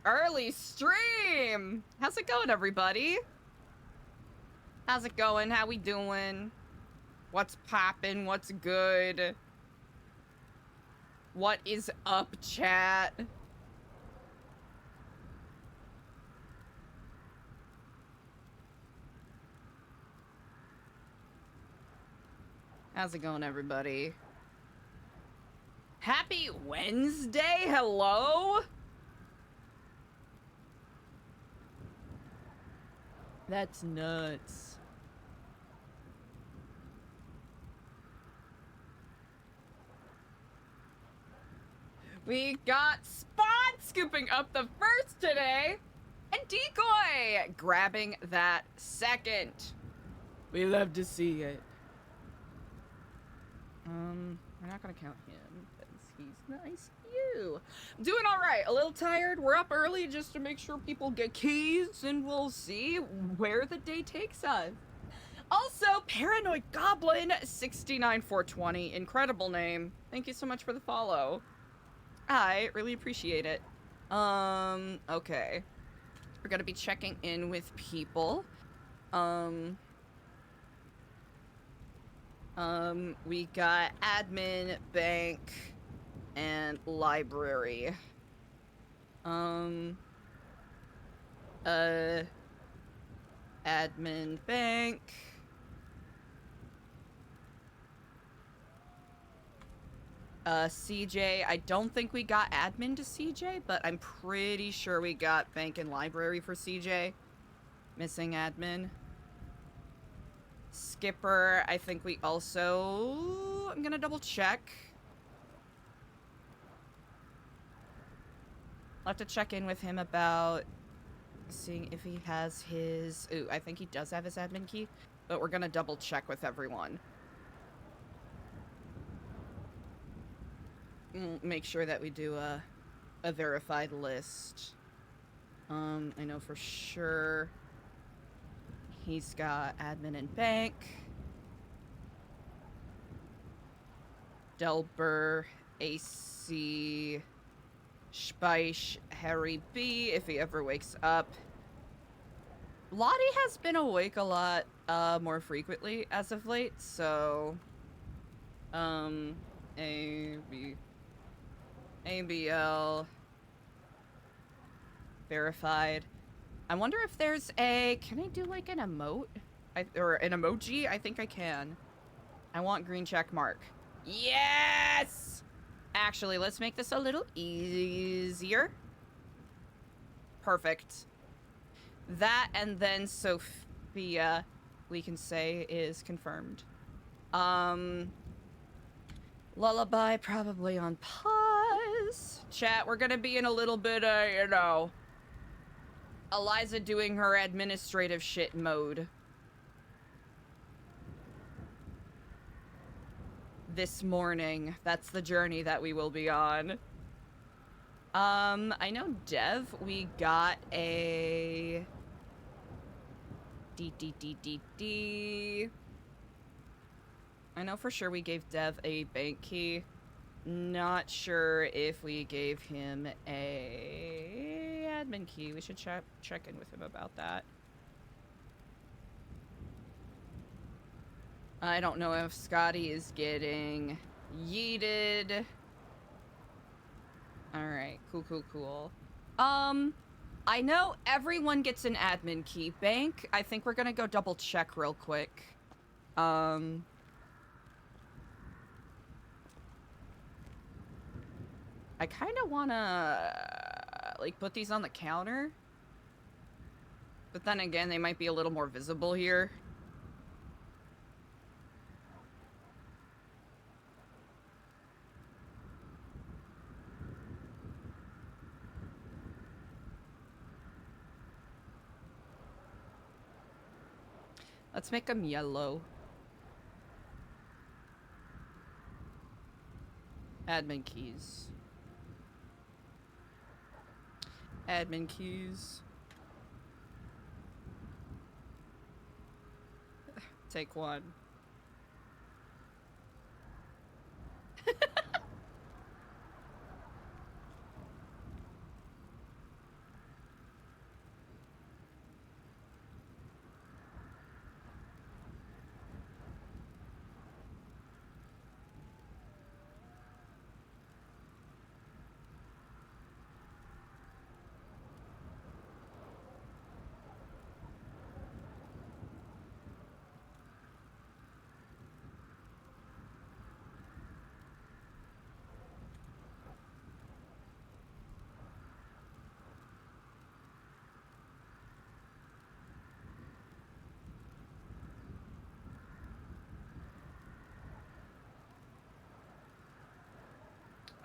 Early stream! How's it going, everybody? How's it going? How we doing? What's poppin'? What's good? What is up, chat? How's it going, everybody? Happy Wednesday! Hello? That's nuts. We got Spot scooping up the first today, and Decoy grabbing that second. We love to see it. We're not gonna count him because he's nice to you. I'm doing all right. A little tired. We're up early just to make sure people get keys, and we'll see where the day takes us. Also, Paranoid Goblin 69420, incredible name. Thank you so much for the follow. I really appreciate it. Okay. We're gonna be checking in with people. We got admin, bank, and library. Admin, bank. CJ, I don't think we got admin to CJ, but I'm pretty sure we got bank and library for CJ. Missing admin. Skipper, I think we also... I'm gonna double check. I'll have to check in with him about seeing if he has his... Ooh, I think he does have his admin key, but we're gonna double check with everyone. Make sure that we do a verified list. I know for sure he's got admin and bank. Delber, AC, Speisch, Harry B, if he ever wakes up. Lottie has been awake a lot more frequently as of late, so ABL verified. I wonder if there's a... Can I do like an emote? Or an emoji? I think I can. I want green check mark. Yes! Actually, let's make this a little easier. Perfect. That and then Sophia, we can say, is confirmed. Lullaby probably on pause. Chat, we're gonna be in a little bit of, you know, Eliza doing her administrative shit mode. This morning. That's the journey that we will be on. I know Dev, we got a... D. I know for sure we gave Dev a bank key. Not sure if we gave him a admin key. We should check in with him about that. I don't know if Scotty is getting yeeted. Alright, cool. I know everyone gets an admin key. Bank, I think we're gonna go double check real quick. I kind of want to, like, put these on the counter. But then again, they might be a little more visible here. Let's make them yellow. Admin keys. Admin keys. Take one.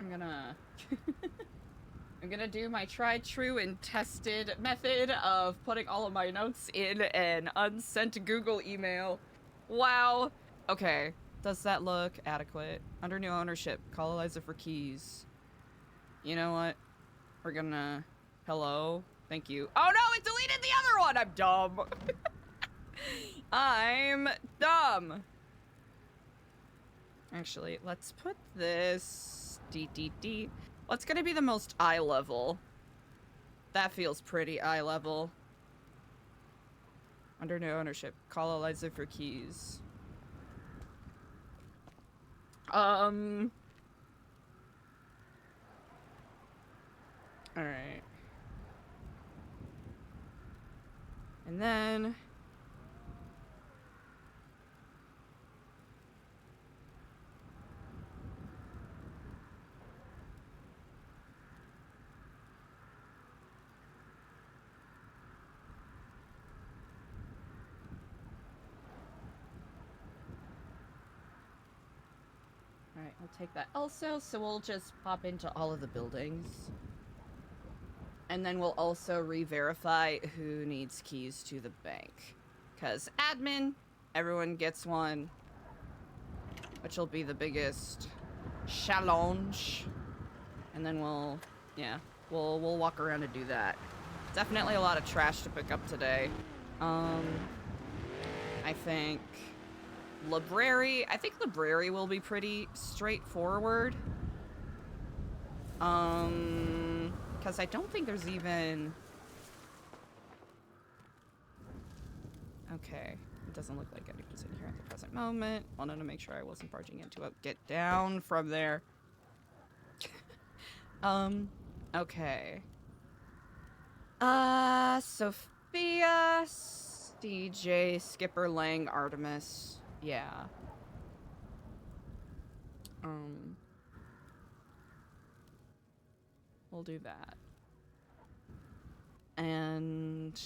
I'm gonna... I'm gonna do my tried, true, and tested method of putting all of my notes in an unsent Google email. Wow. Okay. Does that look adequate? Under new ownership, call Eliza for keys. You know what? We're gonna... Hello? Thank you. Oh no, it deleted the other one! I'm dumb. I'm dumb. Actually, let's put this... D. What's gonna be the most eye level? That feels pretty eye level. Under new ownership, call Eliza for keys. Alright. And then... Alright, we'll take that also, so we'll just pop into all of the buildings. And then we'll also re-verify who needs keys to the bank. Because admin, everyone gets one. Which will be the biggest challenge. And then we'll walk around and do that. Definitely a lot of trash to pick up today. I think library will be pretty straightforward. Because I don't think there's even... Okay. It doesn't look like anything's in here at the present moment. Wanted to make sure I wasn't barging into it. Get down from there. Okay. Sophia, DJ, Skipper, Lang, Artemis. Yeah. We'll do that. And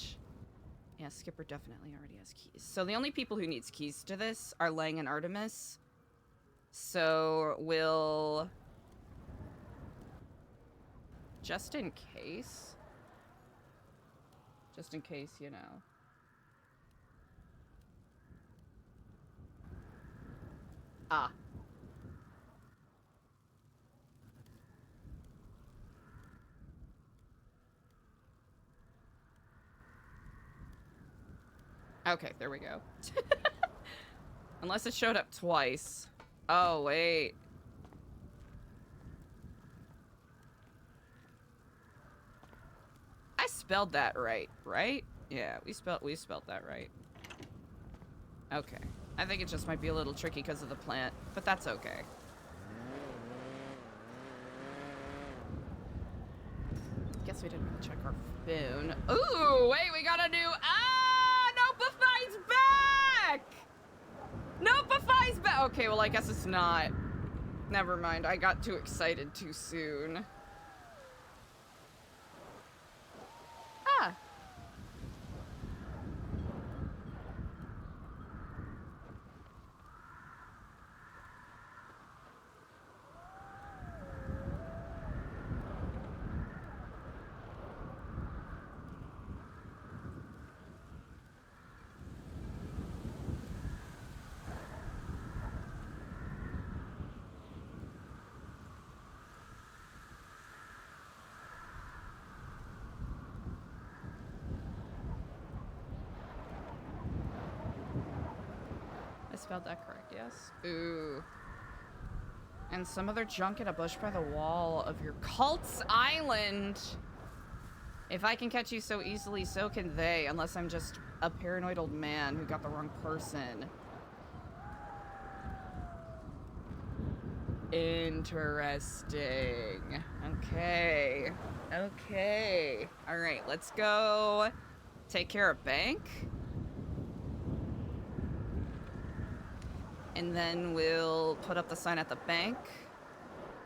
yeah, Skipper definitely already has keys. So the only people who needs keys to this are Lang and Artemis. So we'll... Just in case, you know. Ah. Okay, there we go. Unless it showed up twice. Oh, wait. I spelled that right? Yeah, we spelled that right. Okay. I think it just might be a little tricky because of the plant, but that's okay. Guess we didn't really check our phone. Ooh, wait, we got a new... Ah! Nopify's back! Nopify's back! Okay, well, I guess it's not. Never mind, I got too excited too soon. Ah. Spelled that correct, yes? Ooh. And some other junk in a bush by the wall of your cult's island. If I can catch you so easily, so can they, unless I'm just a paranoid old man who got the wrong person. Interesting. Okay. Okay. Alright, let's go take care of bank. And then we'll put up the sign at the bank.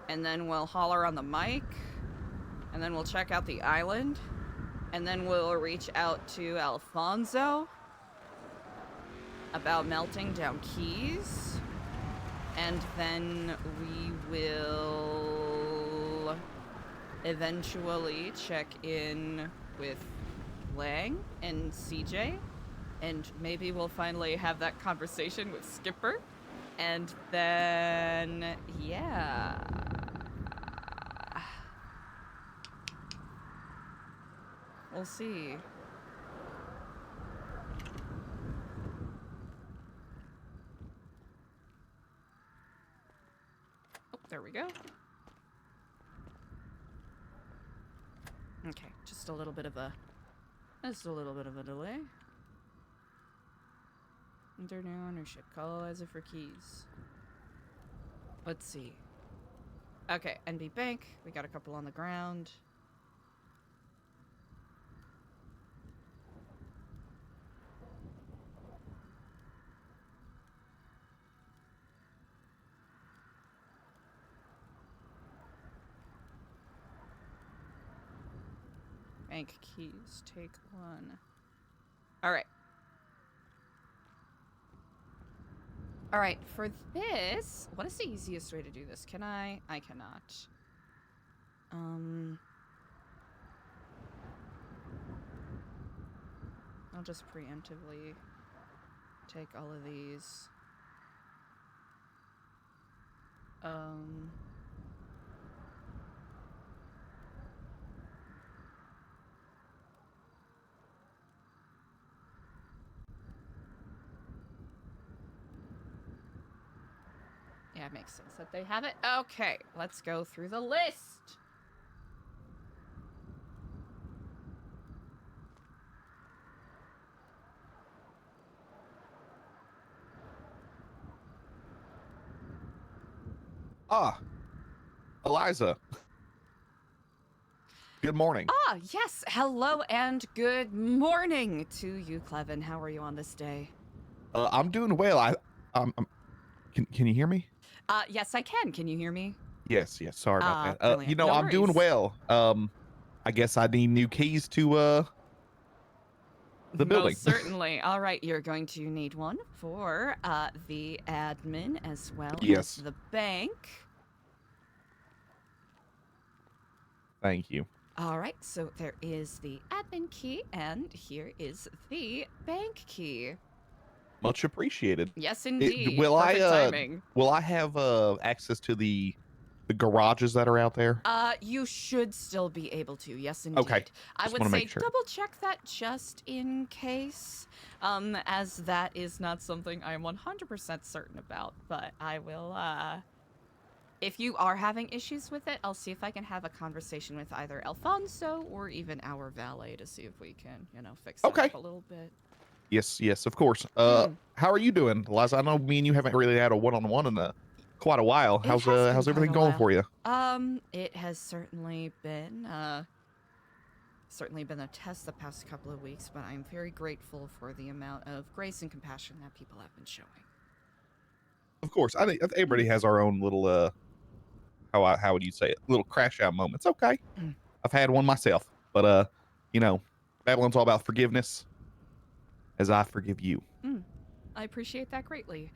And then we'll holler on the mic. And then we'll check out the island. And then we'll reach out to Alfonso about melting down keys. And then we will eventually check in with Lang and CJ, and maybe we'll finally have that conversation with Skipper, and then, yeah. We'll see. Oh, there we go. Okay, just a little bit of a delay. Enter new ownership. Call Eliza for keys. Let's see. Okay, NB Bank. We got a couple on the ground. Bank keys. Take one. All right. All right, for this, what is the easiest way to do this? Can I? I cannot. I'll just preemptively take all of these. Yeah, it makes sense that they have it. Okay, let's go through the list. Eliza. Good morning. Yes. Hello and good morning to you, Clevin. How are you on this day? I'm doing well. Can you hear me? Yes, I can. Can you hear me? Yes. Sorry about that. Brilliant. No I'm doing worries. well. I guess I need new keys to the building. Most certainly. All right, you're going to need one for the admin as well as the bank. Thank you. All right, so there is the admin key, and here is the bank key. Much appreciated. Yes, indeed. Perfect timing. Will I have access to the garages that are out there? You should still be able to. Yes, indeed. Okay. I would say double check that just in case, as that is not something I am 100% certain about, but I will, if you are having issues with it, I'll see if I can have a conversation with either Alfonso or even our valet to see if we can, fix that up a little bit. Yes, of course. How are you doing, Eliza? I know me and you haven't really had a one-on-one in quite a while. How's everything going for you? It has certainly been a test the past couple of weeks, but I'm very grateful for the amount of grace and compassion that people have been showing. Of course, I think everybody has our own little how would you say it? Little crash out moments. Okay. I've had one myself, but Babylon's all about forgiveness, as I forgive you. I appreciate that greatly.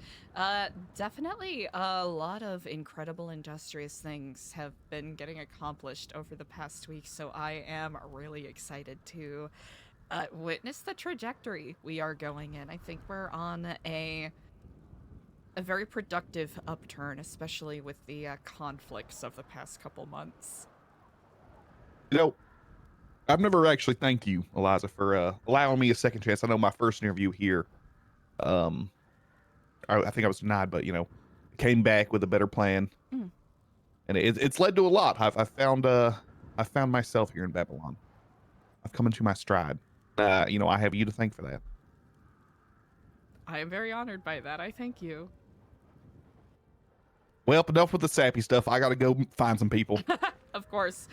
Definitely a lot of incredible industrious things have been getting accomplished over the past week, so I am really excited to witness the trajectory we are going in. I think we're on a very productive upturn, especially with the conflicts of the past couple months. I've never actually thanked you, Eliza, for allowing me a second chance. I know my first interview here, I think I was denied, but came back with a better plan, and it's led to a lot. I found myself here in Babylon. I've come into my stride. I have you to thank for that. I am very honored by that. I thank you. Well, enough with the sappy stuff. I gotta go find some people. Of course.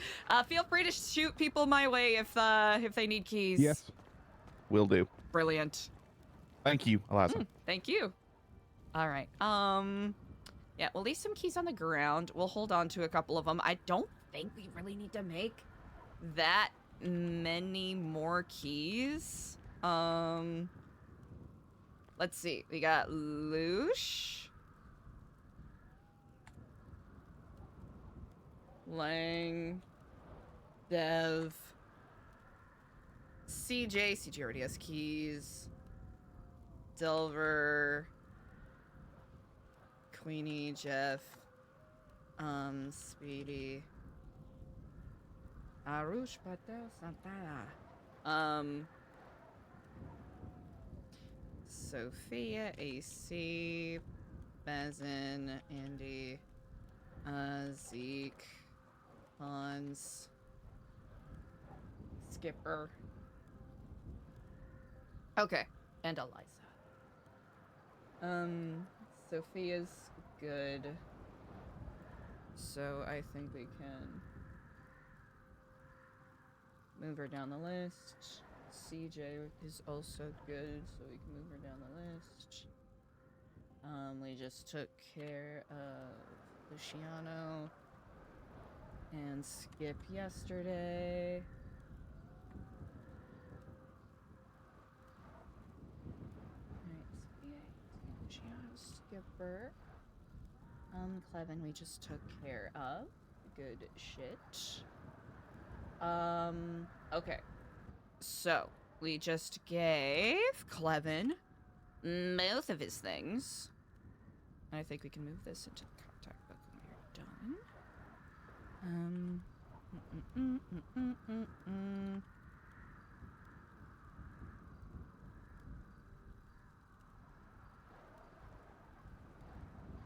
Feel free to shoot people my way if they need keys. Yes, will do. Brilliant. Thank you, Eliza. Thank you. All right. Yeah, we'll leave some keys on the ground. We'll hold on to a couple of them. I don't think we really need to make that many more keys. Let's see. We got Loosh, Lang, Dev. CJ already has keys. Delver. Queenie, Jeff. Speedy. Arush Patel Santana. Sophia, AC, Bazin, Andy, Zeke, Hans, Skipper. Okay, and Eliza. Sophia's good. So I think we can move her down the list. CJ is also good, so we can move her down the list. We just took care of Luciano and Skip yesterday. Alright, Luciano, Skipper. Clevin we just took care of. Good shit. Okay. So, we just gave Clevin both of his things. I think we can move this into the contact book when we're done.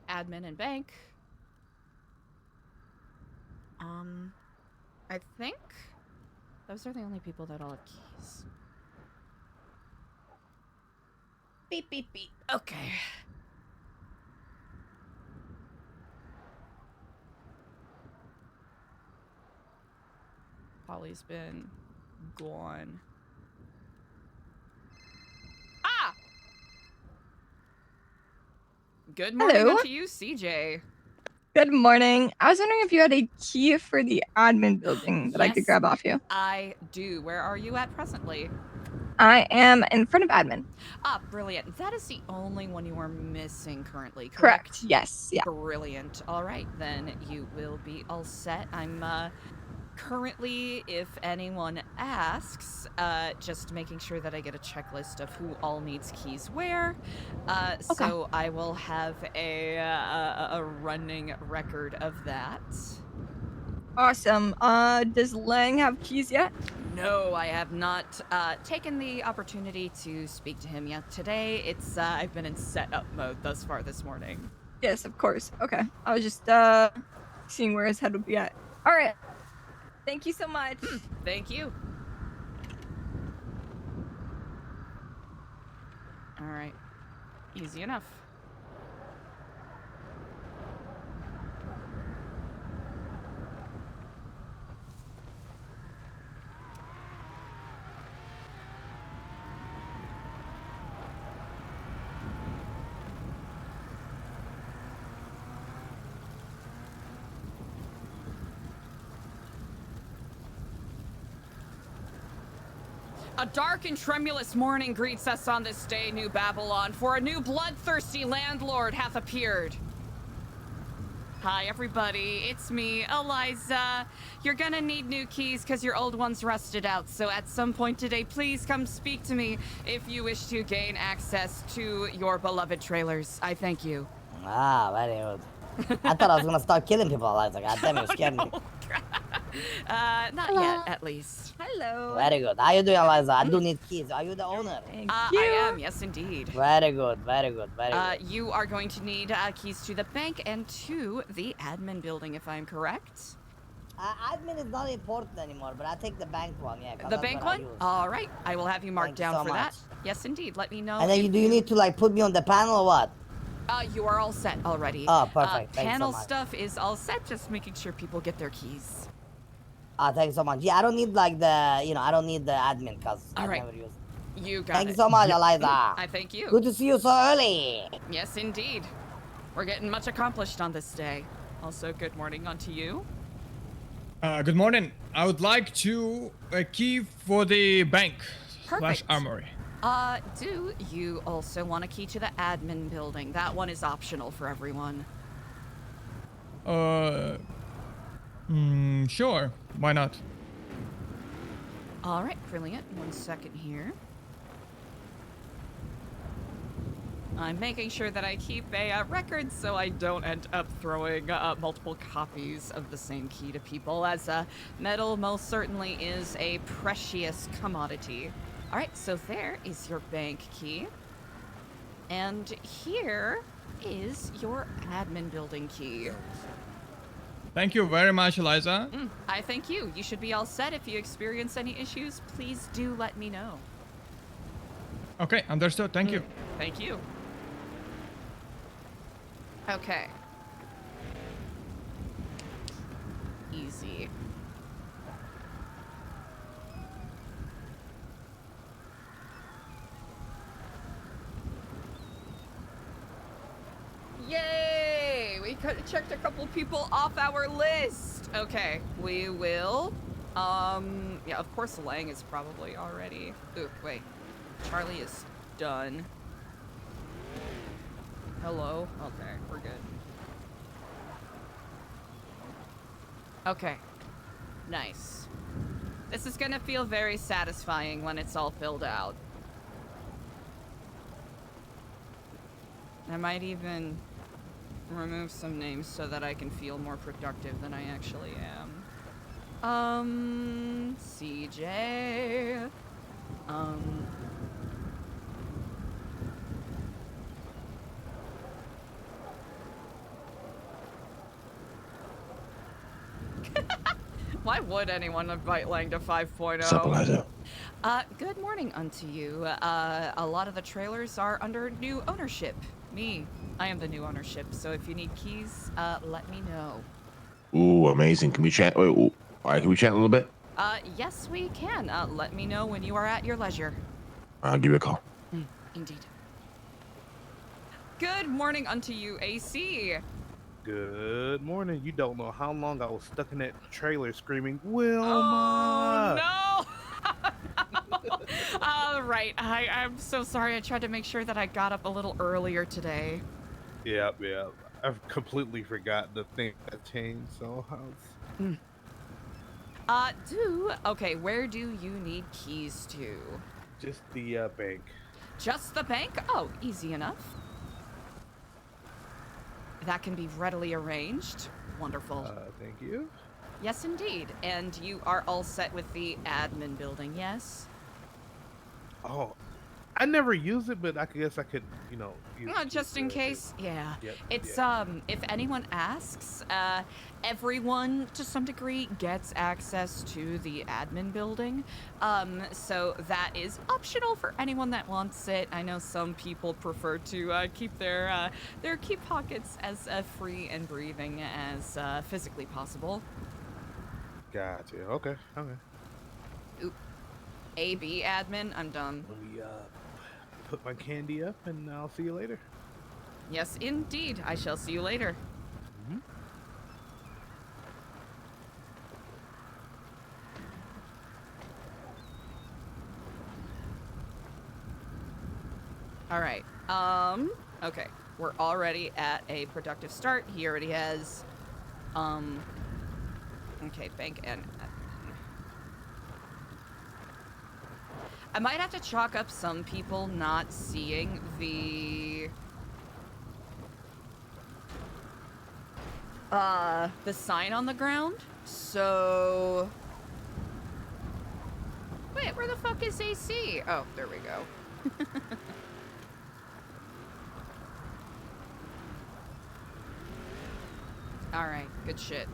Admin and bank. I think those are the only people that all have keys. Beep, beep, beep. Okay. Holly's been gone. Ah! Good morning Hello. to you, CJ. Good morning. I was wondering if you had a key for the admin building that I could Yes, grab off you. I do. Where are you at presently? I am in front of admin. Ah, brilliant. That is the only one you are missing currently, Correct. correct? Yes. Yeah. Brilliant. All right, then you will be all set. I'm currently, if anyone asks, just making sure that I get a checklist of who all needs keys where. Okay. So I will have a running record of that. Awesome. Does Lang have keys yet? No, I have not taken the opportunity to speak to him yet today. It's I've been in setup mode thus far this morning. Yes, of course. Okay. I was just seeing where his head would be at. All right. Thank you so much. Thank you. All right. Easy enough. A dark and tremulous morning greets us on this day, New Babylon, for a new bloodthirsty landlord hath appeared. Hi, everybody. It's me, Eliza. You're gonna need new keys because your old one's rusted out, so at some point today, please come speak to me if you wish to gain access to your beloved trailers. I thank you. Ah, very good. I thought I was gonna start killing people. I was like, God damn, you scared me. Not Hello. yet, at least. Hello. Very good. How you doing, Eliza? I do need keys. Are you the owner? Thank you. I am, yes, indeed. Very good, very good, very good. You are going to need keys to the bank and to the admin building, if I'm correct. Admin is not important anymore, but I take the bank one, yeah. 'Cause The that's bank what I one? use. All right. I will have you marked Thank you down so for that. much. Yes, indeed. Let me know. And then if do you need to like put me on the panel or what? You are all set already. Oh, perfect. Thanks so Panel much. stuff is all set, just making sure people get their keys. Thanks so much. Yeah, I don't need like the, I don't need the admin because I All right. never use. You got Thank it. you so much, Eliza. I thank you. Good to see you so early. Yes, indeed. We're getting much accomplished on this day. Also, good morning on to you. Good morning. I would like a key for the bank Perfect. / armory. Do you also want a key to the admin building? That one is optional for everyone. Sure. Why not? All right, brilliant. 1 second here. I'm making sure that I keep a record so I don't end up throwing multiple copies of the same key to people, as metal most certainly is a precious commodity. All right, so there is your bank key. And here is your admin building key. Thank you very much, Eliza. I thank you. You should be all set. If you experience any issues, please do let me know. Okay, understood. Thank you. Thank you. Okay. Easy. Yay! We could have checked a couple people off our list. Okay, we will. Yeah, of course Lang is probably already. Ooh, wait. Charlie is done. Hello? Okay, we're good. Okay. Nice. This is gonna feel very satisfying when it's all filled out. I might even remove some names so that I can feel more productive than I actually am. CJ. Why would anyone invite Lang to 5.0? What's up, Eliza? Good morning unto you. A lot of the trailers are under new ownership. I am the new ownership, so if you need keys, let me know. Ooh, amazing. Can we chat? Wait, all right, can we chat a little bit? Yes, we can. Let me know when you are at your leisure. I'll give you a call. Indeed. Good morning unto you, AC. Good morning. You don't know how long I was stuck in that trailer screaming, Wilma! Oh, no! Right. I'm so sorry. I tried to make sure that I got up a little earlier today. Yep. I've completely forgot the thing that changed, so how's... Okay, where do you need keys to? Just the bank. Just the bank? Oh, easy enough. That can be readily arranged. Wonderful. Thank you. Yes, indeed. And you are all set with the admin building, yes? Oh, I never use it, but I guess I could, use Just in case, yeah. Yep, It's, yeah. if anyone asks, everyone, to some degree, gets access to the admin building. So that is optional for anyone that wants it. I know some people prefer to keep their key pockets as free and breathing as physically possible. Gotcha. Okay. Oop. AB admin, I'm done. Let me, put my candy up, and I'll see you later. Yes, indeed. I shall see you later. Mm-hmm. All right. Okay. We're already at a productive start. He already has, okay, bank and admin. I might have to chalk up some people not seeing the sign on the ground. So, wait, where the fuck is AC? Oh, there we go. All right, good shit.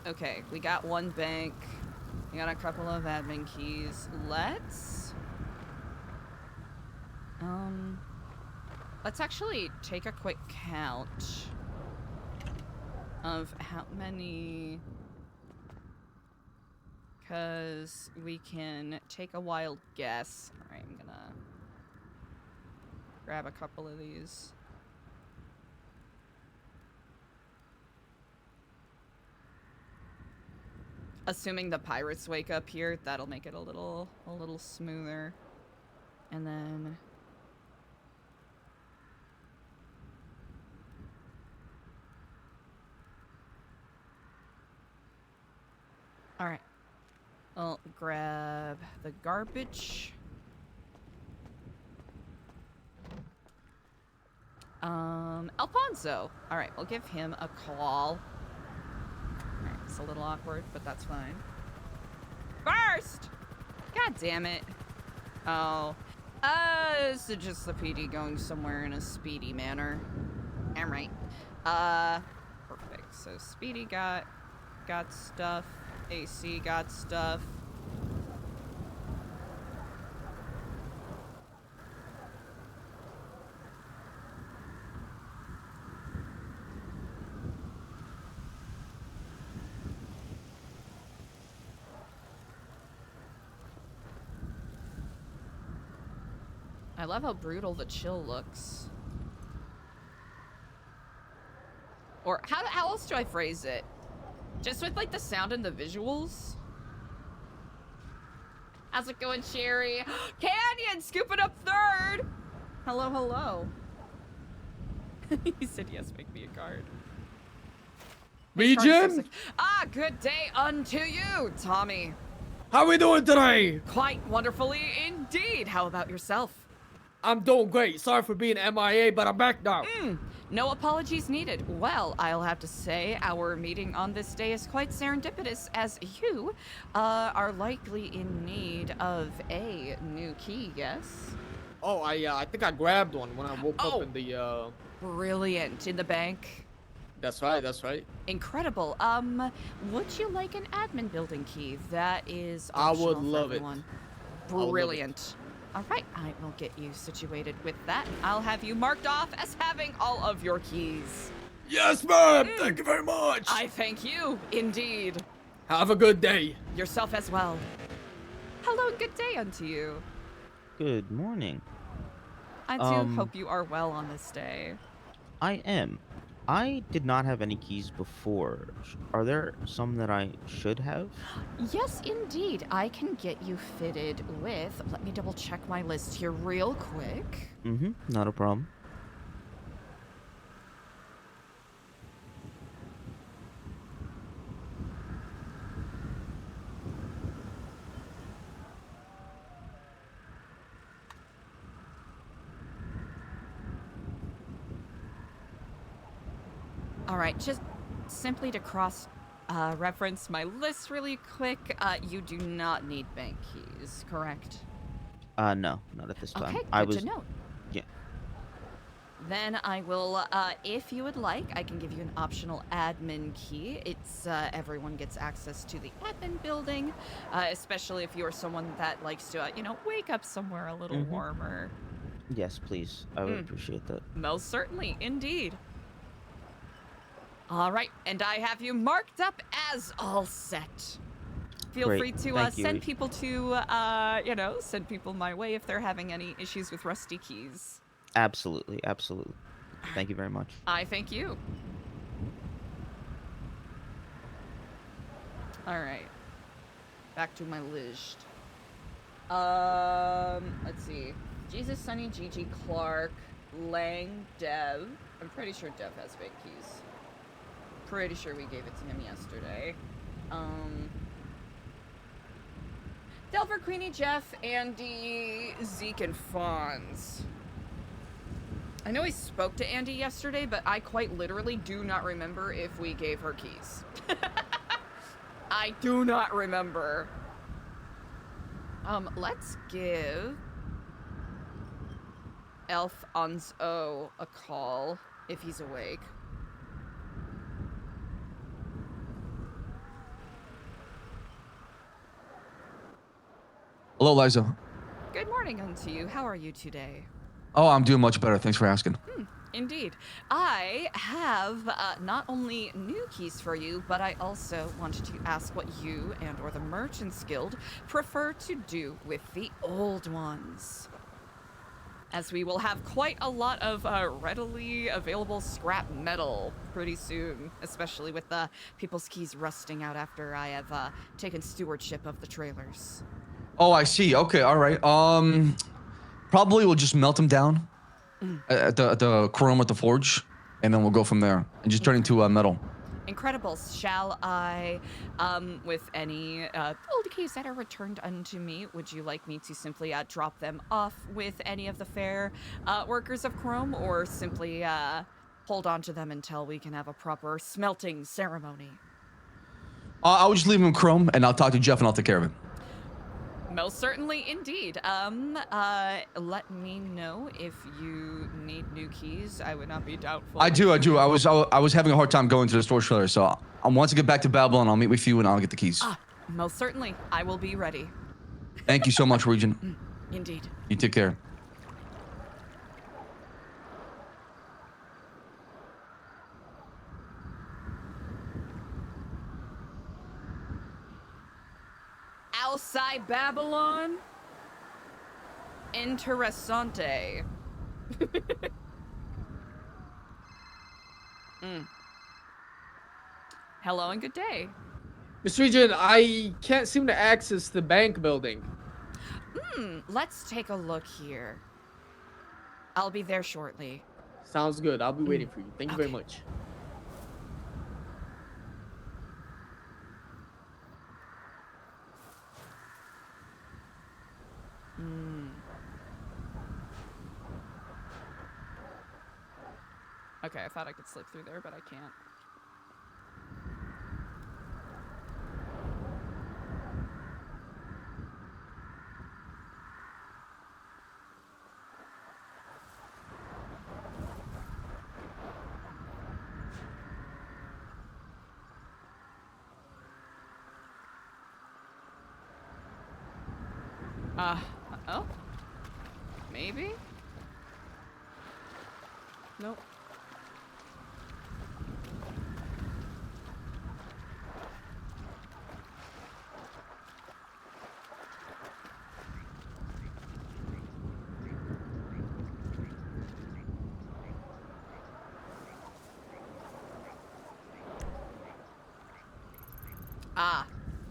Okay, we got one bank. We got a couple of admin keys. Let's actually take a quick count of how many, because we can take a wild guess. All right, I'm gonna grab a couple of these. Assuming the pirates wake up here, that'll make it a little smoother. And then all right. I'll grab the garbage. Alfonso. All right, we'll give him a call. All right, it's a little awkward, but that's fine. First! God damn it. Oh. This is just the PD going somewhere in a speedy manner. All right. Perfect. So Speedy got stuff. AC got stuff. I love how brutal the chill looks. Or how else do I phrase it? Just with like the sound and the visuals? How's it going, Sherry? Canyon scooping up third! Hello, hello. He said yes, make me a card. Region? Ah, good day unto you, Tommy. How we doing today? Quite wonderfully indeed. How about yourself? I'm doing great. Sorry for being MIA, but I'm back now. No apologies needed. Well, I'll have to say our meeting on this day is quite serendipitous, as you are likely in need of a new key, yes? Oh, I think I grabbed one when I woke Oh. up in the, Brilliant. In the bank. That's right. Incredible. Would you like an admin building key? That is I optional would for love it. everyone. I would love it. Brilliant. All right, I will get you situated with that. I'll have you marked off as having all of your keys. Yes, ma'am. Thank you very much. I thank you, indeed. Have a good day. Yourself as well. Hello and good day unto you. Good morning. I do hope you are well on this day. I am. I did not have any keys before. Are there some that I should have? Yes, indeed. I can get you fitted with... Let me double check my list here real quick. Mm-hmm. Not a problem. All right, just simply to cross reference my list really quick, you do not need bank keys, correct? No, not at this time. Okay, I good was to know. Yeah. Then I will, if you would like, I can give you an optional admin key. It's, everyone gets access to the admin building, especially if you're someone that likes to, wake up somewhere a little warmer. Yes, please. I would appreciate that. Most certainly, indeed. All right, and I have you marked up as all set. Feel Great, free to thank you. send people to, send people my way if they're having any issues with rusty keys. Absolutely, absolutely. Thank you very much. I thank you. All right, back to my list. Let's see. Jesus, Sunny, Gigi, Clark, Lang, Dev. I'm pretty sure Dev has bank keys. Pretty sure we gave it to him yesterday. Delver, Queenie, Jeff, Andy, Zeke, and Fonz. I know I spoke to Andy yesterday, but I quite literally do not remember if we gave her keys. I do not remember. Let's give Alfonso a call if he's awake. Hello, Eliza. Good morning unto you. How are you today? Oh, I'm doing much better. Thanks for asking. Indeed. I have not only new keys for you, but I also wanted to ask what you and or the Merchants Guild prefer to do with the old ones. As we will have quite a lot of readily available scrap metal pretty soon, especially with people's keys rusting out after I have taken stewardship of the trailers. Oh, I see. Okay, all right. Probably we'll just melt them down at the chrome at the forge, and then we'll go from there and just turn into metal. Incredible. Shall I, with any old keys that are returned unto me, would you like me to simply drop them off with any of the fair workers of Chrome, or simply hold on to them until we can have a proper smelting ceremony? I would just leave him in Chrome, and I'll talk to Jeff, and I'll take care of it. Most certainly, indeed. Let me know if you need new keys. I would not be doubtful. I do. I was having a hard time going to the storage trailer, so once I get back to Babylon, I'll meet with you, and I'll get the keys. Most certainly. I will be ready. Thank you so much, Regent. Indeed. You take care. Outside Babylon? Interessante. Hello and good day. Miss Regent, I can't seem to access the bank building. Let's take a look here. I'll be there shortly. Sounds good. I'll be waiting for you. Thank you very much. Okay, I thought I could slip through there, but I can't. Oh? Maybe? Nope.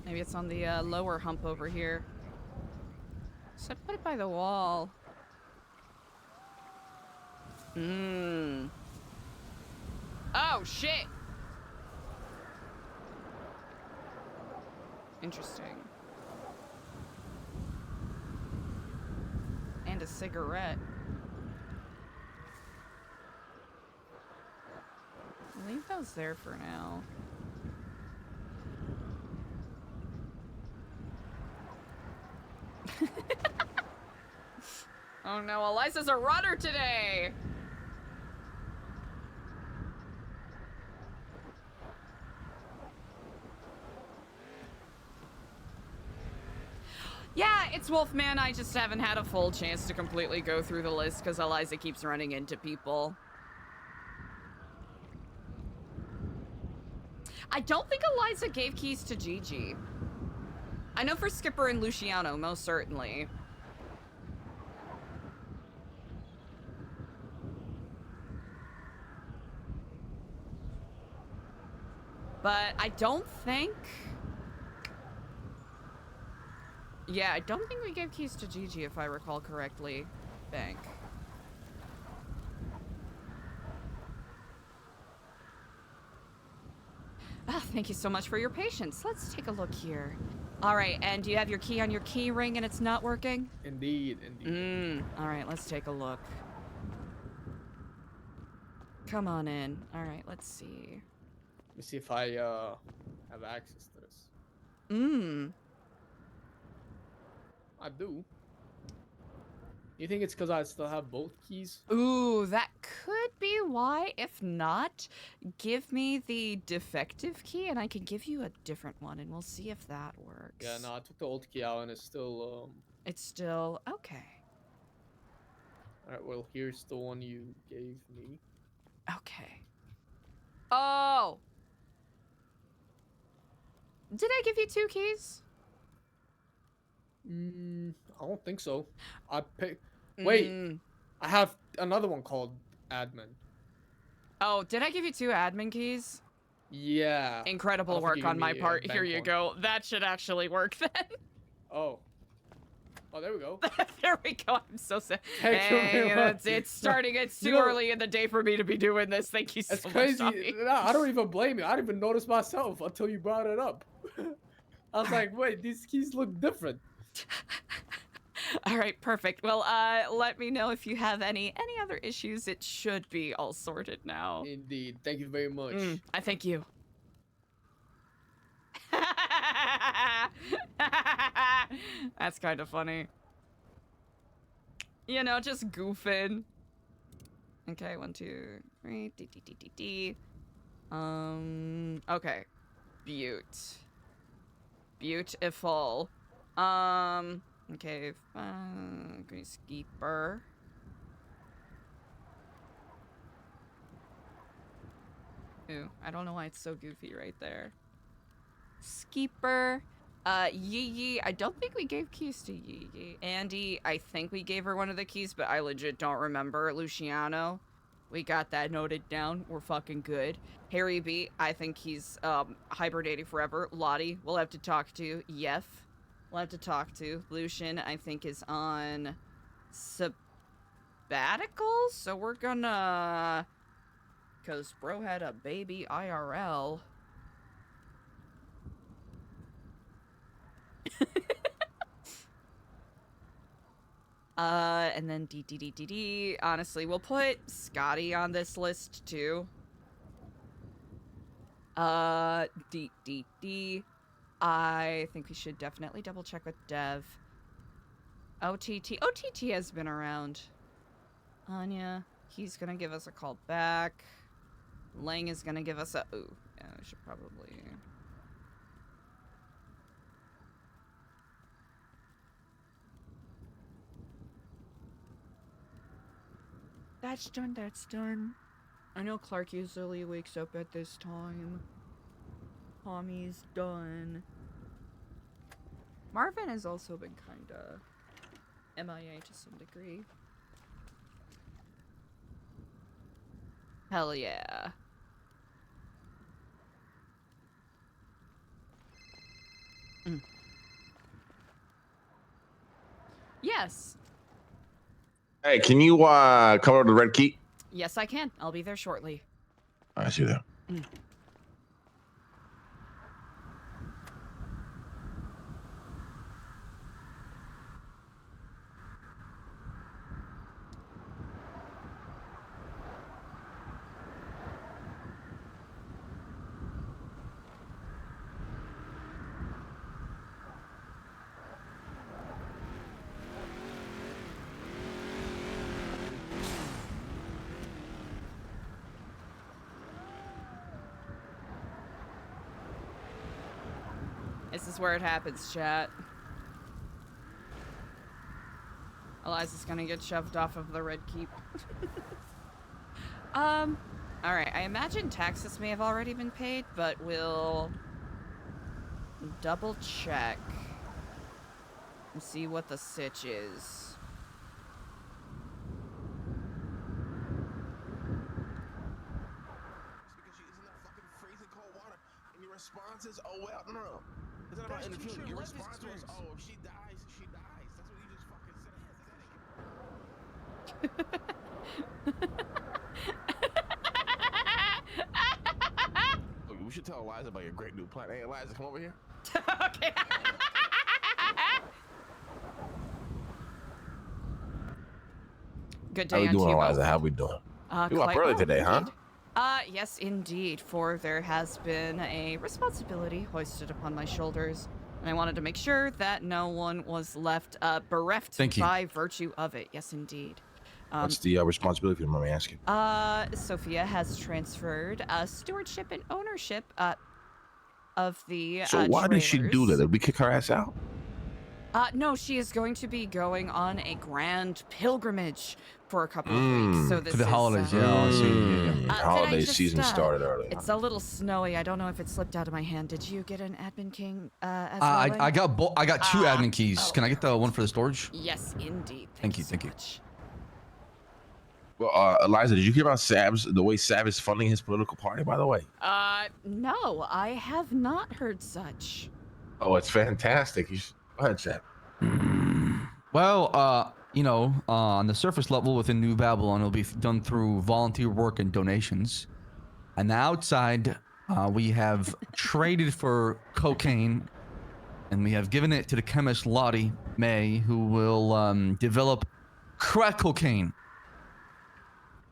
Maybe it's on the lower hump over here. So put it by the wall. Oh, shit! Interesting. And a cigarette. Leave those there for now. Oh no, Eliza's a runner today! Yeah, it's Wolfman. I just haven't had a full chance to completely go through the list because Eliza keeps running into people. I don't think Eliza gave keys to Gigi. I know for Skipper and Luciano, most certainly. But I don't think... Yeah, I don't think we gave keys to Gigi, if I recall correctly. Bank. Thank you so much for your patience. Let's take a look here. All right, and do you have your key on your key ring and it's not working? Indeed. All right, let's take a look. Come on in. All right, let's see. Let me see if I have access to this. I do. You think it's because I still have both keys? Ooh, that could be why. If not, give me the defective key and I can give you a different one and we'll see if that works. Yeah, no, I took the old key out and it's still, It's still... okay. Alright, well, here's the one you gave me. Okay. Oh! Did I give you 2 keys? I don't think so. I picked... Wait, I have another one called admin. Oh, did I give you 2 admin keys? Yeah. Incredible work on my part. Here you go. That should actually work then. Oh. Oh, there we go. There we go. I'm so sad. Thank you very much. It's starting. It's too You know- early in the day for me to be doing this. Thank you so It's much. crazy. Tommy. Nah, I don't even blame you. I didn't even notice myself until you brought it up. I was like, wait, these keys look different. All right, perfect. Well, let me know if you have any other issues. It should be all sorted now. Indeed. Thank you very much. I thank you. That's kind of funny. You know, just goofing. Okay, 1, 2, 3. D. Okay. Beautiful. Okay, Greenskeeper. Ooh, I don't know why it's so goofy right there. Skeeper. Yee. I don't think we gave keys to Yee. Andy, I think we gave her one of the keys, but I legit don't remember. Luciano, we got that noted down. We're fucking good. Harry B, I think he's hibernating forever. Lottie, we'll have to talk to. Yef, we'll have to talk to. Lucian, I think, is on sabbatical, so we're gonna... Because bro had a baby IRL. And then D. Honestly, we'll put Scotty on this list too. D. I think we should definitely double check with Dev. OTT has been around. Anya, he's gonna give us a call back. Lang is gonna give us a... Ooh, yeah, we should probably... That's done. I know Clark usually wakes up at this time. Tommy's done. Marvin has also been kinda MIA to some degree. Hell yeah. Yes. Hey, can you come over to the red key? Yes, I can. I'll be there shortly. I see that. This is where it happens, chat. Eliza's gonna get shoved off of the red keep. Alright, I imagine taxes may have already been paid, but we'll double check and see what the sitch is. Because she is in that fucking freezing cold water, and your response is, oh well, no. It's not about interviewing. Your response was, oh, if she dies, she dies. That's what you just fucking said. Look, we should tell Eliza about your great new plan. Hey, Eliza, come over here. Okay. Good day, How we doing, Antivo. Eliza? How we doing? You up Quite early well, today, huh? indeed. Yes, indeed, for there has been a responsibility hoisted upon my shoulders, and I wanted to make sure that no one was left bereft Thank you. by virtue of it. Yes, indeed. What's the responsibility, if you don't mind me asking? Sophia has transferred stewardship and ownership of the So why did she do that? trailers. Did we kick her ass out? No, she is going to be going on a grand pilgrimage for a couple of weeks. So this For the is, holidays, yeah, I see. Did I Holiday just, season started early. It's a little snowy. I don't know if it slipped out of my hand. Did you get an admin king as well? I got I got two admin keys. oh, Can I get the one for the storage? Yes, indeed. Thank you, so thank you. much. Well, Eliza, did you hear about the way Sav is funding his political party, by the way? No, I have not heard such. Oh, it's fantastic. Go ahead, Sav. Well, on the surface level within New Babylon, it'll be done through volunteer work and donations. And the outside, we have traded for cocaine, and we have given it to the chemist Lottie May, who will develop crack cocaine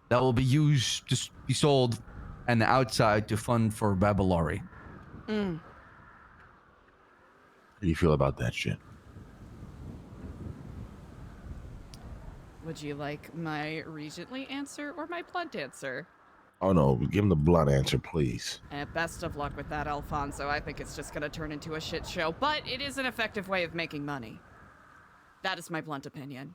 that will be used to be sold, and the outside to fund for Babylari. Mm. How do you feel about that shit? Would you like my regently answer or my blunt answer? Oh no, give him the blunt answer, please. Best of luck with that, Alfonso. I think it's just gonna turn into a shit show, but it is an effective way of making money. That is my blunt opinion.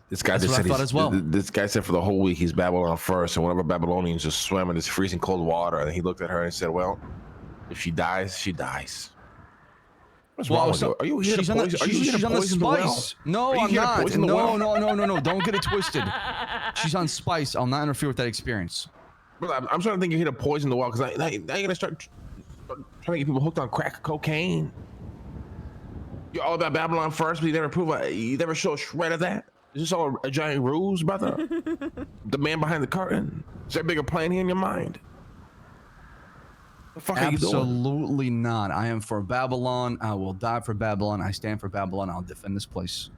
This guy That's just what I said thought as well. This guy said for the whole week he's Babylon first, and one of our Babylonians just swam in this freezing cold water, and he looked at her and said, "Well, if she dies, she dies." What's wrong with you? Are you here to poison? Are you here to poison the well? No, Are you I'm here to not. poison the well? No. Don't get it twisted. She's on spice. I'll not interfere with that experience. Bro, I'm starting to think you're here to poison the well, because now you're gonna start trying to get people hooked on crack cocaine. You're all about Babylon first, but you never show a shred of that. Is this all a giant ruse, brother? The man behind the curtain. Is there a bigger plan here in your mind? The fuck are you doing? Absolutely not. I am for Babylon. I will die for Babylon. I stand for Babylon. I'll defend this place.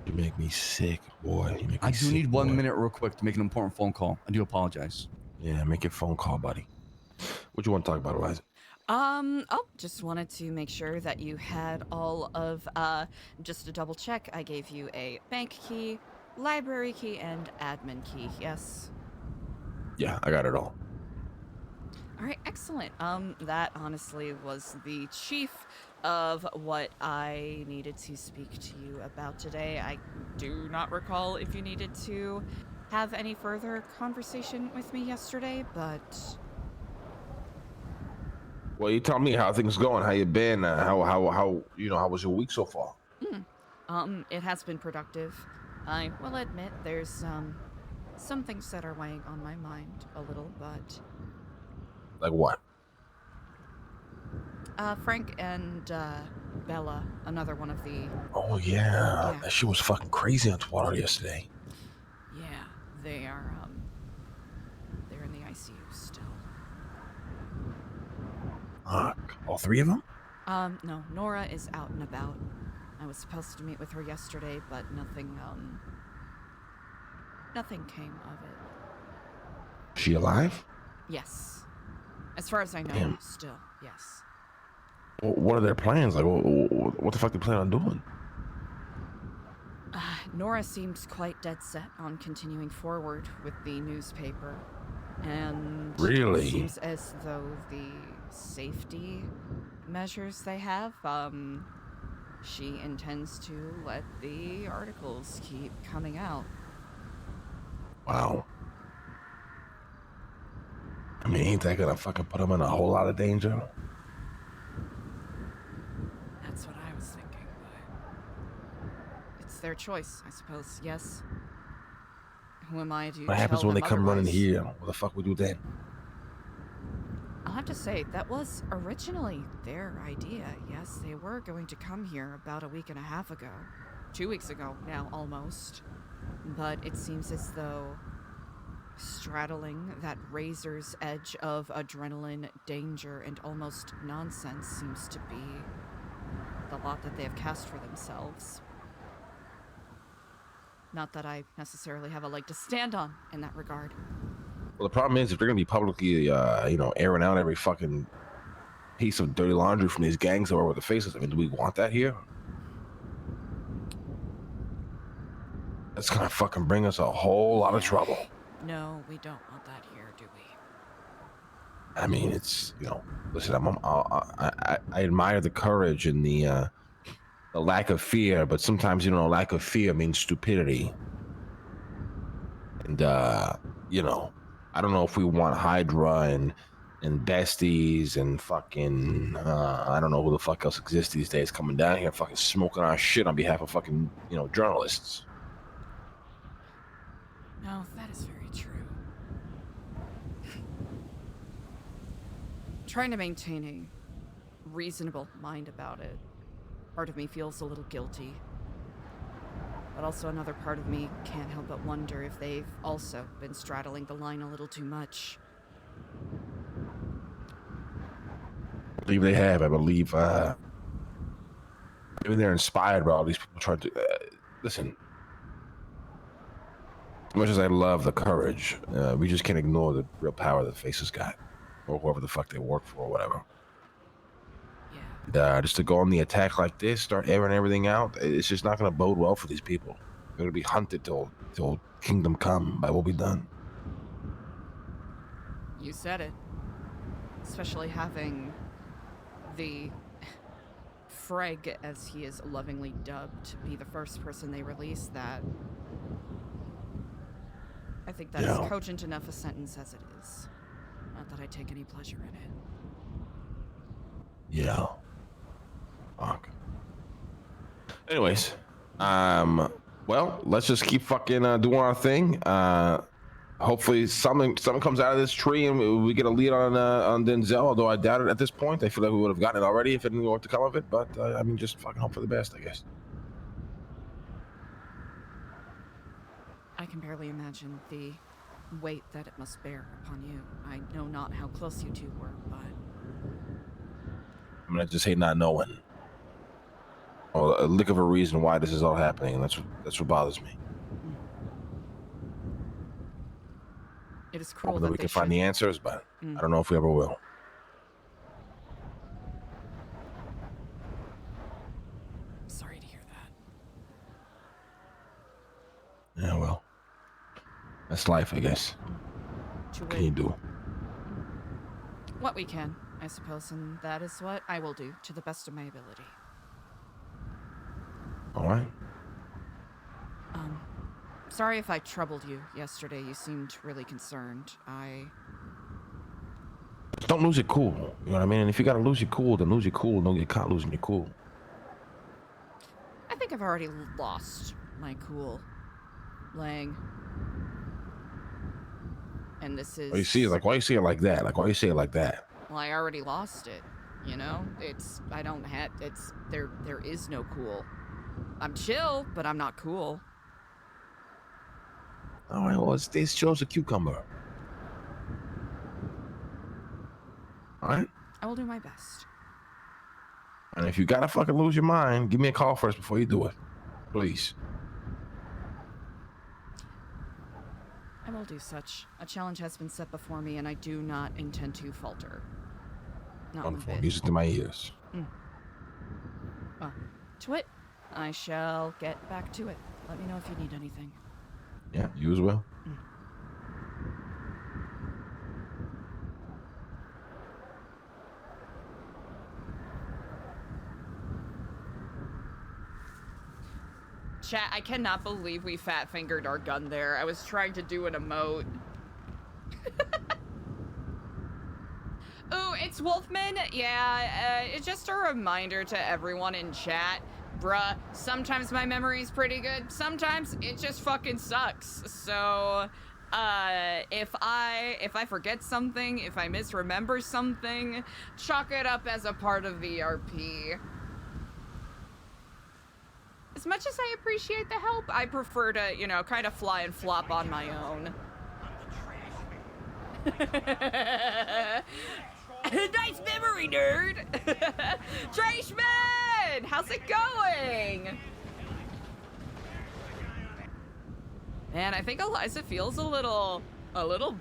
You make me sick, boy. You make me I do sick, need 1 boy. minute real quick to make an important phone call. I do apologize. Yeah, make your phone call, buddy. What you want to talk about, Eliza? Just wanted to make sure that you had all of, just to double check, I gave you a bank key, library key, and admin key, yes? Yeah, I got it all. All right, excellent. That honestly was the chief of what I needed to speak to you about today. I do not recall if you needed to have any further conversation with me yesterday, but... Well, you tell me how things going, how you been, how was your week so far? It has been productive. I will admit there's, some things that are weighing on my mind a little, but... Like what? Frank and, Bella, another one of the... Oh, yeah. That shit was fucking crazy on Twitter yesterday. Yeah, they are, they're in the ICU still. All three of them? No, Nora is out and about. I was supposed to meet with her yesterday, but nothing came of it. She alive? Yes. As far as I know, Damn. still, yes. What are their plans? Like, what the fuck they plan on doing? Nora seems quite dead set on continuing forward with the newspaper. And Really? it seems as though the safety measures they have, she intends to let the articles keep coming out. Wow. I mean, ain't that gonna fucking put them in a whole lot of danger? That's what I was thinking, but it's their choice, I suppose, yes? Who am I to What happens tell when they them come running otherwise? here? What the fuck we do then? I'll have to say, that was originally their idea. Yes, they were going to come here about a week and a half ago. 2 weeks ago now, almost. But it seems as though straddling that razor's edge of adrenaline, danger, and almost nonsense seems to be the lot that they have cast for themselves. Not that I necessarily have a leg to stand on in that regard. Well, the problem is if they're gonna be publicly, airing out every fucking piece of dirty laundry from these gangs over with the faces. I mean, do we want that here? That's gonna fucking bring us a whole lot of trouble. No, we don't want that here, do we? I mean, it's listen. I admire the courage and the lack of fear, but sometimes lack of fear means stupidity. And I don't know if we want Hydra and besties and fucking I don't know who the fuck else exists these days coming down here fucking smoking our shit on behalf of fucking journalists. No, that is very true. trying to maintain a reasonable mind about it. Part of me feels a little guilty. But also another part of me can't help but wonder if they've also been straddling the line a little too much. I believe they have. I believe maybe they're inspired by all these people trying to listen. As much as I love the courage, we just can't ignore the real power that Faces got, or whoever the fuck they work for, or whatever. Yeah. And, just to go on the attack like this, start airing everything out, it's just not going to bode well for these people. They're going to be hunted till kingdom come by what we've done. You said it. Especially having the Freg, as he is lovingly dubbed, be the first person they release that. I think that is cogent enough a sentence as it is. Not that I take any pleasure in it. Yeah. Fuck. Anyways, well, let's just keep fucking doing our thing. Hopefully something comes out of this tree and we get a lead on Denzel, although I doubt it at this point. I feel like we would have gotten it already if it didn't know what to come of it, but I mean, just fucking hope for the best, I guess. I can barely imagine the weight that it must bear upon you. I know not how close you two were, but... I'm gonna just hate not knowing. Well, a lick of a reason why this is all happening, and that's what bothers me. It is cruel Hoping that we can find the answers, but I don't know if we ever will. Sorry to hear that. Yeah, well, that's life, I guess. What can you do? What we can, I suppose, and that is what I will do to the best of my ability. All right. Sorry if I troubled you yesterday. You seemed really concerned. Don't lose your cool. You know what I mean? And if you gotta lose your cool, then lose your cool. Don't get caught losing your cool. I think I've already lost my cool, Lang. And this is... Why you see it like? Why you say it like that? Like, why you say it like that? Well, I already lost it. You know? There is no cool. I'm chill, but I'm not cool. All right, well, it's chill as a cucumber. All right? I will do my best. And if you gotta fucking lose your mind, give me a call first before you do it. Please. I will do such. A challenge has been set before me, and I do not intend to falter. Not one Wonderful. bit. Music to my ears. Well, to it. I shall get back to it. Let me know if you need anything. Yeah, you as well. Chat, I cannot believe we fat-fingered our gun there. I was trying to do an emote. Ooh, it's Wolfman. Yeah, it's just a reminder to everyone in chat. Bruh, sometimes my memory's pretty good. Sometimes it just fucking sucks. So, if I forget something, if I misremember something, chalk it up as a part of VRP. As much as I appreciate the help, I prefer to, you know, kind of fly and flop on my own. Nice memory, nerd! Trashman! How's it going? Man, I think Eliza feels a little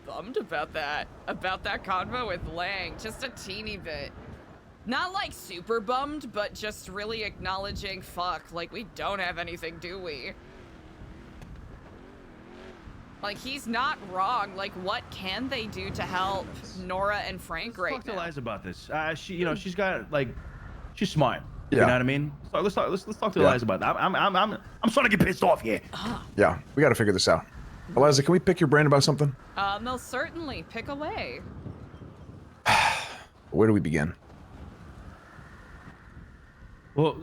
bummed about that convo with Lang, just a teeny bit. Not like super bummed, but just really acknowledging, fuck, like we don't have anything, do we? Like, he's not wrong. Like, what can they do to help Nora and Frank right now? Talk to Eliza about this. She's got, like, she's smart. Yeah. You know what I mean? So let's talk to Eliza about that. I'm starting to get pissed off here. Yeah, we got to figure this out. Eliza, can we pick your brain about something? Most certainly. Pick away. Where do we begin? Well,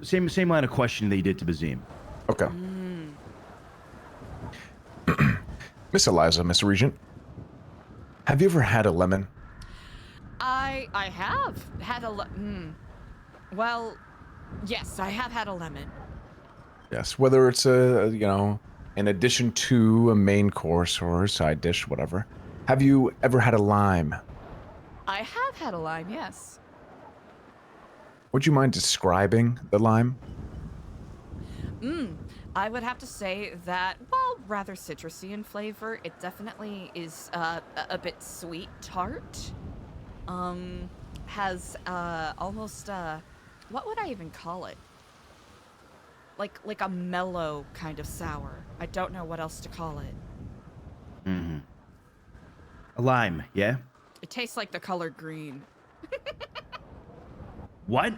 same line of questioning that you did to Bazim. Okay. Miss Eliza, Miss Regent, have you ever had a lemon? I have had a well, yes, I have had a lemon. Yes, whether it's in addition to a main course or a side dish, whatever. Have you ever had a lime? I have had a lime, yes. Would you mind describing the lime? I would have to say that, well, rather citrusy in flavor. It definitely is a bit sweet tart. Has almost what would I even call it? Like a mellow kind of sour. I don't know what else to call it. Mm-hmm. A lime, yeah? It tastes like the color green. What?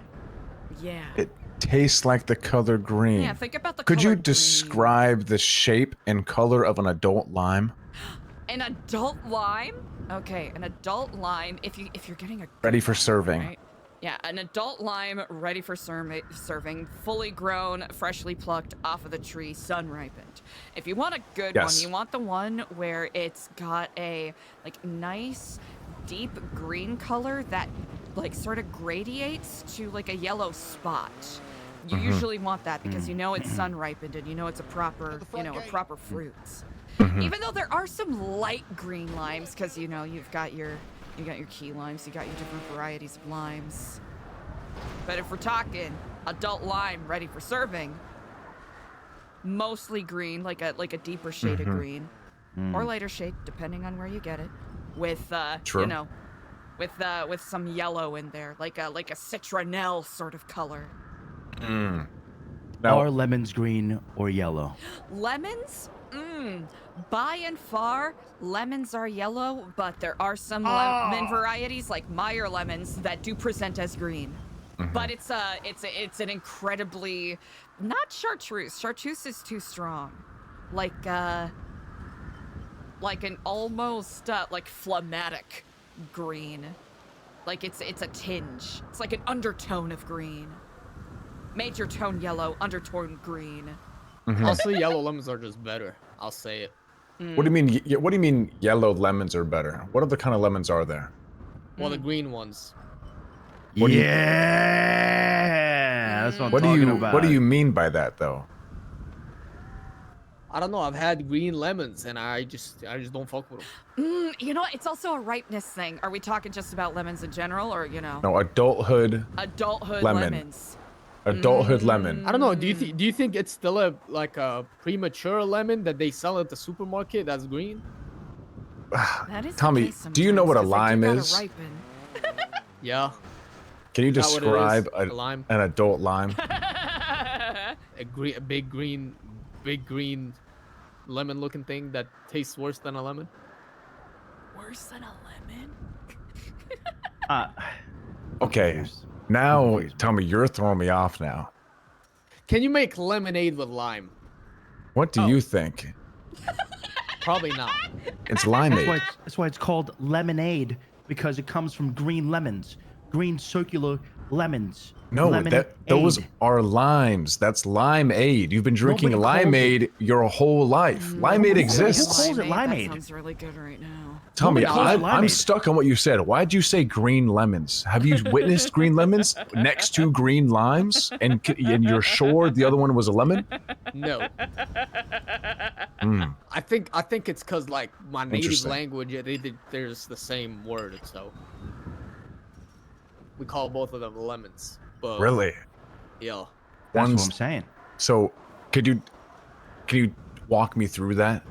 Yeah. It tastes like the color green. Yeah, think about the Could color you green. describe the shape and color of an adult lime? An adult lime? Okay, an adult lime. If you're getting a Ready for serving. right? Yeah, an adult lime ready for serving, fully grown, freshly plucked off of the tree, sun ripened. If you want a good one, you want the one where it's got a nice deep green color that sort of gradiates to a yellow spot. You usually want that because you know it's sun ripened and you know it's a proper fruit. Even though there are some light green limes, because you've got your key limes, you got your different varieties of limes. But if we're talking adult lime ready for serving, mostly green, like a deeper shade of green, or lighter shade depending on where you get it, with with some yellow in there, like a citronelle sort of color. Now, Are lemons green or yellow? Lemons? By and far, lemons are yellow, but there are some lemon varieties like Meyer lemons that do present as green. But it's an incredibly not chartreuse. Chartreuse is too strong. Like an almost phlegmatic green. Like it's a tinge. It's like an undertone of green. Major tone yellow, undertone green. Honestly, yellow lemons are just better. I'll say it. What do you mean? What do you mean yellow lemons are better? What other kind of lemons are there? Well, the green ones. That's what I'm talking about. What do you mean by that, though? I don't know. I've had green lemons, and I just don't fuck with them. You know what? It's also a ripeness thing. Are we talking just about lemons in general, or No, adulthood. Adulthood lemon. lemons. Adulthood lemon. I don't know. Do you think it's still a premature lemon that they sell at the supermarket that's green? That is Tommy, do you know what a lime is? Yeah. Can you Is that what it is? describe A lime? an adult lime? A big green lemon-looking thing that tastes worse than a lemon. Worse than a lemon? Okay. Now, Tommy, you're throwing me off now. Can you make lemonade with lime? What do you think? Probably not. It's limeade. That's why it's called lemonade, because it comes from green lemons, green circular lemons. No, those are limes. That's limeade. You've been drinking limeade your whole life. Limeade exists. Who calls it limeade? That sounds really good right now. Tommy, I'm limeade. stuck on what you said. Why'd you say green lemons? Have you witnessed green lemons next to green limes? And you're sure the other one was a lemon? No. I think it's because my native language, there's the same word, so we call both of them lemons. But Really? yeah. That's what I'm saying. So, can you walk me through that?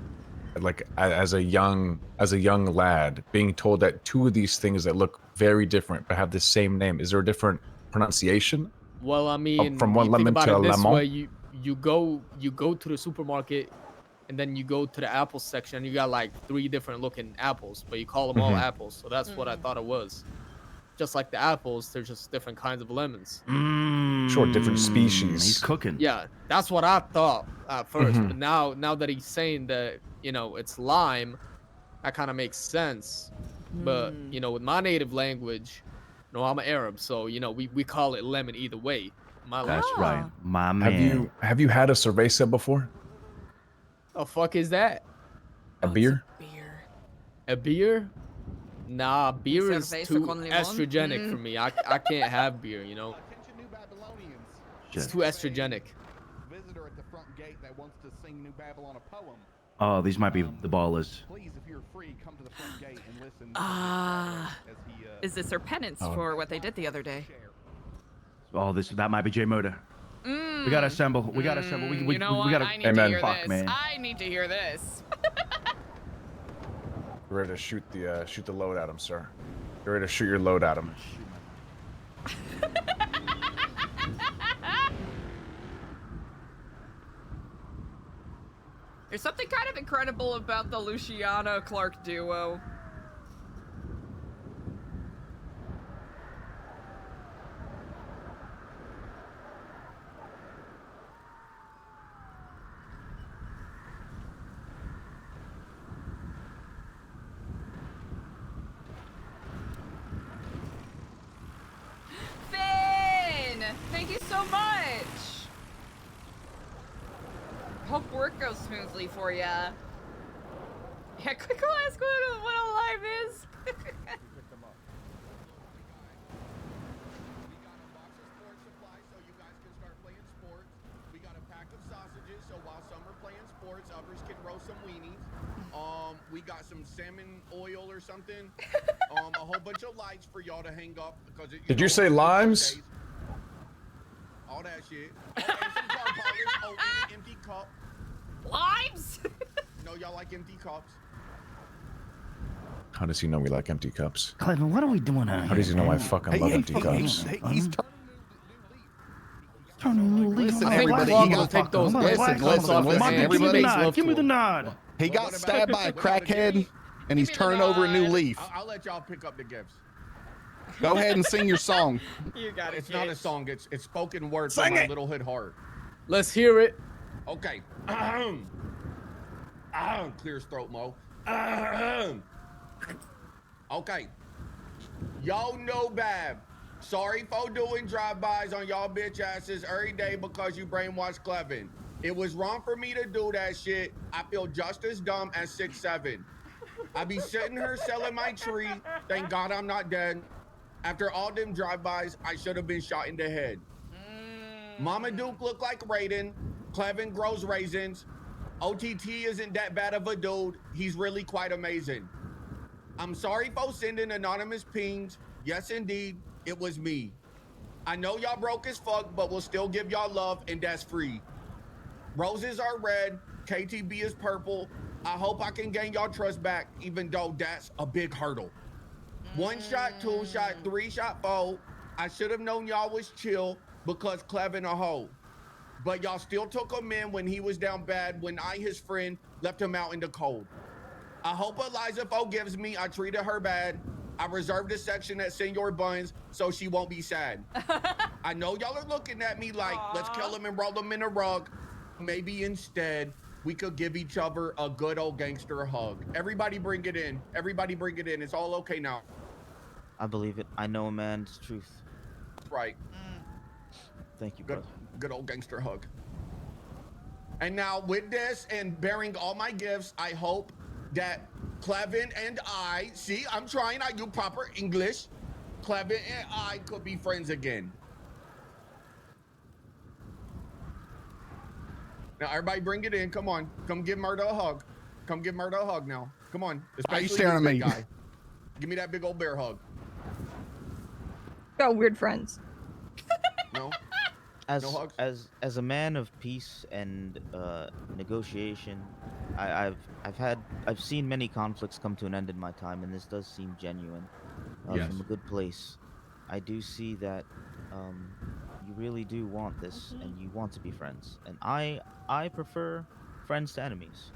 Like as a young lad, being told that two of these things that look very different but have the same name. Is there a different pronunciation? Well, I mean, from one you lemon think to about a it this lemon? way, you go to the supermarket, and then you go to the apple section, and you got 3 different looking apples, but you call them all apples. So that's what I thought it was. Just like the apples, there's just different kinds of lemons. Sure, different species. He's cooking. Yeah, that's what I thought at first. But now that he's saying that, it's lime, that kind of makes sense. But, with my native language, I'm an Arab, so, we call it lemon either way. That's right, my man. Have you had a cerveza before? The fuck is that? A beer? A beer? Nah, beer is Cerveza too con limon? estrogenic for me. I can't have beer, you know? Attention, New Babylonians. It's Shit. too estrogenic. Visitor at the front gate that wants to sing New Babylon a poem. Oh, these might be the ballers. Please, if you're free, come to the front gate and listen. Is this their penance for what they did the other day? Oh, that might be J Murder. We gotta assemble. We gotta assemble. We You know what? gotta. I need to hear Fuck, this. man. I need to hear this. You're ready to shoot the load at him, sir. You're ready to shoot your load at him. There's something kind of incredible about the Luciano-Clark duo. Finn! Thank you so much! Hope work goes smoothly for ya. Yeah, quick ask what a live is. We got a pack of sausages, so while some are playing sports, others can roast some weenies. We got some salmon oil or something. A whole bunch of lights for y'all to hang up because Did you say limes? All that shit. Oh, and some car polish. Oh, and an empty cup. Limes? No, y'all like empty cups. How does he know we like empty cups? Cleveland, what are we doing out here? How does he know I fucking love empty cups? He's turning new leaf. Listen, I think everybody, Plum he will got take those listen, lips off his listen, hands. Give me the Makes nod. love Give me to the him. nod. He got stabbed by a crackhead, and he's turning over a new leaf. I'll let y'all pick up the gifts. Go ahead and sing your song. You got it. It's not a song. It's spoken word Sing from my it. little hood heart. Let's hear it. Okay. Clear his throat, Mo. Okay. Y'all know Bab. Sorry for doing drive-bys on y'all bitch asses every day because you brainwashed Clevin. It was wrong for me to do that shit. I feel just as dumb as 6'7". I be sitting here selling my tree. Thank God I'm not dead. After all them drive-bys, I should have been shot in the head. Mama Duke look like Raiden. Clevin grows raisins. OTT isn't that bad of a dude. He's really quite amazing. I'm sorry for sending anonymous pings. Yes, indeed, it was me. I know y'all broke as fuck, but we'll still give y'all love, and that's free. Roses are red. KTB is purple. I hope I can gain y'all trust back, even though that's a big hurdle. 1 shot, 2 shot, 3 shot, 4. I should have known y'all was chill because Clevin a hoe. But y'all still took him in when he was down bad when I, his friend, left him out in the cold. I hope Eliza forgives me. I treated her bad. I reserved a section at Senor Buns so she won't be sad. I know y'all are looking at me like, let's kill him and roll him in a rug. Maybe instead, we could give each other a good old gangster hug. Everybody bring it in. Everybody bring it in. It's all okay now. I believe it. I know a man's truth. Right. Thank you, Good, brother. good old gangster hug. And now with this and bearing all my gifts, I hope that Clevin and I, see, I'm trying, I do proper English. Clevin and I could be friends again. Now everybody bring it in, come on. Come give Murda a hug. Come give Murda a hug now. Come on. Why are you Especially staring at big me? guy. Give me that big old bear hug. Got weird friends. No? As No hugs? as a man of peace and negotiation, I've seen many conflicts come to an end in my time, and this does seem genuine, Yes. from a good place. I do see that you really do want this, and you want to be friends, and I prefer friends to enemies.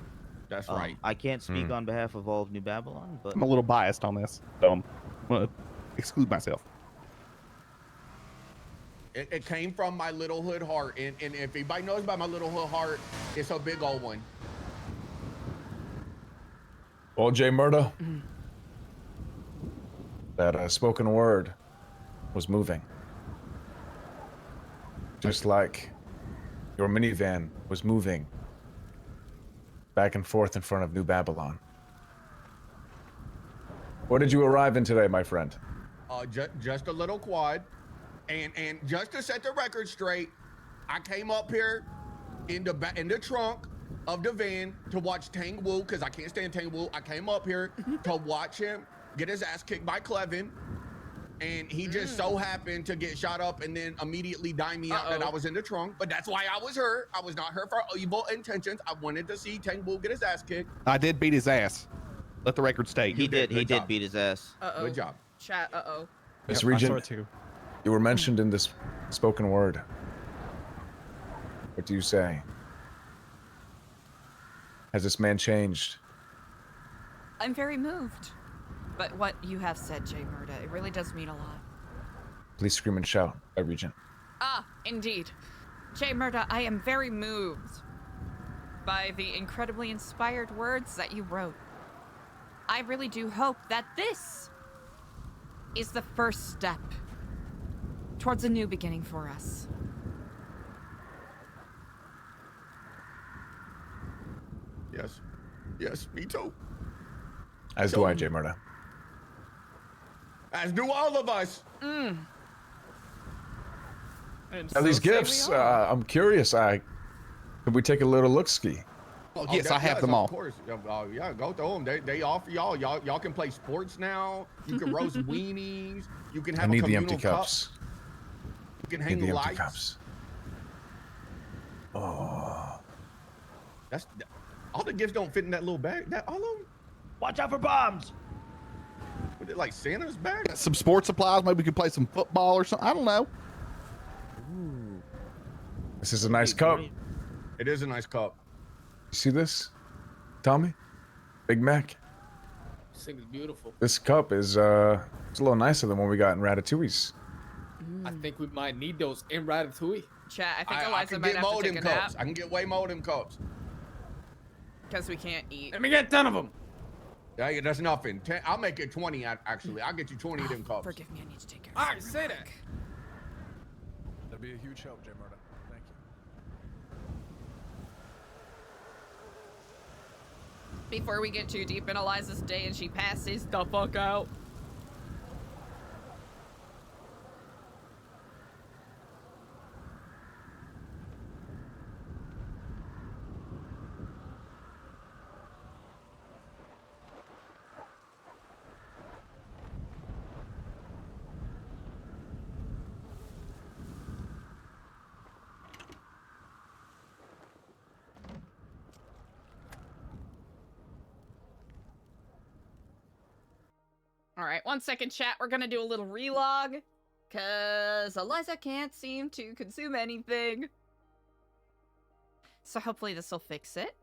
That's right. I can't speak on behalf of all of New Babylon, but I'm a little biased on this, so I'm gonna exclude myself. It came from my little hood heart, and if anybody knows about my little hood heart, it's a big old one. Well, Jay Murdo, that spoken word was moving. Just like your minivan was moving back and forth in front of New Babylon. What did you arrive in today, my friend? Just a little quad, and just to set the record straight, I came up here in the trunk of the van to watch Tang Wu because I can't stand Tang Wu. I came up here to watch him get his ass kicked by Clevin, and he just so happened to get shot up and then immediately dime me out that I was in the trunk. But that's why I was hurt. I was not hurt for evil intentions. I wanted to see Tang Wu get his ass kicked. I did beat his ass. Let the record state. He did job. beat his ass. Good job. Chat. Miss Yep, I saw Regent, it too. you were mentioned in this spoken word. What do you say? Has this man changed? I'm very moved. But what you have said, Jay Murda, it really does mean a lot. Please scream and shout, my Regent. Ah, indeed. Jay Murda, I am very moved by the incredibly inspired words that you wrote. I really do hope that this is the first step towards a new beginning for us. Yes, me too. As do I, Jay Murda. As do all of us. And Now these so say we gifts, all. I'm curious. Could we take a little look-ski? Oh, yes, I have them all. Of course. Yeah, go through them. They offer y'all. Y'all can play sports now. You can roast weenies. You can have I need a the communal empty cups. cup. You can I hang need the lights. empty cups. Oh. That's all the gifts don't fit in that little bag. That all of them. Watch out for bombs. Was it like Santa's bag? Got some sports supplies. Maybe we could play some football or something. I don't know. This is a nice cup. You It is a nice cup. see this, Tommy? Big Mac. This thing is beautiful. This cup is it's a little nicer than what we got in Ratatouille's. I think we might need those in Ratatouille. Chat, I think I Eliza can might get have more to of take them a cups. nap I can get way more of them cups. because we can't eat. Let me get 10 of them. Yeah, that's nothing. I'll make it 20. Actually, I'll get you 20 of them cups. Forgive me, I need to take care All of right, say that. That'd be a huge help, Jay Murda. Thank you. Before we get too deep in Eliza's day and she passes the fuck out. All right, 1 second, chat. We're gonna do a little relog, cause Eliza can't seem to consume anything. So hopefully this will fix it.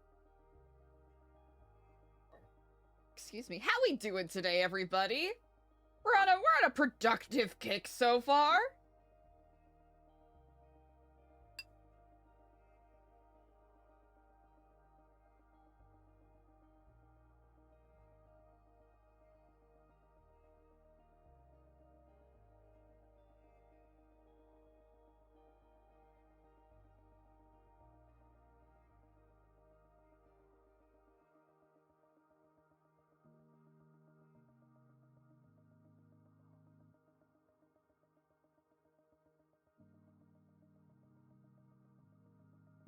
Excuse me. How we doing today, everybody? We're on a productive kick so far.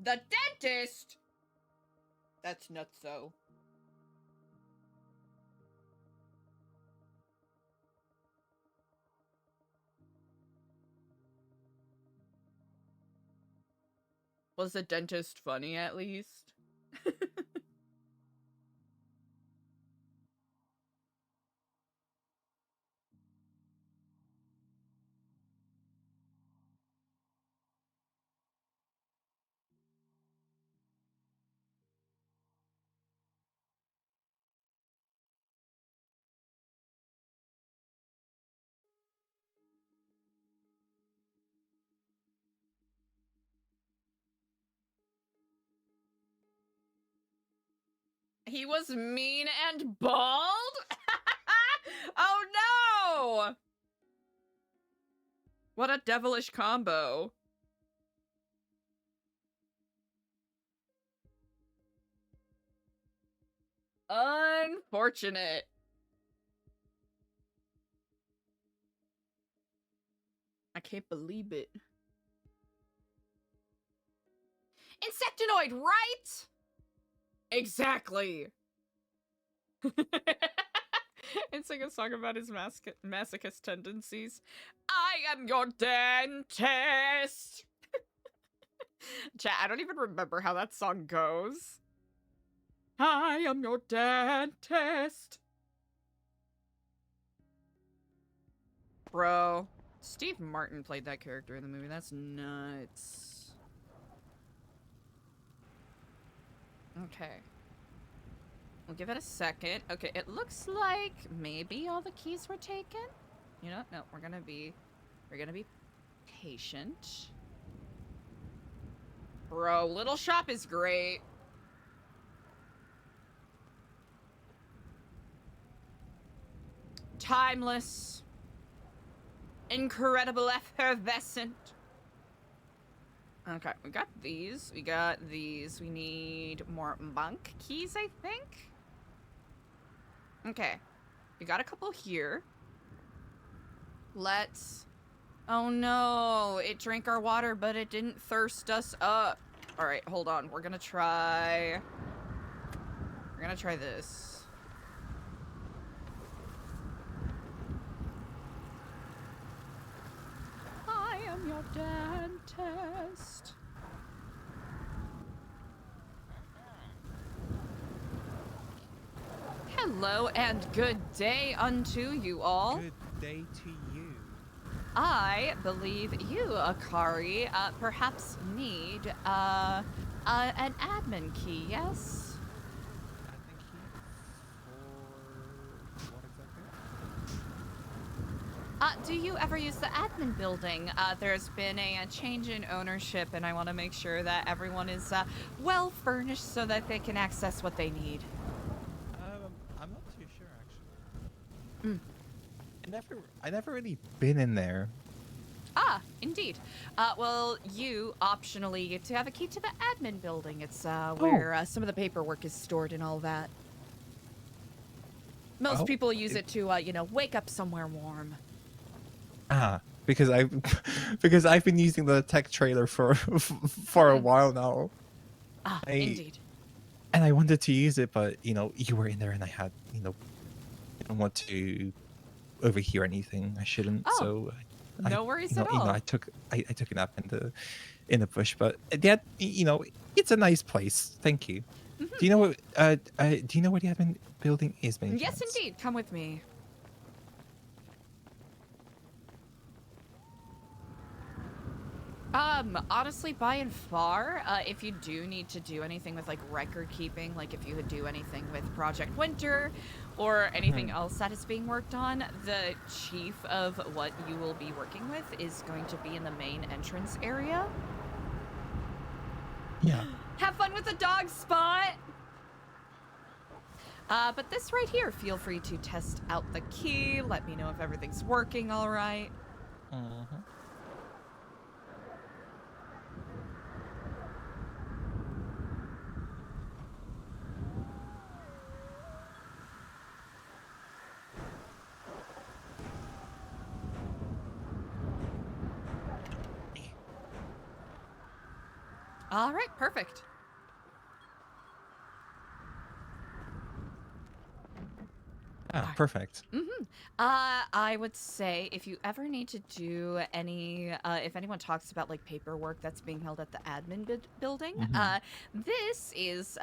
The dentist? That's nutso. Was the dentist funny at least? He was mean and bald? Oh no! What a devilish combo. Unfortunate. can't believe it. Insectoid, right? Exactly. And sing a song about his masochist tendencies. I am your dentist. Chat, I don't even remember how that song goes. I am your dentist. Bro, Steve Martin played that character in the movie. That's nuts. Okay. We'll give it a second. Okay, it looks like maybe all the keys were taken. You know, no, we're gonna be patient. Bro, Little Shop is great. Timeless. Incredible, effervescent. Okay, we got these. We got these. We need more monk keys, I think. Okay. We got a couple here. Let's... Oh no, it drank our water, but it didn't thirst us up. Alright, hold on. We're gonna try this. I am your dentist. Hello and good day unto you all. Good day to you. I believe you, Akari, perhaps need an admin key, yes? Admin key for what exactly? Do you ever use the admin building? There's been a change in ownership, and I want to make sure that everyone is well furnished so that they can access what they need. I'm not too sure actually. I never really been in there. Ah, indeed. Well, you optionally get to have a key to the admin building. It's where some of the paperwork is stored and all that. Most people use it to, you know, wake up somewhere warm. Because I've been using the tech trailer for a while now. Indeed. And I wanted to use it, but you know, you were in there, and I had, you know, I don't want to overhear anything I shouldn't. So no worries at all. I took a nap in the bush, but yeah, you know, it's a nice place. Thank you. Do you know what? Do you know where the admin building is? Yes, indeed. Come with me. Honestly, by and far, if you do need to do anything with, like, record keeping, like if you would do anything with Project Winter or anything else that is being worked on, the chief of what you will be working with is going to be in the main entrance area. Yeah. Have fun with the dog spot! But this right here, feel free to test out the key, let me know if everything's working all right. All right, perfect. Perfect. I would say if you ever need to do any, if anyone talks about like paperwork that's being held at the admin building, this is,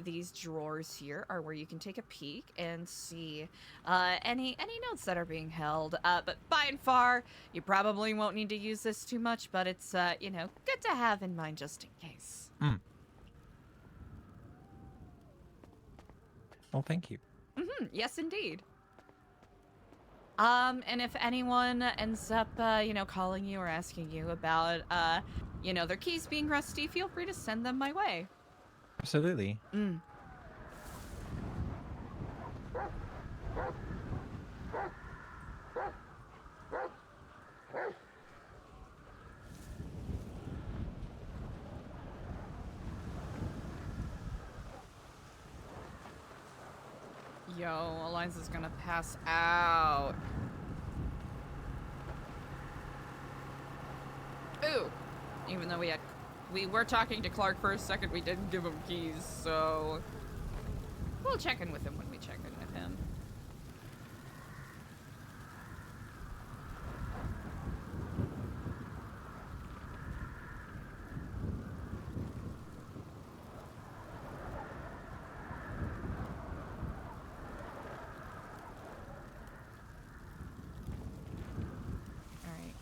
these drawers here are where you can take a peek and see, any notes that are being held. But by and far, you probably won't need to use this too much, but it's, you know, good to have in mind just in case. Well, thank you. Yes, indeed. And if anyone ends up, you know, calling you or asking you about, you know, their keys being rusty, feel free to send them my way. Absolutely. Yo, Eliza's gonna pass out. even though we were talking to Clark for a second, we didn't give him keys, so we'll check in with him when we check in with him. Alright.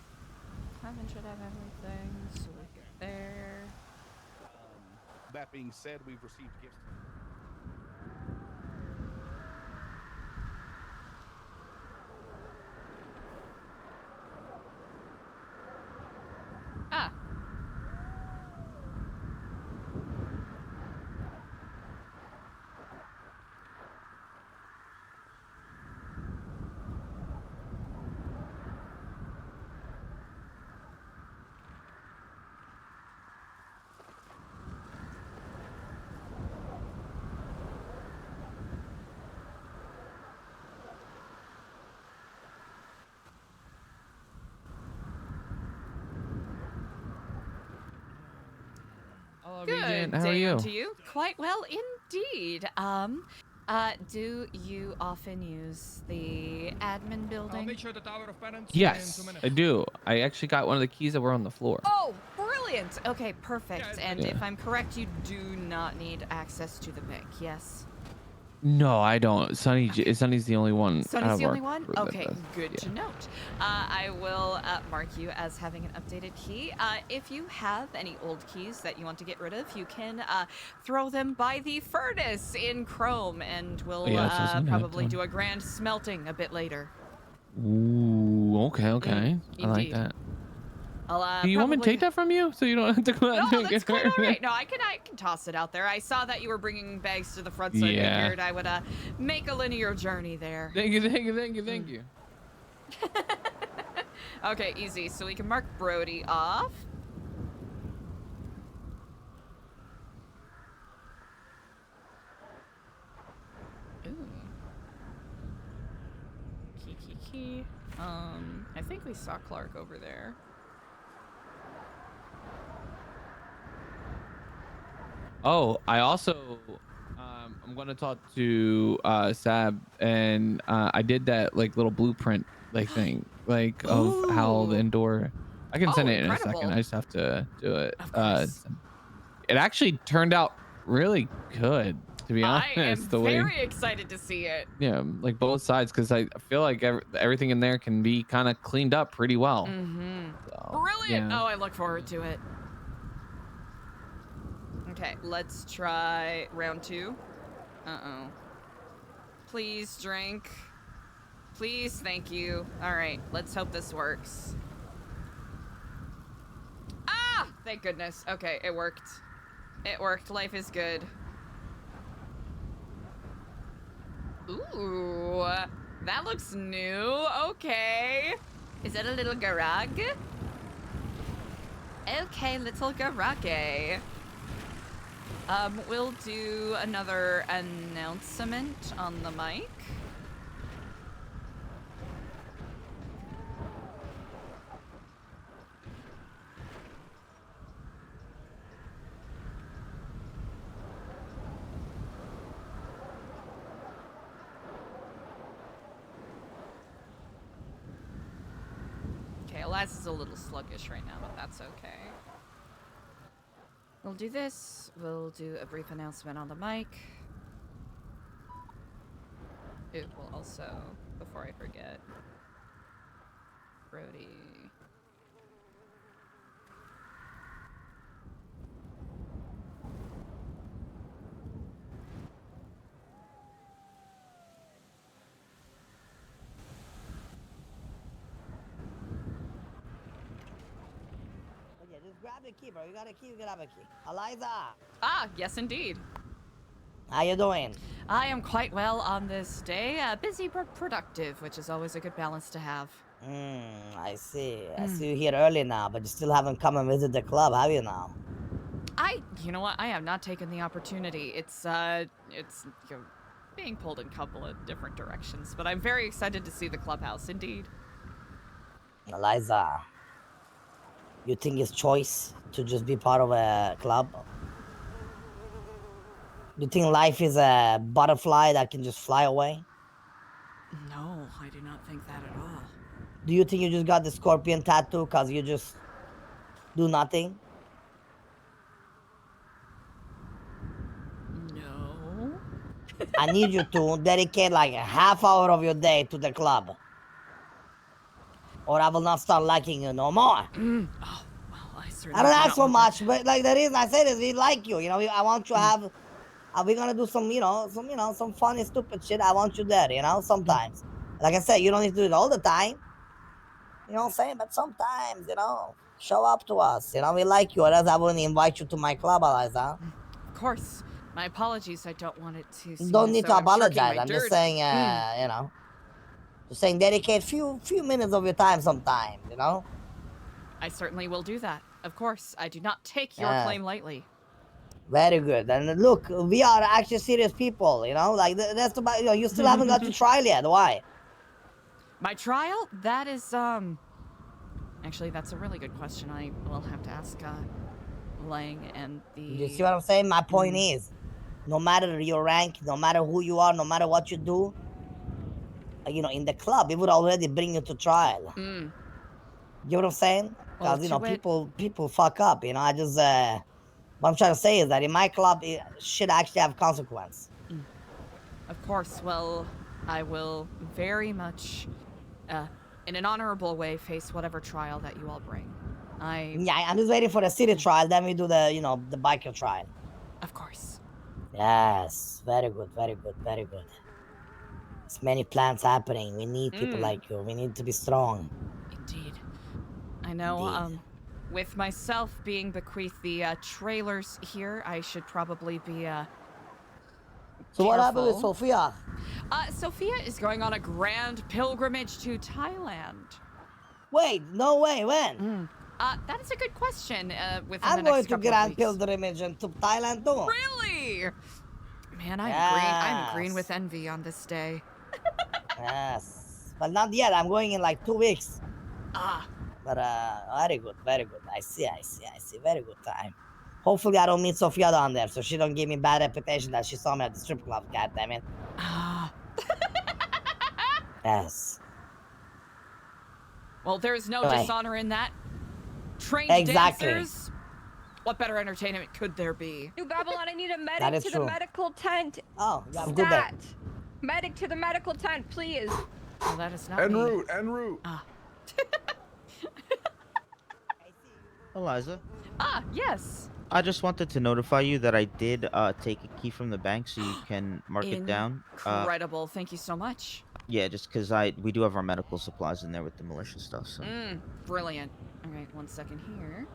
Clement should have everything, so we'll get there. That being said, we've received gifts. Ah. Hello, Good Regent. How are day you? unto you. Quite well indeed. Do you often use the admin I'll building? make sure the Tower of Penance in 2 Yes, minutes. I do. I actually got one of the keys that were on the floor. Oh, brilliant! Okay, perfect. Yeah, And yeah. if I'm correct, you do not need access to the bank, yes? No, I don't. Sunny's the only one. out Sonny's of the our only one? crew that Okay, does. good Yeah. to note. I will mark you as having an updated key. If you have any old keys that you want to get rid of, you can throw them by the furnace in Chrome, and we'll Yeah, that's what I was gonna probably do. do a grand smelting a bit later. Ooh, okay. I like indeed. that. I'll Do you want me to probably- take that from you so you don't have to go out No, there and that's get quite rid all of it? right. No, I can toss it out there. I saw that you were bringing bags to the front, so Yeah. I figured I would make a linear journey there. Thank you. Okay, easy. So we can mark Brody off. Ooh. Key. I think we saw Clark over there. Oh, I also I'm gonna talk to Sab, and I did that like little blueprint like thing like of how the Ooh. indoor. I can send Oh, it in a incredible. second. I just have to do it. Of course. It actually turned out really good, to be I honest. am The way, very excited to see it. yeah, like both sides, because I feel like everything in there can be kind of cleaned up pretty well. Mm-hmm. So, Brilliant. yeah. Oh, I look forward to it. Okay, let's try round 2. Uh-oh. Please drink. Please, thank you. All right, let's hope this works. Ah! Thank goodness. Okay, it worked. It worked. Life is good. Ooh, that looks new. Okay. Is that a little garage? Okay, little garage. We'll do another announcement on the mic. Okay, Eliza's a little sluggish right now, but that's okay. We'll do this. We'll do a brief announcement on the mic. It will also, before I forget, Brody. Okay, just grab the key, bro. You got a key, you grab a key. Eliza, Ah, yes indeed. how you doing? I am quite well on this day. Busy but productive, which is always a good balance to have. I see. I see you here early now, but you still haven't come and visit the club, have you now? You know what? I have not taken the opportunity. It's you know, being pulled in a couple of different directions, but I'm very excited to see the clubhouse, indeed. Eliza, You think it's choice to just be part of a club? You think life is a butterfly that can just fly away? No, I do not think that at all. Do you think you just got the scorpion tattoo because you just do nothing? No. I need you to dedicate like a half hour of your day to the club. Or I will not start liking you no more. Oh, well, I certainly I don't do ask not for want that. much, but like the reason I say this, we like you. You know, I want you to have. Are we gonna do some, some funny, stupid shit? I want you there. Sometimes. Like I said, you don't need to do it all the time. You know what I'm saying? But sometimes, show up to us. We like you, or else I wouldn't invite you to my club, Eliza. Of course. My apologies. I don't want it to seem Don't as need though to I'm shirking apologize. my I'm just duty. saying, just saying, dedicate few minutes of your time sometimes. I certainly will do that. Of course, I do not take your Yeah. claim lightly. Very good. And look, we are actually serious people. Like that's about. You still haven't got your trial yet. Why? My trial? That is, Actually, that's a really good question. I will have to ask, Lang and the... You see what I'm saying? My point is, no matter your rank, no matter who you are, no matter what you do, in the club, it would already bring you to trial. You know what I'm saying? Well, Because, to it- people fuck up. I just, what I'm trying to say is that in my club, it should actually have consequence. Of course, well, I will very much, in an honorable way, face whatever trial that you all bring. Yeah, I'm just waiting for the city trial, then we do the biker trial. Of course. Yes, very good, very good, very good. There's many plans happening. We need people like you. We need to be strong. Indeed. I know, with myself being bequeathed the, trailers here, I should probably be, So what happened with careful. Sophia? Sophia is going on a grand pilgrimage to Thailand. Wait, no way, when? That is a good question, within I'm the next going to couple of grand weeks. pilgrimage to Thailand too. Really? Man, I'm green with envy on this day. Yes, but not yet. I'm going in like 2 weeks. Ah. But very good, very good. I see. Very good time. Hopefully I don't meet Sophia down there, so she don't give me bad reputation that she saw me at the strip club. God damn it. Yes. Well, there's no Right. dishonor in that. Trained Exactly. dancers. What better entertainment could there be? New Babylon, I need a That medic is to true. the medical tent. Oh, you have a good day. Stat. Medic to the medical tent, please. Well, that is not En me. route, en route. Eliza, Yes. I just wanted to notify you that I did take a key from the bank so you can mark it down. Incredible. Thank you so much. Yeah, just because we do have our medical supplies in there with the militia stuff. So Brilliant. All right, 1 second here.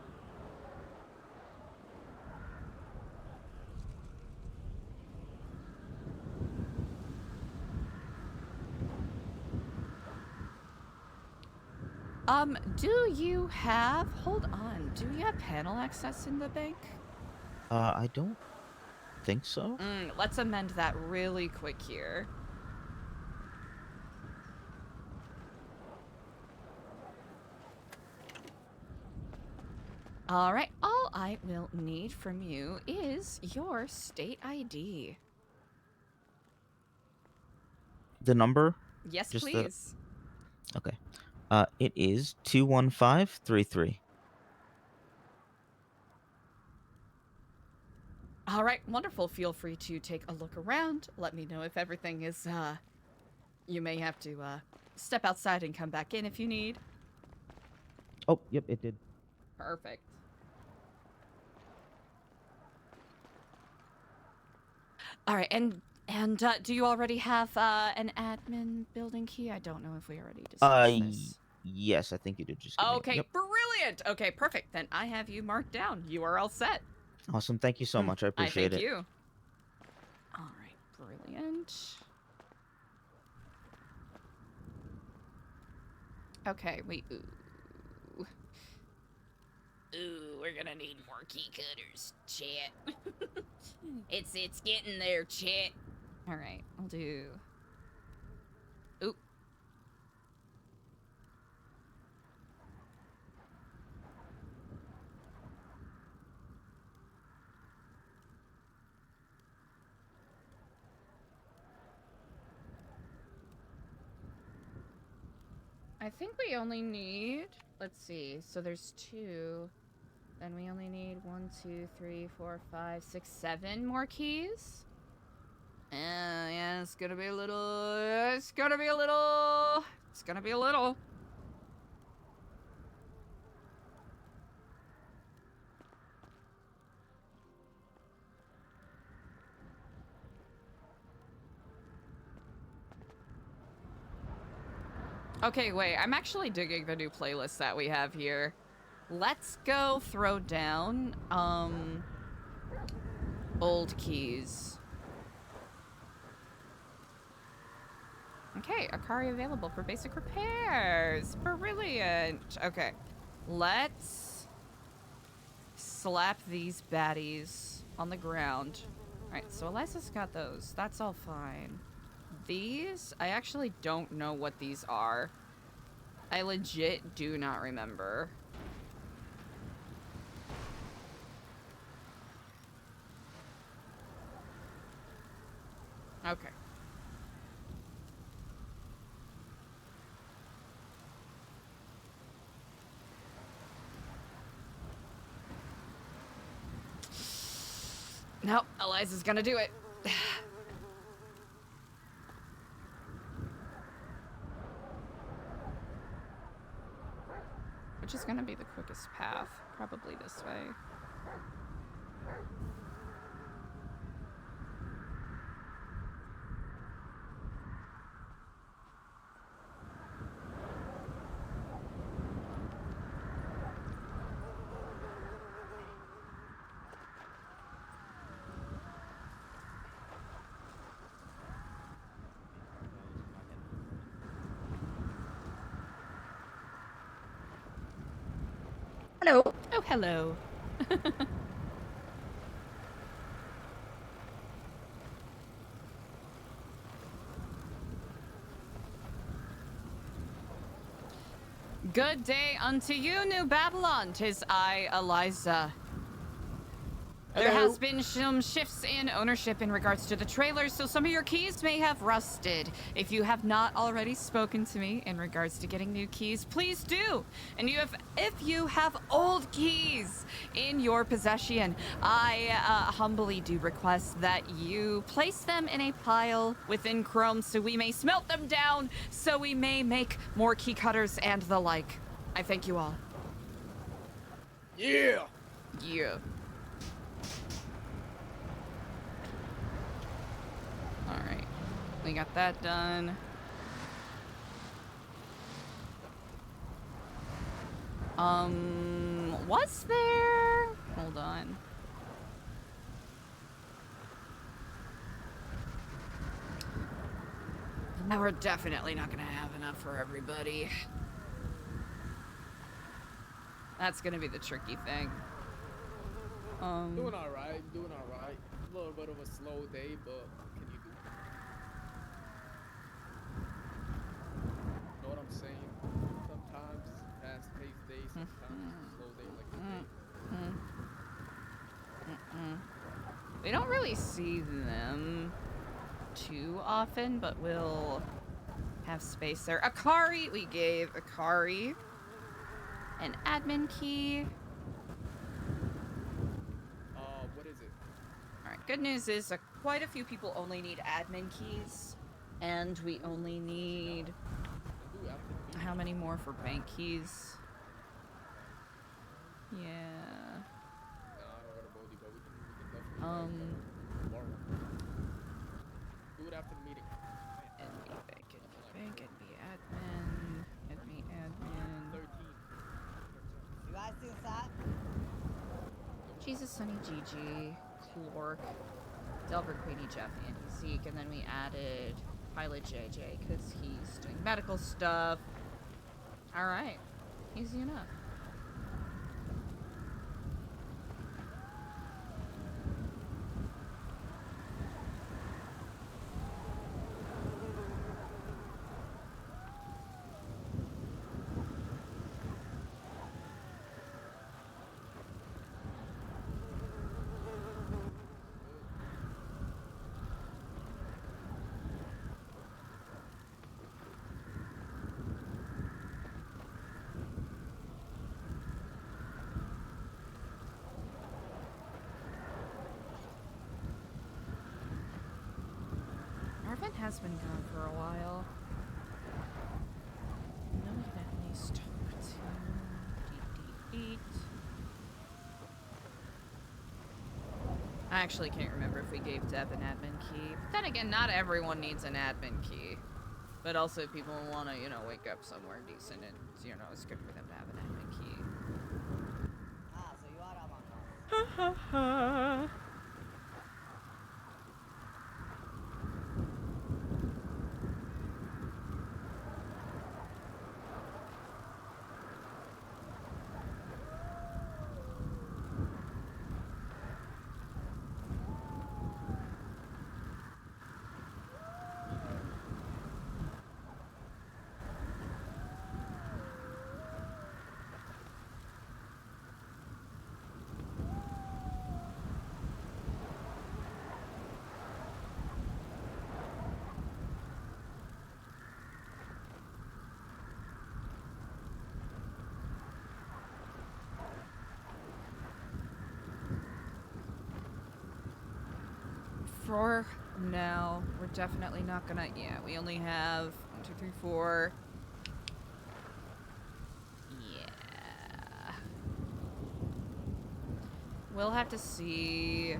Do you have, hold on, do you have panel access in the bank? I don't think so. Let's amend that really quick here. All right, all I will need from you is your state ID. The number? Yes, Just please. Okay. It is 21533. All right, wonderful. Feel free to take a look around. Let me know if everything is, you may have to, step outside and come back in if you need. Oh, yep, it did. Perfect. All right, and do you already have, an admin building key? I don't know if we already discussed this. Yes, I think you did just give me it. Okay, Yep. brilliant. Okay, perfect. Then I have you marked down. You are all set. Awesome. Thank you so much. I appreciate thank it. you. All right, brilliant. Okay, wait. Ooh, we're gonna need more key cutters, chat. it's getting there, chat. All right, I'll do. Oop. I think we only need, let's see, so there's 2. Then we only need 1, 2, 3, 4, 5, 6, 7 more keys. Yeah, it's gonna be a little, it's gonna be a little. Okay, wait, I'm actually digging the new playlist that we have here. Let's go throw down, old keys. Okay, Akari available for basic repairs. Brilliant. Okay, let's slap these baddies on the ground. All right, so Eliza's got those. That's all fine. These, I actually don't know what these are. I legit do not remember. Okay. Nope, Eliza's gonna do it. Which is gonna be the quickest path? Probably this way. Hello. Oh, hello. Good day unto you, New Babylon. 'Tis I, Eliza. There Hello. has been some shifts in ownership in regards to the trailers, so some of your keys may have rusted. If you have not already spoken to me in regards to getting new keys, please do. And if you have old keys in your possession, I humbly do request that you place them in a pile within Chrome so we may smelt them down, so we may make more key cutters and the like. I thank you all. Yeah. Yeah. Alright, we got that done. Was there? Hold on. Now we're definitely not gonna have enough for everybody. That's gonna be the tricky thing. Doing all right. A little bit of a slow day, but what can you do? Know what I'm saying? Sometimes fast-paced day, sometimes slow day like today. We don't really see them too often, but we'll have space there. Akari, we gave Akari an admin key. What is it? All right, good news is quite a few people only need admin keys, and we only need how many more for bank keys? Yeah. Do it after the meeting. NB bank, NB admin, NB admin. 13. You guys see that? Jesus, Sunny, Gigi, Lork, Delbert, Queenie, Jeff, Andy, Zeke, and then we added Pilot JJ because he's doing medical stuff. All right, easy enough. has been gone for a while. No, we can at least talk to Deet. I actually can't remember if we gave Deb an admin key. But then again, not everyone needs an admin key. But also, if people want to, you know, wake up somewhere decent, and you know, it's good for them to have an admin key. Ah, so you are among us. Ha ha ha. For now, we're definitely not gonna. Yeah, we only have 1, 2, 3, 4. Yeah. We'll have to see.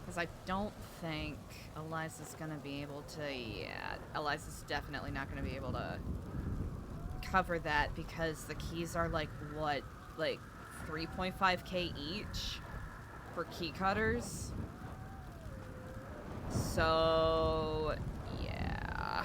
Because I don't think Eliza's gonna be able to. Yeah, Eliza's definitely not gonna be able to cover that because the keys are like, what? Like 3.5k each for key cutters? So, yeah.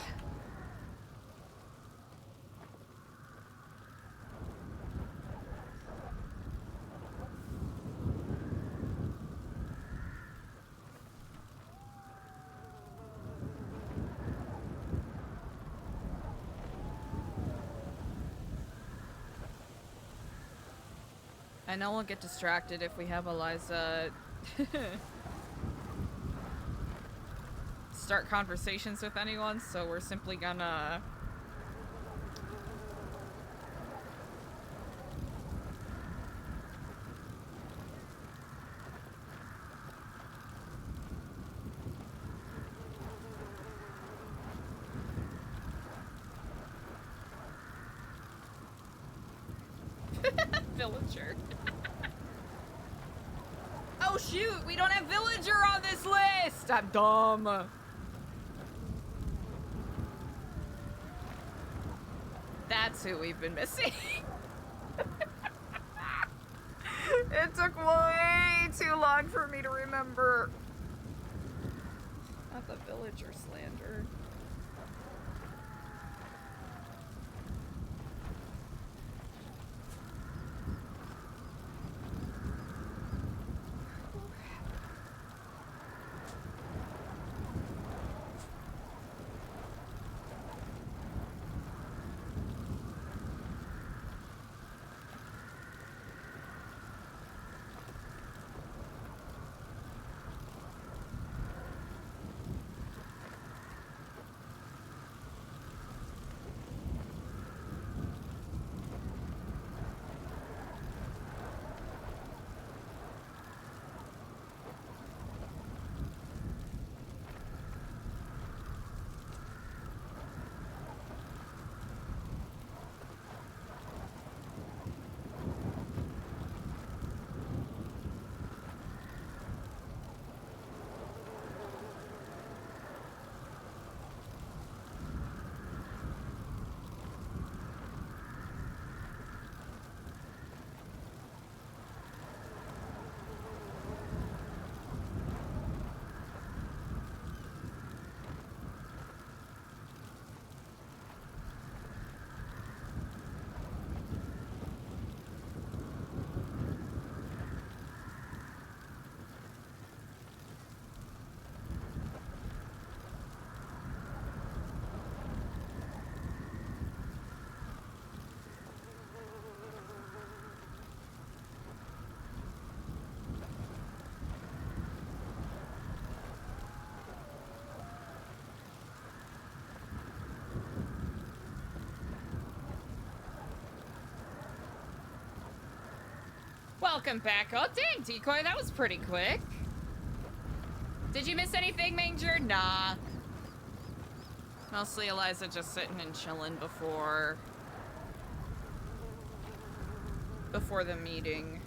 I know we'll get distracted if we have Eliza start conversations with anyone, so we're simply gonna villager. Oh shoot, we don't have villager on this list! I'm dumb. That's who we've been missing. It took way too long for me to remember. Not the villager slander. Welcome back. Oh, dang, Decoy, that was pretty quick. Did you miss anything, Manger? Nah. Mostly Eliza just sitting and chilling before the meeting.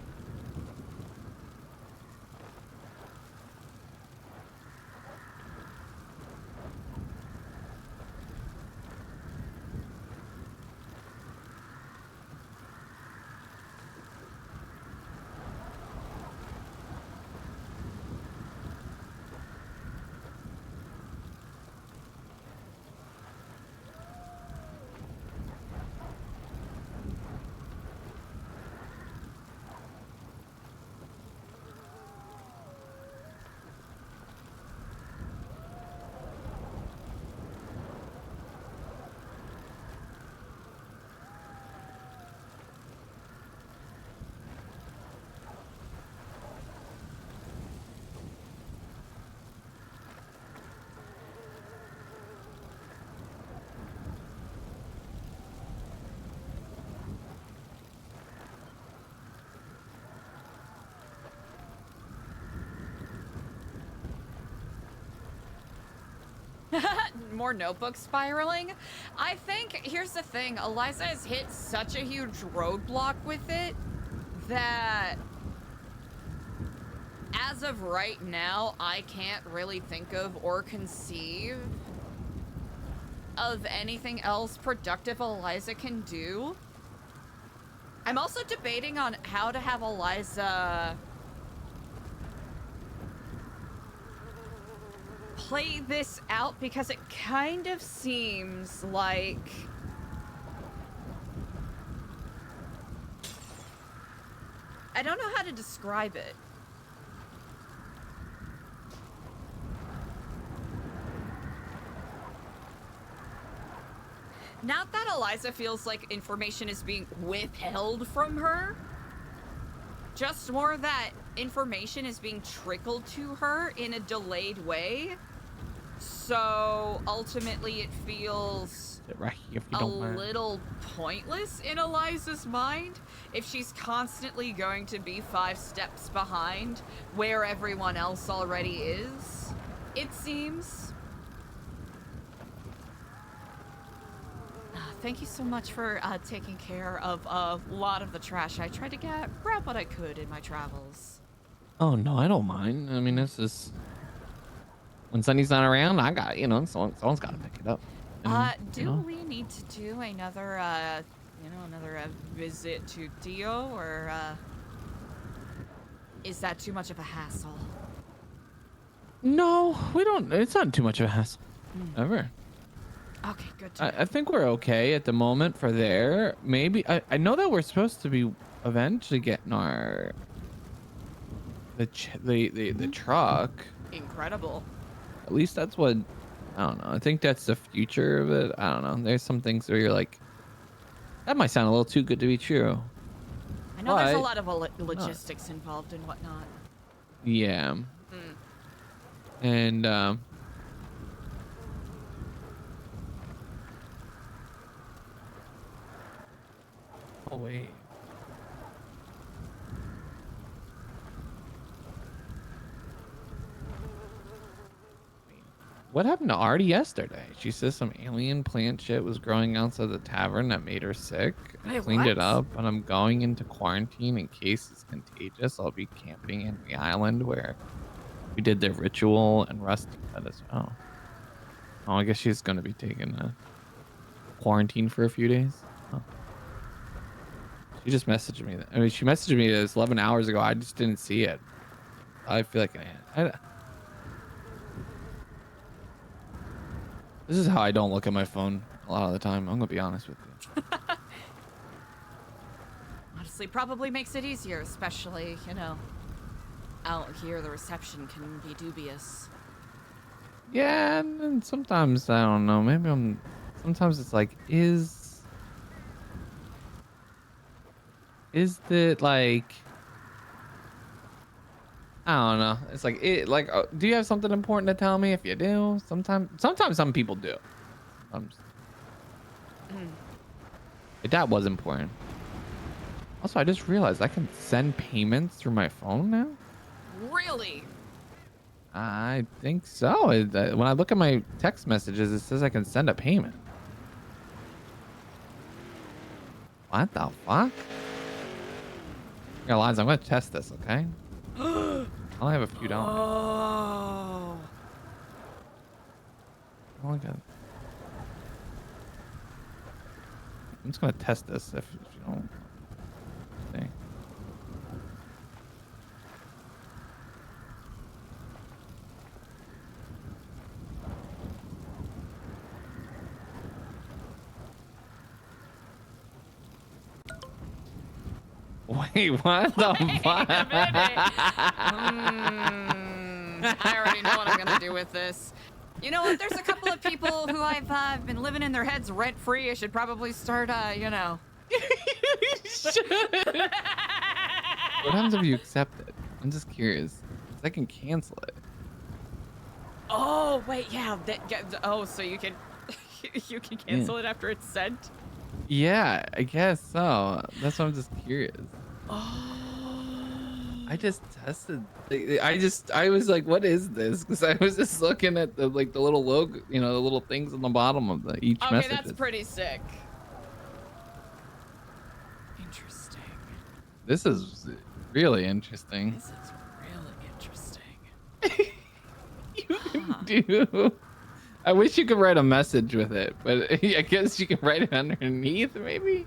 More notebook spiraling. I think, here's the thing, Eliza has hit such a huge roadblock with it that as of right now, I can't really think of or conceive of anything else productive Eliza can do. I'm also debating on how to have Eliza play this out, because it kind of seems like I don't know how to describe it. Not that Eliza feels like information is being withheld from her, just more that information is being trickled to her in a delayed way. So ultimately it feels Right here, if you a don't mind. little pointless in Eliza's mind if she's constantly going to be 5 steps behind where everyone else already is, it seems. Thank you so much for taking care of a lot of the trash. I tried to grab what I could in my travels. Oh no, I don't mind. I mean, this is when Sunny's not around. I got, you know, someone's got to pick it up. And, Do you know, we need to do another, another visit to Dio, or is that too much of a hassle? No, we don't. It's not too much of a hassle, ever. Okay, good to know. I think we're okay at the moment for there. Maybe I know that we're supposed to be eventually getting the truck. Incredible. At least that's what, I don't know. I think that's the future of it. I don't know. There's some things where you're like, that might sound a little too good to be true. I know there's a But- lot of logistics involved and whatnot. Yeah. And oh wait. What happened to Artie yesterday? She says some alien plant shit was growing outside the tavern that made her sick. I Wait, cleaned it what? up, and I'm going into quarantine in case it's contagious. I'll be camping in the island where we did the ritual, and Rusty said as well. Oh, I guess she's going to be taking a quarantine for a few days. Oh. She just messaged me. I mean, she messaged me this 11 hours ago. I just didn't see it. I feel like this is how I don't look at my phone a lot of the time. I'm gonna be honest with you. Honestly, probably makes it easier, especially, out here the reception can be dubious. Yeah, and sometimes I don't know. Maybe sometimes it's like, is it like, I don't know. It's like do you have something important to tell me? If you do, sometimes some people do. That was important. Also, I just realized I can send payments through my phone now. Really? I think so. When I look at my text messages, it says I can send a payment. What the fuck? Yeah, Eliza, I'm gonna test this, okay? I only have a few dollars. Oh. Oh my god. I'm just gonna test this if you don't see. Wait, what the fuck? I already know what I'm gonna do with this. You know what? There's a couple of people who I've been living in their heads rent free. I should probably start, you know. What happens if you accept it? I'm just curious. 'Cause I can cancel it. Oh wait, yeah. Oh, so you can you can cancel it after it's sent. Yeah, I guess so. That's why I'm just curious. Oh. I just tested. I was like, what is this? Because I was just looking at the little logo, the little things on the bottom of each message. Okay, that's pretty sick. Interesting. This is really interesting. This is really interesting. Dude, I wish you could write a message with it, but I guess you can write it underneath, maybe.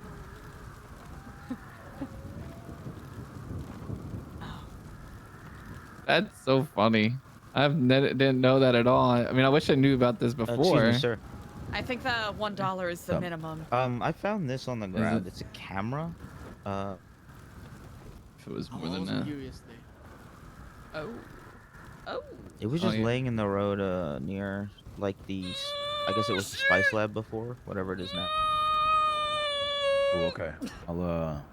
That's so funny. Didn't know that at all. I mean, I wish I knew about this before. Excuse me, sir. I think the $1 is the minimum. I found this on the ground. It's a camera. If it was more than that. Oh. Oh. It was just laying in the road near like the, I guess it was the Spice Lab before, whatever it is now. Oh, okay. I'll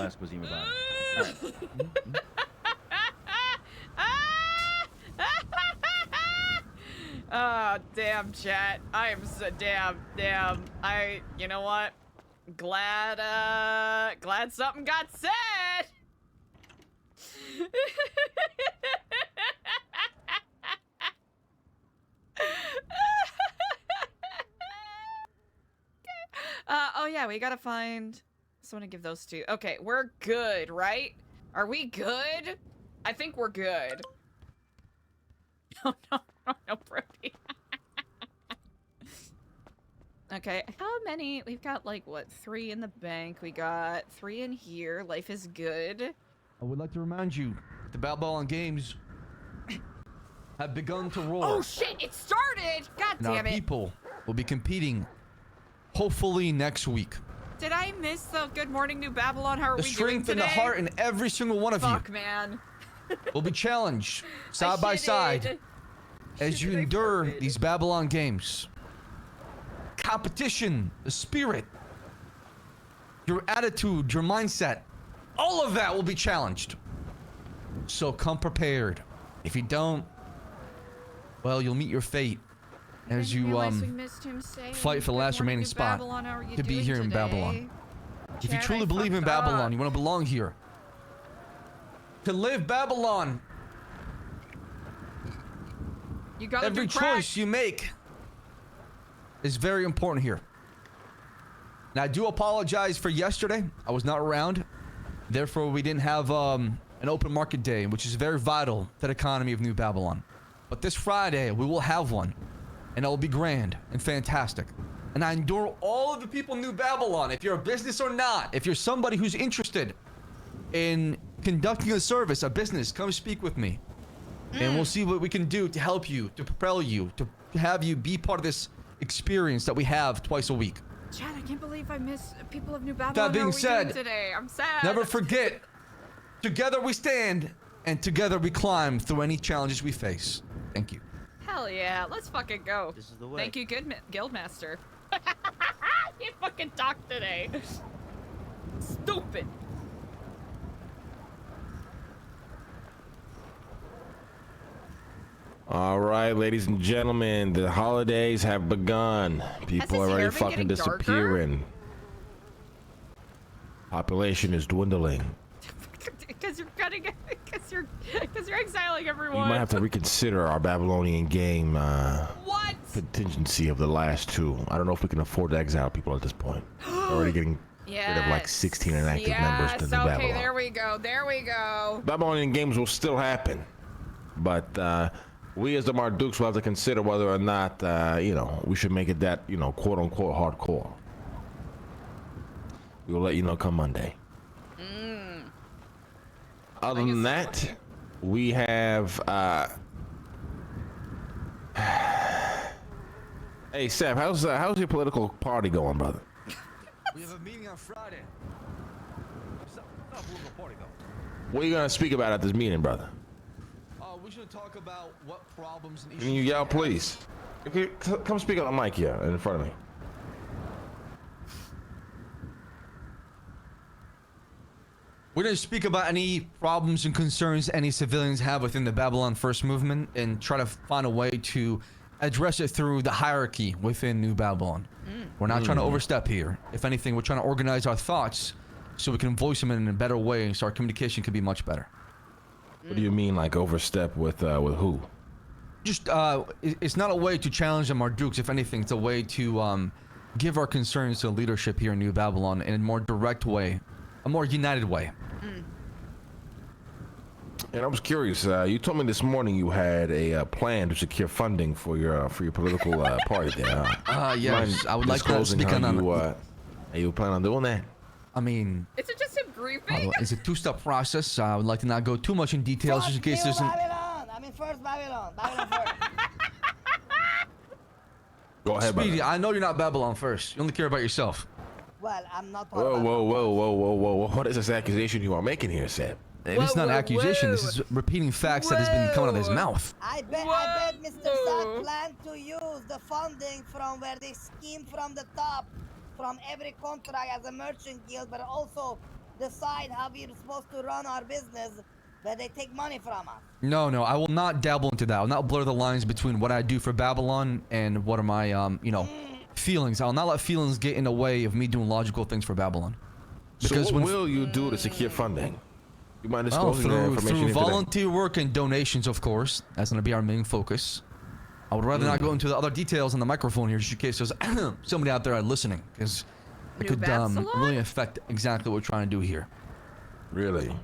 ask Wazim about it. Oh, damn, chat. I am so damn. You know what? Glad something got said. Oh yeah, we gotta find someone to give those to. Okay, we're good, right? Are we good? I think we're good. No, Brody. Okay, how many? We've got like what, 3 in the bank. We got 3 in here. Life is good. I would like to remind you, the Balboa games have begun to roll. Oh shit! It started. God and our damn it! people will be competing, hopefully next week. Did I miss the Good Morning New Babylon? How are The we doing strength and today? the heart in every single one of Fuck, man. you will be challenged side by side as you endure these Babylon games. Competition, the spirit, your attitude, your mindset, all of that will be challenged. So come prepared. If you don't, well, you'll meet your fate as you fight for the last remaining spot to be here in Babylon. If you truly believe in Babylon, you want to belong here. To live Babylon, you gotta every choice you make is very important here. Now, I do apologize for yesterday. I was not around. Therefore, we didn't have an open market day, which is very vital to the economy of New Babylon. But this Friday, we will have one. And it will be grand and fantastic. And I endure all of the people in New Babylon, if you're a business or not, if you're somebody who's interested in conducting a service, a business, come speak with me. And we'll see what we can do to help you, to propel you, to have you be part of this experience that we have twice a week. Chad, I can't believe I miss people of New Babylon. That being How are we said, doing today? I'm sad. Never forget, together we stand, and together we climb through any challenges we face. Thank you. Hell yeah, let's fucking go. This is the way. Thank you, Guildmaster. You fucking talked today. Stupid. All right, ladies and gentlemen, the holidays have begun. People are already fucking disappearing. Population is dwindling. Because because you're cutting it, because you're exiling everyone. We might have to reconsider our Babylonian game What? contingency of the last two. I don't know if we can afford to exile people at this point. We're already getting rid of like 16 inactive members to the okay, Babylon. there we go. There we go. Babylonian games will still happen, but we as the Mardukes will have to consider whether or not, we should make it that, quote unquote hardcore. We will let you know come Monday. Other than that, we have, hey Seb, how's your political party going, brother? We have a meeting on Friday. What are you gonna speak about at this meeting, brother? We should talk about what problems and issues. Can you yell, please? Okay, come speak on the mic here in front of me. We're going to speak about any problems and concerns any civilians have within the Babylon First movement and try to find a way to address it through the hierarchy within New Babylon. We're not trying to overstep here. If anything, we're trying to organize our thoughts so we can voice them in a better way so our communication can be much better. What do you mean, like overstep with who? Just, it's not a way to challenge the Mardukes. If anything, it's a way to give our concerns to leadership here in New Babylon in a more direct way, a more united way. And I was curious. You told me this morning you had a plan to secure funding for your political party there. Yes, I would like to speak on that. You plan on doing that? I mean, Is it just him griefing? it's a two-step process. I would like to not go too much in details just in case there's an... Babylon! I mean, first Babylon. Babylon first. Go ahead, Speedy, brother. I know you're not Babylon first. You only care about yourself. Well, I'm not part Whoa, of whoa, whoa, whoa, whoa, whoa! What is this accusation you are making here, Seb? And it's not an accusation. This is repeating facts that has been coming out of his mouth. I bet Mr. Sack planned to use the funding from where they scheme from the top, from every contract as a merchant guild, but also decide how we're supposed to run our business, where they take money from us. No, I will not dabble into that. I will not blur the lines between what I do for Babylon and what are my, feelings. I'll not let feelings get in the way of me doing logical things for Babylon. Because so what will you do to secure funding? You mind disclosing that information through today? volunteer work and donations, of course. That's going to be our main focus. I would rather not go into the other details on the microphone here, just in case there's somebody out there listening, because it could really affect exactly what we're trying to do here. Really?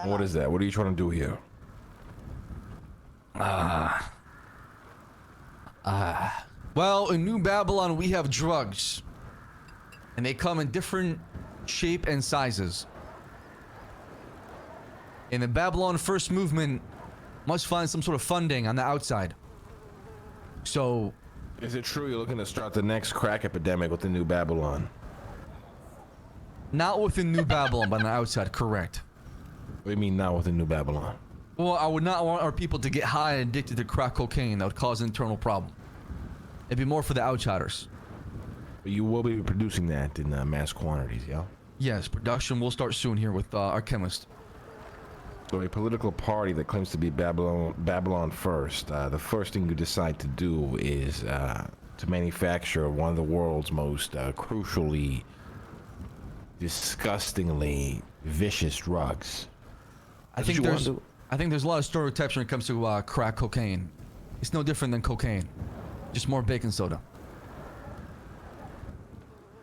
What is that? What are you trying to do here? Well, in New Babylon, we have drugs. And they come in different shape and sizes. And the Babylon First movement must find some sort of funding on the outside. So... Is it true you're looking to start the next crack epidemic with the New Babylon? Not within New Babylon, but on the outside, correct. What do you mean not within New Babylon? Well, I would not want our people to get high and addicted to crack cocaine. That would cause an internal problem. It'd be more for the outsiders. But you will be producing that in mass quantities, yeah? Yes, production will start soon here with our chemist. So a political party that claims to be Babylon First, the first thing you decide to do is to manufacture one of the world's most crucially, disgustingly vicious drugs. I think there's a lot of stereotypes when it comes to crack cocaine. It's no different than cocaine, just more baking soda.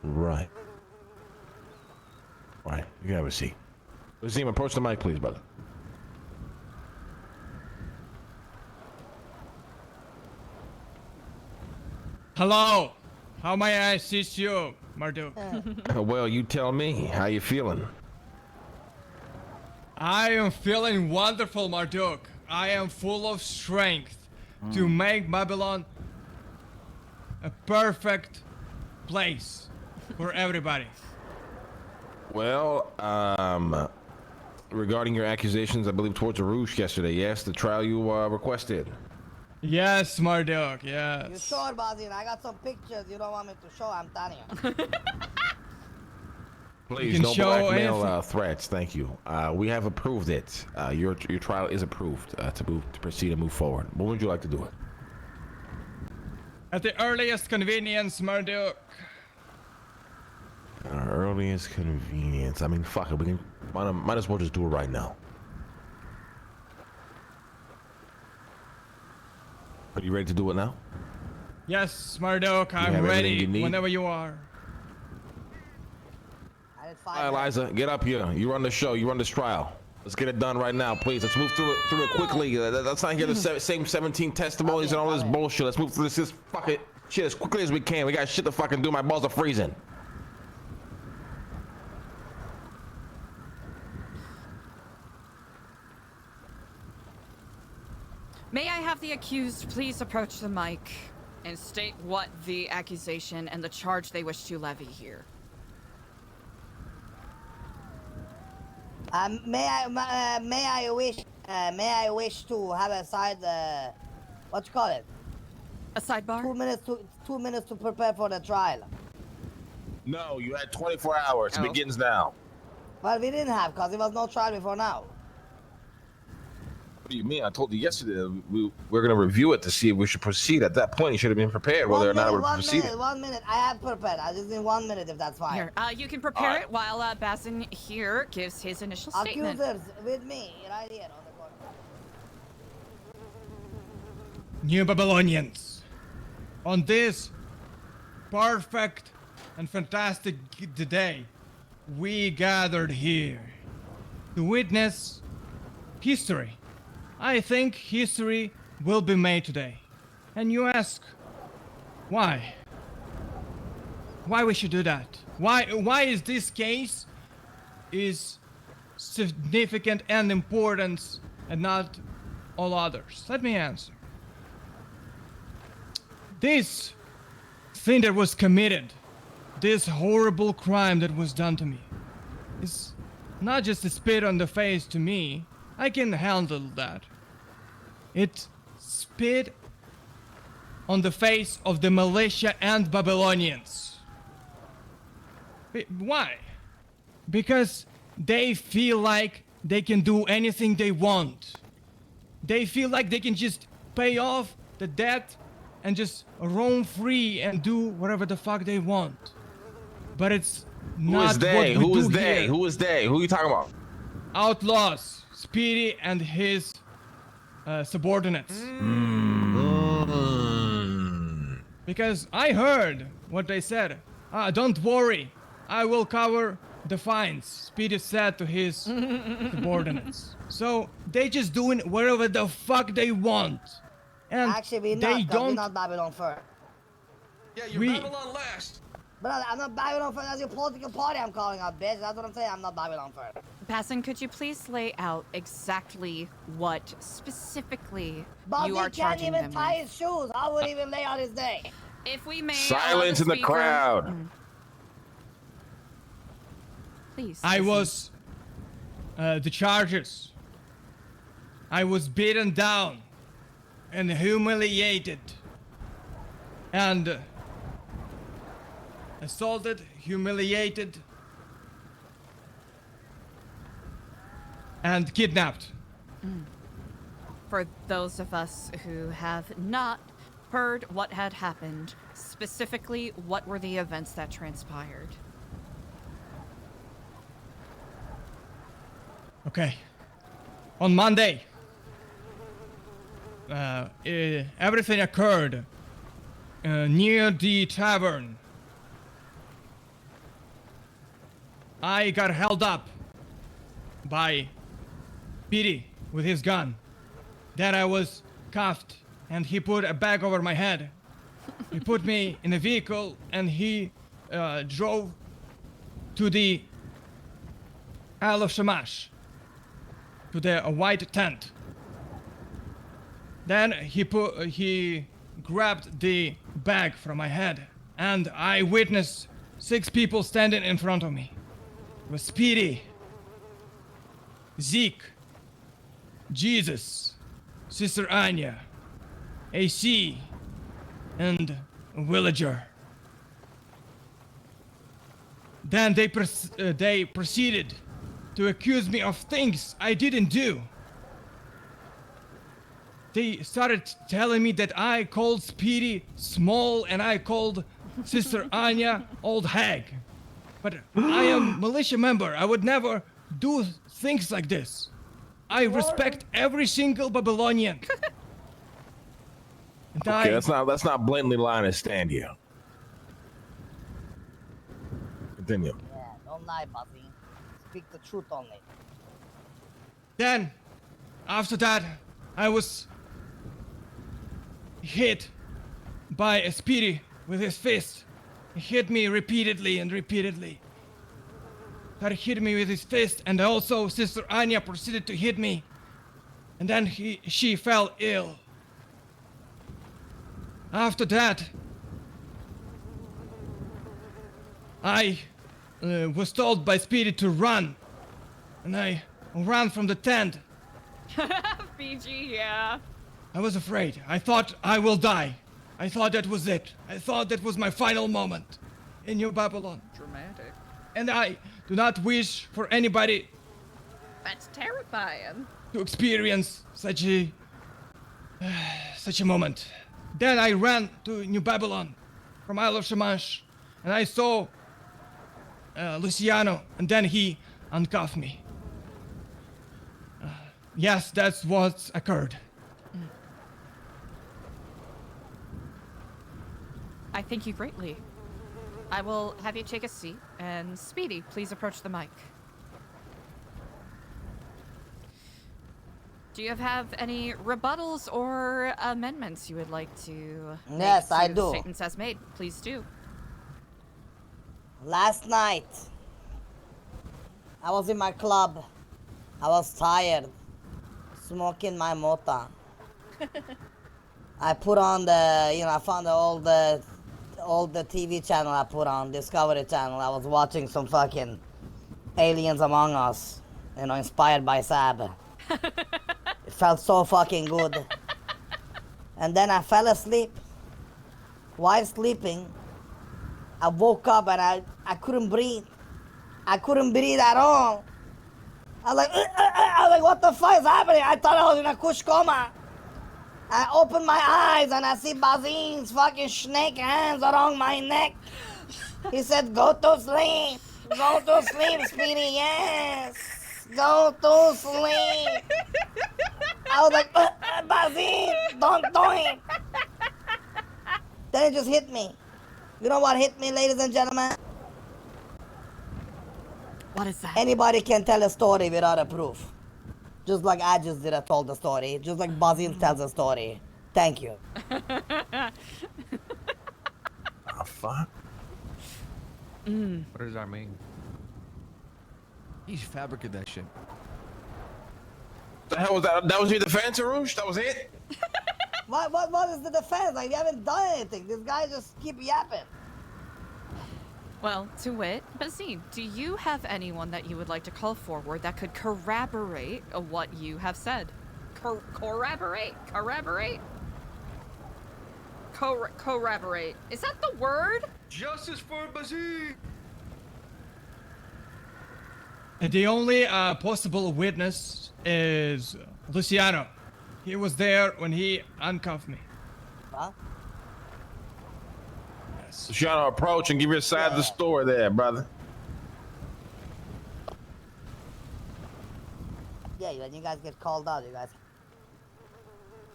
Right. Right. You can have a seat. Lazim, approach the mic, please, brother. Hello. How may I assist you, Marduk? Well, you tell me. How you feeling? I am feeling wonderful, Marduk. I am full of strength to make Babylon a perfect place for everybody. Well, regarding your accusations, I believe, towards Arush yesterday, yes, the trial you requested. Yes, Marduk, yes. You sure, Bazin? I got some pictures you don't want me to show, I'm telling you. Please, no blackmail threats, thank you. We have approved it. Your trial is approved to proceed and move forward. When would you like to do it? At the earliest convenience, Marduk. Our earliest convenience. I mean, fuck it. We can might as well just do it right now. Are you ready to do it now? Yes, Marduk, have I'm everything ready you need? whenever you are. All right, Eliza, get up here. You run the show. You run this trial. Let's get it done right now, please. Let's move through it quickly. Let's not hear the same 17 testimonies and all this bullshit. Let's move through this fucking shit as quickly as we can. We got shit to fucking do. My balls are freezing. May I have the accused please approach the mic and state what the accusation and the charge they wish to levy here? May I wish to have a side, what you call it? A sidebar? 2 minutes to prepare for the trial. No, you had 24 hours. It begins now. Well, we didn't have, because there was no trial before now. What do you mean? I told you yesterday that we're going to review it to see if we should proceed. At that point, you should have been prepared whether or not we're proceeding. 1 minute. I have prepared. I just need 1 minute if that's fine. Here, you can prepare it while Basin here gives his initial statement. Accusers with me, right here on the corner. New Babylonians, on this perfect and fantastic day, we gathered here to witness history. I think history will be made today. And you ask, why? Why we should do that? Why is this case is significant and important and not all others? Let me answer. This thing that was committed, this horrible crime that was done to me, is not just a spit on the face to me. I can handle that. It spit on the face of the militia and Babylonians. Why? Because they feel like they can do anything they want. They feel like they can just pay off the debt and just roam free and do whatever the fuck they want. But it's not what we do Who is they? here. Who is they? Who are you talking about? Outlaws, Speedy and his subordinates. Because I heard what they said. Don't worry, I will cover the fines, Speedy said to his subordinates. So they just doing whatever the fuck they want. And Actually, they we're not Babylon first. Yeah, you're Babylon last. But I'm not Babylon first. That's your political party I'm calling out, bitch. That's what I'm saying. I'm not Babylon first. Basin, could you please lay out exactly what specifically But you he are can't charging even them tie with? his shoes. I would even lay out his day. If we may, Silence in the speaker- crowd. Please. I Basin. was the charges. I was beaten down and humiliated and assaulted, humiliated, and kidnapped. For those of us who have not heard what had happened, specifically, what were the events that transpired? Okay. On Monday, everything occurred near the tavern. I got held up by Petey with his gun. Then I was cuffed and he put a bag over my head. He put me in a vehicle and he drove to the Isle of Shamash, to the white tent. Then he grabbed the bag from my head and I witnessed 6 people standing in front of me. It was Speedy, Zeke, Jesus, Sister Anya, AC, and a villager. Then they proceeded to accuse me of things I didn't do. They started telling me that I called Speedy small and I called Sister Anya old hag. But I am militia member. I would never do things like this. I respect every single Babylonian. And Okay, let's not blatantly lie and stand here. Continue. Yeah, don't lie, Buzzy. Speak the truth only. Then, after that, I was hit by a Speedy with his fist. He hit me repeatedly and repeatedly. He hit me with his fist, and also Sister Anya proceeded to hit me. And then she fell ill. After that, I was told by Speedy to run. And I ran from the tent. BG, yeah. I was afraid. I thought I will die. I thought that was it. I thought that was my final moment in New Babylon. Dramatic. And I do not wish for anybody That's terrifying. to experience such a moment. Then I ran to New Babylon from Isle of Shamash, and I saw Luciano, and then he uncuffed me. Yes, that's what occurred. I thank you greatly. I will have you take a seat, and Speedy, please approach the mic. Do you have any rebuttals or amendments you would like to Yes, make I to do. statements as made? Please do. Last night, I was in my club. I was tired, smoking my mota. I put on I found the old TV channel I put on, Discovery Channel. I was watching some fucking Aliens Among Us, inspired by Sab. It felt so fucking good. And then I fell asleep. While sleeping, I woke up and I couldn't breathe. I couldn't breathe at all. I was like, what the fuck is happening? I thought I was in a kush coma. I opened my eyes and I see Bazin's fucking snake hands around my neck. He said, go to sleep. Go to sleep, Speedy, yes. Go to sleep. I was like, Bazin, don't do it. Then it just hit me. You know what hit me, ladies and gentlemen? What is that? Anybody can tell a story without a proof. Just like I just did, I told the story. Just like Bazin tells a story. Thank you. Oh, fuck. What does that mean? He's fabricated that shit. The hell was that? That was your defense, Arush? That was it? What is the defense? Like, you haven't done anything. This guy just keep yapping. Well, to wit, Bazine, do you have anyone that you would like to call forward that could corroborate what you have said? Corroborate? Corroborate. Is that the word? Justice for Bazine! The only possible witness is Luciano. He was there when he uncuffed me. Huh? Luciano, approach and give your side of the story there, brother. Yeah, when you guys get called out, you guys.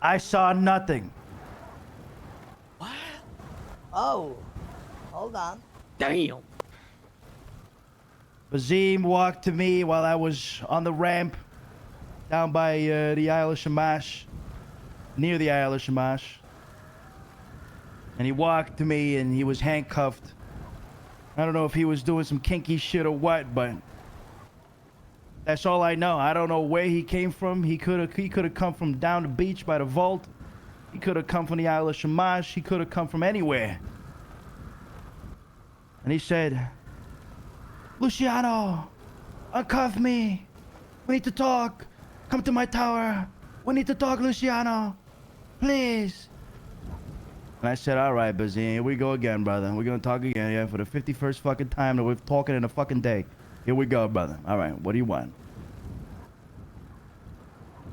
I saw nothing. Oh, hold on. Damn. Bazim walked to me while I was on the ramp down by the Isle of Shamash, near the Isle of Shamash. And he walked to me and he was handcuffed. I don't know if he was doing some kinky shit or what, but that's all I know. I don't know where he came from. He could have come from down the beach by the vault. He could have come from the Isle of Shamash. He could have come from anywhere. And he said, Luciano, uncuff me. We need to talk. Come to my tower. We need to talk, Luciano. Please. And I said, all right, Bazine, here we go again, brother. We're going to talk again, yeah, for the 51st fucking time that we're talking in a fucking day. Here we go, brother. All right, what do you want?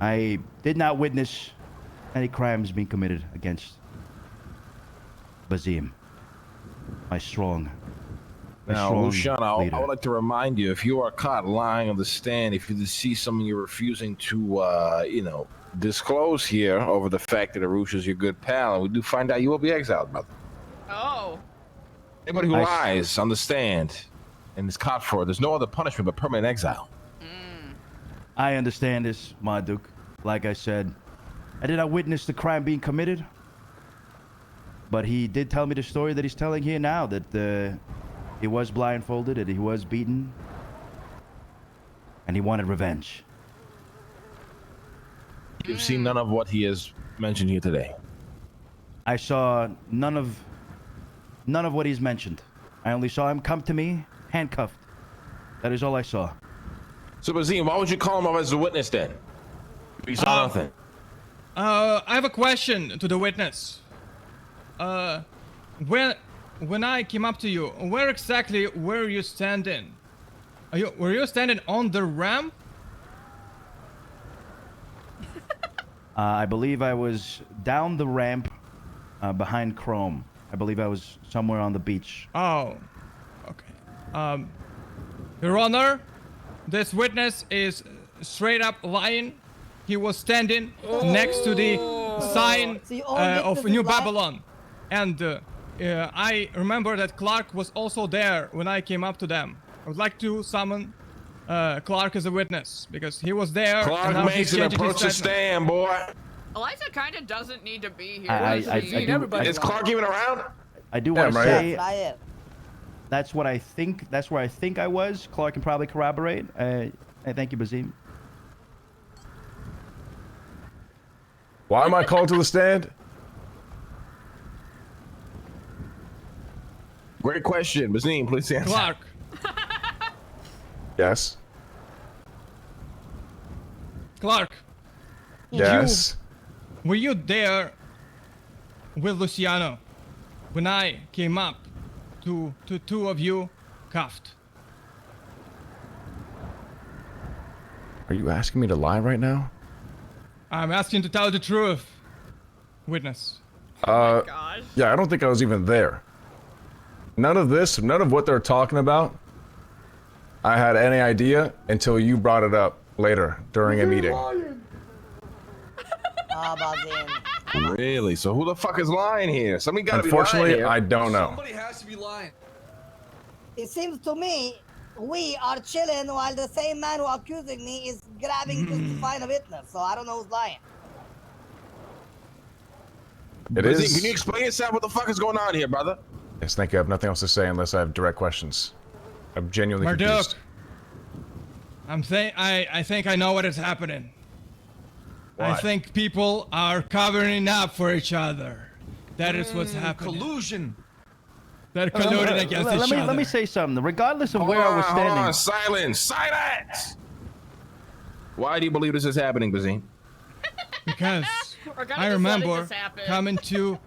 I did not witness any crimes being committed against Bazim, my strong Now, Luciano, leader. I would like to remind you, if you are caught lying on the stand, if you see someone you're refusing to, disclose here over the fact that Arusha's your good pal, and we do find out you will be exiled, brother. Oh. Anybody who I s- lies on the stand and is caught for it, there's no other punishment but permanent exile. I understand this, Marduk. Like I said, I did not witness the crime being committed. But he did tell me the story that he's telling here now, that he was blindfolded, and he was beaten, and he wanted revenge. You've seen none of what he has mentioned here today. I saw none of what he's mentioned. I only saw him come to me, handcuffed. That is all I saw. So, Bazim, why would you call him up as a witness then? If you saw nothing. I have a question to the witness. When I came up to you, where exactly were you standing? Were you standing on the ramp? I believe I was down the ramp behind Chrome. I believe I was somewhere on the beach. Oh, okay. Your Honor, this witness is straight up lying. He was standing next to the sign of New Babylon. And I remember that Clark was also there when I came up to them. I would like to summon Clark as a witness because he was there. Clark makes an approach to stand, boy. Eliza kind of doesn't need to be here. I do, Is Clark even around? I do want to say that's what I think. That's where I think I was. Clark can probably corroborate. Thank you, Bazim. Why am I called to the stand? Great question, Bazim. Please answer. Clark. Yes. Clark. Yes. Were you there with Luciano when I came up to two of you cuffed? Are you asking me to lie right now? I'm asking to tell the truth, witness. Yeah, I don't think I was even there. None of what they're talking about, I had any idea until you brought it up later during a meeting. Really? So who the fuck is lying here? Somebody gotta be lying Unfortunately, here. I don't know. Somebody has to be lying. It seems to me we are chilling while the same man who accusing me is grabbing just to find a witness. So I don't know who's lying. It is. Can you explain yourself? What the fuck is going on here, brother? Yes, thank you. I have nothing else to say unless I have direct questions. I'm genuinely confused. I think I know what is happening. I What? think people are covering up for each other. That is what's happening. Collusion. They're colluding against each other. Let me say something. Regardless of Hold where I was on, standing. hold on. Silence! Silence! Why do you believe this is happening, Bazine? Because I remember coming to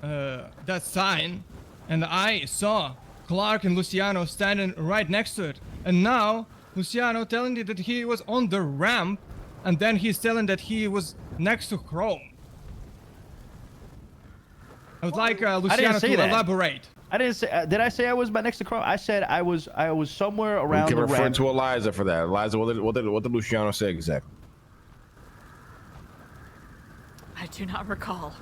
that sign, and I saw Clark and Luciano standing right next to it. And now Luciano telling me that he was on the ramp, and then he's telling that he was next to Chrome. I would like Luciano to elaborate. I didn't say. Did I say I was next to Chrome? I said I was somewhere around You can the refer ramp. to Eliza for that. Eliza, what did Luciano say exactly? I do not recall.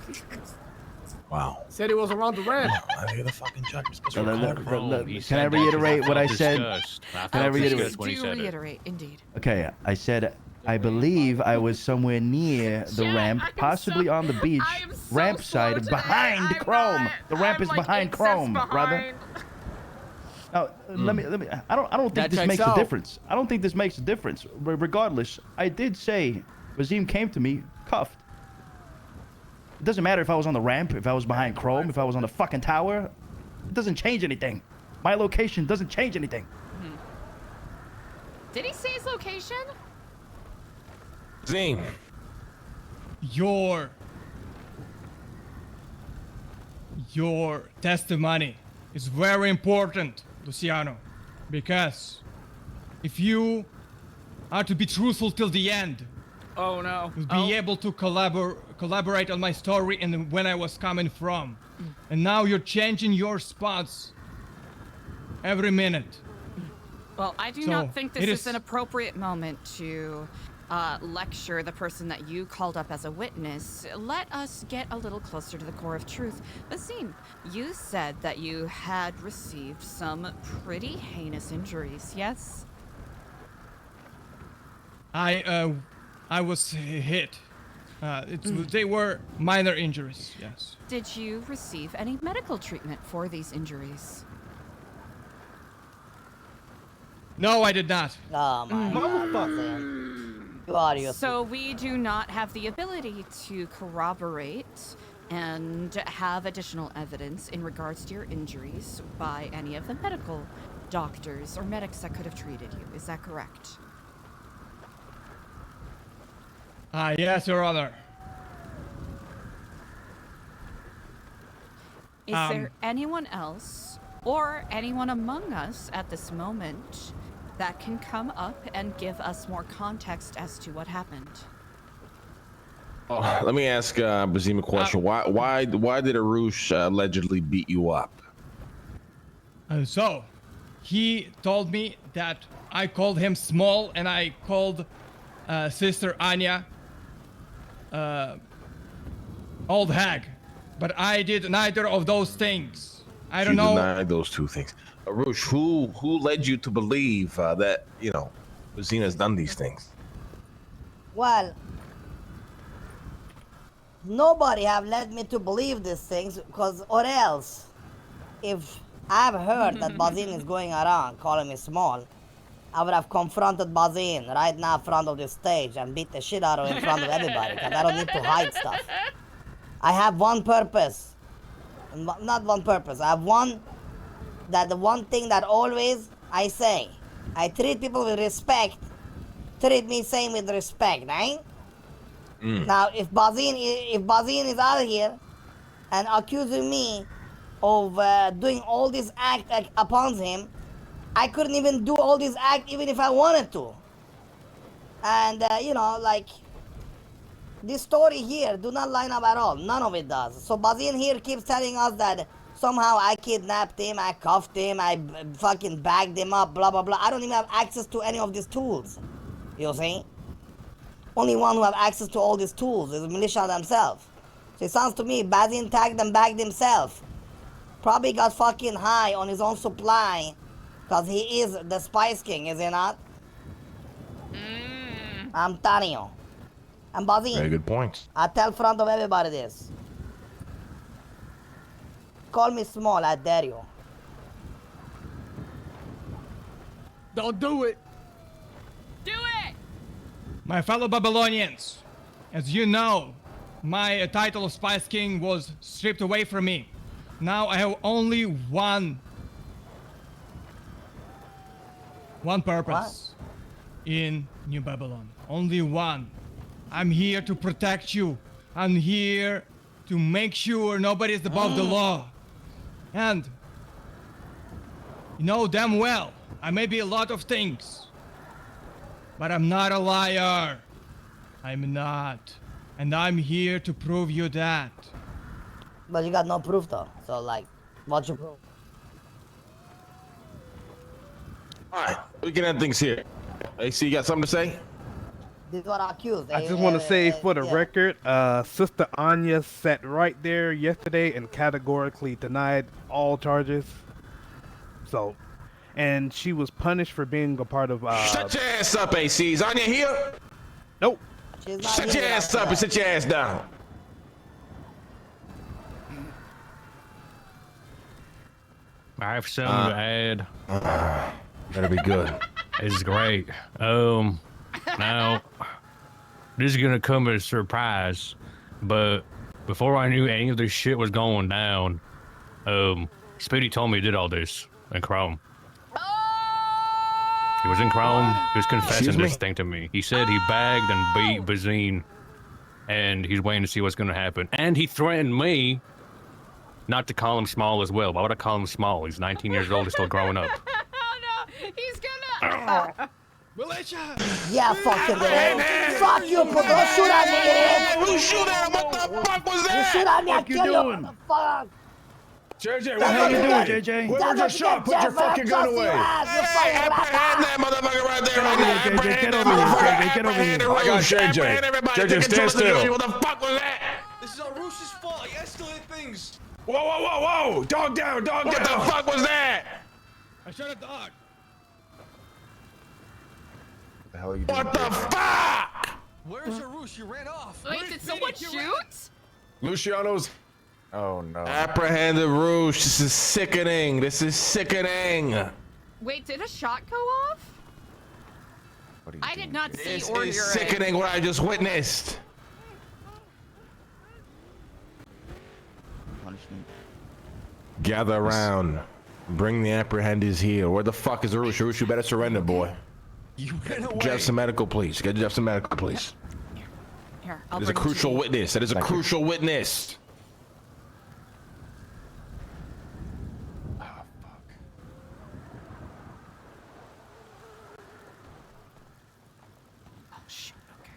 Wow. Said he was around the ramp. You're the fucking judge. Can I reiterate what I said? Can I reiterate? Please do reiterate, indeed. Okay, I said I believe I was somewhere near the ramp, possibly on the beach, ramp side behind Chrome. The ramp is behind Chrome, brother. Now, let me. I don't think this makes a difference. I don't think this makes a difference. Regardless, I did say Bazim came to me cuffed. It doesn't matter if I was on the ramp, if I was behind Chrome, if I was on the fucking tower. It doesn't change anything. My location doesn't change anything. Did he say his location? Zing. Your testimony is very important, Luciano, because if you are to be truthful till the end, oh no, you'll be able to collaborate on my story and when I was coming from. And now you're changing your spots every minute. Well, I do So, not think this it is is- an appropriate moment to lecture the person that you called up as a witness, let us get a little closer to the core of truth. Basim, you said that you had received some pretty heinous injuries, yes? I was hit. They were minor injuries, yes. Did you receive any medical treatment for these injuries? No, I did not. Oh my God. You are your So we do not have the ability to corroborate and have additional evidence in regards to your injuries by any of the medical doctors or medics that could have treated you. Is that correct? Yes, Your Honor. Is there anyone else or anyone among us at this moment that can come up and give us more context as to what happened? Oh, let me ask Basim a question. Why did Arush allegedly beat you up? So, he told me that I called him small and I called Sister Anya old hag. But I did neither of those things. I don't know. You denied those two things. Arush, who led you to believe that, Basim has done these things? Well, nobody have led me to believe these things, because or else, if I've heard that Bazin is going around calling me small, I would have confronted Bazin right now in front of the stage and beat the shit out of him in front of everybody, because I don't need to hide stuff. I have one purpose. Not one purpose. I have the one thing that always I say. I treat people with respect. Treat me same with respect, right? Now, if Bazin is out here and accusing me of doing all this act upon him, I couldn't even do all this act even if I wanted to. And this story here do not line up at all. None of it does. So Bazin here keeps telling us that somehow I kidnapped him, I cuffed him, I fucking bagged him up, blah blah blah. I don't even have access to any of these tools. You see? Only one who have access to all these tools is the militia themselves. So it sounds to me Bazin tagged and bagged himself. Probably got fucking high on his own supply, because he is the Spice King, is he not? I'm telling you. And Bazin, Very good point. I tell front of everybody this. Call me small, I dare you. Don't do it. Do it! My fellow Babylonians, as you know, my title of Spice King was stripped away from me. Now I have only one purpose in New Babylon. Only one. I'm here to protect you. I'm here to make sure nobody is above the law. And you know damn well, I may be a lot of things, but I'm not a liar. I'm not. And I'm here to prove you that. But you got no proof though. So what's your proof? Alright, we can end things here. AC, you got something to say? This is what I accused. I just want to say for the record, Sister Anya sat right there yesterday and categorically denied all charges. So, and she was punished for being a part of. Shut your ass up, AC. Is Anya here? Nope. Shut your ass up and sit your ass down. I have something to add. Better be good. It's great. Now, this is gonna come as a surprise, but before I knew any of this shit was going down, Speedy told me he did all this in Chrome. He was in Chrome. He was confessing this thing to me. He said he bagged and beat Bazine, and he's waiting to see what's gonna happen. And he threatened me not to call him small as well. Why would I call him small? He's 19 years old. He's still growing up. Oh no, he's gonna. Militia! Yeah, fucking it. Fuck you, but don't shoot at me. Who shoot at him? What the fuck was that? You shoot at me, I'll kill you. doing? What the fuck? JJ, What the hell you doing, JJ? Where's your shot? Put your fucking gun away. Hey, hand that motherfucker right there, right now. okay, get over here, KJ, get over here. I got JJ. JJ, stand still. What the fuck was that? This is Arush's fault. He escalated things. Whoa, whoa, whoa, whoa! Dog down, dog down! What the fuck was that? I shot a dog. What the hell are you doing? What the fuck? Where's Arush? You ran off. Wait, did someone shoot? Luciano's. Oh no. Apprehend the Roosh. This is sickening. This is sickening. Wait, did a shot go off? I did not see This or is hear sickening it. what I just witnessed. Punishment. Gather around. Bring the apprehenders here. Where the fuck is Arush? Arush, you better surrender, boy. You ran away. Jeff some medical, please. Get Jeff some medical, please. Here, I'll That is a bring crucial you. witness. That is a crucial witness. Oh shoot. Okay.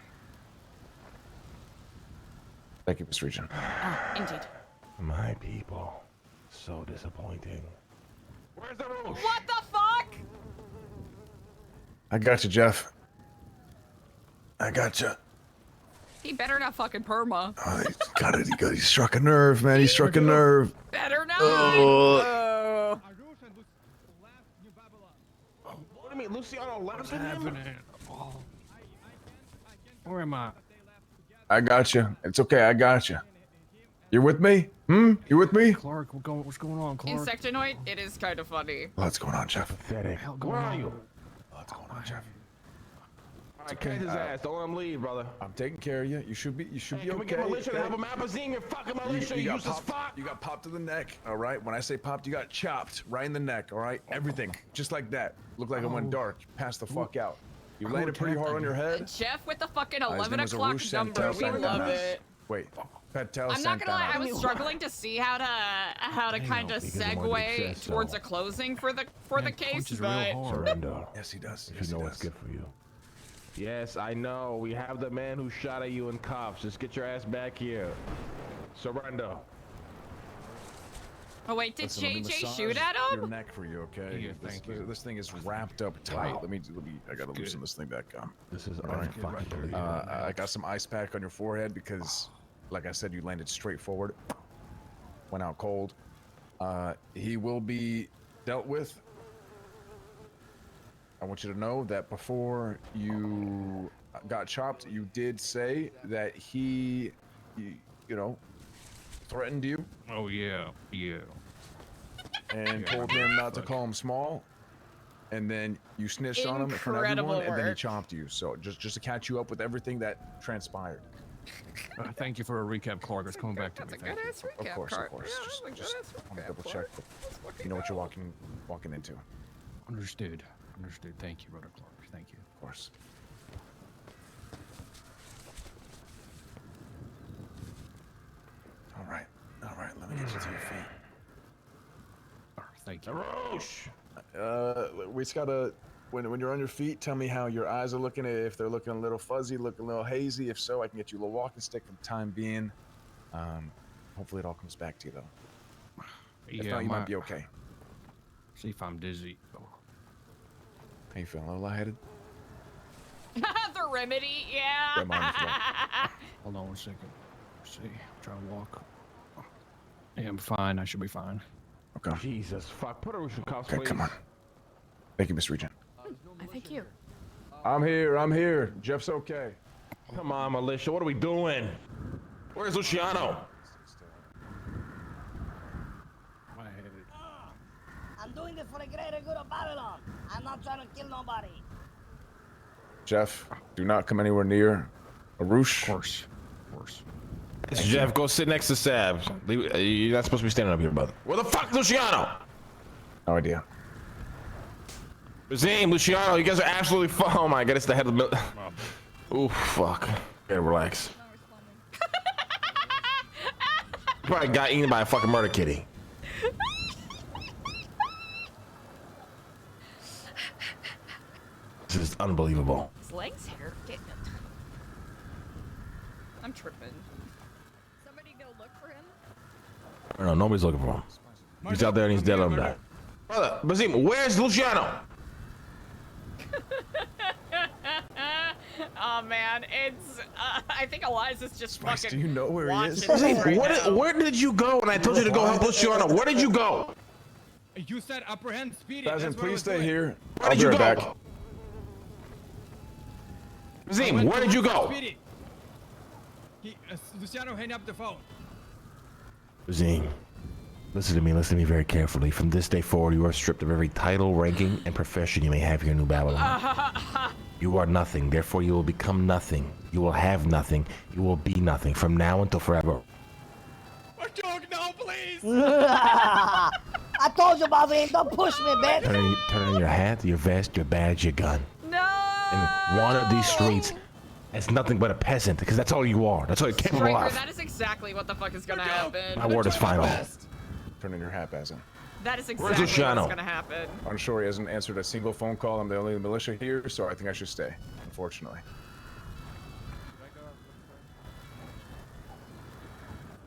Thank you, Mr. Regent. Ah, indeed. My people. So disappointing. Where's the Roosh? What the fuck? I got you, Jeff. I got you. He better not fucking perma. Oh, he got it. He struck a nerve, man. He struck a nerve. Better not. Oh. What do you mean, Luciano left him? happening? Oh. Where am I? I got you. It's okay. I got you. You're with me? You with me? Clark, what's going on, Clark? Insectinoid, it is kind of funny. What's going on, Jeff? Where are you? What's going on, Jeff? All right, catch his ass. Don't let him leave, brother. I'm taking care of you. You should be. You should be Can we okay. get militia to okay? help him out? Bazim, you're fucking militia. You useless fuck. You got popped to the neck. All right. When I say popped, you got chopped right in the neck. All right. Everything, just like that. Looked like it went dark. Passed the fuck out. You landed pretty hard on your head. Jeff with the fucking His 11 name was o'clock Arush number. Santel We love Santana. it. Wait. Patel I'm not gonna lie, I Santana. was struggling to see how to kind of segue towards a closing for the case, but Surrender. Yes, he does. If you know what's good for you. Yes, I know. We have the man who shot at you in cuffs. Just get your ass back here. Surrender. oh wait, did Listen, let me JJ massage shoot at Your him? neck for you, okay? Yeah, this, thank you. This thing is wrapped up tight. Let me. I gotta loosen this thing back up. This is All right. unfucking I got some ice pack on your forehead because, like I said, you landed straight forward. Went out cold. He will be dealt with. I want you to know that before you got chopped, you did say that he, you know, threatened you Oh yeah, yeah. and told him not to call him small. And then you snitched on him in front of Incredible everyone, and then he work. chopped you. So just to catch you up with everything that transpired. Thank you for a recap, Clark. It's coming back to me. That's a Thank good you. ass recap Of course, card. of course. Yeah, that's a good Just ass want to recap double card. check. Let's fucking You know what you're go. walking into. Understood. Understood. Thank you, Brother Clark. Thank you. Of course. All right. Let me get you to your feet. Thank you. We just gotta. When you're on your feet, tell me how your eyes are looking. If they're looking a little fuzzy, looking a little hazy. If so, I can get you a little walking stick for the time being. Hopefully, it all comes back to you though. If not, you might be okay. See if I'm dizzy. Oh. How you feeling? A little lightheaded? The remedy, yeah. Hold on 1 second. Let's see. Try to walk. Yeah, I'm fine. I should be fine. Okay. Jesus fuck. Put her in cuffs, Okay, please. come on. Thank you, Mr. Regent. Thank you. I'm here. Jeff's okay. Come on, militia. What are we doing? Where's Luciano? I'm doing this for the greater good of Babylon. I'm not trying to kill nobody. Jeff, do not come anywhere near Arush. Of course. Of course. It's Jeff. Go sit next to Sabs. You're not supposed to be standing up here, brother. Where the fuck is Luciano? No idea. Bazim, Luciano, you guys are absolutely oh my god, it's the head of the Ooh, fuck. Okay, relax. Probably got eaten by a fucking murder kitty. This is unbelievable. His legs hair, didn't it? I'm tripping. Somebody go look for him. I don't know, nobody's looking for him. He's out there and he's dead on that. Brother, Bazim, where's Luciano? Oh man, it's. I think Eliza's just fucking. Do you know where he is? watching this right now. Where did you go when I told you to go help Luciano? Where did you go? You said apprehend Speedy. Bazin, That's what I please was stay doing. here. Where I'll did be you right go? back. Zim, Went where to did you look for go? Speedy. Luciano hang up the phone. Zim, listen to me very carefully. From this day forward, you are stripped of every title, ranking, and profession you may have here in New Babylon. You are nothing, therefore you will become nothing. You will have nothing. You will be nothing from now until forever. Dog, no, please. I told you, Bobby, don't push me, bitch. Turn on your hat, your vest, your badge, your gun. No. And wander these streets as nothing but a peasant, because that's all you are. That's all you're capable Striker, of. that is exactly what the fuck is gonna happen. My word is final. Turn in your hat, Bazin. That is Where's exactly what's Luciano? gonna happen. I'm sure he hasn't answered a single phone call. I'm the only militia here, so I think I should stay, unfortunately.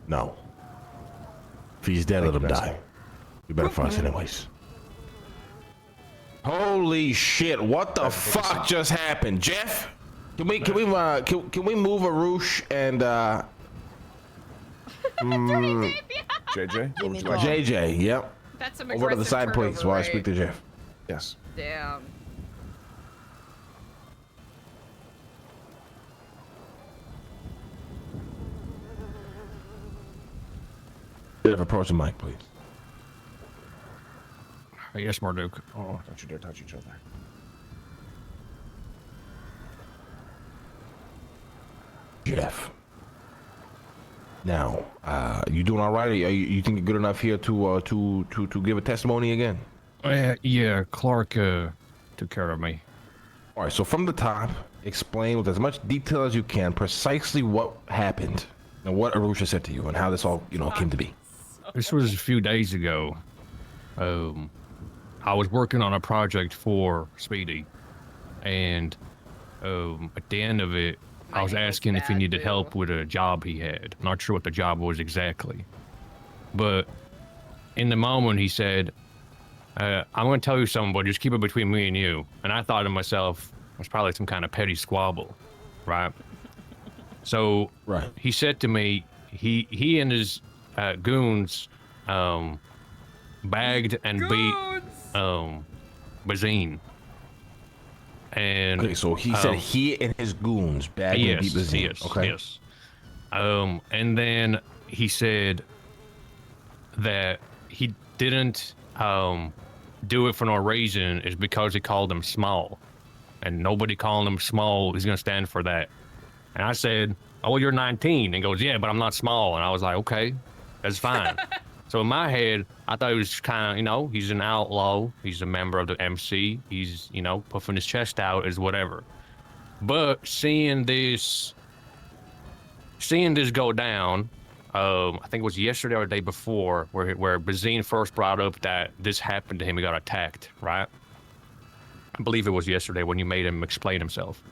No. If he's dead, let him die. You better for us anyways. Holy shit! What the fuck just happened, Jeff? Can we move Arush and JJ? What would you like? JJ? Yep. That's some Over to the aggressive side, please, turnover, while I right? speak to Jeff. Yes. Damn. Jeff, approach the mic, please. Yes, Marduk. Oh, don't you dare touch each other. Jeff. Now, you doing all right? You think you're good enough here to give a testimony again? Yeah, Clark took care of me. All right. So from the top, explain with as much detail as you can precisely what happened and what Arusha said to you and how this all came to be. This was a few days ago. I was working on a project for Speedy, and at the end of it, I was asking if he needed help with a job he had. I'm not sure what the job was exactly, but in the moment he said, I'm going to tell you something, but just keep it between me and you. And I thought to myself, it was probably some kind of petty squabble, right? So he said to me, he and his goons bagged and beat Bazine. And okay, so he said he and his goons bagged and beat Bazine. Yes, okay. yes. And then he said that he didn't do it for no reason is because he called him small. And nobody calling him small is going to stand for that. And I said, oh, you're 19. And he goes, yeah, but I'm not small. And I was like, okay, that's fine. So in my head, I thought he was kind of, he's an outlaw. He's a member of the MC. He's, puffing his chest out is whatever. But seeing this go down, I think it was yesterday or the day before, where Bazine first brought up that this happened to him. He got attacked, right? I believe it was yesterday when you made him explain himself.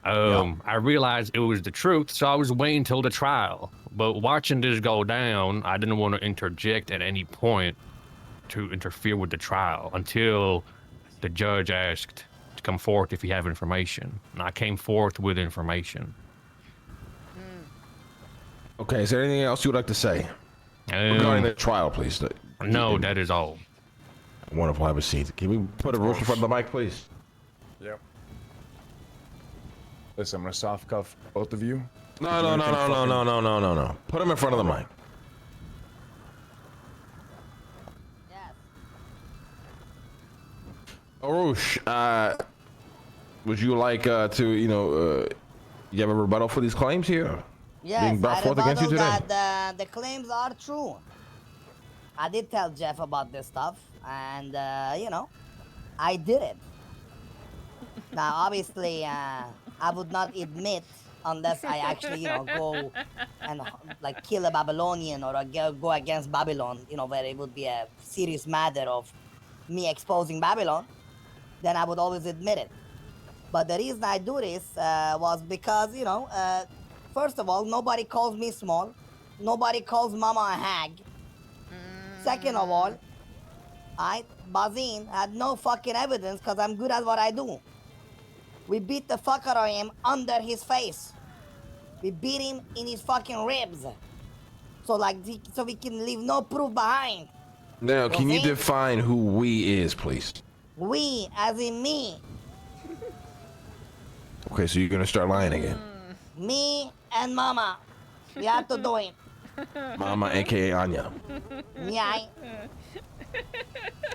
I realized it was the truth, so I was waiting till the trial. But watching this go down, I didn't want to interject at any point to interfere with the trial until the judge asked to come forth if you have information. And I came forth with information. Okay, is there anything else you would like to say regarding the trial, please? No, that is all. Wonderful. Have a seat. Can we put a roof in front of the mic, please? Yep. Listen, I'm gonna soft cuff both of you. No. Put him in front of the mic. Arush, would you like to, you have a rebuttal for these claims here? Yes, being brought forth against you today? that the claims are true. I did tell Jeff about this stuff, and I did it. Now, obviously, I would not admit unless I actually, go and kill a Babylonian or go against Babylon, where it would be a serious matter of me exposing Babylon. Then I would always admit it. But the reason I do this was because, first of all, nobody calls me small. Nobody calls Mama a hag. Second of all, Bazine had no fucking evidence because I'm good at what I do. We beat the fuck out of him under his face. We beat him in his fucking ribs. So so we can leave no proof behind. Now, can you see? define who we is, please? We, as in me. Okay, so you're gonna start lying again. Me and Mama. We have to do it. Mama, aka Anya. Yeah.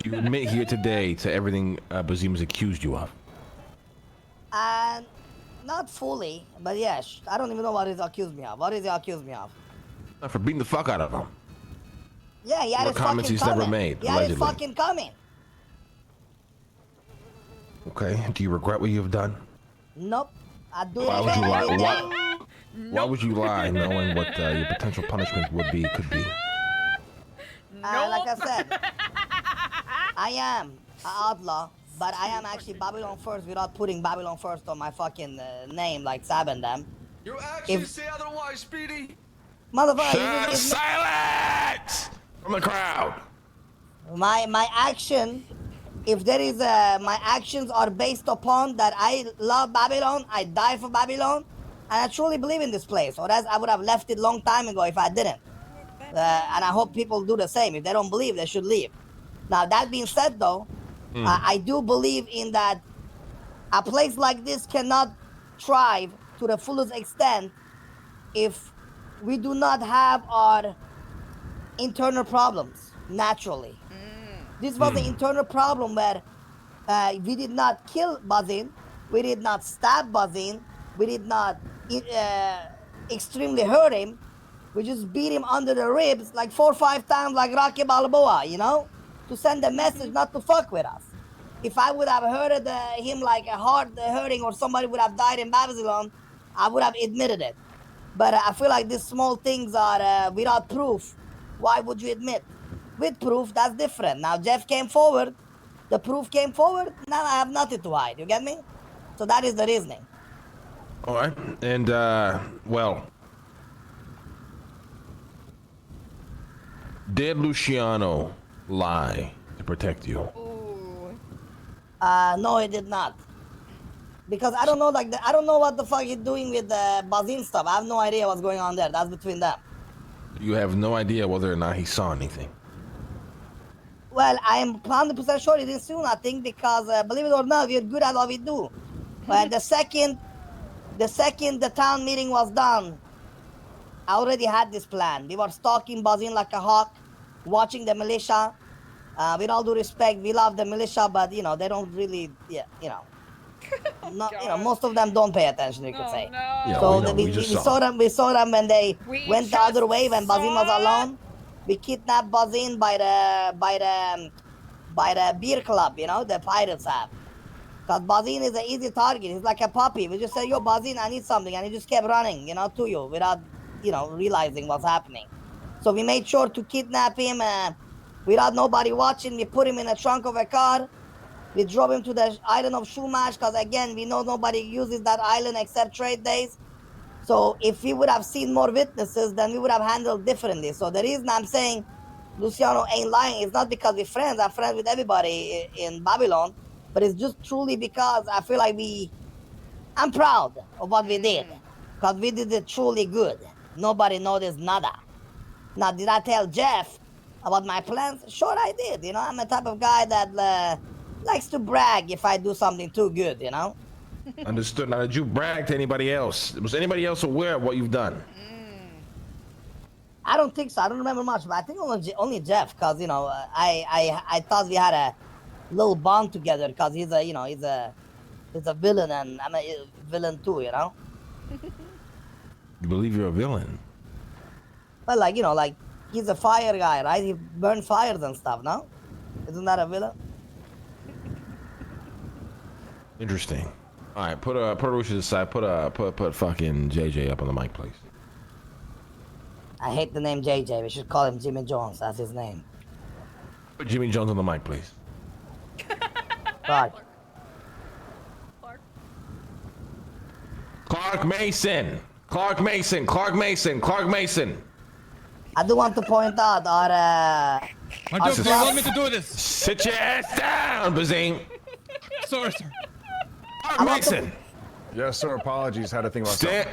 You admit here today to everything Bazim has accused you of. Not fully, but yes. I don't even know what he's accused me of. What is he accused me of? For beating the fuck out of him. Yeah, he had Or his comments fucking he's never coming. made, He had his allegedly. fucking coming. Okay, do you regret what you've done? Nope. I do Why it would you lie? every day. Why would you lie knowing what your potential punishment could be? Like I said, I am an outlaw, but I am actually Babylon first without putting Babylon first on my fucking name like Sab and them. You actually say otherwise, Speedy. Motherfucker, silence from the crowd. My action, if there is my actions are based upon that I love Babylon, I die for Babylon, and I truly believe in this place, or else I would have left it long time ago if I didn't. And I hope people do the same. If they don't believe, they should leave. Now, that being said, though, I do believe in that a place like this cannot thrive to the fullest extent if we do not have our internal problems naturally. This was an internal problem where we did not kill Bazin, we did not stab Bazin, we did not extremely hurt him. We just beat him under the ribs like 4 or 5 times like Rocky Balboa, you know? To send a message not to fuck with us. If I would have hurted him like a hard hurting or somebody would have died in Babylon, I would have admitted it. But I feel like these small things are without proof. Why would you admit? With proof, that's different. Now Jeff came forward, the proof came forward, now I have nothing to hide, you get me? So that is the reasoning. All right, and well, did Luciano lie to protect you? No, he did not. Because I don't know, I don't know what the fuck he's doing with the Bazin stuff. I have no idea what's going on there. That's between them. You have no idea whether or not he saw anything. Well, I am 100% sure he didn't see nothing because, believe it or not, we're good at what we do. But the second the town meeting was done, I already had this plan. We were stalking Bazin like a hawk, watching the militia. With all due respect, we love the militia, but you know they don't really, most of them don't pay attention. You could say. Yeah, So we saw them. We saw them when they went the other way when Bazin was alone. We kidnapped Bazin by the beer club. You know the pirates have. Because Bazin is an easy target. He's like a puppy. We just say, yo, Bazin, I need something. And he just kept running, to you without, realizing what's happening. So we made sure to kidnap him without nobody watching. We put him in the trunk of a car. We drove him to the island of Shumash because, again, we know nobody uses that island except trade days. So if we would have seen more witnesses, then we would have handled differently. So the reason I'm saying Luciano ain't lying is not because we're friends. I'm friends with everybody in Babylon. But it's just truly because I feel like I'm proud of what we did. Because we did it truly good. Nobody noticed nada. Now, did I tell Jeff about my plans? Sure I did. I'm the type of guy that likes to brag if I do something too good, Understood. Now, did you brag to anybody else? Was anybody else aware of what you've done? I don't think so. I don't remember much, but I think only Jeff, because I thought we had a little bond together, because he's a villain and I'm a villain too, You believe you're a villain? Well, he's a fire guy, right? He burns fires and stuff, no? Isn't that a villain? Interesting. All right, put Rusha to the side. Put fucking JJ up on the mic, please. I hate the name JJ. We should call him Jimmy Jones. That's his name. Put Jimmy Jones on the mic, please. Clark. Clark Mason. Clark Mason. Clark Mason. Clark Mason. I do want to point out our. Do you want me to do this? Sit your ass down, Bazine. Sorry, sir. Clark Mason. Yes, sir. Apologies. Had to think about Stan,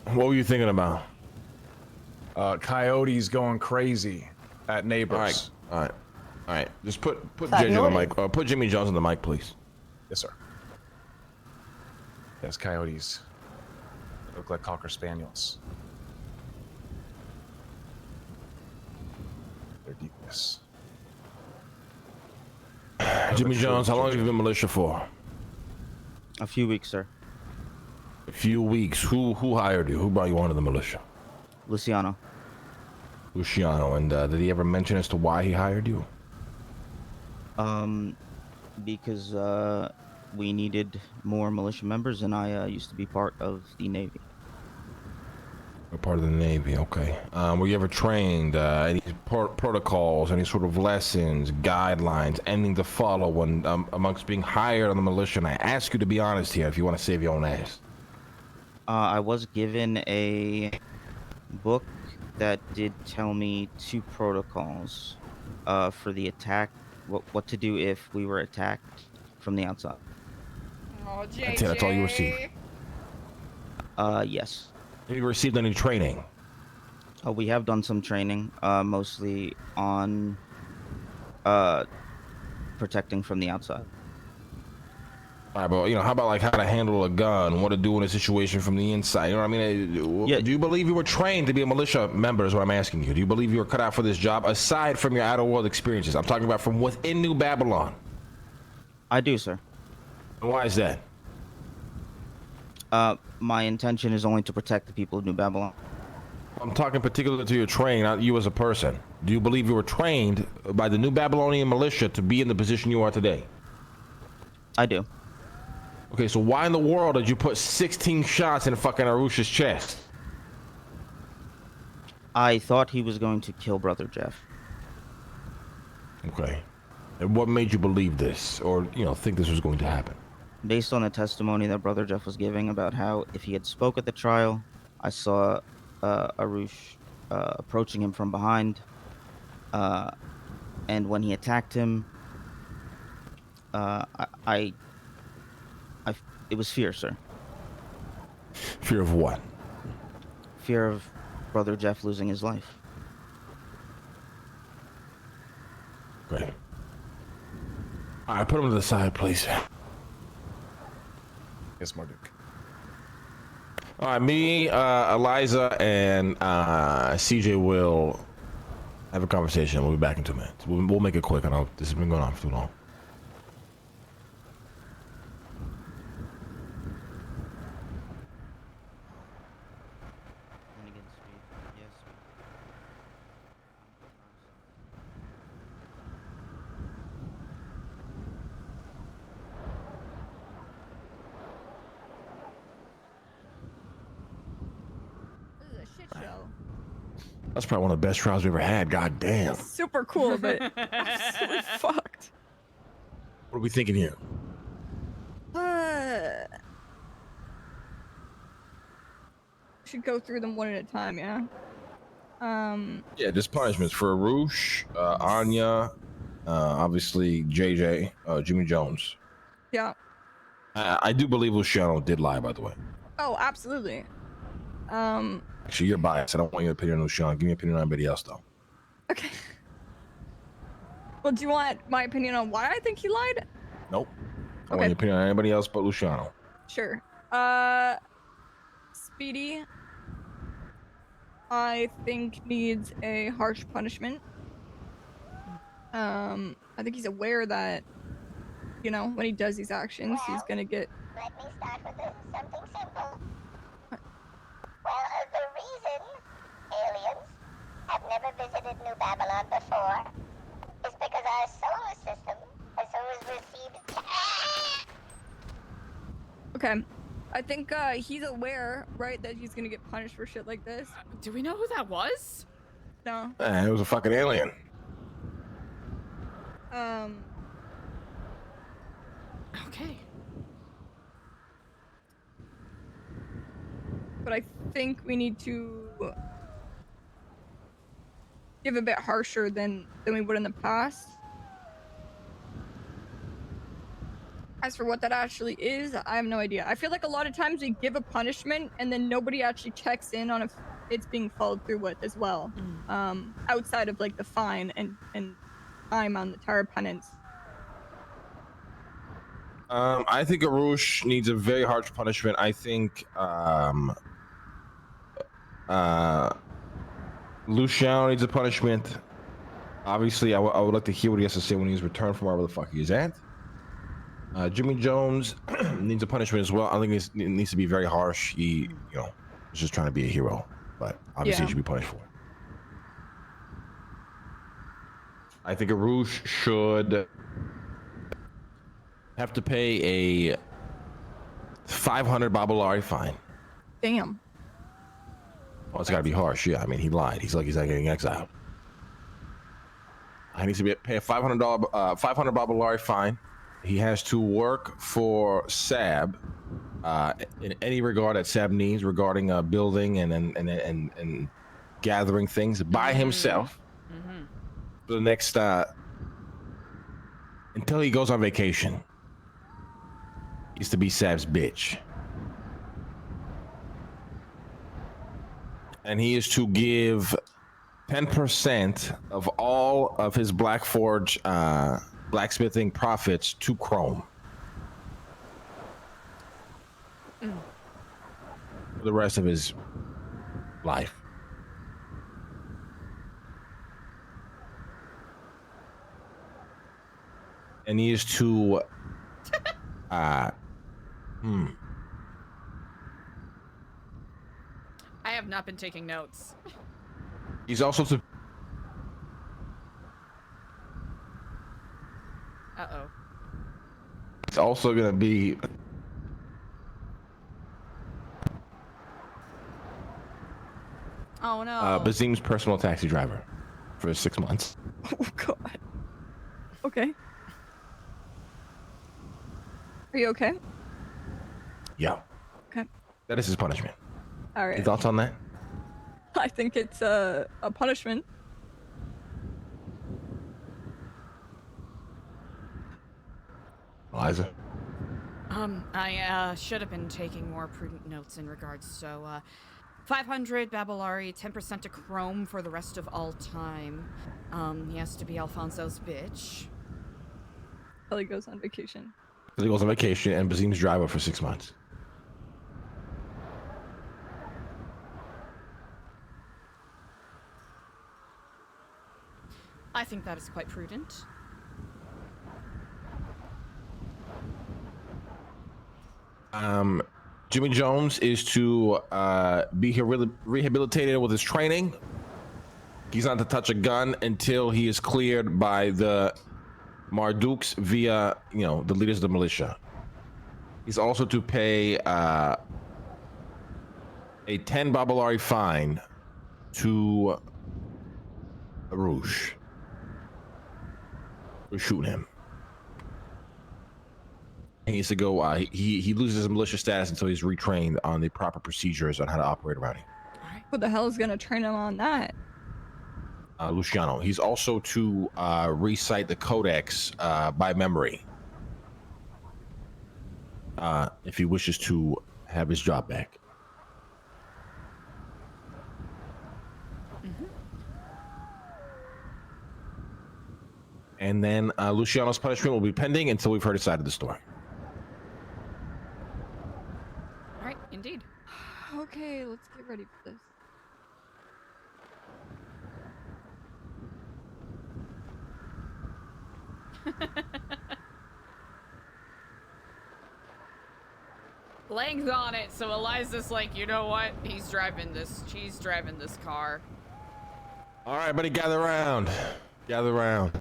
what were you thinking about? Coyotes going crazy at neighbors. All right. Just put JJ on the mic. Put Jimmy Jones on the mic, please. Yes, sir. Yes, coyotes. They look like cocker spaniels. Their deepness. Jimmy Jones, how long have you been militia for? A few weeks, sir. A few weeks. Who hired you? Who brought you onto the militia? Luciano. Luciano. And did he ever mention as to why he hired you? Because we needed more militia members, and I used to be part of the Navy. You're part of the Navy, okay. Were you ever trained, any protocols, any sort of lessons, guidelines, anything to follow when amongst being hired on the militia? And I ask you to be honest here if you want to save your own ass. I was given a book that did tell me 2 protocols for the attack, what to do if we were attacked from the outside. Oh, JJ. That's all you received? Yes. Have you received any training? We have done some training, mostly on protecting from the outside. All right, but how about like how to handle a gun, what to do in a situation from the inside? You know what I mean? Yeah. Do you believe you were trained to be a militia member? Is what I'm asking you. Do you believe you were cut out for this job aside from your outer world experiences? I'm talking about from within New Babylon. I do, sir. And why is that? My intention is only to protect the people of New Babylon. I'm talking particularly to your training, not you as a person. Do you believe you were trained by the New Babylonian militia to be in the position you are today? I do. Okay, so why in the world did you put 16 shots in fucking Arusha's chest? I thought he was going to kill Brother Jeff. Okay. And what made you believe this, or think this was going to happen? Based on the testimony that Brother Jeff was giving about how if he had spoke at the trial, I saw Arush approaching him from behind, and when he attacked him, it was fear, sir. Fear of what? Fear of Brother Jeff losing his life. Great. All right, put him to the side, please. Yes, Marduk. All right, me, Eliza, and CJ will have a conversation. We'll be back in 2 minutes. We'll make it quick. I know this has been going on for too long. This is a shit show. That's probably one of the best trials we ever had. God damn. Super cool, but absolutely fucked. What are we thinking here? Should go through them one at a time, yeah. Yeah, just punishments for Arush, Anya, obviously JJ, Jimmy Jones. Yeah. I do believe Luciano did lie, by the way. Oh, absolutely. Actually, you're biased. I don't want your opinion on Luciano. Give me an opinion on anybody else, though. Okay. Well, do you want my opinion on why I think he lied? Nope. I want your opinion on anybody else but Luciano. Sure. Speedy, I think needs a harsh punishment. I think he's aware that, when he does these actions, he's gonna get. Let me start with something simple. Well, the reason aliens have never visited New Babylon before is because our solar system has always received. Okay. I think he's aware, right, that he's gonna get punished for shit like this. Do we know who that was? No. It was a fucking alien. Okay. But I think we need to give a bit harsher than we would in the past. As for what that actually is, I have no idea. I feel like a lot of times we give a punishment and then nobody actually checks in on if it's being followed through with as well. Outside of like the fine and time on the tire penance. I think Arush needs a very harsh punishment. I think Luciano needs a punishment. Obviously, I would like to hear what he has to say when he's returned from wherever the fuck he is at. Jimmy Jones needs a punishment as well. I think it needs to be very harsh. He, is just trying to be a hero, but obviously he should be punished for it. I think Arush should have to pay a 500 Babalari fine. Damn. Oh, it's got to be harsh. Yeah, I mean, he lied. He's like he's not getting exiled. He needs to pay a $500 Babalari fine. He has to work for Sab in any regard that Sab needs regarding building and gathering things by himself for the next until he goes on vacation. He used to be Sab's bitch. And he is to give 10% of all of his Black Forge blacksmithing profits to Chrome. For the rest of his life. And he is to I have not been taking notes. he's also to Uh-oh. it's also gonna be Oh no. Bazim's personal taxi driver for 6 months. Oh god. Okay. Are you okay? Yeah. Okay. That is his punishment. All right. Any thoughts on that? I think it's a punishment. Eliza? I should have been taking more prudent notes in regards, so, 500 Babalari, 10% to Chrome for the rest of all time. He has to be Alfonso's bitch. Till he goes on vacation. Till he goes on vacation and Bazim's driver for 6 months. I think that is quite prudent. Jimmy Jones is to be rehabilitated with his training. He's not to touch a gun until he is cleared by the Marduks via, the leaders of the militia. He's also to pay a 10 Babalari fine to Arush for shooting him. He needs to go. He loses his militia status until he's retrained on the proper procedures on how to operate around him. Who the hell is gonna train him on that? Luciano. He's also to recite the codex by memory if he wishes to have his job back. And then Luciano's punishment will be pending until we've heard his side of the story. Alright, indeed. Okay, let's get ready for this. Length on it, so Eliza's like, you know what? She's driving this car. All right, buddy, gather around. Gather around.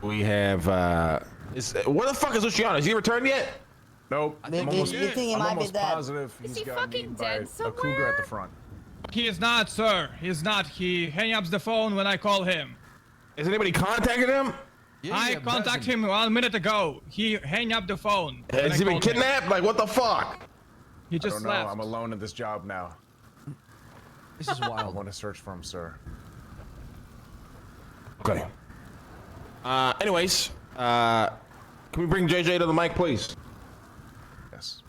We have, where the fuck is Luciano? Has he returned yet? Nope. You think he might be dead? Positive Is he's he gotten fucking eaten by dead a somewhere? cougar at the front. He is not, sir. He is not. He hang up the phone when I call him. Has anybody contacted him? I contacted him 1 minute ago. He hang up the phone. Has he been kidnapped? Like, what the fuck? He I just don't know. left. I'm alone in this job now. This is I wild. want to search for him, sir. Okay. Anyways, Can we bring JJ to the mic, please? Yes.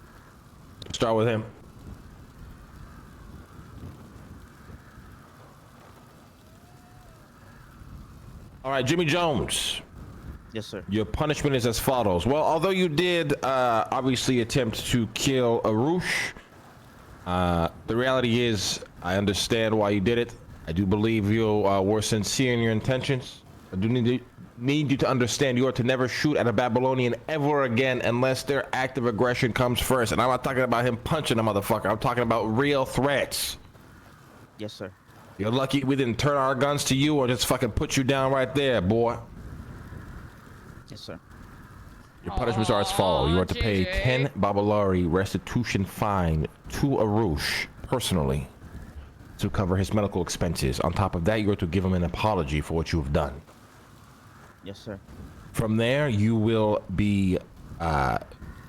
Start with him. All right, Jimmy Jones. Yes, sir. Your punishment is as follows. Well, although you did obviously attempt to kill Arush, the reality is I understand why you did it. I do believe you were sincere in your intentions. I do need you to understand you are to never shoot at a Babylonian ever again unless their act of aggression comes first. And I'm not talking about him punching a motherfucker. I'm talking about real threats. Yes, sir. You're lucky we didn't turn our guns to you or just fucking put you down right there, boy. Yes, sir. Your punishments are as follows. You are to pay 10 Babalari restitution fine to Arush personally to cover his medical expenses. On top of that, you are to give him an apology for what you have done. Yes, sir. From there, you will be,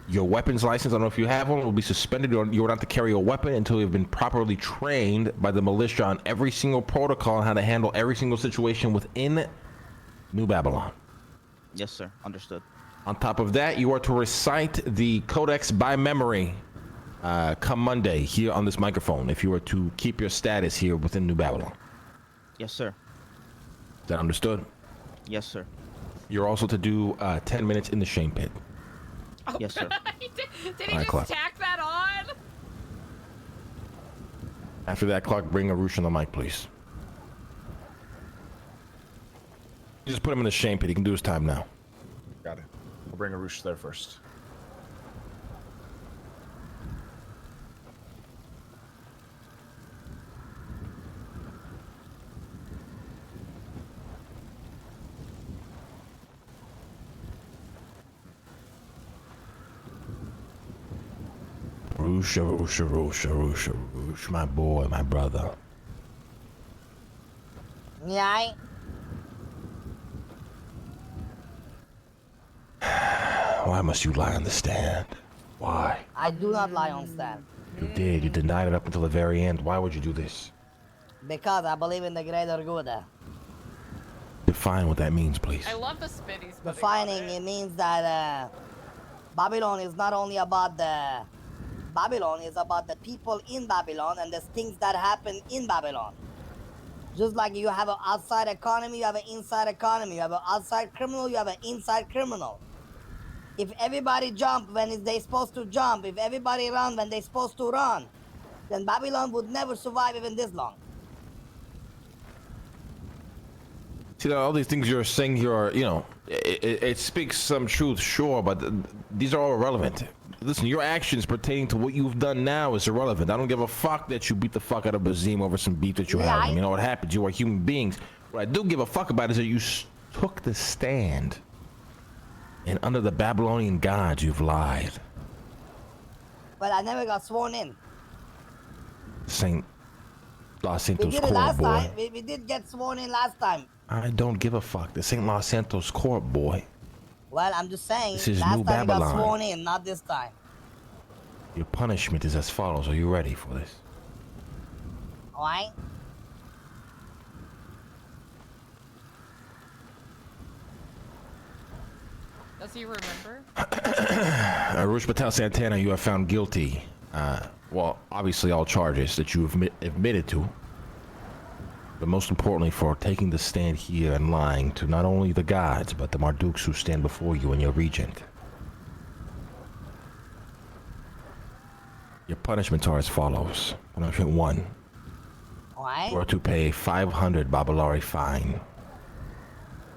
your weapons license, I don't know if you have one, will be suspended. You are not to carry a weapon until you've been properly trained by the militia on every single protocol and how to handle every single situation within New Babylon. Yes, sir. Understood. On top of that, you are to recite the codex by memory come Monday here on this microphone if you are to keep your status here within New Babylon. Yes, sir. Is that understood? Yes, sir. You're also to do 10 minutes in the shame pit. Oh, yes, sir. Did he just tack that on? After that, Clark, bring Arush on the mic, please. You just put him in the shame pit. He can do his time now. Got it. I'll bring Arush there first. Arush, my boy, my brother. Yeah. Why must you lie on the stand? Why? I do not lie on stand. You did. You denied it up until the very end. Why would you do this? Because I believe in the greater good. Define what that means, please. I love the spitties. Defining it means that Babylon is not only about the Babylon, is about the people in Babylon and the things that happen in Babylon. Just like you have an outside economy, you have an inside economy. You have an outside criminal, you have an inside criminal. If everybody jump when they're supposed to jump, if everybody run when they're supposed to run, then Babylon would never survive even this long. See, all these things you're saying here are, you know, it speaks some truth, sure, but these are all irrelevant. Listen, your actions pertaining to what you've done now is irrelevant. I don't give a fuck that you beat the fuck out of Bazim over some beef that you have. You know what happens? You are human beings. What I do give a fuck about is that you took the stand. And under the Babylonian gods, you've lied. But I never got sworn in. Saint Los We Santos did it Court, last boy. time. We did get sworn in last time. I don't give a fuck. This ain't Los Santos Court, boy. Well, I'm just saying, This is last New time you got Babylon. sworn in, not this time. Your punishment is as follows. Are you ready for this? Alright? Does he remember? Arush Patel Santana, you are found guilty. Well, obviously all charges that you have admitted to. But most importantly for taking the stand here and lying to not only the gods, but the Marduks who stand before you and your regent. Your punishments are as follows. Punishment 1. Alright? You are to pay 500 Babalari fine.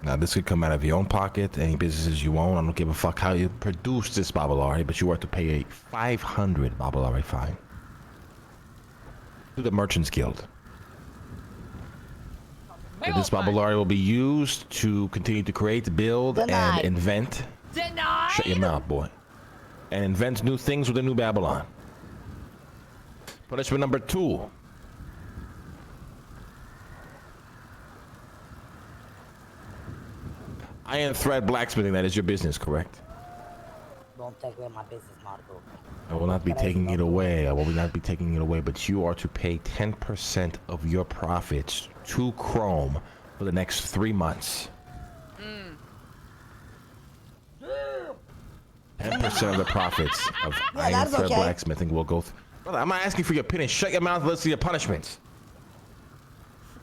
Now, this could come out of your own pocket, any businesses you own. I don't give a fuck how you produce this Babalari, but you are to pay a 500 Babalari fine to the Merchants Guild. This Babalari will be used to continue to create, build, and invent. Denied. Shut your mouth, boy. And invent new things within New Babylon. Punishment number 2. Iron thread blacksmithing, that is your business, correct? Don't take away my business, Marco. I will not be taking it away. I will not be taking it away, but you are to pay 10% of your profits to Chrome for the next 3 months. 10% of the profits of iron that's thread okay. blacksmithing will go. Brother, I'm not asking for your opinion. Shut your mouth and listen to your punishments.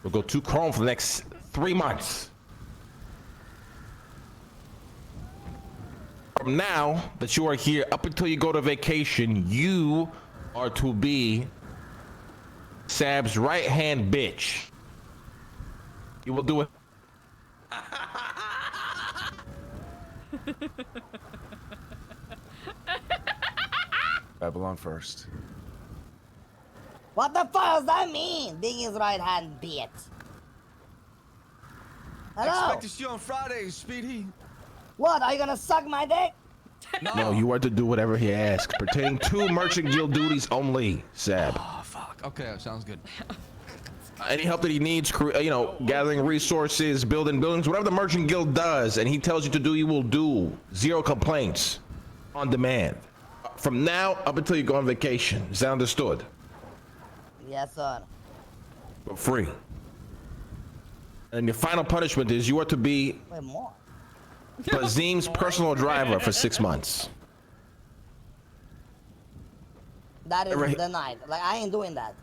We'll go 2 chrome for the next 3 months. From now that you are here up until you go to vacation, you are to be Sab's right-hand bitch. You will do it. Babylon first. What the fuck does that mean? Being his right hand bitch. Hello? Expect to see you on Friday, Speedy. What? Are you gonna suck my dick? No, you are to do whatever he asks, pertaining to Merchant Guild duties only, Sab. Oh, fuck. Okay, sounds good. Any help that he needs, gathering resources, building buildings, whatever the Merchant Guild does, and he tells you to do, you will do. 0 complaints. On demand. From now up until you go on vacation. Is that understood? Yes, sir. But free. And your final punishment is you are to be Wait, more. Bazim's personal driver for 6 months. That is Right. denied. Like, I ain't doing that.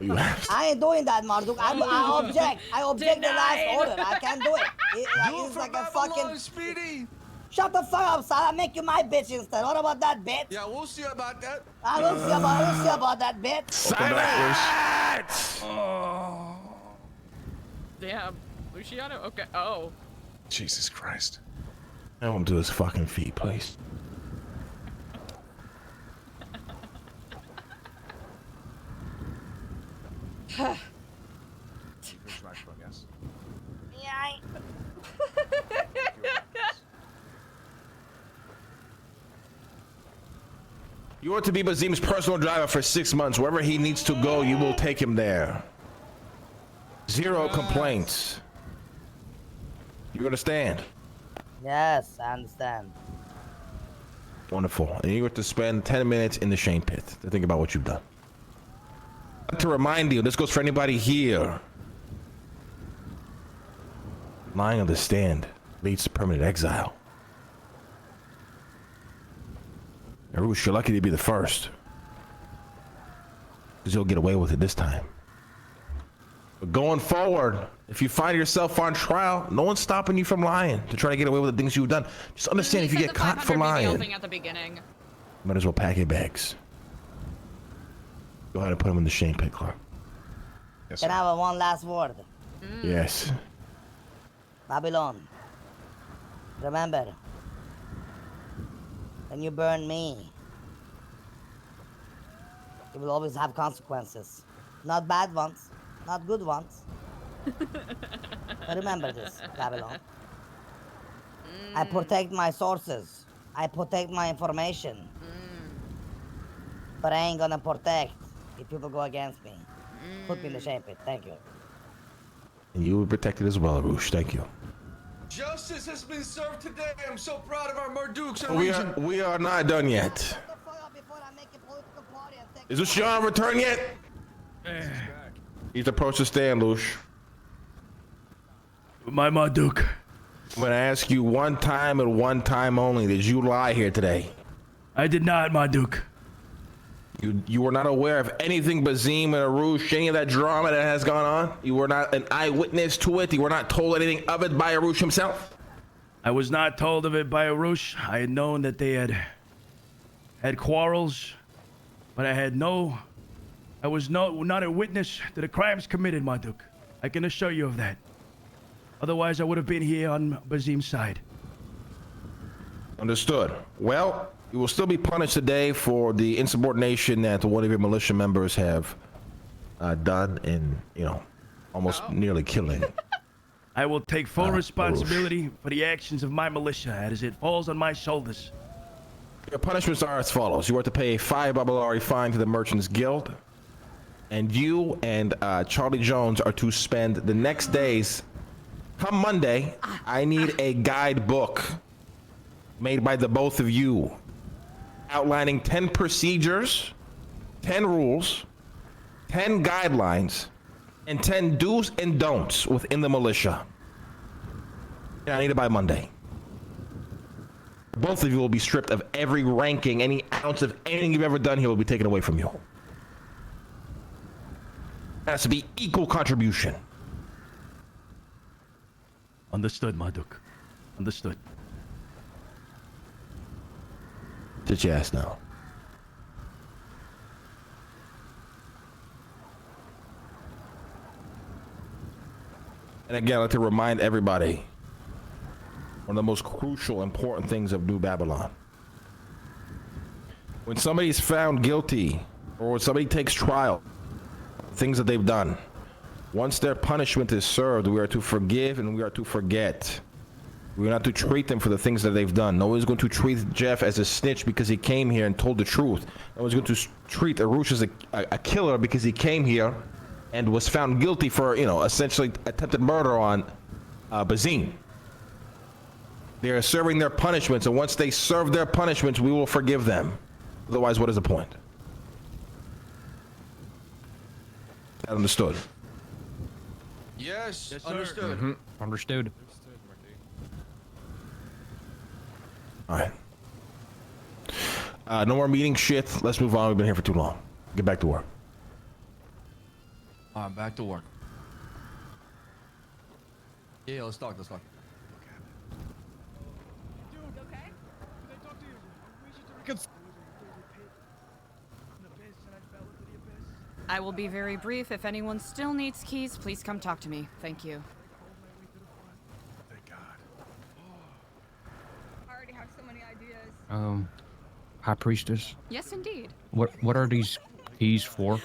You have I ain't doing that, Marduk. I object. I object the last order. I can't do it. It's like a fucking... Speedy. Shut the fuck up, son. I'll make you my bitch instead. What about that, bitch? Yeah, we'll see about that. We'll see about that, bitch. Silence! Damn. Luciano? Okay. Oh. Jesus Christ. Have him do his fucking feet, please. You are to be Bazim's personal driver for 6 months. Wherever he needs to go, you will take him there. 0 complaints. You understand? Yes, I understand. Wonderful. And you have to spend 10 minutes in the shame pit to think about what you've done. To remind you, this goes for anybody here. Lying on the stand leads to permanent exile. Arush, you're lucky to be the first. Because you'll get away with it this time. But going forward, if you find yourself on trial, no one's stopping you from lying to try to get away with the things you've done. Just understand, if you get caught for lying, Thing at the beginning. might as well pack your bags. Go ahead and put them in the shame pit, Clark. Yes, Can I have one last word? Yes. Babylon. Remember, when you burn me, you will always have consequences. Not bad ones, not good ones. But remember this, Babylon. I protect my sources. I protect my information. But I ain't gonna protect if people go against me. Put me in the shame pit. Thank you. And you were protected as well, Arush. Thank you. Justice has been served today. I'm so proud of our Marduks. We are not done yet. Is Lucian returned yet? He's approached the stand, Lush. My Marduk. I'm gonna ask you one time and one time only. Did you lie here today? I did not, Marduk. You were not aware of anything Bazim and Arush, any of that drama that has gone on? You were not an eyewitness to it? You were not told anything of it by Arush himself? I was not told of it by Arush. I had known that they had quarrels, but I was not a witness to the crimes committed, Marduk. I can assure you of that. Otherwise, I would have been here on Bazim's side. Understood. Well, you will still be punished today for the insubordination that one of your militia members have done in, almost nearly killing. I will take full responsibility for the actions of my militia as it falls on my shoulders. Your punishments are as follows. You are to pay a 5 Babylari fine to the Merchants Guild. And you and Charlie Jones are to spend the next days. Come Monday, I need a guidebook made by the both of you, outlining 10 procedures, 10 rules, 10 guidelines, and 10 do's and don'ts within the militia. And I need it by Monday. both of you will be stripped of every ranking, any ounce of anything you've ever done here will be taken away from you. It has to be equal contribution. Understood, Marduk. Understood. Sit your ass now. And again, I'd like to remind everybody, one of the most crucial, important things of New Babylon. When somebody's found guilty, or when somebody takes trial, things that they've done, once their punishment is served, we are to forgive and we are to forget. We are not to treat them for the things that they've done. No one's going to treat Jeff as a snitch because he came here and told the truth. No one's going to treat Arush as a killer because he came here and was found guilty for, you know, essentially attempted murder on Bazine. They are serving their punishments, and once they serve their punishments, we will forgive them. Otherwise, what is the point? That understood? Yes, Yes, sir. understood. Understood. All right. No more meeting shit. Let's move on. We've been here for too long. Get back to work. All right, back to work. Yeah, let's talk. I will be very brief. If anyone still needs keys, please come talk to me. Thank you. I already have so many ideas. High Priestess. Yes, indeed. What are these keys for?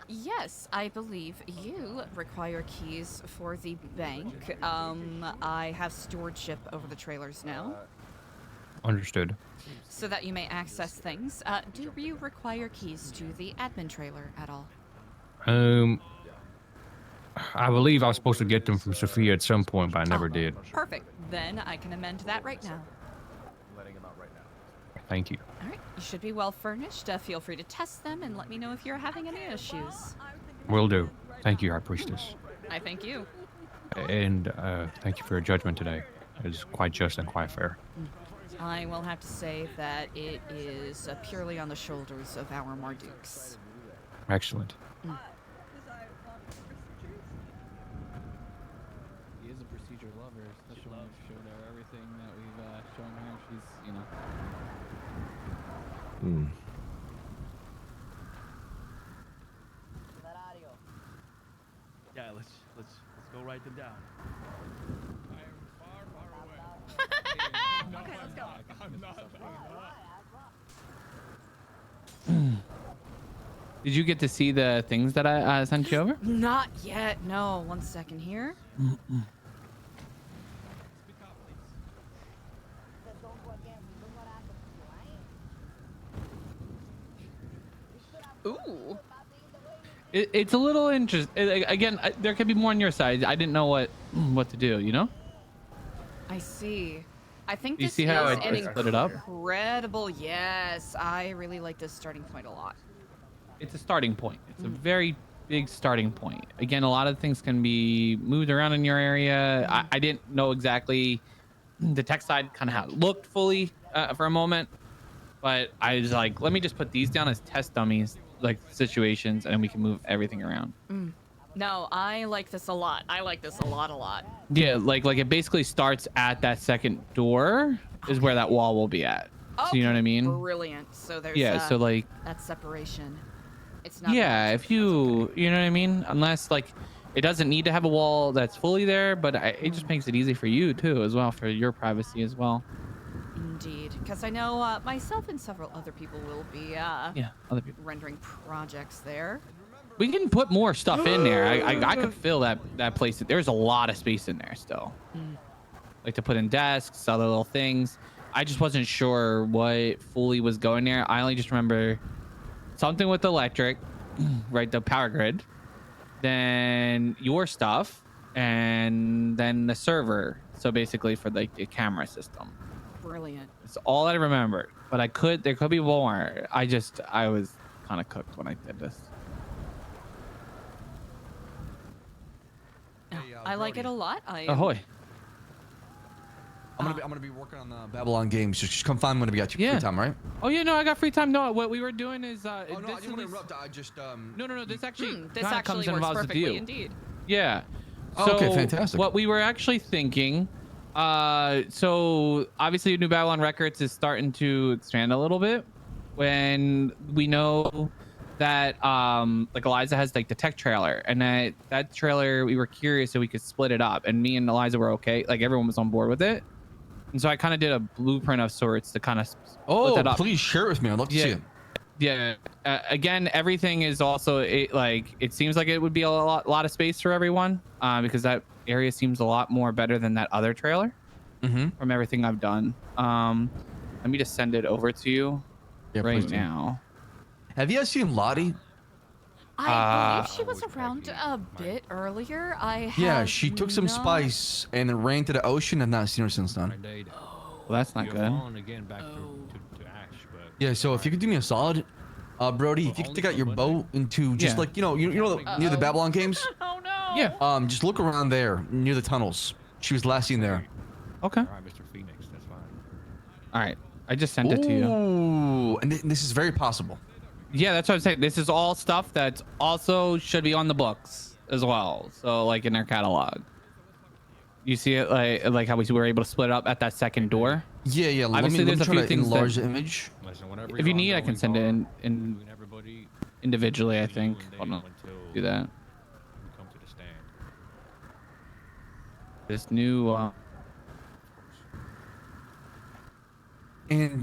Yes, I believe you require keys for the bank. I have stewardship over the trailers now, Understood. so that you may access things. Do you require keys to the admin trailer at all? I believe I was supposed to get them from Sophia at some point, but I never did. Perfect. Then I can amend that right now. Thank you. All right, you should be well furnished. Feel free to test them and let me know if you're having any issues. Will do. Thank you, High Priestess. I thank you. And thank you for your judgment today. It's quite just and quite fair. I will have to say that it is purely on the shoulders of our Marduks. Excellent. He is a procedure lover, especially when we've showed her everything that we've shown her. She's, you know. Yeah, let's go write them down. Okay, let's go. Did you get to see the things that I sent you over? Not yet. No, 1 second here. Ooh. It's a little interesting. Again, there could be more on your side. I didn't know what to do. You know. I see. I think You this see is how I an split it up? incredible. Yes, I really like this starting point a lot. It's a starting point. It's a very big starting point. Again, a lot of things can be moved around in your area. I didn't know exactly the tech side, kind of how it looked fully for a moment, but I was like, let me just put these down as test dummies, like situations, and we can move everything around. No, I like this a lot. I like this a lot. Yeah, like it basically starts at that second door is where that wall will be at. So you know what I mean? Brilliant. So there's so like that separation. It's not. yeah, if you know what I mean, unless like it doesn't need to have a wall that's fully there, but it just makes it easy for you too as well, for your privacy as well. Indeed, because I know myself and several other people will be other people rendering projects there. We can put more stuff in there. I could fill that place. There's a lot of space in there still. Like to put in desks, other little things. I just wasn't sure what fully was going there. I only just remember something with electric, right? The power grid. Then your stuff, and then the server. So basically for like the camera system. Brilliant. It's all I remember. But there could be more. I was kind of cooked when I did this. I like it a lot. Ahoy. I'm gonna be working on the Babylon games. Just come find me whenever you got your free time, right? Oh yeah, no, I got free time. No, what we were doing is Oh no, I didn't want to interrupt. I just No, this actually This kinda actually comes in works involves the perfectly, deal. indeed. Yeah. Oh, So okay, fantastic. What we were actually thinking, so obviously New Babylon Records is starting to expand a little bit when we know that like Eliza has like the tech trailer, and that trailer we were curious so we could split it up, and me and Eliza were okay, like everyone was on board with it. And so I kind of did a blueprint of sorts to kind of split that up. Please share it with me. I'd love to see it. Yeah. Again, everything is also it seems like it would be a lot of space for everyone because that area seems a lot more better than that other trailer from everything I've done. Let me just send it over to you right now. Have you guys seen Lottie? I believe she was around a bit earlier. Yeah, she took some spice and then ran to the ocean. I've not seen her since then. Well, that's not good. Again back to ash, but Yeah, so if you could do me a solid, Brody, if you could take out your boat into just like you know near the Babylon games. Oh no. Yeah. Just look around there near the tunnels. She was last seen there. Okay. all right, Mr. Phoenix, that's fine. All right. I just sent it to you. Ooh, and this is very possible. Yeah, that's what I'm saying. This is all stuff that also should be on the books as well. So like in their catalog. You see it like how we were able to split up at that second door? Yeah. Obviously, there's a few things enlarge that, the image. If you need, I can send it in individually. I think. Hold on. Do that. Come to the stand. This new. And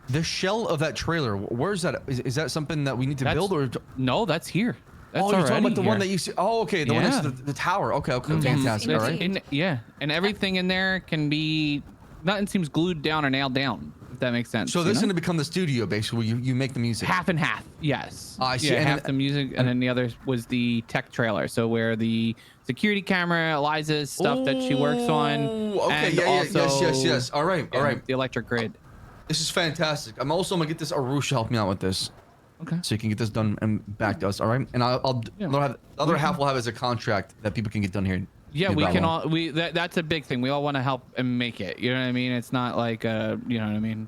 the shell of that trailer. Where's that? Is that something that we need to build or? No, that's here. That's you're talking about the here. one that you see. Oh, okay, the one next to the tower. Okay, fantastic. All right. Yeah, and everything in there can be. Nothing seems glued down or nailed down. If that makes sense. So this is going to become the studio, basically. You make the music. Half and half. Yes. I see. Yeah, And half the music, and then the other was the tech trailer. So where the security camera, Eliza's stuff that she works on. Okay. And Yes. All right. The electric grid. This is fantastic. I'm also gonna get this Arush to help me out with this. Okay. So you can get this done and back to us. All right. And the other half we'll have as a contract that people can get done here. Yeah, we can all. That's a big thing. We all want to help and make it. You know what I mean? It's not like you know what I mean.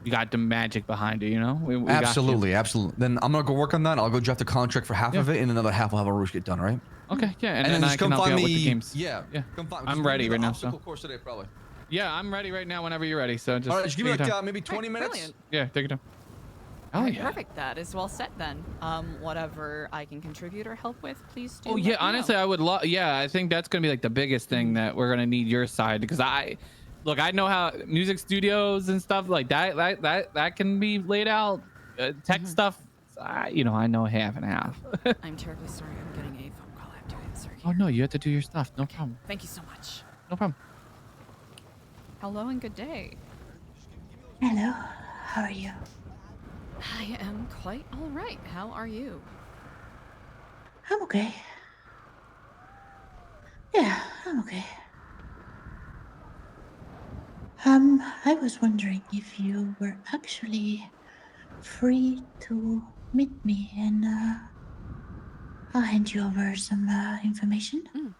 You got the magic behind it. You know. We Absolutely. Then I'm gonna go work on that. I'll go draft a contract for half of it, and another half will have Arush get done. All right. Okay. Yeah. And then I just can come help you find out with the me. games. Yeah. Come find. I'm ready right now. So. Course today, probably. Yeah, I'm ready right now. Whenever you're ready. So just. All right. Just give me take your like time. maybe 20 minutes. Brilliant. Yeah. Take your time. Oh Alright, yeah. Perfect. That is well set then. Whatever I can contribute or help with, please do. Oh yeah, honestly, I would love. Yeah, I think that's gonna be like the biggest thing that we're gonna need your side because I know how music studios and stuff like that can be laid out. Tech stuff, I know half and half. I'm terribly sorry. I'm getting a phone call. I have to answer. Oh no, you have to do your stuff. No problem. Thank you so much. No problem. Hello and good day. Hello. How are you? I am quite all right. How are you? I'm okay. Yeah, I'm okay. I was wondering if you were actually free to meet me and I'll hand you over some information.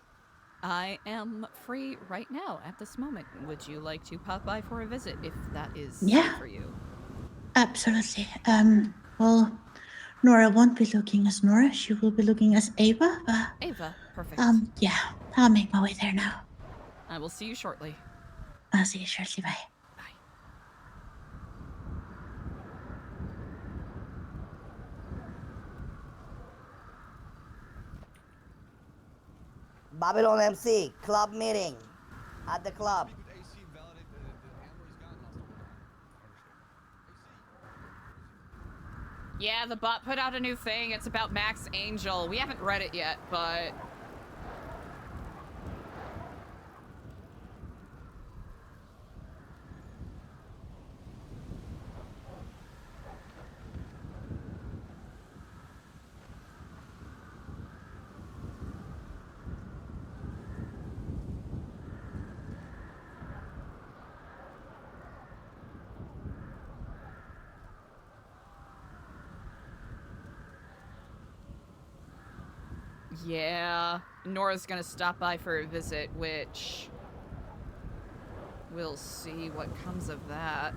I am free right now at this moment. Would you like to pop by for a visit if that is Yeah. for you? Absolutely. Well, Nora won't be looking as Nora. She will be looking as Ava. Ava, perfect. Yeah, I'll make my way there now. I will see you shortly. I'll see you shortly. Bye. Babylon MC, club meeting at the club. Yeah, the bot put out a new thing. It's about Max Angel. We haven't read it yet, but... Yeah, Nora's gonna stop by for a visit, which We'll see what comes of that.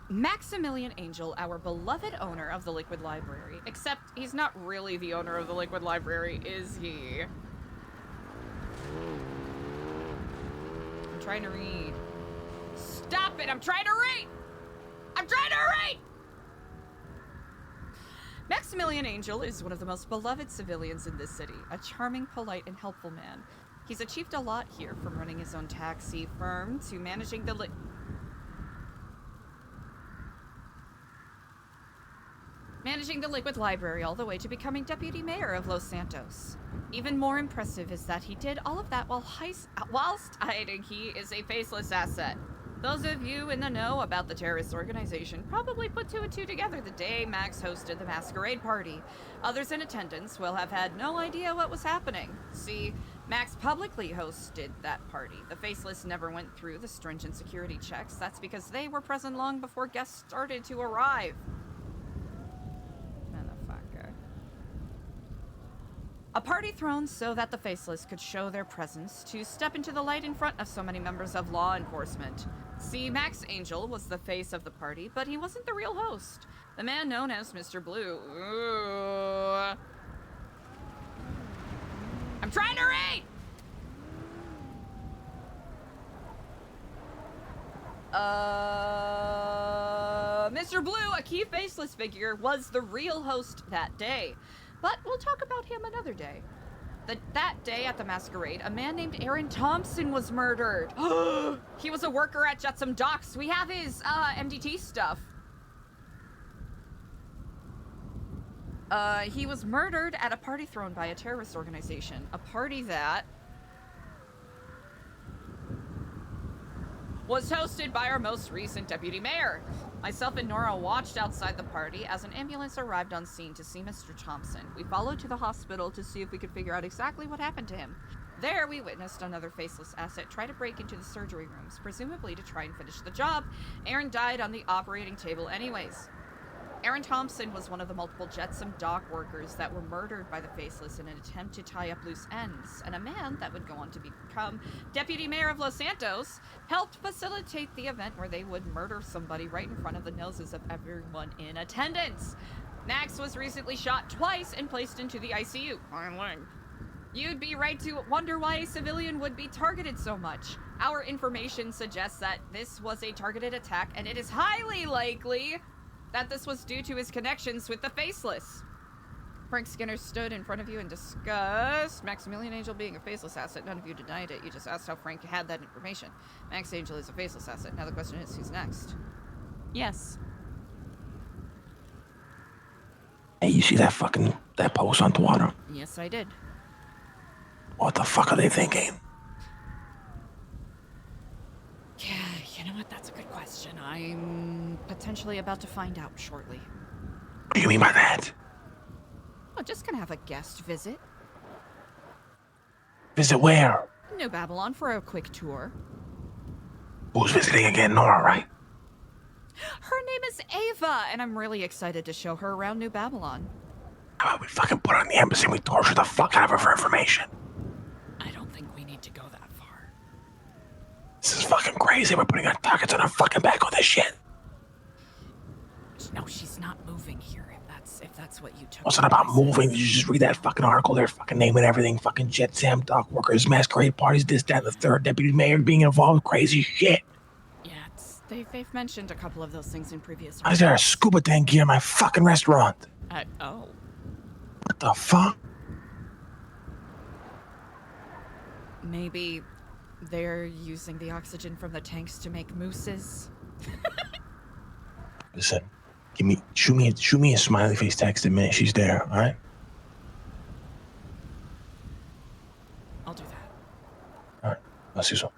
Maximilian Angel, our beloved owner of the Liquid Library. Except he's not really the owner of the Liquid Library, is he? I'm trying to read. Stop it! I'm trying to read! I'm trying to read! Maximilian Angel is one of the most beloved civilians in this city. A charming, polite, and helpful man. He's achieved a lot here, from running his own taxi firm to managing the Liquid Library, all the way to becoming deputy mayor of Los Santos. Even more impressive is that he did all of that whilst hiding he is a faceless asset. Those of you in the know about the terrorist organization probably put two and two together the day Max hosted the masquerade party. Others in attendance will have had no idea what was happening. See, Max publicly hosted that party. The faceless never went through the stringent security checks. That's because they were present long before guests started to arrive. A party thrown so that the faceless could show their presence, to step into the light in front of so many members of law enforcement. See, Max Angel was the face of the party, but he wasn't the real host. The man known as Mr. Blue. Ooh. I'm trying to read! Mr. Blue, a key faceless figure, was the real host that day. But we'll talk about him another day. That day at the masquerade, a man named Aaron Thompson was murdered. He was a worker at Jetsam Docks. We have his MDT stuff. He was murdered at a party thrown by a terrorist organization. A party that was hosted by our most recent deputy mayor. Myself and Nora watched outside the party as an ambulance arrived on scene to see Mr. Thompson. We followed to the hospital to see if we could figure out exactly what happened to him. There, we witnessed another faceless asset try to break into the surgery rooms, presumably to try and finish the job. Aaron died on the operating table anyways. Aaron Thompson was one of the multiple Jetsam dock workers that were murdered by the faceless in an attempt to tie up loose ends, and a man that would go on to become deputy mayor of Los Santos helped facilitate the event where they would murder somebody right in front of the noses of everyone in attendance. Max was recently shot twice and placed into the ICU. You'd be right to wonder why a civilian would be targeted so much. Our information suggests that this was a targeted attack, and it is highly likely that this was due to his connections with the faceless. Frank Skinner stood in front of you and discussed Maximilian Angel being a faceless asset. None of you denied it. You just asked how Frank had that information. Max Angel is a faceless asset. Now the question is, who's next? Yes. Hey, you see that post on Twitter? Yes, I did. What the fuck are they thinking? Yeah, you know what? That's a good question. I'm potentially about to find out shortly. What do you mean by that? I'm just gonna have a guest visit. Visit where? New Babylon for a quick tour. Who's visiting again? Nora, right? Her name is Ava, and I'm really excited to show her around New Babylon. How about we fucking put her in the embassy and we torture the fuck out of her for information? I don't think we need to go that far. This is fucking crazy. We're putting our targets on our fucking back with this shit. No, she's not moving here, if that's what you took. What's it about moving? Did you just read that fucking article? They're fucking naming everything. Fucking Jetsam dock workers, masquerade parties, this, that, and the third. Deputy mayor being involved with crazy shit. Yeah, they've mentioned a couple of those things in previous. Why is there a scuba tank gear in my fucking restaurant? Oh. What the fuck? Maybe they're using the oxygen from the tanks to make mooses. Listen, Shoot me a smiley face text the minute she's there. All right. I'll do that. All right. I'll see you soon.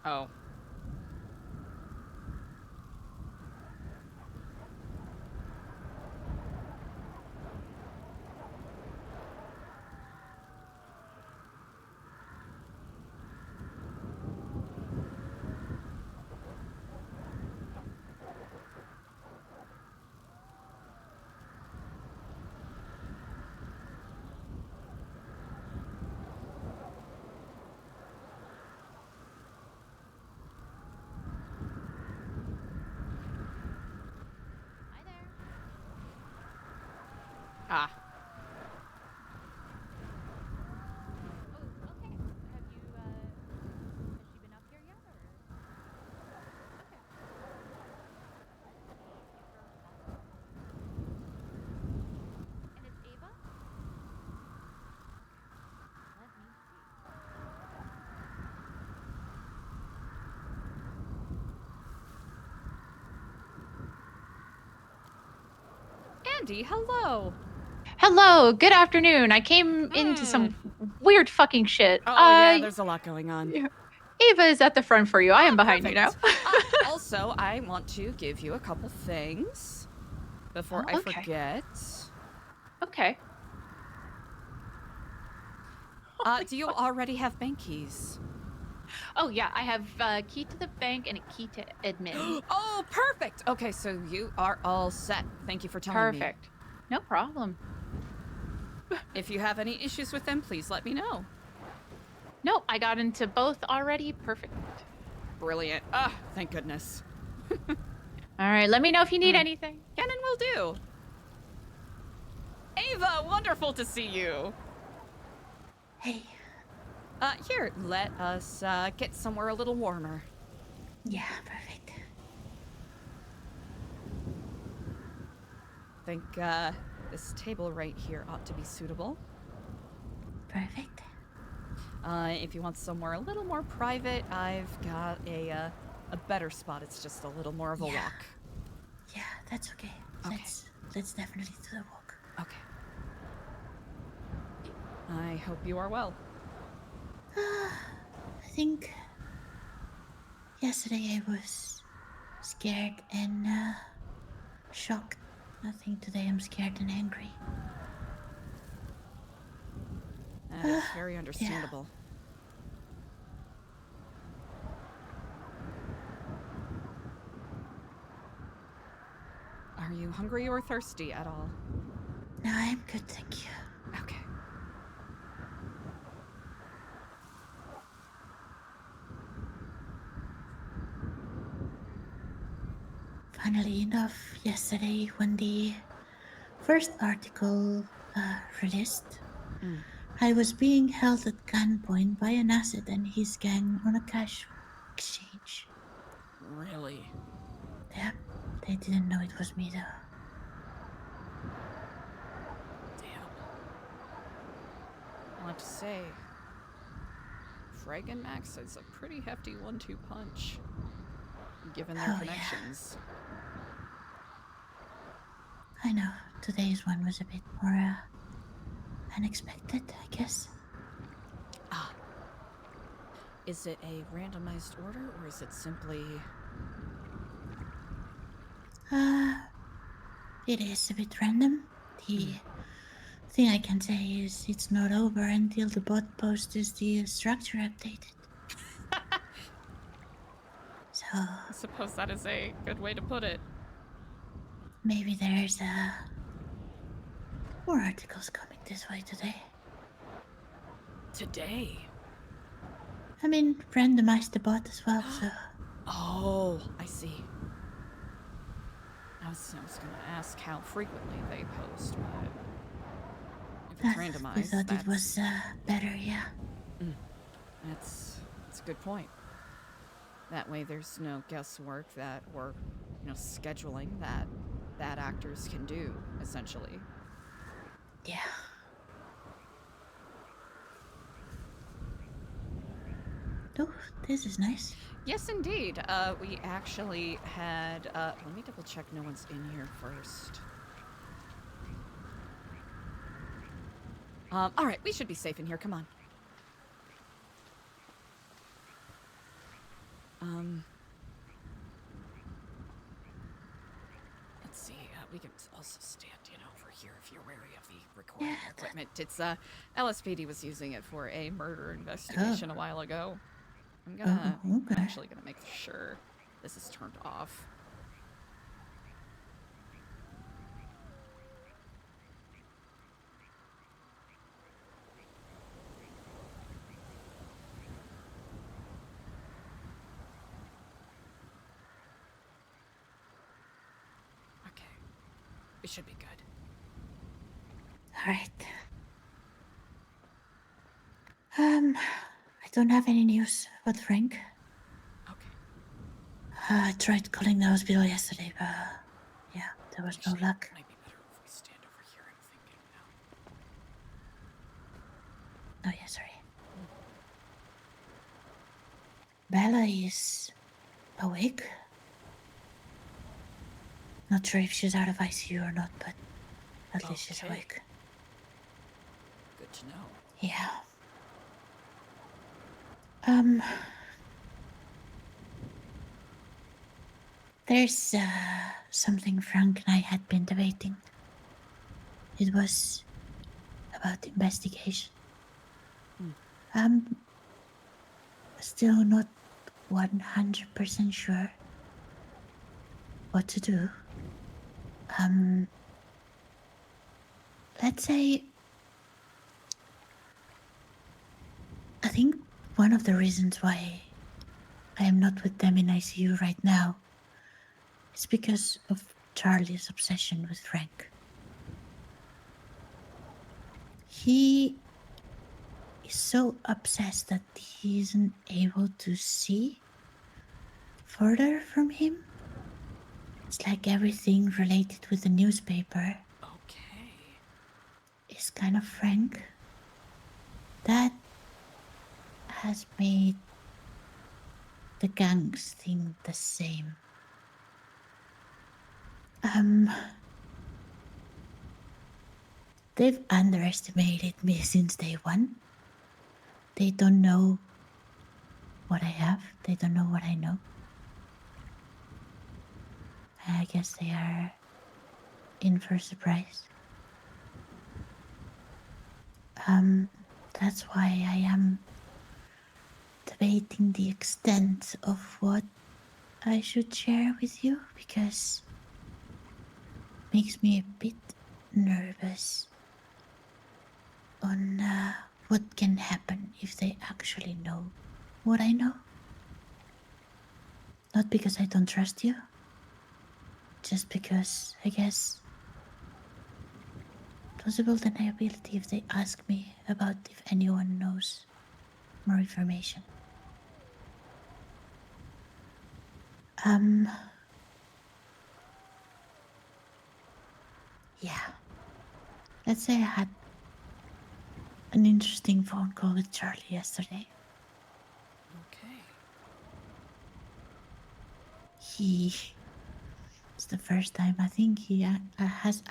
Oh. Ah. Andy, hello. Hello, good afternoon. I came into some weird fucking shit. Oh, yeah, there's a lot going on. Ava is at the front for you. I am behind you now. Also, I want to give you a couple things before I forget. Okay. Do you already have bank keys? Oh yeah, I have a key to the bank and a key to admin. Oh, perfect. Okay, so you are all set. Thank you for telling me. Perfect. No problem. If you have any issues with them, please let me know. No, I got into both already. Perfect. Brilliant. Ah, thank goodness. All right, let me know if you need anything. Cannon will do. Ava, wonderful to see you. Hey. Here, let us get somewhere a little warmer. Yeah, perfect. Think this table right here ought to be suitable. Perfect. If you want somewhere a little more private, I've got a better spot. It's just a little more of a walk. Yeah, that's okay. Let's definitely do the walk. Okay. I hope you are well. I think yesterday I was scared and shocked. I think today I'm scared and angry. That is very understandable. Are you hungry or thirsty at all? No, I'm good, thank you. Okay. Funnily enough, yesterday when the first article released, I was being held at gunpoint by an acid and his gang on a cash exchange. Really? Yep, they didn't know it was me though. Damn. I'll have to say, Frag and Max is a pretty hefty 1-2 punch, given their connections. I know, today's one was a bit more unexpected, I guess. Ah. Is it a randomized order, or is it simply... It is a bit random. The thing I can say is it's not over until the bot posts the structure updated. So I suppose that is a good way to put it. maybe there's more articles coming this way today. Today? I mean, randomize the bot as well, so... Oh, I see. I was gonna ask how frequently they post, but if it's randomized, we thought it was better, yeah. That's a good point. That way there's no guesswork that or scheduling that bad actors can do, essentially. Yeah. Oh, this is nice. Yes, indeed. We actually had, let me double check no one's in here first. All right, we should be safe in here. Come on. Let's see. We can also stand, over here if you're wary of the recording equipment. It's LSPD was using it for a murder investigation a while ago. I'm actually gonna make sure this is turned off. It should be good. All right. I don't have any news about Frank. Okay. I tried calling the hospital yesterday, but yeah, there was no luck. Might be better if we stand over here, I'm thinking Oh now. yeah, sorry. Bella is awake. Not sure if she's out of ICU or not, but at least she's awake. Good to know. Yeah. There's something Frank and I had been debating. It was about the investigation. I'm still not 100% sure what to do. Let's say, I think one of the reasons why I am not with them in ICU right now is because of Charlie's obsession with Frank. He is so obsessed that he isn't able to see further from him. It's like everything related with the newspaper is kind of Frank. That has made the gangs think the same. They've underestimated me since day one. They don't know what I have. They don't know what I know. I guess they are in for a surprise. That's why I am debating the extent of what I should share with you, because it makes me a bit nervous on what can happen if they actually know what I know. Not because I don't trust you, just because, I guess, possible deniability if they ask me about if anyone knows more information. Yeah. Let's say I had an interesting phone call with Charlie yesterday. Okay. It's the first time I think he has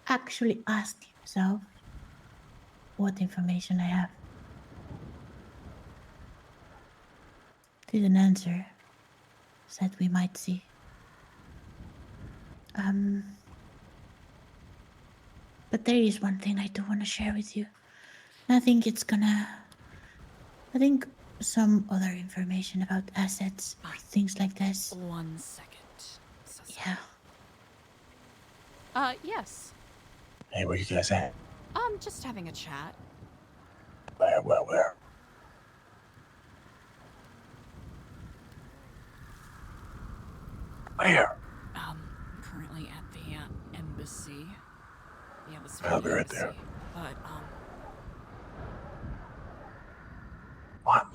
actually asked himself what information I have. Didn't answer. Said we might see. But there is one thing I do want to share with you. I think some other information about assets or things like this. 1 second. Yeah. Yes. Hey, where you guys at? Just having a chat. Where? Where? Currently at the embassy. Yeah, the I'll be right embassy. there. But What?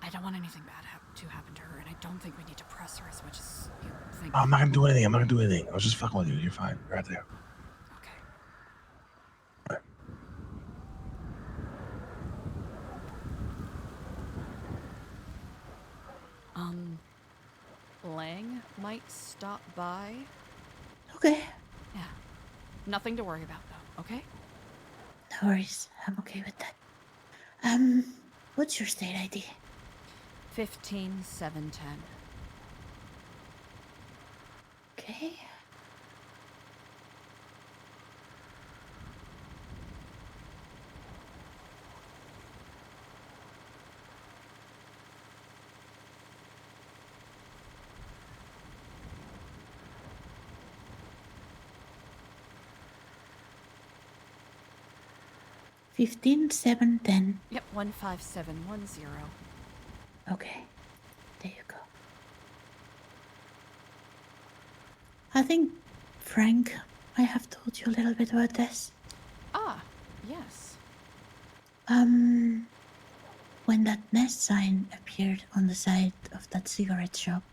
I don't want anything bad to happen to her, and I don't think we need to press her as much as you think. I'm not gonna do anything. I was just fucking with you. You're fine. You're right there. Lang might stop by. Okay. Yeah. Nothing to worry about, though, okay? No worries. I'm okay with that. What's your state ID? 15710. Okay. Yep, 15710. Okay, there you go. I think Frank might have told you a little bit about this. Ah, yes. When that Nest sign appeared on the side of that cigarette shop,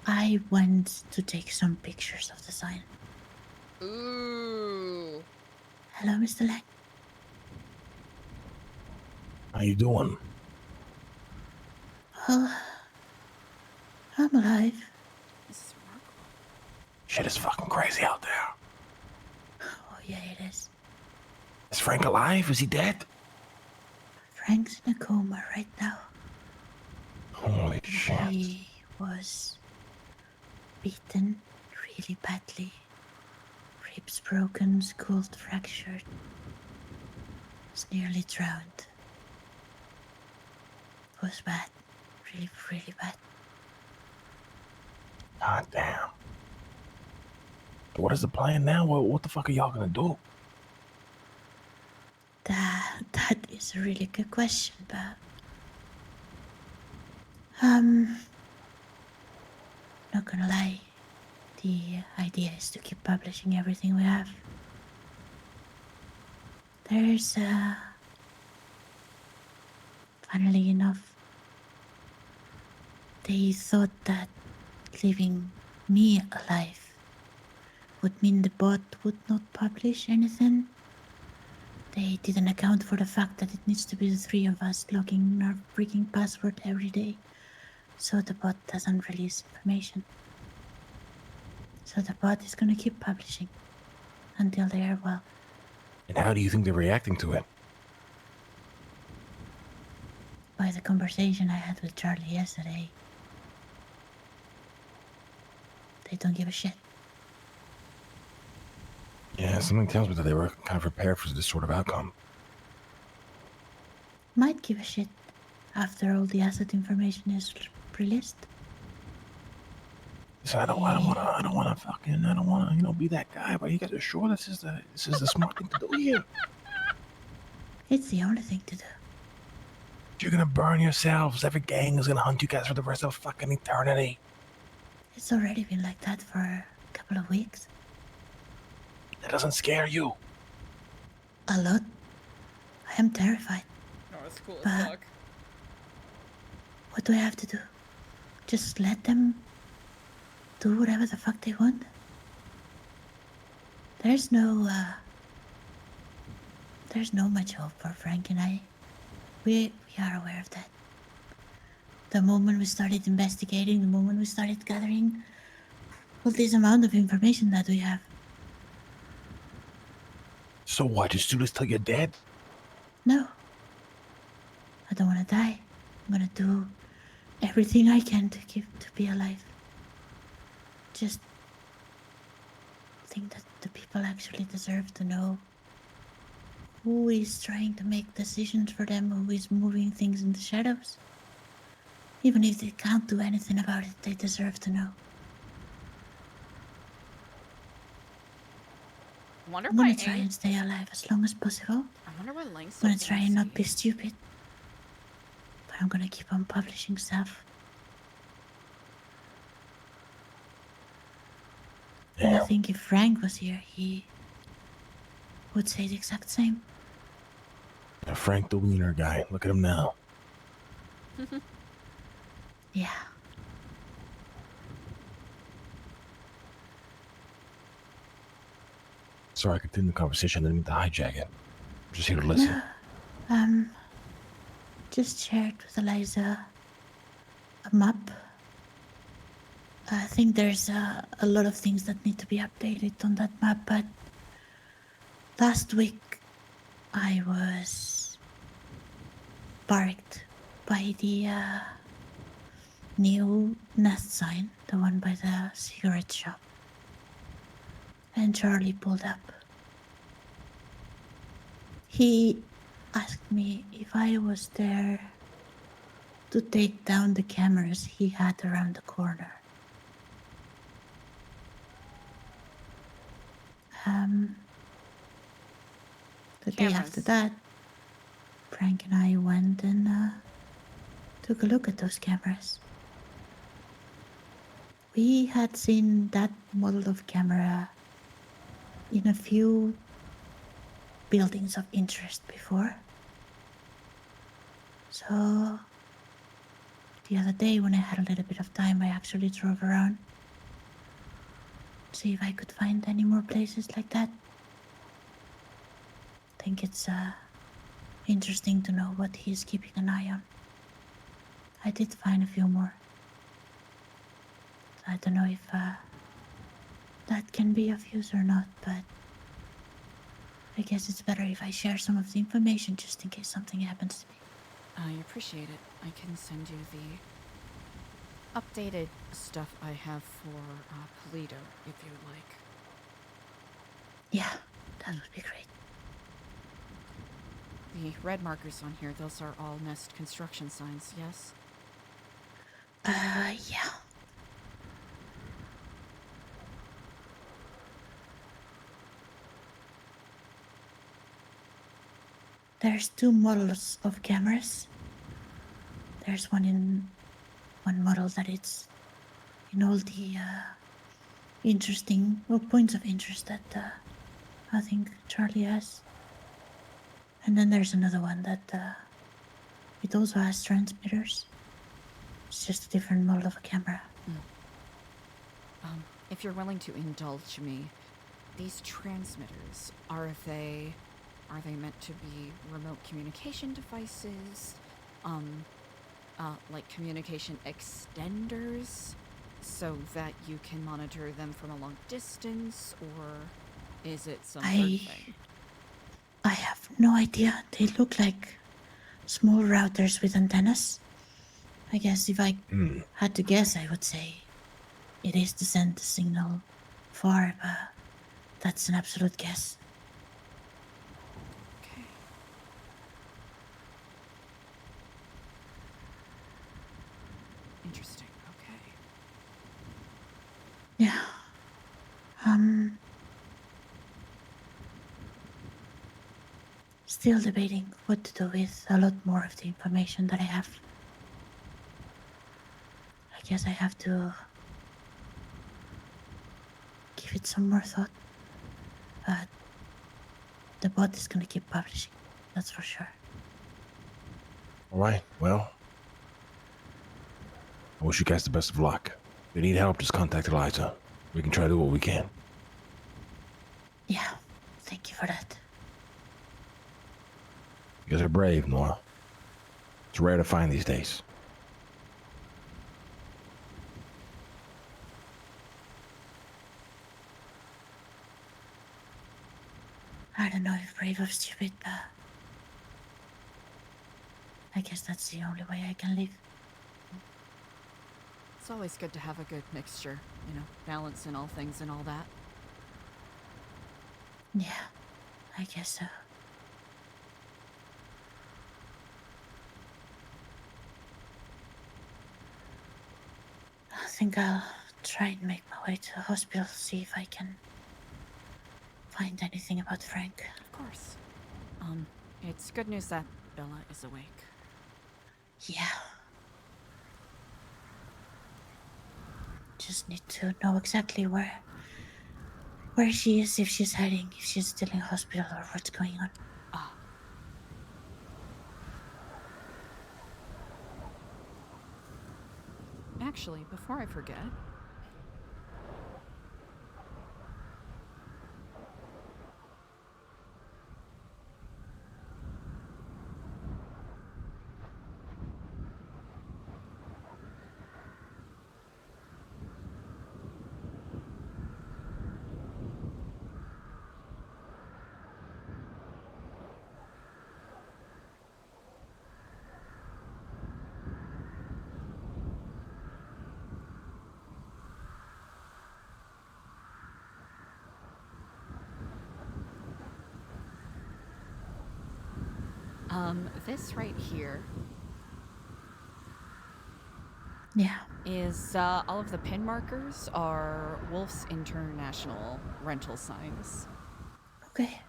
I went to take some pictures of the sign. Ooh. Hello, Mr. Lang. How you doing? Well, I'm alive. Shit is fucking crazy out there. Oh, yeah, it is. Is Frank alive? Is he dead? Frank's in a coma right now. Holy shit. He was beaten really badly. Ribs broken, skull fractured. Was nearly drowned. It was bad. Really, really bad. God damn. What is the plan now? What the fuck are y'all gonna do? That is a really good question, but not gonna lie, the idea is to keep publishing everything we have. There's funnily enough, they thought that leaving me alive would mean the bot would not publish anything. They didn't account for the fact that it needs to be the three of us logging our freaking password every day, so the bot doesn't release information. So the bot is gonna keep publishing until they are well. And how do you think they're reacting to it? By the conversation I had with Charlie yesterday, they don't give a shit. Yeah, something tells me that they were kind of prepared for this sort of outcome. Might give a shit after all the asset information is released. So I don't wanna, be that guy. But you guys are sure this is the smart thing to do here? It's the only thing to do. You're gonna burn yourselves. Every gang is gonna hunt you guys for the rest of fucking eternity. It's already been like that for a couple of weeks. That doesn't scare you. A lot. I am terrified. No, it's cool as But fuck. what do I have to do? Just let them do whatever the fuck they want? There's no much hope for Frank and I. We are aware of that. The moment we started investigating, the moment we started gathering all this amount of information that we have, So what? Just do this till you're dead? No. I don't want to die. I'm gonna do everything I can to be alive. Just think that the people actually deserve to know who is trying to make decisions for them, who is moving things in the shadows. Even if they can't do anything about it, they deserve to know. Wonder I'm gonna try and stay alive as long as possible. I wonder what Lang's I'm gonna try and not be stupid. But I'm gonna keep on publishing stuff. And I think if Frank was here, he would say the exact same. Yeah, Frank the Wiener guy. Look at him now. Yeah. Sorry, I continue the conversation. I didn't mean to hijack it. I'm just here to listen. No, just shared with Eliza a map. I think there's a lot of things that need to be updated on that map, but last week I was parked by the new Nest sign, the one by the cigarette shop. And Charlie pulled up. He asked me if I was there to take down the cameras he had around the corner. The day after that, Frank and I went and took a look at those cameras. We had seen that model of camera in a few buildings of interest before. So the other day when I had a little bit of time, I actually drove around to see if I could find any more places like that. I think it's interesting to know what he's keeping an eye on. I did find a few more. I don't know if that can be of use or not, but I guess it's better if I share some of the information just in case something happens to me. I appreciate it. I can send you the updated stuff I have for Polito, if you'd like. Yeah, that would be great. The red markers on here, those are all Nest construction signs, yes? Yeah. There's two models of cameras. There's one model that it's in all the interesting points of interest that I think Charlie has. And then there's another one that it also has transmitters. It's just a different model of a camera. If you're willing to indulge me, these transmitters, are they meant to be remote communication devices? Like communication extenders so that you can monitor them from a long distance, or is it some third thing? I have no idea. They look like small routers with antennas. I guess if I had to guess, I would say it is to send the signal far, but that's an absolute guess. Okay. Interesting. Okay. Yeah. Still debating what to do with a lot more of the information that I have. I guess I have to give it some more thought. But the bot is gonna keep publishing, that's for sure. All right, well, I wish you guys the best of luck. If you need help, just contact Eliza. We can try to do what we can. Yeah, thank you for that. You guys are brave, Nora. It's rare to find these days. I don't know if brave or stupid, but I guess that's the only way I can live. It's always good to have a good mixture, you know, balance in all things and all that. Yeah, I guess so. I think I'll try and make my way to the hospital, see if I can find anything about Frank. Of course. It's good news that Bella is awake. Yeah. Just need to know exactly where she is, if she's hiding, if she's still in hospital, or what's going on. Actually, before I forget, this right here. Yeah. Is all of the pin markers are Wolf's International rental signs. Okay.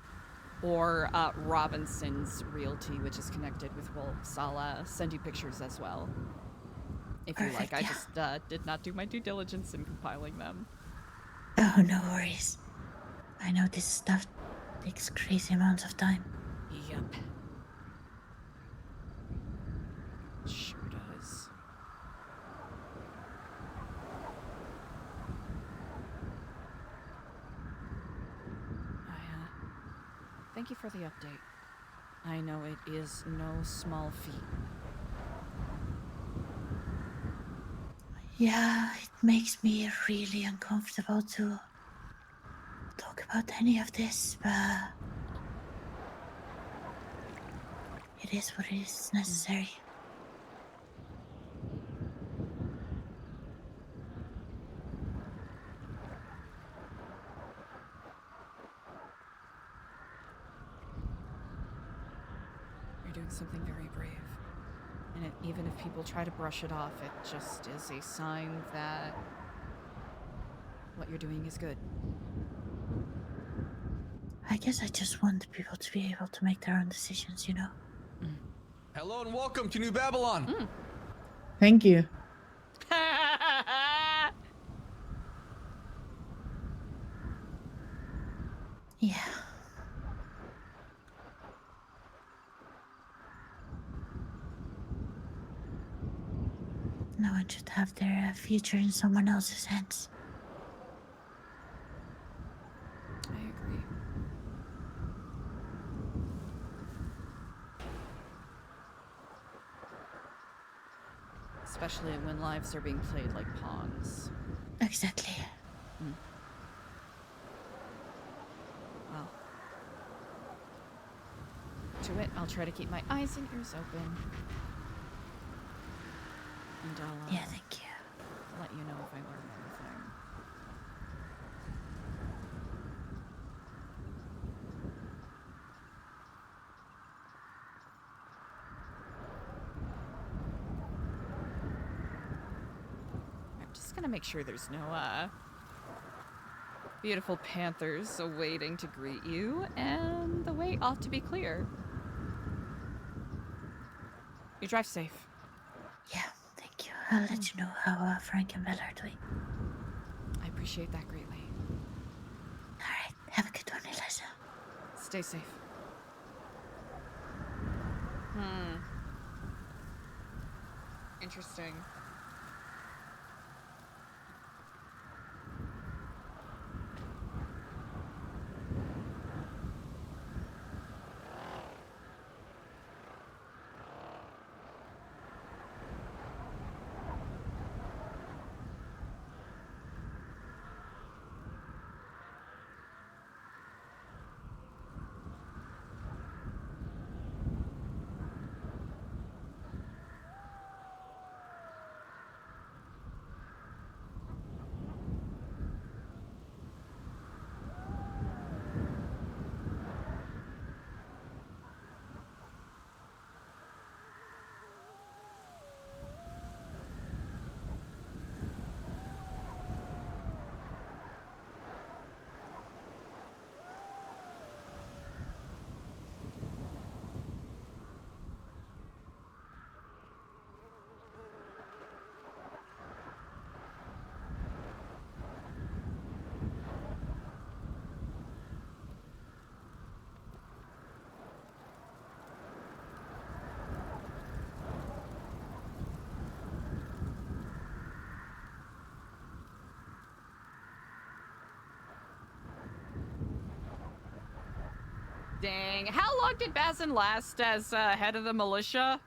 Or Robinson's Realty, which is connected with Wolf's. I'll send you pictures as well. If you like. Perfect, I yeah. just did not do my due diligence in compiling them. Oh, no worries. I know this stuff takes crazy amounts of time. Yep. Sure does. Thank you for the update. I know it is no small feat. Yeah, it makes me really uncomfortable to talk about any of this, but it is what it is. It's necessary. You're doing something very brave. And even if people try to brush it off, it just is a sign that what you're doing is good. I guess I just want people to be able to make their own decisions, you know? Hello and welcome to New Babylon. Thank you. Yeah. No one should have their future in someone else's hands. I agree. Especially when lives are being played like pawns. Exactly. Well. To it, I'll try to keep my eyes and ears open. And I'll Yeah, thank you. let you know if I learn anything. I'm just gonna make sure there's no beautiful panthers awaiting to greet you, and the way ought to be clear. You drive safe. Yeah, thank you. I'll let you know how Frank and Bella are doing. I appreciate that greatly. Alright, have a good one, Eliza. Stay safe. Interesting. Dang. How long did Bazin last as head of the militia?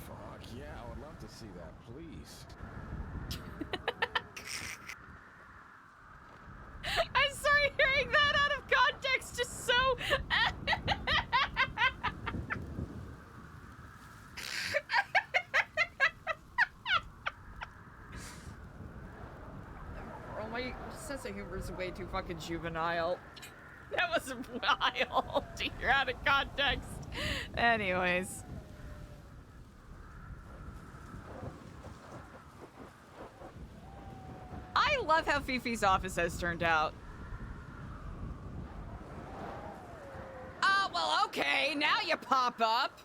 Fuck yeah, I would love to see that, please. I'm sorry hearing that out of context, just so... Oh, my sense of humor is way too fucking juvenile. That was wild to hear out of context. Anyways. I love how Fifi's office has turned out. Oh, well, okay. Now you pop up.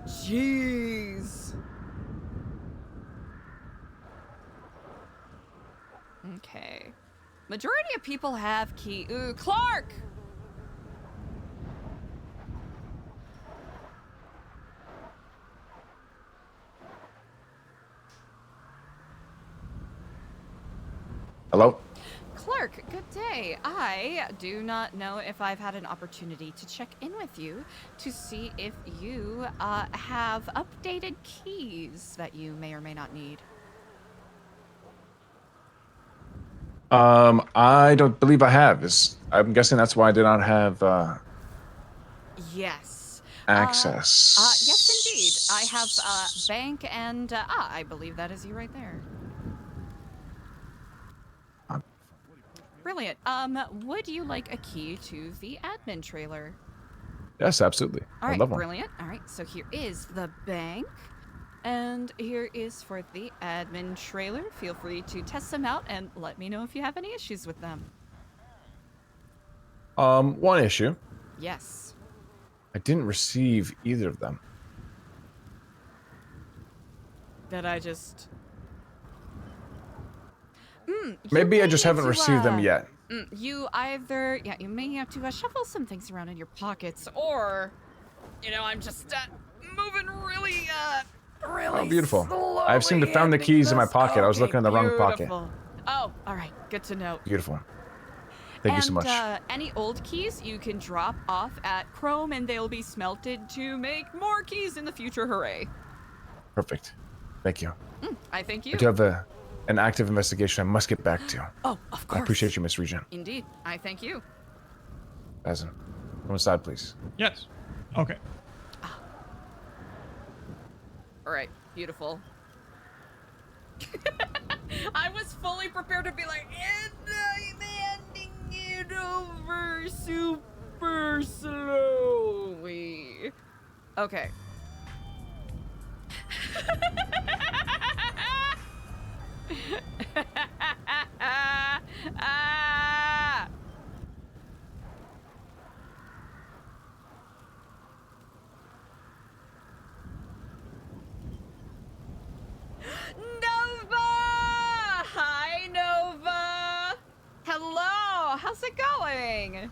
Jeez. Okay. Majority of people have key. Ooh, Clark! Hello? Clark, good day. I do not know if I've had an opportunity to check in with you to see if you have updated keys that you may or may not need. I don't believe I have. I'm guessing that's why I did not have Yes. access. Yes, indeed. I have bank and I believe that is you right there. Brilliant. Would you like a key to the admin trailer? Yes, absolutely. All I right, love one. brilliant. All right, so here is the bank. And here is for the admin trailer. Feel free to test them out and let me know if you have any issues with them. One issue. Yes. I didn't receive either of them. That I just... Maybe I just haven't received them yet. You either... Yeah, you may have to shuffle some things around in your pockets, or... You know, I'm just moving really, really Oh, beautiful. slowly I've seemed to found the handing keys in my this- pocket. I was Okay, looking in the wrong pocket. beautiful. Oh, all right. Good to know. Beautiful. Thank you so much. Any old keys you can drop off at Chrome, and they'll be smelted to make more keys in the future. Hooray! Perfect. Thank you. I thank you. I do have an active investigation I must get back to. Oh, of course. I appreciate you, Miss Regent. Indeed, I thank you. Basin, come aside, please. Yes. Okay. All right, beautiful. I was fully prepared to be like, and I'm handing it over super slowly. Okay. Nova! Hi, Nova! Hello! How's it going?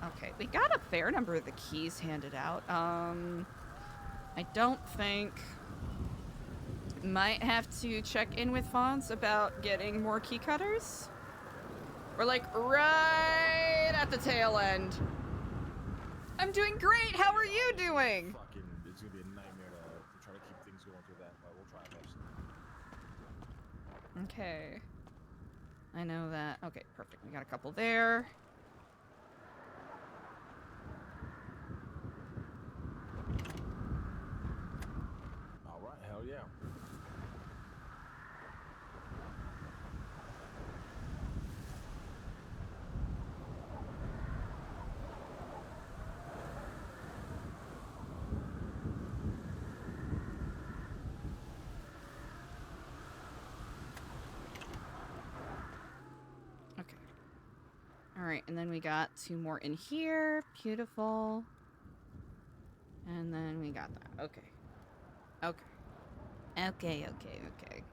Okay, we got a fair number of the keys handed out. I don't think... Might have to check in with Fonz about getting more key cutters. We're like right at the tail end. I'm doing great. How are you doing? It's gonna be a nightmare to try to keep things going through that, but we'll try our best. Okay. I know that. Okay, perfect. We got a couple there. All right, hell yeah. Okay. All right, and then we got two more in here. Beautiful. And then we got that. Okay. Okay. Okay, okay, okay.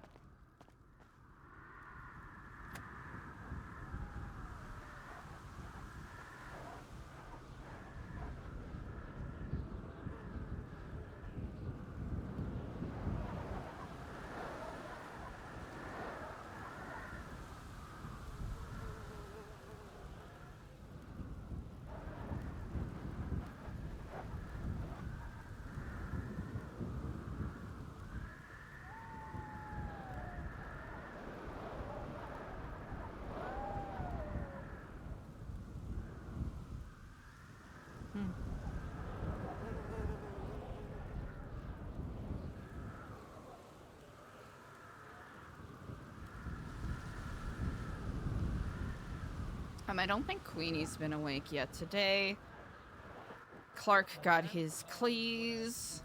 I don't think Queenie's been awake yet today. Clark got his clees.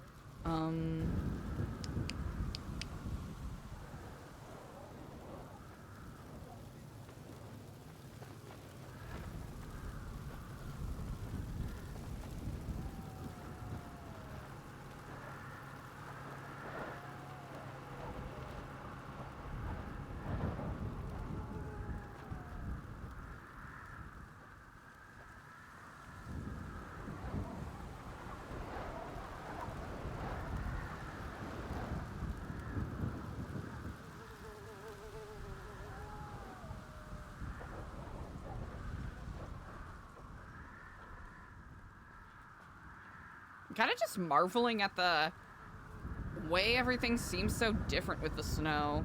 Kind of just marveling at the way everything seems so different with the snow.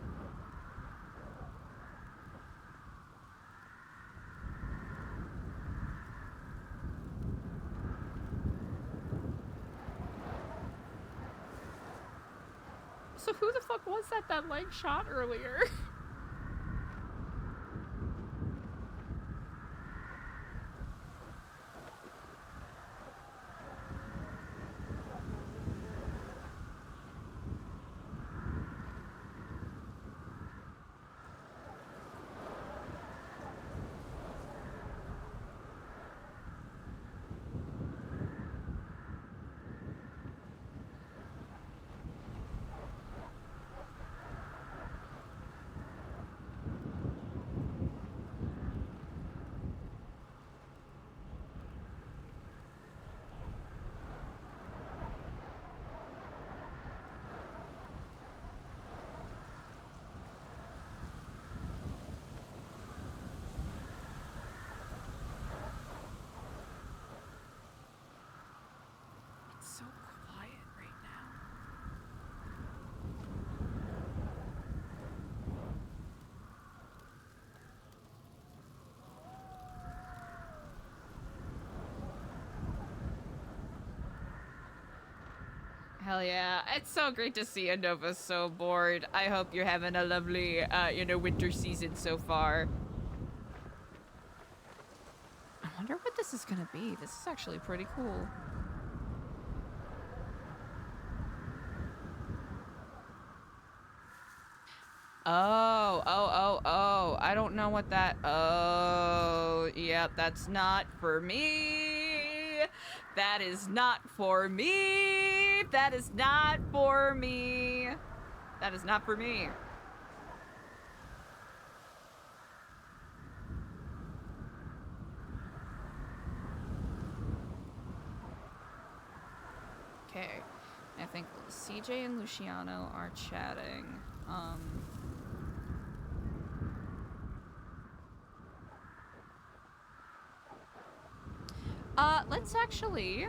So who the fuck was that leg shot earlier? It's so quiet right now. Hell yeah. It's so great to see Nova's so bored. I hope you're having a lovely, winter season so far. I wonder what this is gonna be. This is actually pretty cool. Oh. I don't know what that... Oh, yep, that's not for me. That is not for me. That is not for me. That is not for me. Okay. I think CJ and Luciano are chatting. Let's actually...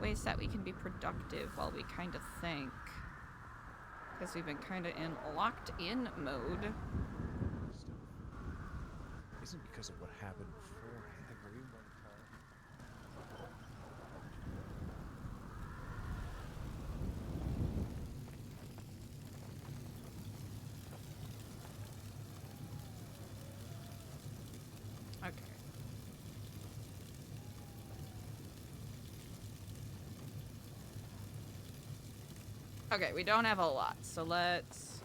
ways that we can be productive while we kind of think. Because we've been kind of in locked-in mode. Isn't because of what happened beforehand. Like, we went Okay. Okay, we don't have a lot, so let's...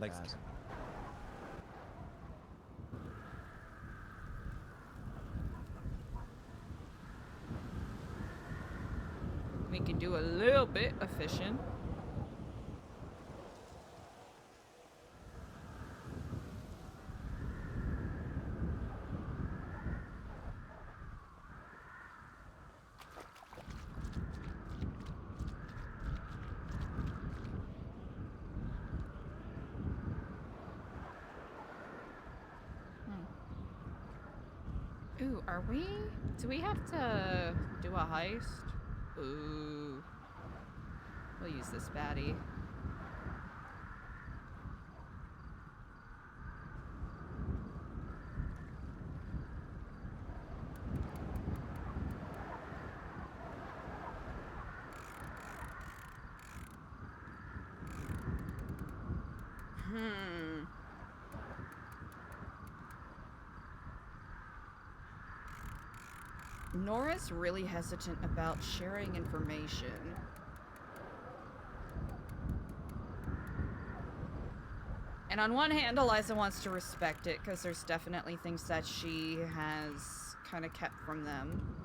Like, can do a little bit of fishing. Ooh, do we have to do a heist? Ooh. We'll use this baddie. Nora's really hesitant about sharing information. And on one hand, Eliza wants to respect it, because there's definitely things that she has kind of kept from them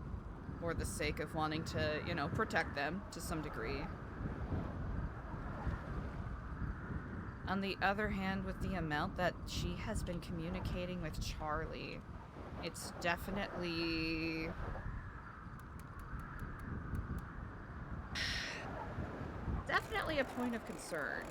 for the sake of wanting to, you know, protect them to some degree. On the other hand, with the amount that she has been communicating with Charlie, it's definitely a point of concern.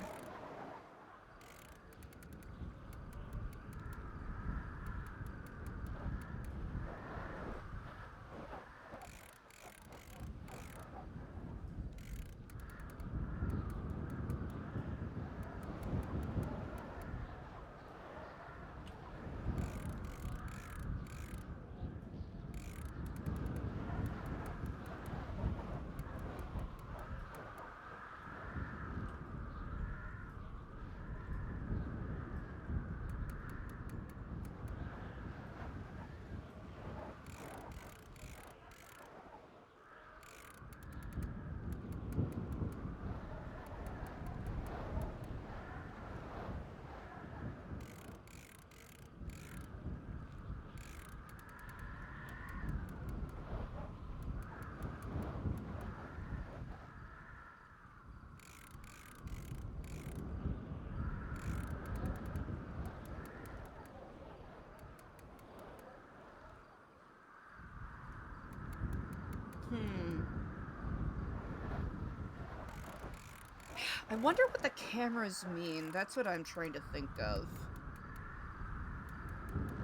I wonder what the cameras mean. That's what I'm trying to think of.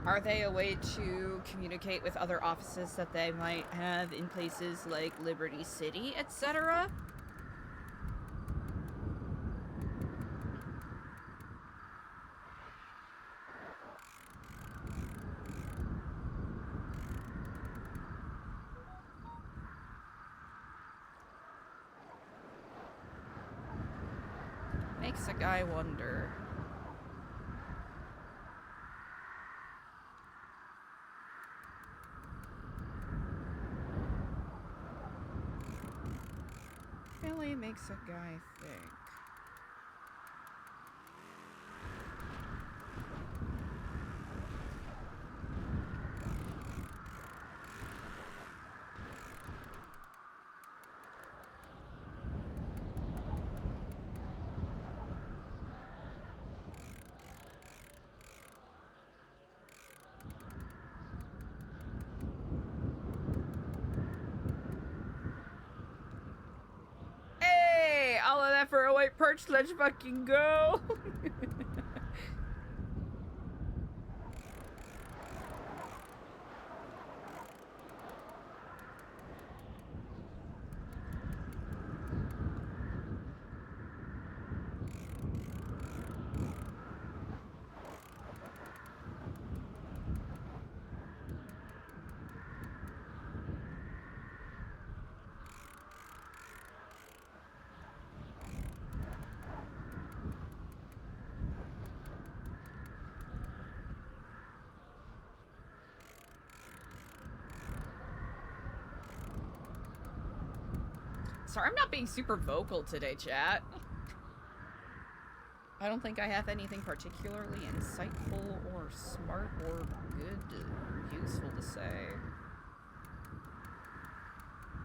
Are they a way to communicate with other offices that they might have in places like Liberty City, etc.? Makes a guy wonder. Really makes a guy think. Hey, all of that for a white perch. Let's fucking go. Sorry, I'm not being super vocal today, chat. I don't think I have anything particularly insightful or smart or good or useful to say.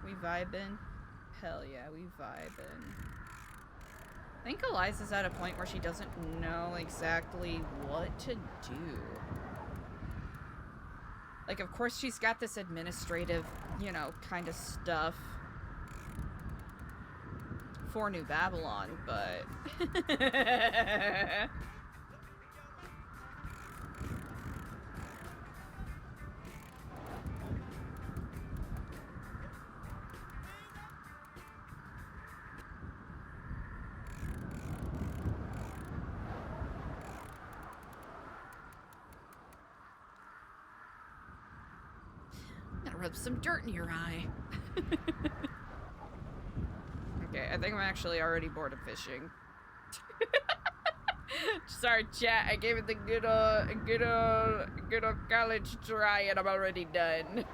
We vibing? Hell yeah, we vibing. I think Eliza's at a point where she doesn't know exactly what to do. Like, of course she's got this administrative, you know, kind of stuff for New Babylon, but... Gotta rub some dirt in your eye. Okay, I think I'm actually already bored of fishing. Sorry, chat. I gave it the good old college try, and I'm already done.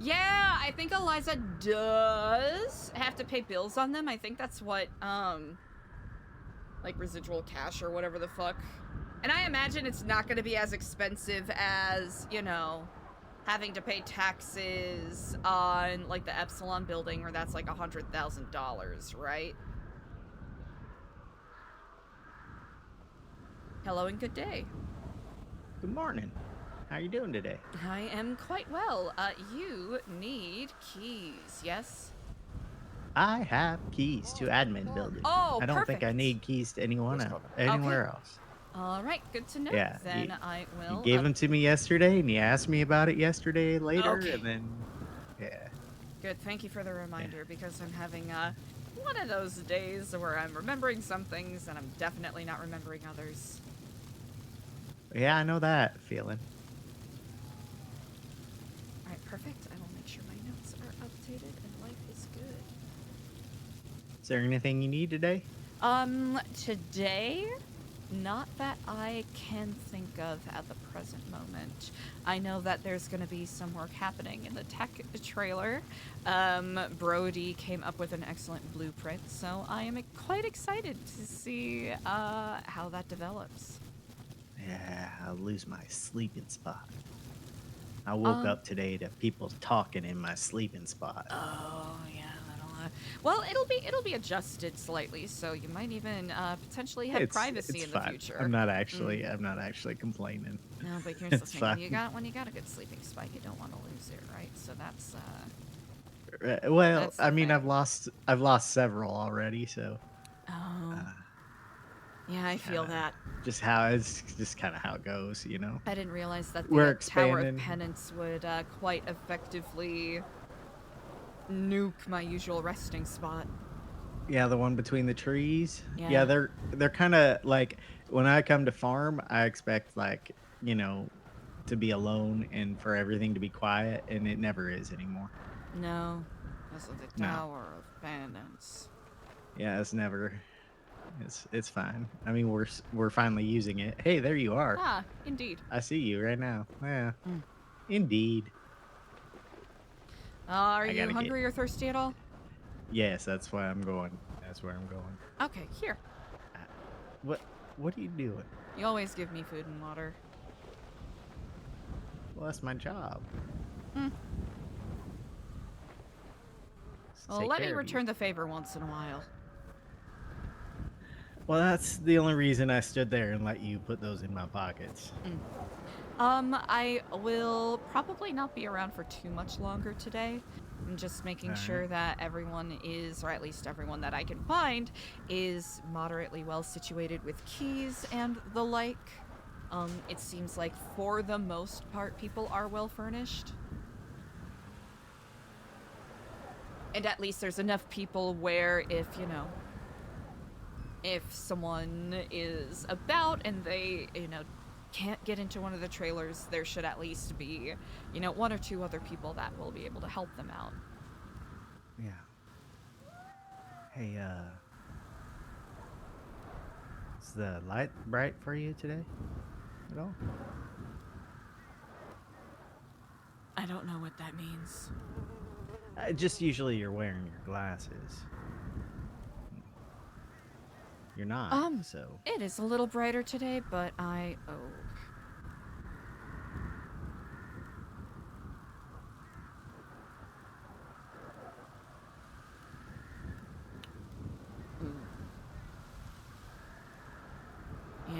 Yeah, I think Eliza does have to pay bills on them. I think that's what, like residual cash or whatever the fuck. And I imagine it's not going to be as expensive as, you know, having to pay taxes on, like, the Epsilon building, where that's like $100,000, right? Hello and good day. Good morning. How are you doing today? I am quite well. You need keys, yes? I have keys to admin building. Oh, I don't perfect. think I need keys to anywhere else. All right, good to know. Yeah, Then I will. You gave them to me yesterday, and you asked me about it yesterday later, Okay. and then, yeah. Good, thank you for the reminder, because I'm having one of those days where I'm remembering some things and I'm definitely not remembering others. Yeah, I know that feeling. All right, perfect. I will make sure my notes are updated and life is good. Is there anything you need today? Today, not that I can think of at the present moment. I know that there's going to be some work happening in the tech trailer. Brody came up with an excellent blueprint, so I am quite excited to see how that develops. Yeah, I'll lose my sleeping spot. I woke up today to people talking in my sleeping spot. Oh yeah, well, it'll be adjusted slightly, so you might even potentially have privacy in the fine. future. I'm not actually complaining. No, but here's the It's thing: fine. when you got a good sleeping spot, you don't want to lose it, right? So that's Well, that's I the mean, thing. I've lost several already, so Oh. Yeah, I feel that. it's just kind of how it goes, you know. I didn't realize that We're the Tower of expanding. Penance would quite effectively nuke my usual resting spot. Yeah, the one between the trees. Yeah. Yeah, they're kind of like when I come to farm, I expect like, you know, to be alone and for everything to be quiet, and it never is anymore. No, this is the No. Tower of Penance. Yeah, it's fine. I mean, we're finally using it. Hey, there you are. Ah, indeed. I see you right now. Yeah. Indeed. Are I you gotta get- hungry or thirsty at all? Yes, that's why I'm going. That's where I'm going. Okay, here. What are you doing? You always give me food and water. Well, that's my job. Hmm. Well, take let me care of you. return the favor once in a while. Well, that's the only reason I stood there and let you put those in my pockets. I will probably not be around for too much longer today. I'm just making Alright. sure that everyone is, or at least everyone that I can find, is moderately well situated with keys and the like. It seems like for the most part, people are well furnished. And at least there's enough people where if, you know, if someone is about and they, you know, can't get into one of the trailers, there should at least be, you know, one or two other people that will be able to help them out. Yeah. Hey, is the light bright for you today at all? I don't know what that means. Just usually you're wearing your glasses. You're not, so. It is a little brighter today, but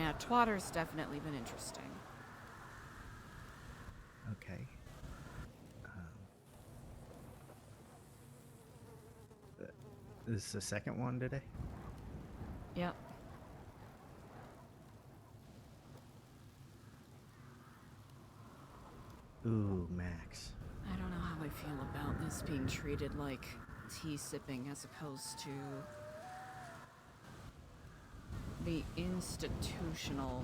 Yeah, Twatter's definitely been interesting. Okay. This is the second one today? Yep. Ooh, Max. I don't know how I feel about this being treated like tea sipping as opposed to the institutional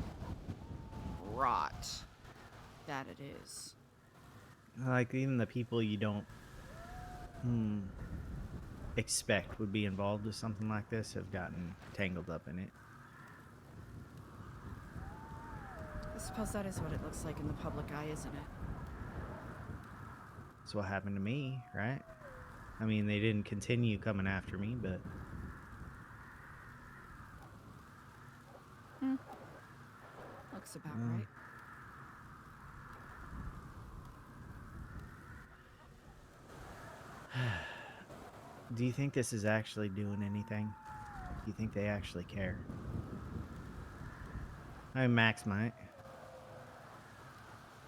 rot that it is. Like, even the people you don't expect would be involved with something like this have gotten tangled up in it. I suppose that is what it looks like in the public eye, isn't it? That's what happened to me, right? I mean, they didn't continue coming after me, but... Looks about right. Do you think this is actually doing anything? Do you think they actually care? I mean, Max might.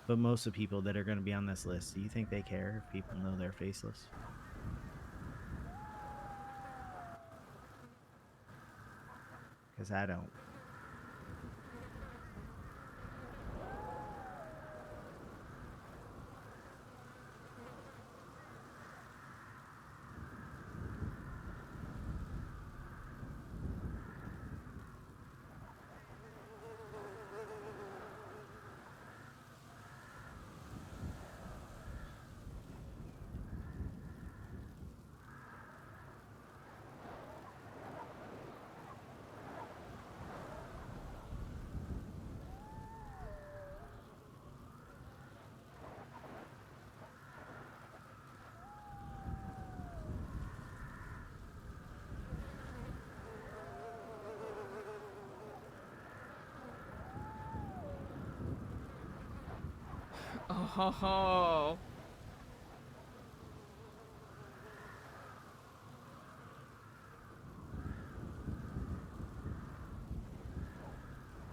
But most of the people that are going to be on this list, do you think they care if people know they're faceless? Because I don't. Oh.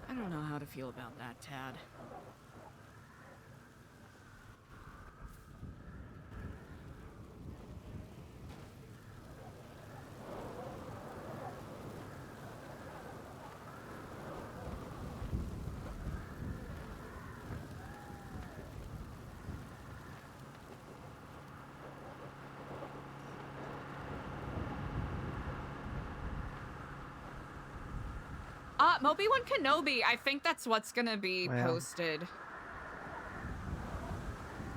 I don't know how to feel about that, Tad. Obi-Wan Kenobi, I think that's what's gonna be posted.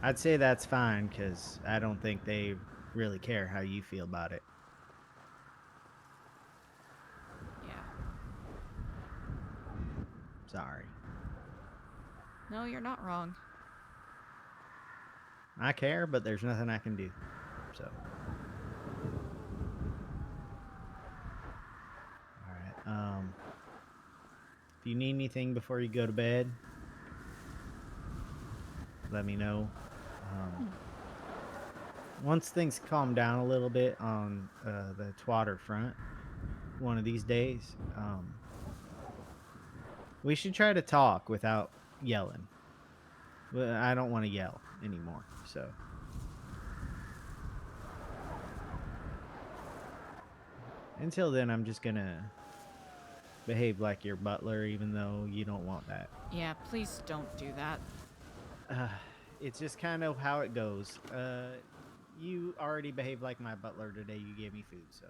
I'd say that's fine, because I don't think they really care how you feel about it. Yeah. Sorry. No, you're not wrong. I care, but there's nothing I can do. So. Alright, if you need anything before you go to bed, let me know. Once things calm down a little bit on the Twatter front, one of these days, we should try to talk without yelling. I don't want to yell anymore, so. Until then, I'm just gonna behave like your butler, even though you don't want that. Yeah, please don't do that. It's just kind of how it goes. You already behaved like my butler today. You gave me food, so.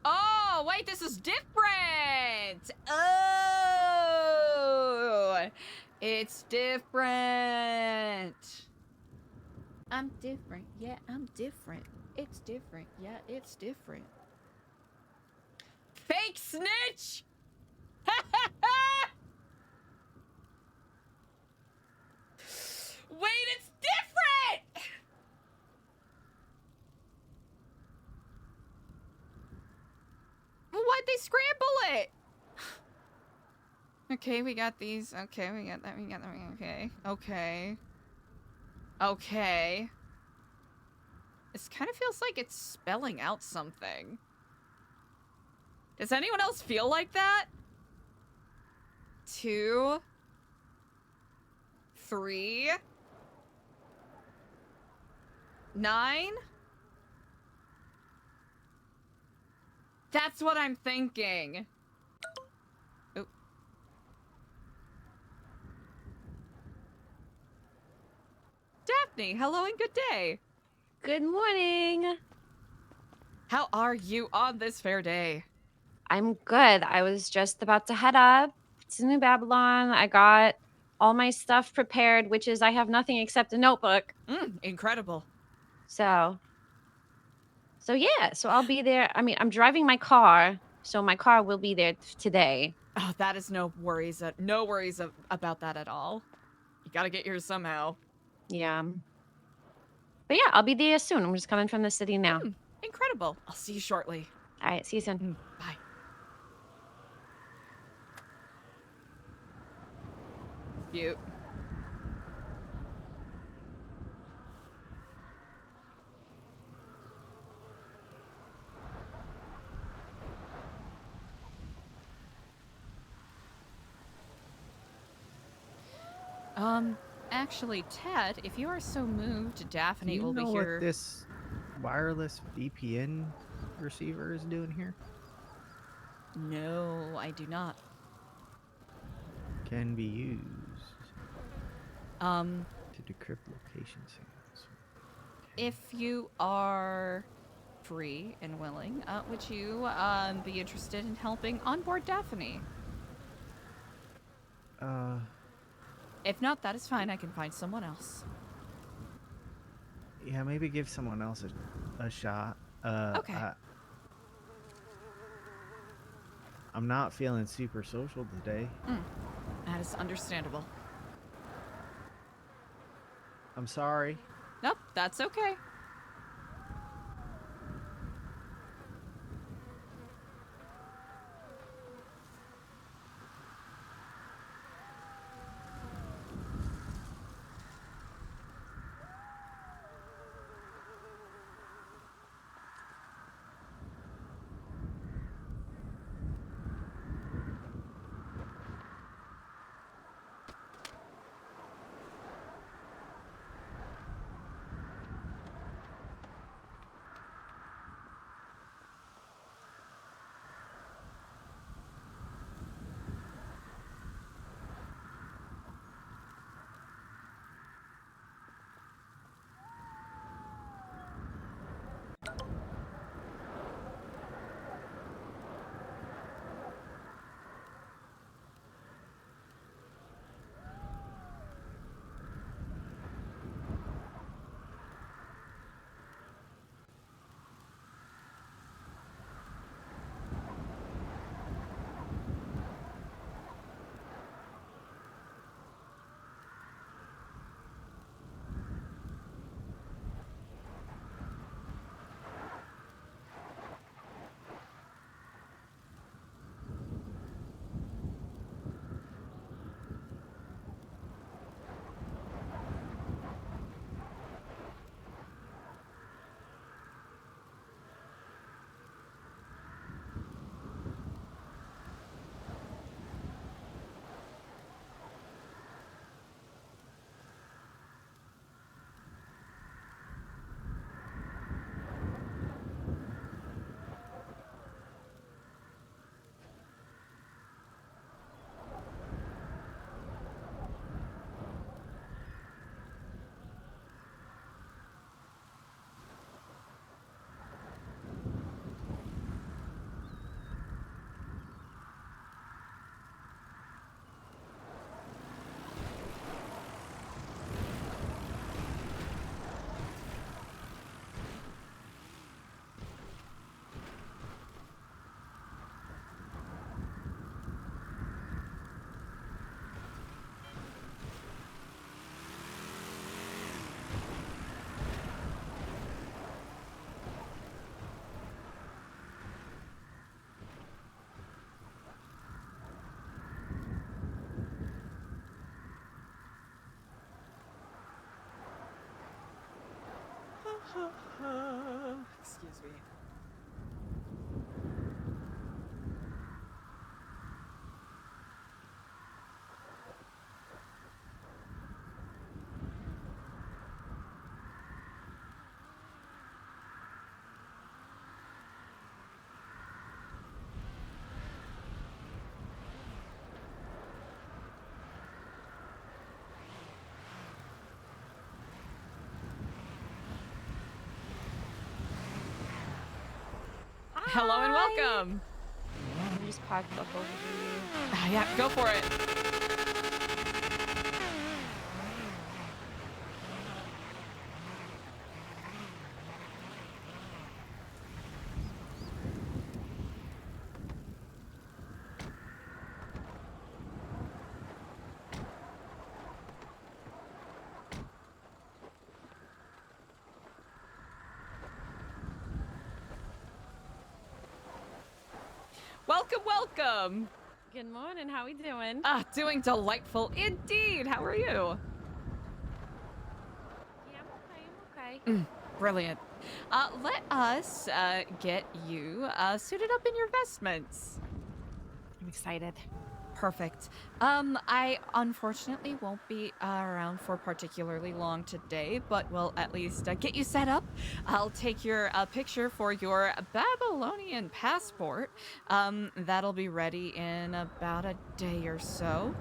Oh, wait, this is different! Oh! It's different! I'm different. Yeah, I'm different. It's different. Yeah, it's different. Fake snitch! Wait, it's different! Why'd they scramble it? Okay, we got these. Okay, we got that. We got that. Okay. Okay. Okay. This kind of feels like it's spelling out something. Does anyone else feel like that? 2, 3, 9? That's what I'm thinking. Oop. Daphne, hello and good day. Good morning. How are you on this fair day? I'm good. I was just about to head up to New Babylon. I got all my stuff prepared, which is I have nothing except a notebook. Incredible. So yeah, so I'll be there. I mean, I'm driving my car, so my car will be there today. Oh, that is no worries. No worries about that at all. You gotta get yours somehow. Yeah. But yeah, I'll be there soon. I'm just coming from the city now. Incredible. I'll see you shortly. All right, see you soon. Bye. Cute. Actually, Ted, if you are so moved, Daphne Do you will be know here. what this wireless VPN receiver is doing here? No, I do not. Can be used to decrypt location signals. If you are free and willing, would you be interested in helping onboard Daphne? If not, that is fine. I can find someone else. Yeah, maybe give someone else a shot. Okay. I'm not feeling super social today. That is understandable. I'm sorry. Nope, that's okay. Excuse me. Hello and welcome. Let me just park up over here. Yeah, go for it. Welcome, welcome. Good morning. How we doing? Doing delightful indeed. How are you? Yeah, I'm okay. Brilliant. Let us get you suited up in your vestments. I'm excited. Perfect. I unfortunately won't be around for particularly long today, but we'll at least get you set up. I'll take your picture for your Babylonian passport. That'll be ready in about a day or so.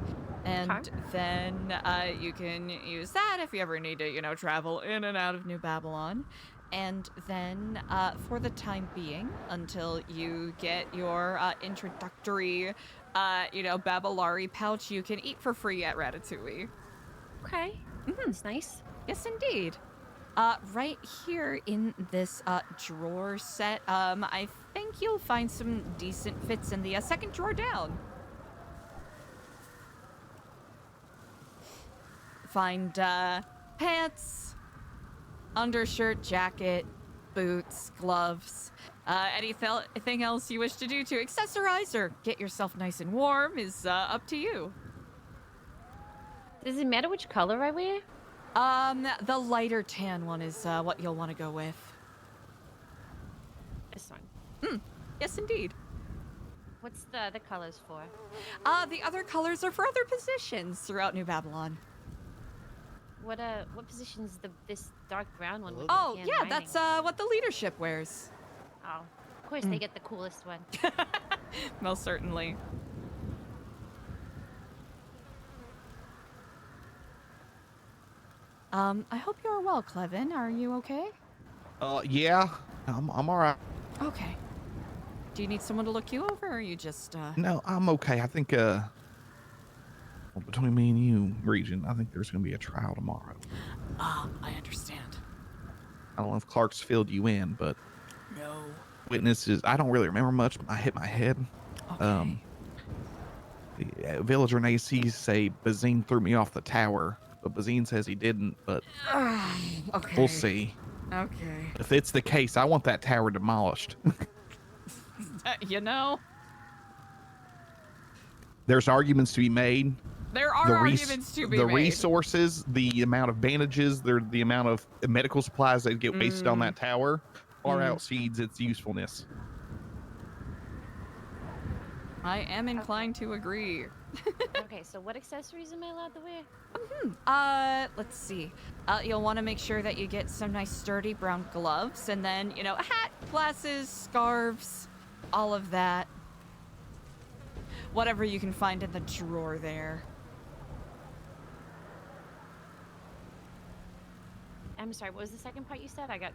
And then you can use that if you ever need to, travel in and out of New Babylon. And then, for the time being, until you get your introductory, Babylari pouch, you can eat for free at Ratatouille. Okay. That's nice. Yes, indeed. Right here in this drawer set, I think you'll find some decent fits in the second drawer down. Find pants, undershirt, jacket, boots, gloves, anything else you wish to do to accessorize or get yourself nice and warm is up to you. Does it matter which color I wear? The lighter tan one is what you'll want to go with. This one. Yes, indeed. What's the other colors for? The other colors are for other positions throughout New Babylon. What position's this dark brown one? With Oh, the tan yeah, lining? that's what the leadership wears. Oh, of course they get the coolest one. Most certainly. I hope you're well, Clevin. Are you okay? Yeah, I'm all right. Okay. Do you need someone to look you over, or are you just, No, I'm okay. I think, well, between me and you, Regent, I think there's going to be a trial tomorrow. I understand. I don't know if Clark's filled you in, but No. witnesses, I don't really remember much, but I hit my head. Okay. The villager and ACs say Bazine threw me off the tower, but Bazine says he didn't, but Okay. we'll see. Okay. If it's the case, I want that tower demolished. There's arguments to be made. There are arguments to be made. The made. resources, the amount of bandages, the amount of medical supplies that get wasted on that tower far outseeds its usefulness. I am inclined to agree. Okay, so what accessories am I allowed to wear? Let's see. You'll want to make sure that you get some nice sturdy brown gloves, and then, a hat, glasses, scarves, all of that. Whatever you can find in the drawer there. I'm sorry, what was the second part you said? I got.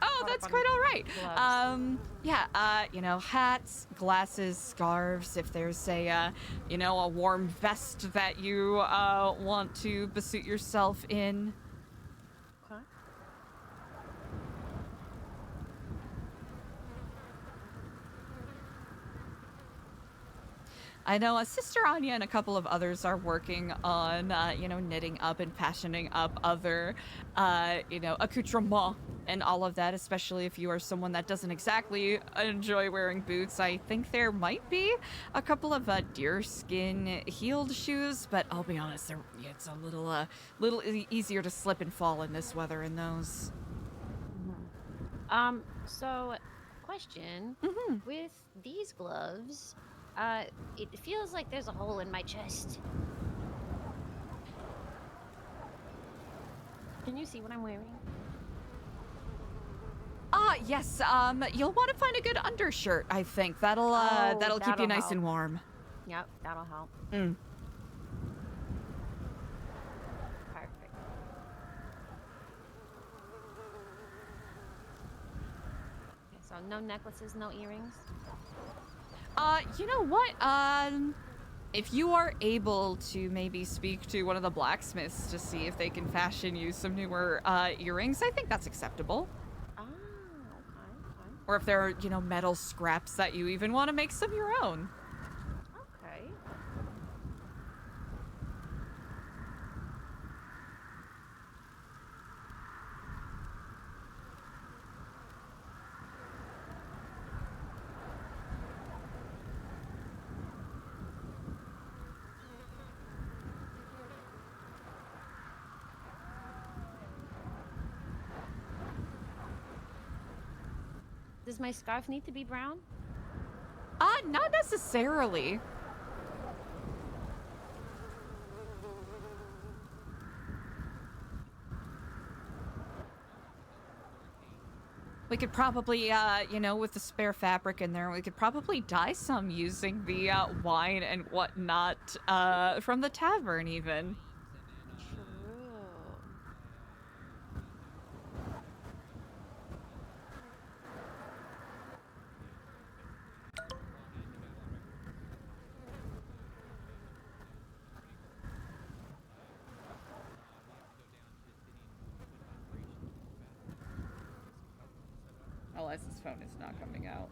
Oh, caught that's up quite on all right. gloves. Yeah, hats, glasses, scarves. If there's a warm vest that you want to besuit yourself in. Okay. I know Sister Anya and a couple of others are working on, knitting up and fashioning up other, accoutrements and all of that, especially if you are someone that doesn't exactly enjoy wearing boots. I think there might be a couple of deerskin heeled shoes, but I'll be honest, it's a little easier to slip and fall in this weather in those. So, question. With these gloves, it feels like there's a hole in my chest. Can you see what I'm wearing? Yes, you'll want to find a good undershirt, I think. That'll keep you nice and warm. Yep, that'll help. Mm. Perfect. Okay, so no necklaces, no earrings? You know what? If you are able to maybe speak to one of the blacksmiths to see if they can fashion you some newer earrings, I think that's acceptable. Okay. Or if there are, metal scraps that you even want to make some of your own. Okay. Does my scarf need to be brown? Not necessarily. We could probably, with the spare fabric in there, we could probably dye some using the wine and whatnot from the tavern even. Eliza's phone is not coming out.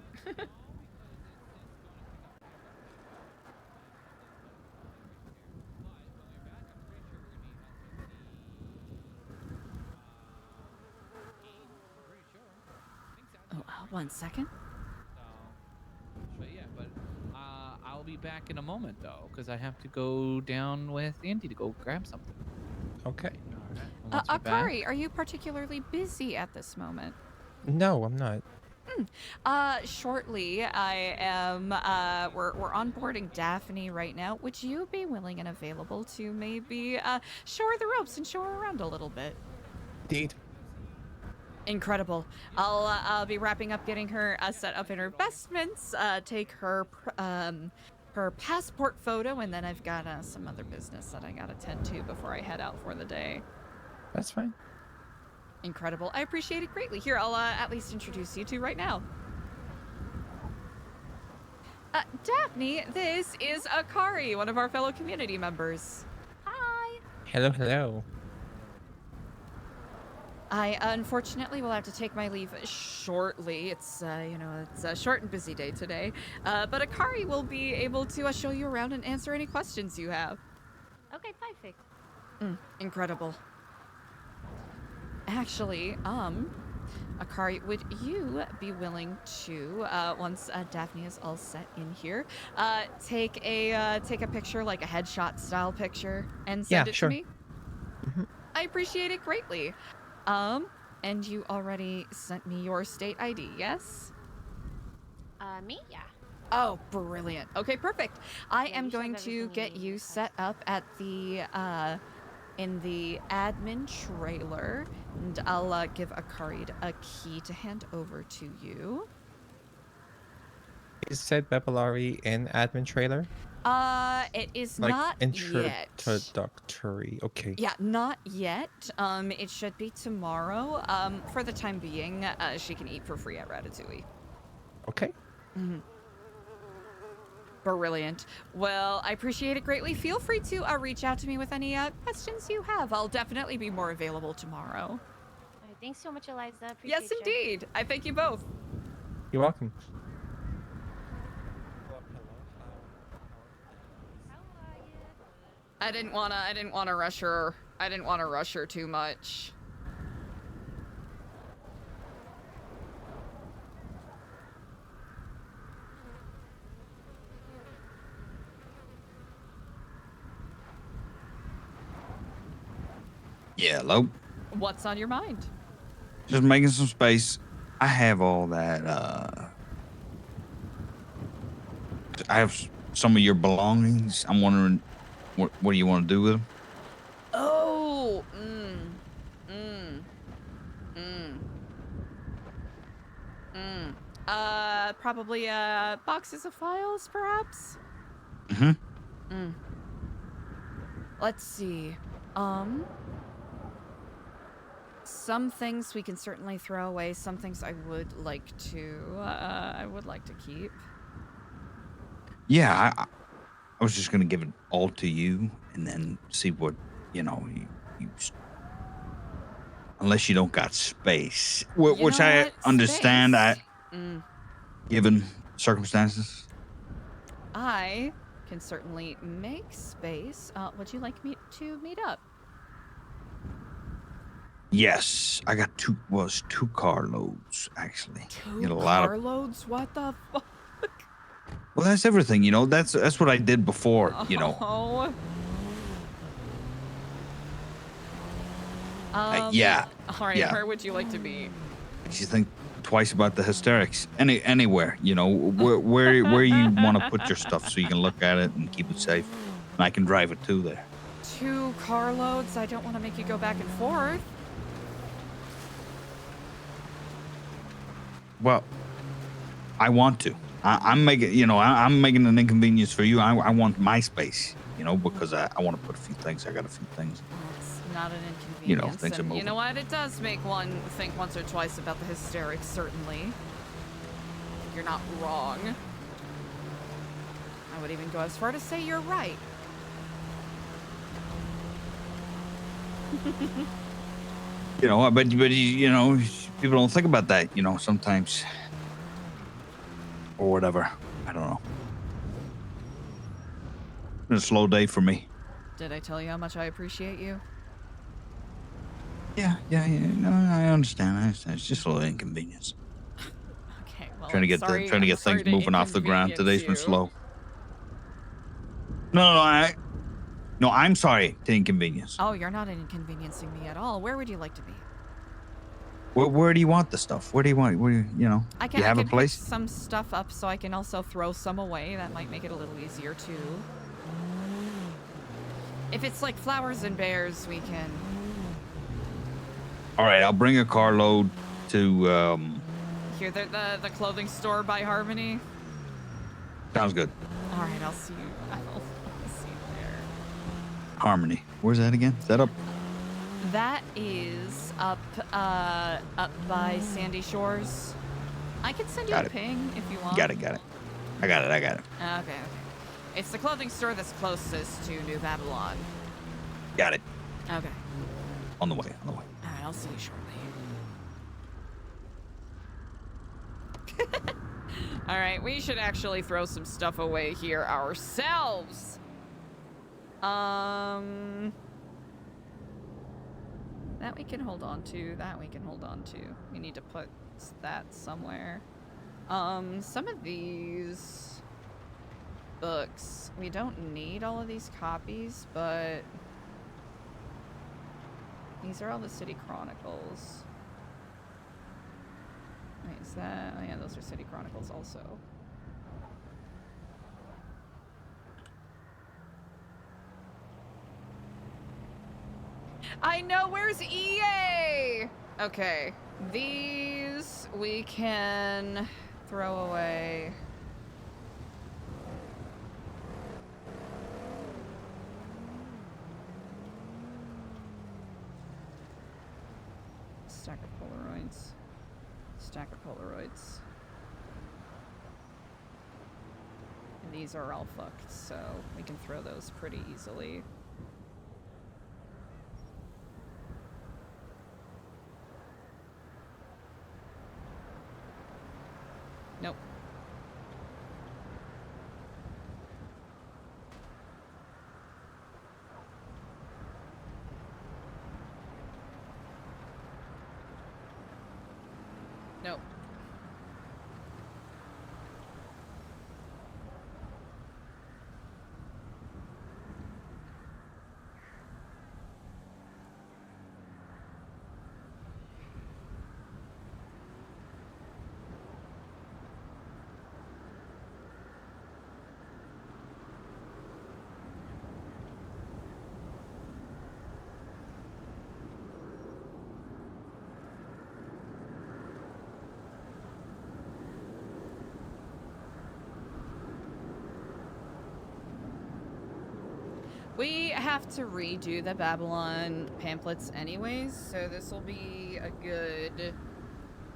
One second. But yeah, I'll be back in a moment though, because I have to go down with Andy to go grab something. Okay. Akari, are you particularly busy at this moment? No, I'm not. Shortly, I am, we're onboarding Daphne right now. Would you be willing and available to maybe, show her the ropes and show her around a little bit? Indeed. Incredible. I'll be wrapping up getting her set up in her vestments, take her, her passport photo, and then I've got, some other business that I gotta tend to before I head out for the day. That's fine. Incredible. I appreciate it greatly. Here, I'll at least introduce you to right now. Daphne, this is Akari, one of our fellow community members. Hi. Hello. I unfortunately will have to take my leave shortly. It's, it's a short and busy day today. But Akari will be able to show you around and answer any questions you have. Okay, perfect. Incredible. Actually, Akari, would you be willing to, once Daphne is all set in here, take a picture, like a headshot style picture, and send it to me? I appreciate it greatly. And you already sent me your state ID, yes? Me? Yeah. Oh, brilliant. Okay, perfect. I am going to get you set up at the, in the admin trailer, and I'll give Akari a key to hand over to you. Is said Babylari in admin trailer? It is Like not yet. introductory. Okay. Yeah, not yet. It should be tomorrow. For the time being, she can eat for free at Ratatouille. Okay. Brilliant. Well, I appreciate it greatly. Feel free to reach out to me with any questions you have. I'll definitely be more available tomorrow. All right, thanks so much, Eliza. Appreciate Yes, indeed. I thank you both. You're welcome. I didn't wanna rush her. I didn't want to rush her too much. Yeah, hello. What's on your mind? Just making some space. I have all that. I have some of your belongings. I'm wondering what do you want to do with them? Oh, probably boxes of files, perhaps. Mm-hmm. Let's see. Some things we can certainly throw away. Some things I would like to keep. Yeah, I was just gonna give it all to you, and then see what you know. Unless you don't got space, which I understand. Given circumstances. I can certainly make space. Would you like me to meet up? Yes, I got two carloads actually. You Two got a lot of. carloads? What the fuck? Well, that's everything. That's what I did before. Oh. Yeah. All right. Yeah. Where would you like to be? Makes you think twice about the hysterics. Anywhere. Where you want to put your stuff so you can look at it and keep it safe. And I can drive it too there. 2 carloads? I don't want to make you go back and forth. Well, I want to. I'm making. I'm making an inconvenience for you. I want my space. Because I want to put a few things. I got a few things. It's not an inconvenience. Things are and moving. you know what? It does make one think once or twice about the hysterics, certainly. You're not wrong. I would even go as far to say you're right. But people don't think about that, sometimes. Or whatever. I don't know. It's been a slow day for me. Did I tell you how much I appreciate you? Yeah. No, I understand. It's just a little inconvenience. Okay, well, Trying to get things moving off the ground. Today's been slow. No, I'm sorry to inconvenience. Oh, you're not inconveniencing me at all. Where would you like to be? Where do you want the stuff? Where do you want? I can, you have I a can place? pick some stuff up so I can also throw some away. That might make it a little easier too. If it's like flowers and bears, we can. All right, I'll bring a carload to. Here, the clothing store by Harmony. Sounds good. All right, I'll see you. I'll see you there. Harmony. Where's that again? Is that up? That is up by Sandy Shores. I can send you a ping if you want. Got it. I got it. Okay. It's the clothing store that's closest to New Babylon. Got it. Okay. On the way. All right, I'll see you shortly. All right, we should actually throw some stuff away here ourselves. That we can hold on to. We need to put that somewhere. Some of these books, we don't need all of these copies, but these are all the City Chronicles. Wait, is that? Oh yeah, those are City Chronicles also. I know, where's EA? Okay, these we can throw away. Stack of Polaroids. And these are all fucked, so we can throw those pretty easily. Nope. Nope. have to redo the Babylon pamphlets anyways, so this will be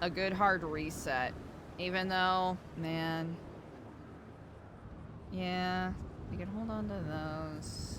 a good hard reset. Even though, man, yeah, we can hold on to those.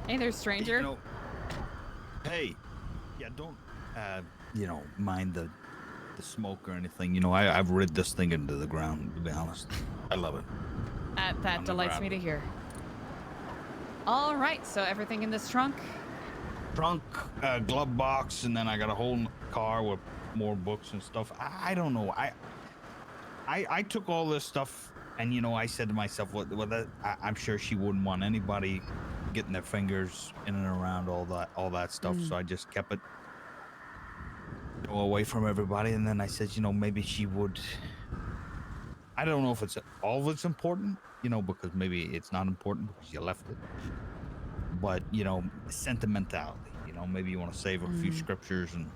Hey there, stranger. You know, hey, yeah, don't, mind the smoke or anything. You know, I've rid this thing into the ground, to be honest. I love it. That delights me to hear. All right, so everything in this trunk? Trunk, glove box, and then I got a whole car with more books and stuff. I don't know. I took all this stuff, and I said to myself, I'm sure she wouldn't want anybody getting their fingers in and around all that stuff. So I just kept it away from everybody. And then I said, maybe she would. I don't know if it's all of it's important, because maybe it's not important because you left it. But sentimentality. Maybe you want to save a few scriptures and.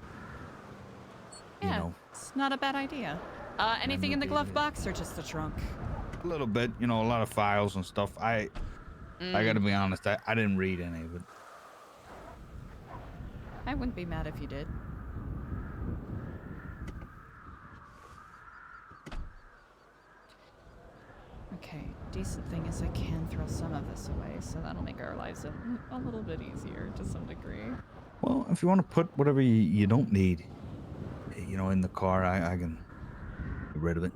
It's not a bad idea. Anything in the glove box or just the trunk? A little bit, a lot of files and stuff. I gotta be honest, I didn't read any of it. I wouldn't be mad if you did. Okay, decent thing is I can throw some of this away, so that'll make our lives a little bit easier to some degree. Well, if you want to put whatever you don't need, in the car, I can get rid of it.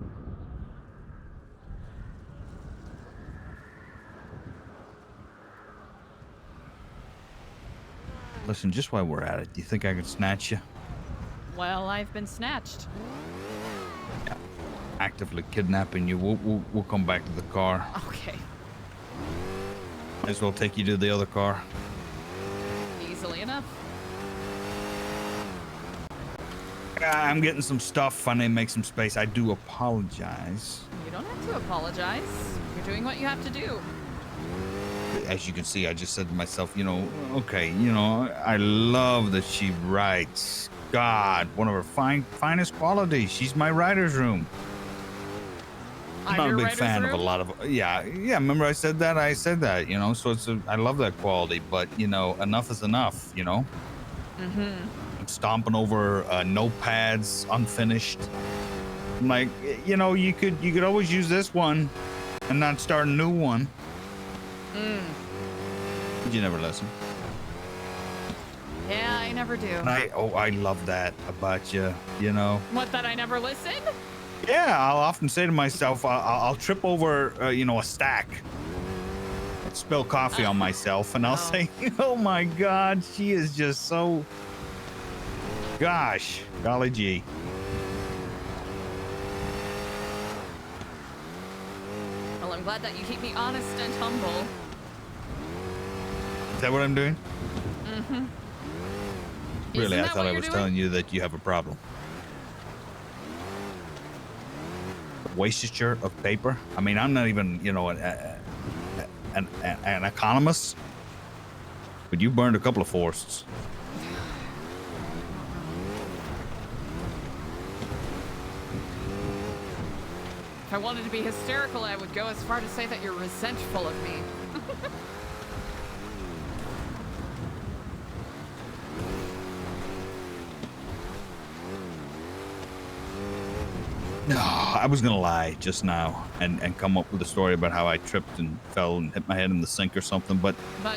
Listen, just while we're at it, do you think I could snatch you? Well, I've been snatched. Yeah. Actively kidnapping you. We'll come back to the car. Okay. Might as well take you to the other car. Easily enough. I'm getting some stuff. I need to make some space. I do apologize. You don't have to apologize. You're doing what you have to do. As you can see, I just said to myself, okay, I love that she writes. God, one of her finest qualities. She's my writer's room. I'm not a big fan of a lot of, yeah. Remember I said that? So I love that quality, but enough is enough, Mm-hmm. I'm stomping over notepads, unfinished. I'm like, you could always use this one and not start a new one. But you never listen. Yeah, I never do. And I love that about you, What, that I never listen? Yeah, I'll often say to myself, I'll trip over, a stack. I'll spill coffee on myself, and I'll say, oh my God, she is just so, gosh, golly gee. Well, I'm glad that you keep me honest and humble. Is that what I'm doing? Mm-hmm. Really, I thought I was telling you that you have a problem. Wastature of paper. I mean, I'm not even, an economist, but you burned a couple of forests. If I wanted to be hysterical, I would go as far to say that you're resentful of me. No, I was gonna lie just now and come up with a story about how I tripped and fell and hit my head in the sink or something, but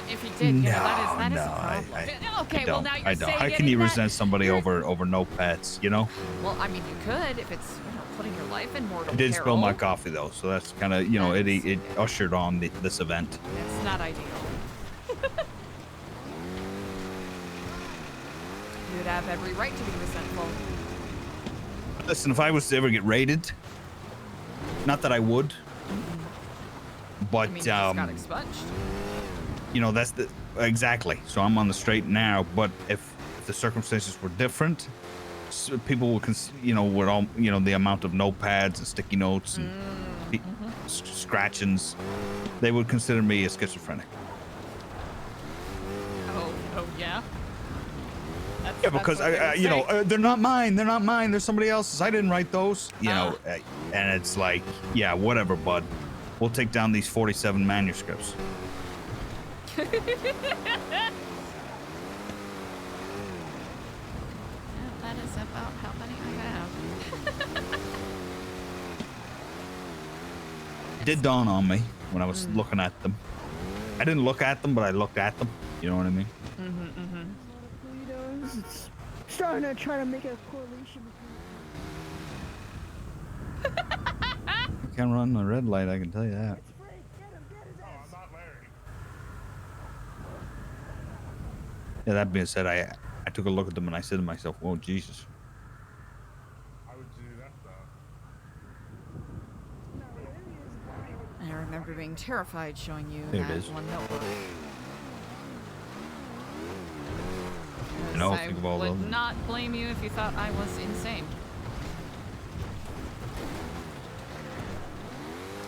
if you did, that is a problem. Okay, I well don't. now you're I don't. saying How it can you in that- resent somebody over no pets? You know. Well, I mean, you could if it's putting your life in mortal I did spill peril. my coffee though, so that's kind of it ushered on this event. It's not ideal. You'd have every right to be resentful. Listen, if I was to ever get raided, not that I would, but I mean, you just got expunged. that's exactly. So I'm on the straight now. But if the circumstances were different, people would, with all the amount of notepads and sticky notes and scratchings, they would consider me a schizophrenic. Oh yeah. Yeah, because they're not mine. They're not mine. They're somebody else's. I didn't write those. And it's like, yeah, whatever, bud. We'll take down these 47 manuscripts. That is about how many I have. It did dawn on me when I was looking at them. I didn't look at them, but I looked at them. You know what I mean? It's starting to try to make a correlation You can't run a red light, I can tell you that. Yeah, that being said, I took a look at them and I said to myself, "Oh Jesus." I remember being terrified showing you There it that is. one notebook. No, I think of all would those. not blame you if you thought I was insane.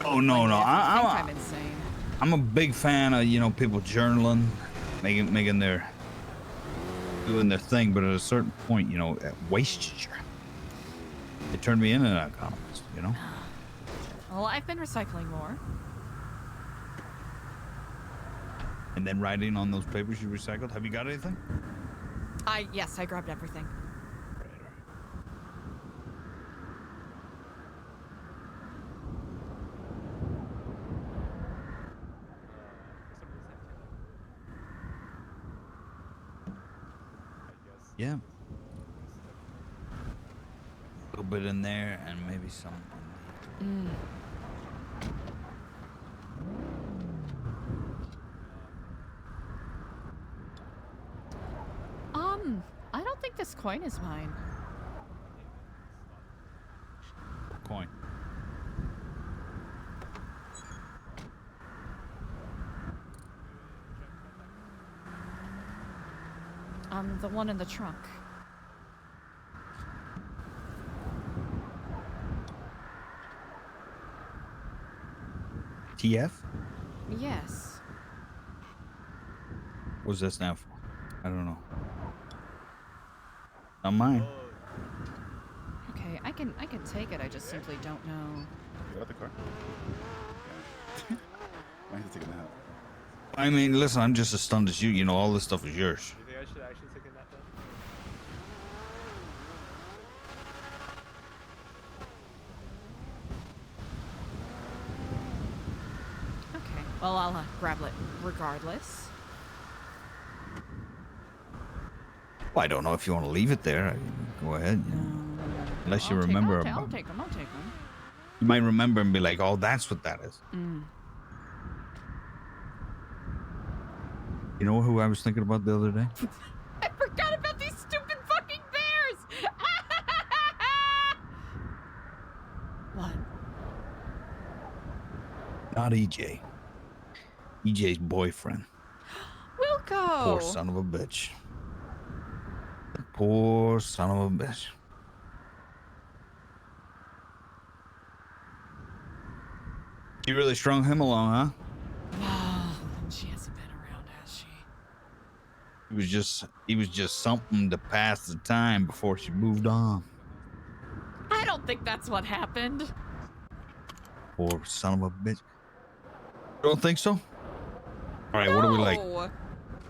Oh no, no, I'm insane. I'm a big fan of people journaling, doing their thing, but at a certain point, it wastes you. It turned me into an economist, Well, I've been recycling more. And then writing on those papers you recycled. Have you got anything? Yes, I grabbed everything. Yeah. A little bit in there and maybe some. I don't think this coin is mine. Coin. The one in the trunk. TF? Yes. What's this now for? I don't know. Not mine. Okay, I can take it. I just simply don't know. You got the car? Yeah. I need to take a nap. I mean, listen, I'm just as stunned as you. All this stuff is yours. You think I should actually take a nap then? Okay. Well, I'll grab it regardless. Well, I don't know if you want to leave it there. Go ahead. Unless you remember. I'll take them. I'll take them. You might remember and be like, "Oh, that's what that is." You know who I was thinking about the other day? I forgot about these stupid fucking bears! What? Not EJ. EJ's boyfriend. Wilco! Poor son of a bitch. Poor son of a bitch. You really strung him along, huh? She hasn't been around, has she? He was just something to pass the time before she moved on. I don't think that's what happened. Poor son of a bitch. You don't think so? All right, what do we like? No.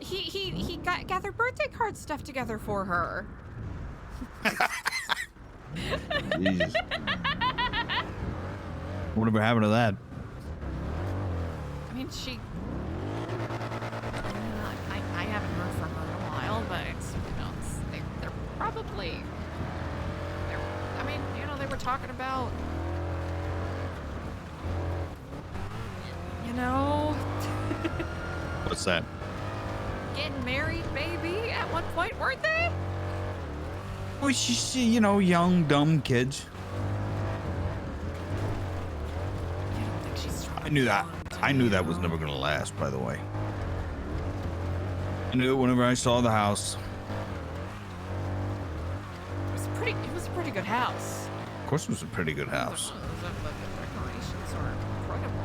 He gathered birthday card stuff together for her. Jesus. Whatever happened to that? I mean, I haven't heard from her in a while, but it's, they're probably, I mean, they were talking about, What's that? getting married, maybe, at one point, weren't they? Well, she's, young, dumb kids. I knew that. I knew that was never gonna last, by the way. I knew it whenever I saw the house. It was a pretty good house. Of course, it was a pretty good house. The decorations are incredible.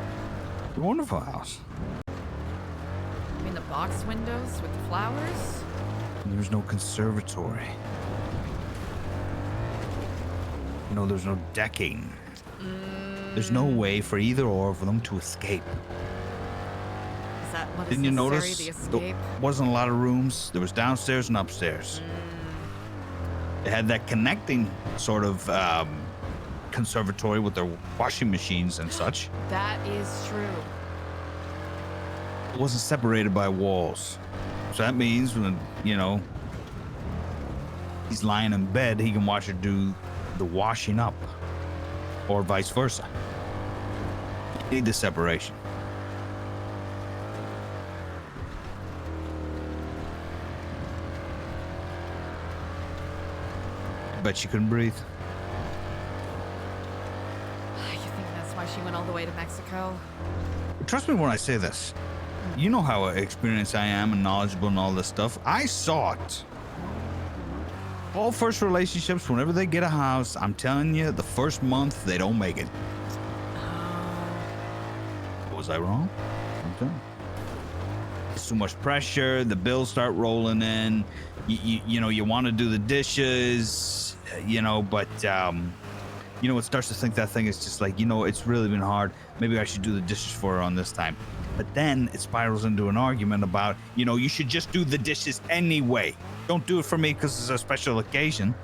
A wonderful house. I mean, the box windows with the flowers. There's no conservatory. There's no decking. There's no way for either or of them to escape. Is that what is Didn't you necessary, notice? the There escape? wasn't a lot of rooms. There was downstairs and upstairs. They had that connecting sort of conservatory with their washing machines and such. That is true. It wasn't separated by walls. So that means when, he's lying in bed, he can watch her do the washing up. Or vice versa. You need the separation. I bet she couldn't breathe. You think that's why she went all the way to Mexico? Trust me when I say this. You know how experienced I am and knowledgeable and all this stuff. I saw it. All first relationships, whenever they get a house, I'm telling you, the first month, they don't make it. Was I wrong? Okay. It's too much pressure. The bills start rolling in. You want to do the dishes, but, it starts to think that thing is just like, it's really been hard. Maybe I should do the dishes for her on this time. But then it spirals into an argument about, you should just do the dishes anyway. Don't do it for me because it's a special occasion.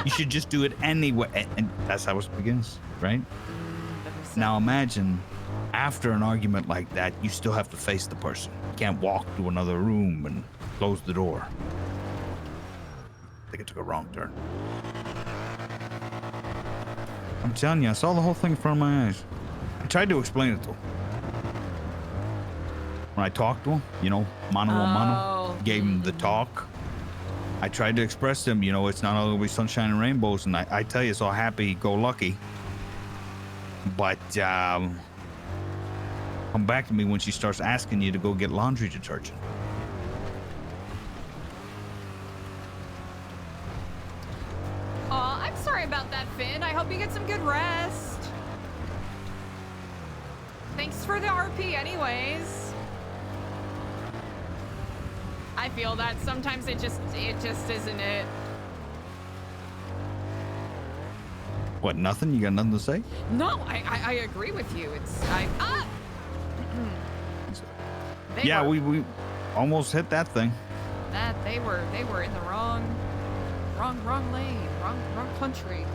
You should just do it anyway. And that's how it begins, right? Now imagine after an argument like that, you still have to face the person. You can't walk to another room and close the door. I think it took a wrong turn. I'm telling you, I saw the whole thing in front of my eyes. I tried to explain it to him. When I talked to him, mano a mano, gave him the talk. I tried to express to him, it's not always sunshine and rainbows, and I tell you, it's all happy-go-lucky. But come back to me when she starts asking you to go get laundry detergent. Aw, I'm sorry about that, Finn. I hope you get some good rest. Thanks for the RP anyways. I feel that sometimes it just isn't it. What, nothing? You got nothing to say? No, I agree with you. Yeah, we almost hit that thing. That they were in the wrong lane, wrong country.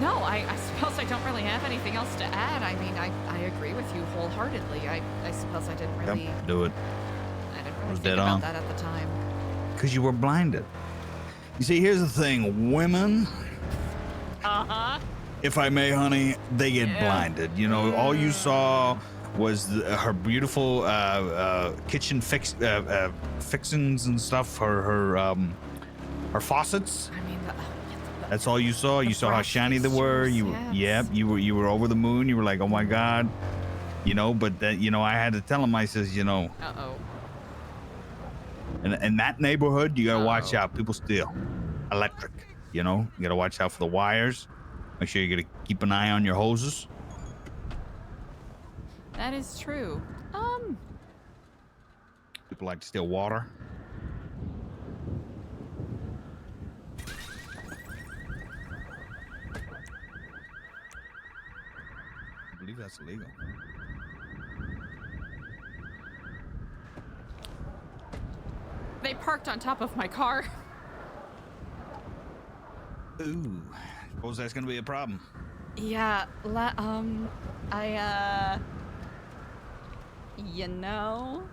No, I suppose I don't really have anything else to add. I mean, I agree with you wholeheartedly. I suppose I didn't really. Yep, do it. I didn't really Was think dead about on. that at the time. Because you were blinded. You see, here's the thing. Women, if I may, honey, they get blinded. All you saw was her beautiful kitchen fixings and stuff, her faucets. I mean, that's all you saw. You saw how shiny they were. You were over the moon. You were like, oh my God, But that, I had to tell him. I says, Uh-oh. in that neighborhood, you gotta watch out. People steal electric. You gotta watch out for the wires. Make sure you gotta keep an eye on your hoses. That is true. People like to steal water. believe that's illegal. They parked on top of my car. Ooh, suppose that's gonna be a problem. Yeah, you know.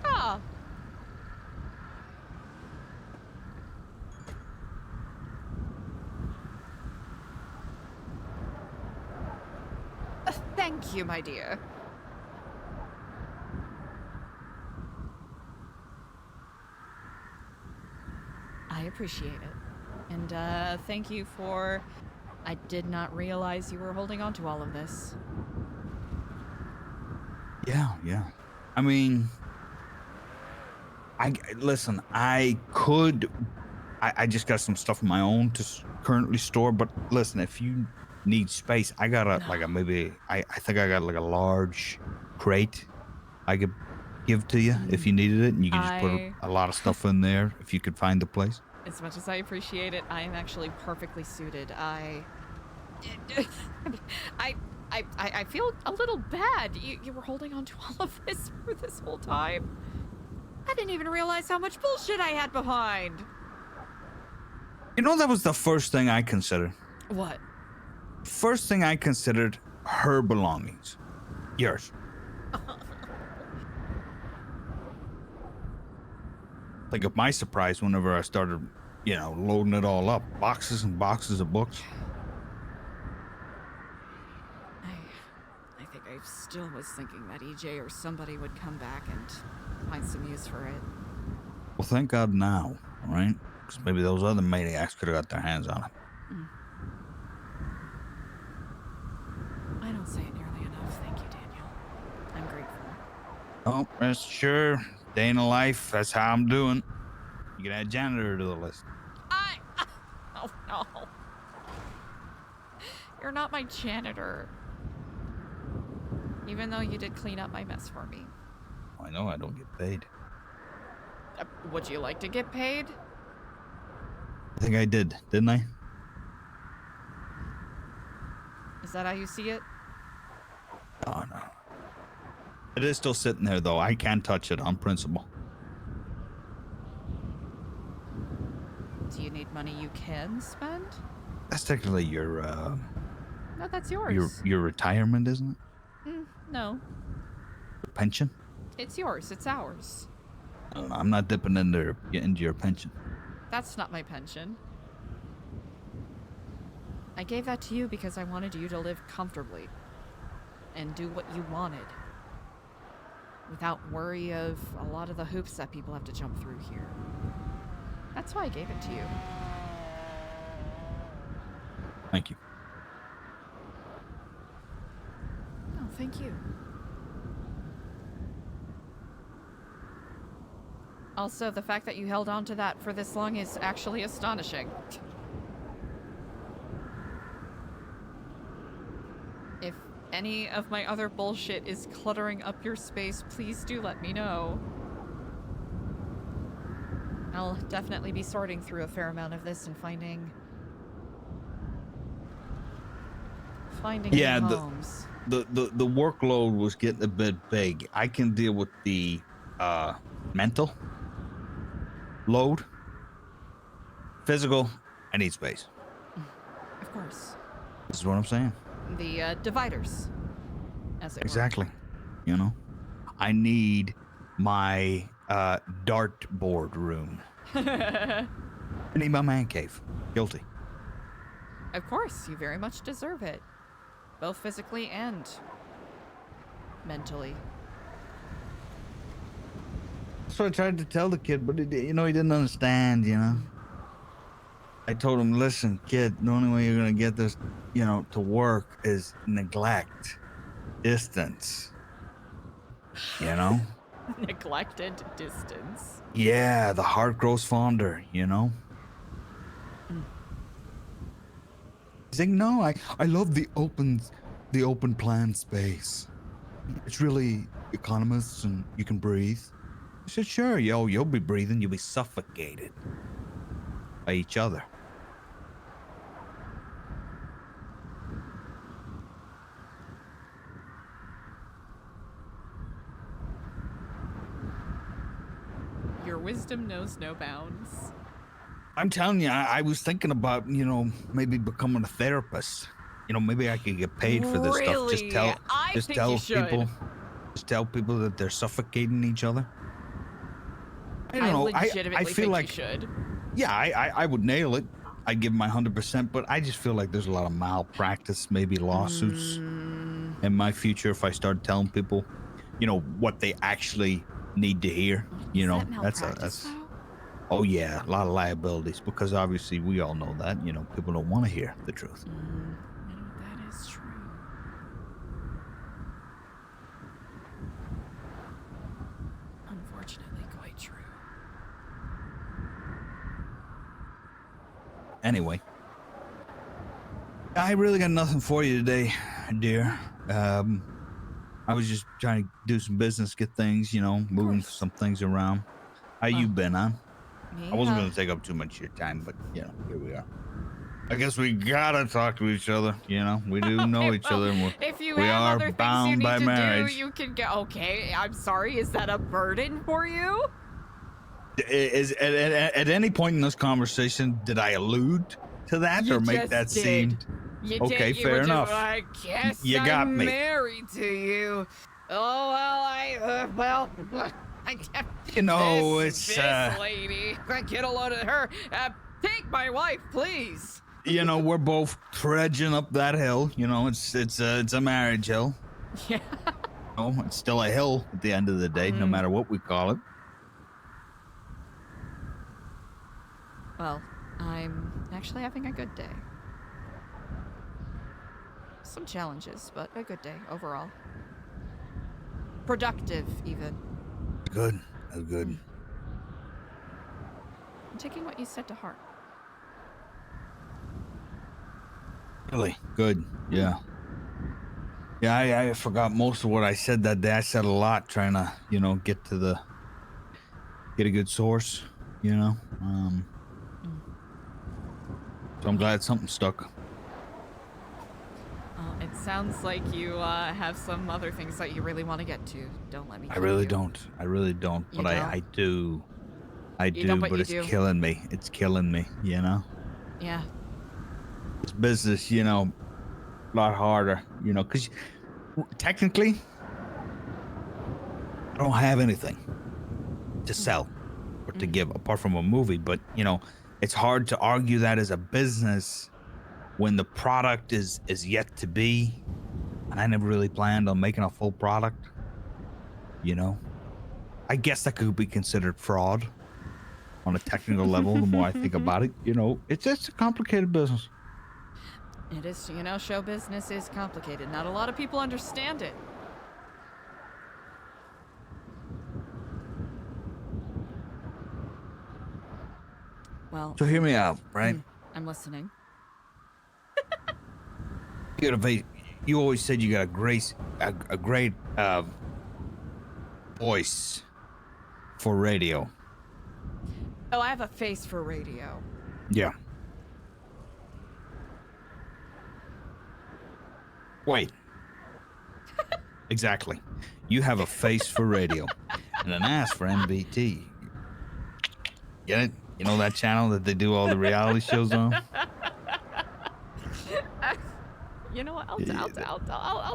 Ah. Thank you, my dear. I appreciate it. And thank you for... I did not realize you were holding on to all of this. Yeah. I mean, listen. I just got some stuff of my own to currently store. But listen, if you need space, I got I think I got like a large crate I could give to you if you needed it, and you can just put a lot of stuff in there if you could find the place. As much as I appreciate it, I am actually perfectly suited. I feel a little bad. You were holding on to all of this for this whole time. I didn't even realize how much bullshit I had behind. You know, that was the first thing I considered. What? First thing I considered, her belongings. Yours. Think of my surprise whenever I started, loading it all up. Boxes and boxes of books. I think I still was thinking that EJ or somebody would come back and find some use for it. Well, thank God now, all right? Because maybe those other maniacs could have got their hands on it. I don't say it nearly enough. Thank you, Daniel. I'm grateful. Oh, rest assured, day in the life, that's how I'm doing. You can add janitor to the list. Oh, no. You're not my janitor. Even though you did clean up my mess for me. I know I don't get paid. Would you like to get paid? I think I did, didn't I? Is that how you see it? Oh, no. It is still sitting there, though. I can't touch it on principle. Do you need money you can spend? That's technically your, No, that's yours. your retirement, isn't it? No. Your pension? It's yours. It's ours. I don't know. I'm not dipping into your pension. That's not my pension. I gave that to you because I wanted you to live comfortably and do what you wanted without worry of a lot of the hoops that people have to jump through here. That's why I gave it to you. Thank you. Oh, thank you. Also, the fact that you held on to that for this long is actually astonishing. If any of my other bullshit is cluttering up your space, please do let me know. I'll definitely be sorting through a fair amount of this and finding Yeah, new homes. the workload was getting a bit big. I can deal with the mental load. Physical, I need space. Of course. This is what I'm saying. The dividers, as it Exactly. I need my dartboard room. I need my man cave. Guilty. Of course, you very much deserve it. Both physically and mentally. That's what I tried to tell the kid, but he didn't understand, I told him, listen, kid, the only way you're going to get this, to work is neglect, distance, Neglected distance. Yeah, the heart grows fonder, He's like, no, I love the open the open plan space. It's really economous and you can breathe. I said, sure, you'll be breathing. You'll be suffocated by each other. Your wisdom knows no bounds. I'm telling you, I was thinking about, maybe becoming a therapist. Maybe I could get paid for this stuff. Just Really? I think you should. Just tell people that they're suffocating each other. I don't know. Legitimately I feel think like you should. Yeah, I would nail it. I'd give my 100%, but I just feel like there's a lot of malpractice, maybe lawsuits in my future if I start telling people, what they actually need to hear. That's oh yeah, a lot of liabilities because obviously we all know that, people don't want to hear the truth. That is true. Unfortunately, quite true. Anyway, I really got nothing for you today, dear. I was just trying to do some business, get things, moving some things around. How you been, huh? I wasn't going to take up too much of your time, but, here we are. I guess we gotta talk to each other, We do know each other, and If you we have are other things you bound need by to marriage. do, you can get. Okay, I'm sorry. Is that a burden for you? Is at any point in this conversation did I allude to that You or make just that did. seem You okay? did. You Fair were just, enough. I guess You got I'm me. married to you. Oh well, It's this lady. Get a load of her. Take my wife, please. We're both trudging up that hill. It's a marriage hill. Yeah. It's still a hill at the end of the day, no matter what we call it. Well, I'm actually having a good day. Some challenges, but a good day overall. Productive, even. Good. That's good. I'm taking what you said to heart. Really good. Yeah. Yeah, I forgot most of what I said that day. I said a lot trying to, get a good source, So I'm glad something stuck. It sounds like you have some other things that you really want to get to. Don't let me. I really don't. I really don't. You But don't? I do. I You do, don't, but but you it's do. killing me. It's killing me, Yeah. This business, a lot harder, because technically, I don't have anything to sell or to give apart from a movie. But, it's hard to argue that as a business when the product is yet to be. And I never really planned on making a full product, I guess that could be considered fraud on a technical level. The more I think about it, it's just a complicated business. It is, show business is complicated. Not a lot of people understand it. Well. So hear me out, right? I'm listening. You always said you got a great voice for radio. Oh, I have a face for radio. Yeah. Wait. Exactly. You have a face for radio and an ass for NBT. Get it? You know that channel that they do all the reality shows on? You know what? I'll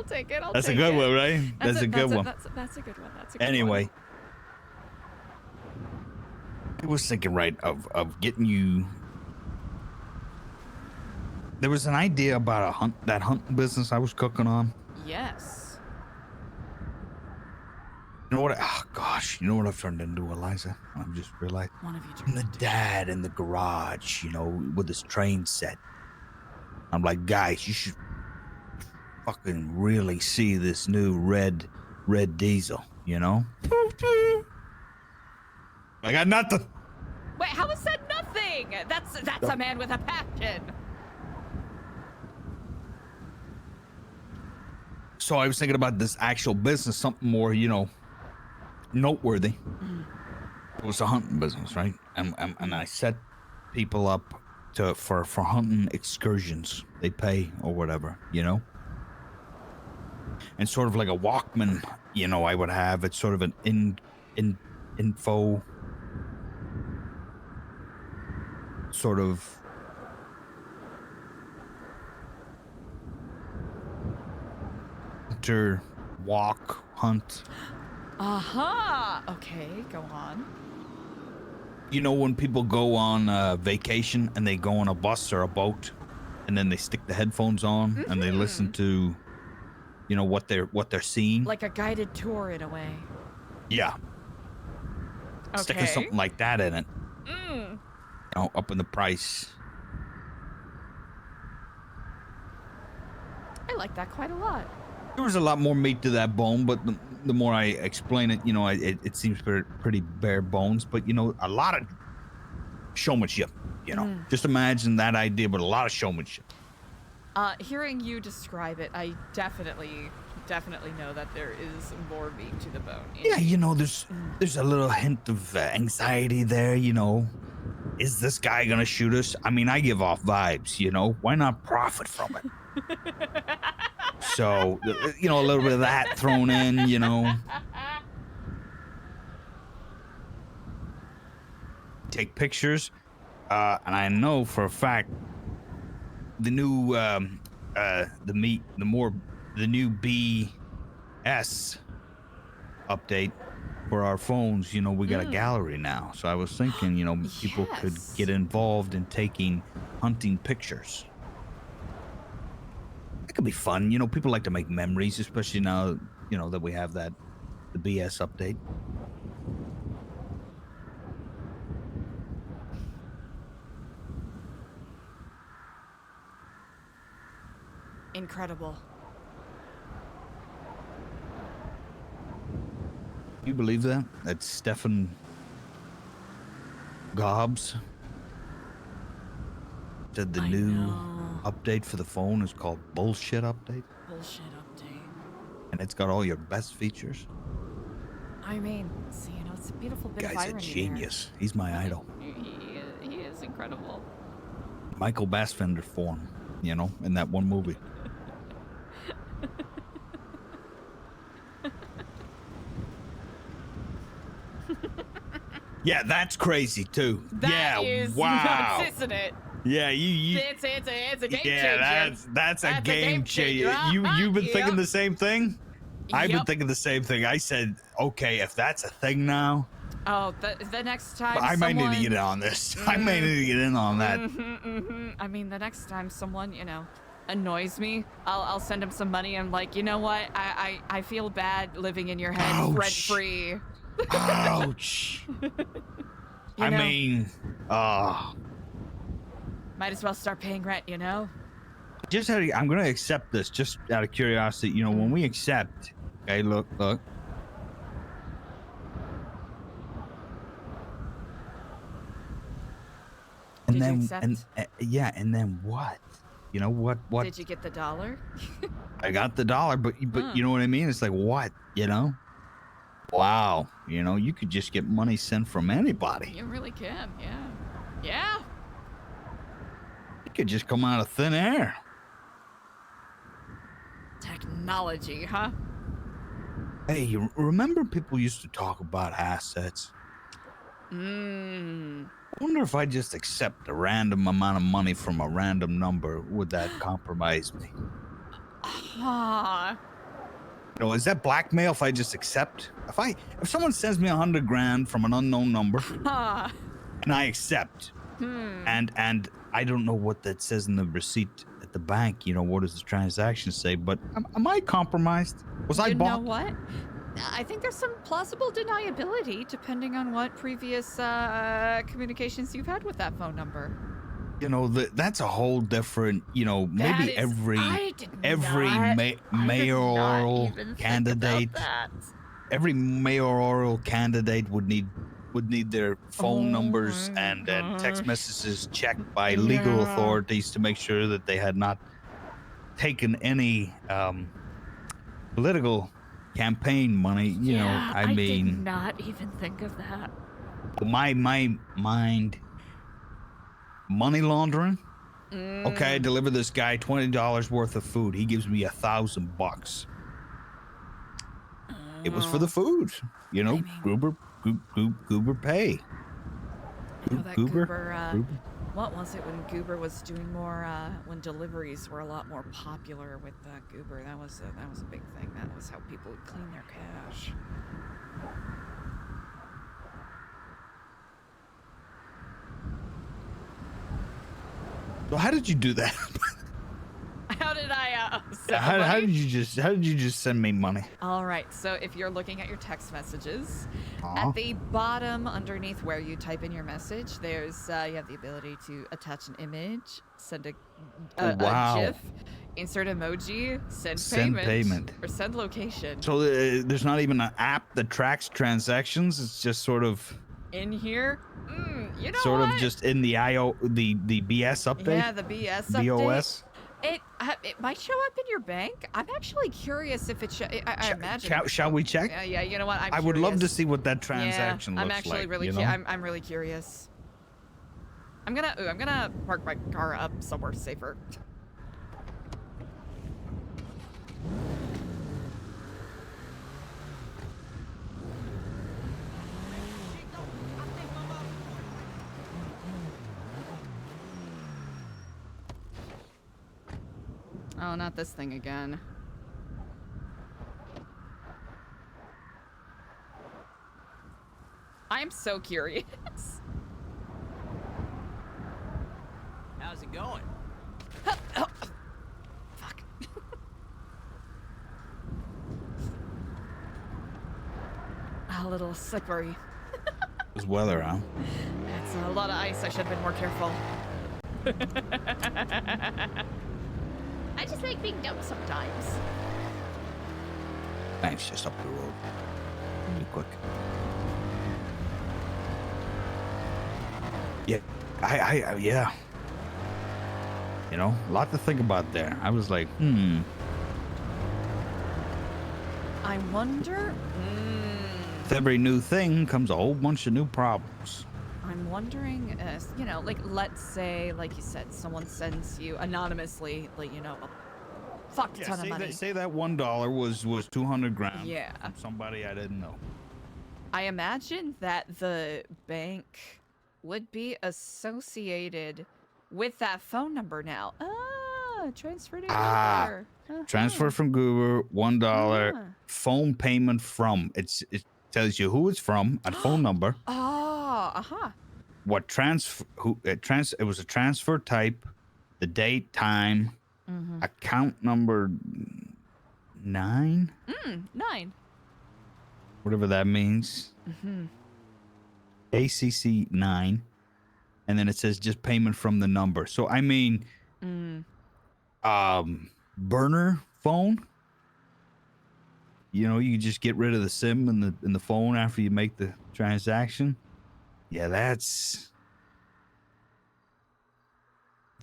take it. That's a good one, right? That's a good one. That's a good one. That's a good Anyway, one. I was thinking, right, of getting you. There was an idea about that hunting business I was cooking on. Yes. You know what? Oh gosh, you know what I've turned into, Eliza? I've just realized. One of you. I'm the dad in the garage, with his train set. I'm like, guys, you should fucking really see this new red diesel, I got nothing. Wait, how is that nothing? That's a man with a passion. So I was thinking about this actual business, something more, noteworthy. It was a hunting business, right? And I set people up for hunting excursions. They pay or whatever, And sort of like a Walkman, I would have. It's sort of an info sort of hunter walk hunt. Aha! Okay, go on. When people go on vacation and they go on a bus or a boat, and then they stick the headphones on and they listen to, what they're seeing. Like a guided tour in a way. Yeah. Okay. Sticking something like that in it. Up in the price. I like that quite a lot. There was a lot more meat to that bone, but the more I explain it, it seems pretty bare bones. But a lot of showmanship. Just imagine that idea, but a lot of showmanship. Hearing you describe it, I definitely know that there is more meat to the bone. Yeah, there's a little hint of anxiety there. Is this guy gonna shoot us? I mean, I give off vibes. Why not profit from it? So, a little bit of that thrown in, Take pictures. And I know for a fact the new, the new BS update for our phones, we got a gallery now. So I was thinking, people could get involved in taking hunting pictures. That could be fun. People like to make memories, especially now, that we have the BS update. Incredible. You believe that? That Stefan Gobbs said the new update for the phone is called Bullshit Update? Bullshit update. And it's got all your best features? I mean, it's a beautiful bit of Guy's a irony genius. He's my idol. He is incredible. Michael Bassfender form, in that one movie. Yeah, that's crazy too. That is wow. nuts, isn't it? Yeah, It's a game changer. Yeah, that's a game changer. You've been thinking the same thing? I've been thinking the same thing. I said, okay, if that's a thing now. Oh, the next time I might need to get in on this. I may need to get in on that. I mean, the next time someone, annoys me, I'll send him some money. I'm like, you know what? I feel bad living in your head rent free. Ouch. Might as well start paying rent, Just I'm gonna accept this just out of curiosity. When we accept, okay, look. And Did then you accept? and then what? What? Did you get the $1? I got the $1, but you know what I mean? It's like what? Wow. You could just get money sent from anybody. You really can, yeah. It could just come out of thin air. Technology, huh? Hey, you remember people used to talk about assets? I wonder if I just accept a random amount of money from a random number, would that compromise me? Is that blackmail if I just accept? If someone sends me $100,000 from an unknown number, and I accept, and I don't know what that says in the receipt at the bank, what does the transaction say? But am I compromised? Was I bought? You know what? I think there's some plausible deniability depending on what previous communications you've had with that phone number. That's a whole different, maybe every mayoral candidate, every mayoral candidate would need their phone numbers and text messages checked by legal authorities to make sure that they had not taken any political campaign money. You know, I did mean, not even think of that. my mind, money laundering. Okay, I deliver this guy $20 worth of food. He gives me $1,000. It was for the food. You know, goober pay. I know that Goober, what was it when Goober was doing more, when deliveries were a lot more popular with Goober? That was a big thing. That was how people would clean their cash. So how did you do that? How did I send how money? did you just send me money? All right, so if you're looking at your text messages, at the bottom underneath where you type in your message, there's you have the ability to attach an image, send a Wow. GIF, insert emoji, send payment, or send location. So there's not even an app that tracks transactions. It's just sort of In here, you know sort what? of just in the the BS update. Yeah, the BS update. BOS. It might show up in your bank. I'm actually curious if it I imagine. Shall we check? Yeah, you know what? I would love to see what that transaction I'm looks actually like. really you know? I'm really curious. I'm gonna park my car up somewhere safer. Oh, not this thing again. I'm so curious. How's it going? Fuck. A little slippery. This weather, huh? That's a lot of ice. I should have been more careful. I just like being dumb sometimes. Thanks, just up the road. Be quick. Yeah, I yeah. You know, a lot to think about there. I was like, I wonder. With every new thing comes a whole bunch of new problems. I'm wondering, you know, like, let's say, like you said, someone sends you anonymously, like, you know, a fuck ton of money. Say that $1 was 200 grand. Yeah. From somebody I didn't know. I imagine that the bank would be associated with that phone number now. Transfer to Goober. Transfer from Goober, $1 phone payment from. It tells you who it's from, a phone number. What transfer? It was a transfer type, the date, time, account number 9. 9. Whatever that means. ACC 9, and then it says just payment from the number. So I mean, burner phone. You know, you just get rid of the SIM in the phone after you make the transaction. Yeah, it's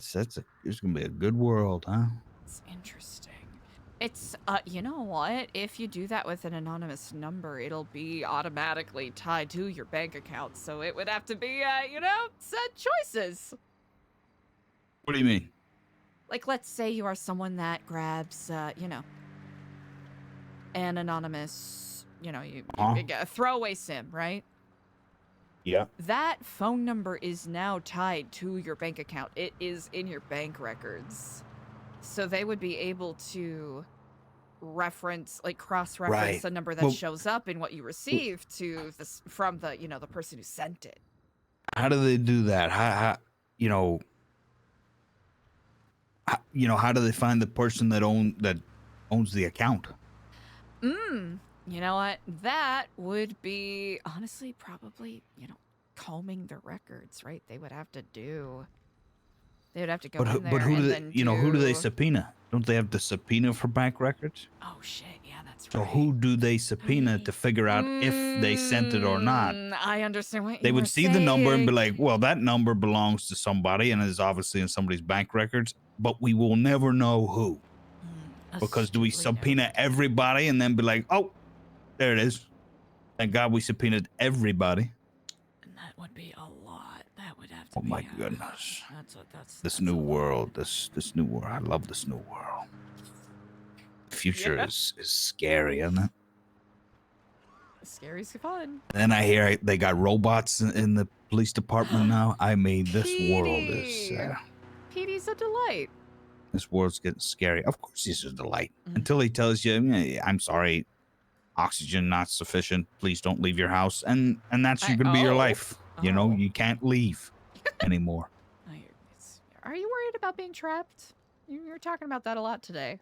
gonna be a good world, huh? It's interesting. It's, you know what? If you do that with an anonymous number, it'll be automatically tied to your bank account. So it would have to be, you know, set choices. What do you mean? Like, let's say you are someone that grabs, you know, an anonymous, you know, you get a throwaway SIM, right? Yeah. That phone number is now tied to your bank account. It is in your bank records. So they would be able to reference, like cross-reference the number that shows up in what you received to this from the, you know, the person who sent it. How do they do that? How how do they find the person that owns the account? You know what? That would be honestly probably, you know, combing the records, right? They would have to go in there But who and do they, then who do they subpoena? Don't they have to subpoena for bank records? Oh shit, yeah, that's right. So who do they subpoena to figure out if they sent it or not? I understand what They you would were see the number and be saying. like, well, that number belongs to somebody and is obviously in somebody's bank records, but we will never know who. Because do we subpoena everybody and then be like, oh, there it is. Thank God we subpoenaed everybody. And that would be a lot. That would have Oh my goodness. That's This new world, this new world. I love this new world. The future is scary, isn't it? Scary's fun. Then I hear they got robots in the police department now. I mean, this world is Petey's a delight. this world's getting scary. Of course, he's a delight until he tells you, "I'm sorry, oxygen not sufficient. Please don't leave your house." And that's gonna be your life. You know, you can't leave anymore. Are you worried about being trapped? You were talking about that a lot today.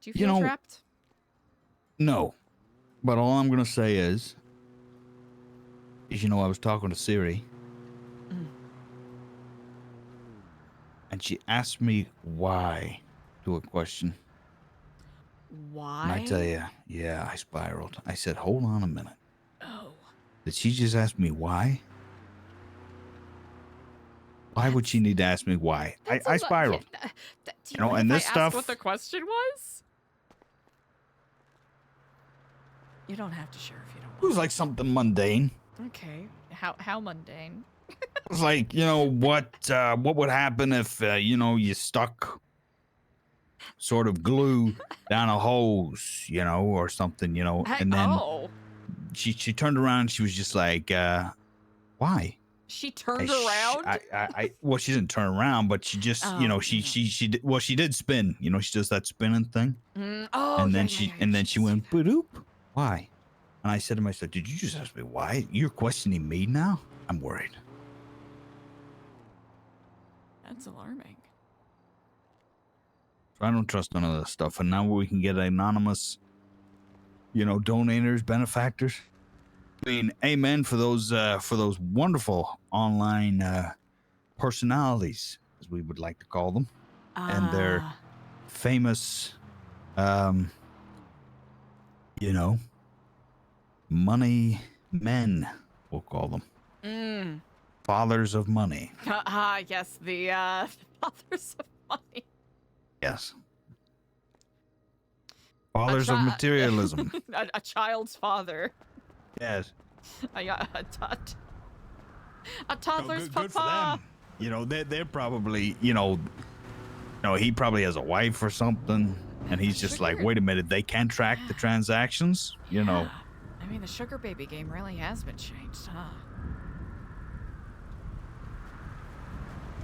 Do you feel trapped? No, but all I'm gonna say is, I was talking to Siri. And she asked me why to a question. Why? And I tell you, I spiraled. I said, hold on a minute. Oh. Did she just ask me why? Why would she need to ask me why? I spiraled. And this stuff. What the question was? You don't have to share if you don't want. It was like something mundane. Okay. How mundane? It was like, what would happen if, you stuck sort of glue down a hose, or something, and then she turned around and she was just like, why? She turned around? Well, she didn't turn around, but she just, she did, she did spin, she does that spinning thing. And then she went, "Ba-doop." Why? And I said to myself, did you just ask me why? You're questioning me now? I'm worried. That's alarming. So I don't trust none of this stuff. And now we can get anonymous, donators, benefactors. I mean, amen for those wonderful online personalities, as we would like to call them, and their famous, money men, we'll call them. Fathers of money. Yes, the fathers of money. Yes. Fathers of materialism. a child's father. Yes. A toddler's good papa. for them. They're probably, he probably has a wife or something, and he's just like, wait a minute, they can track the transactions, I mean, the sugar baby game really has been changed, huh?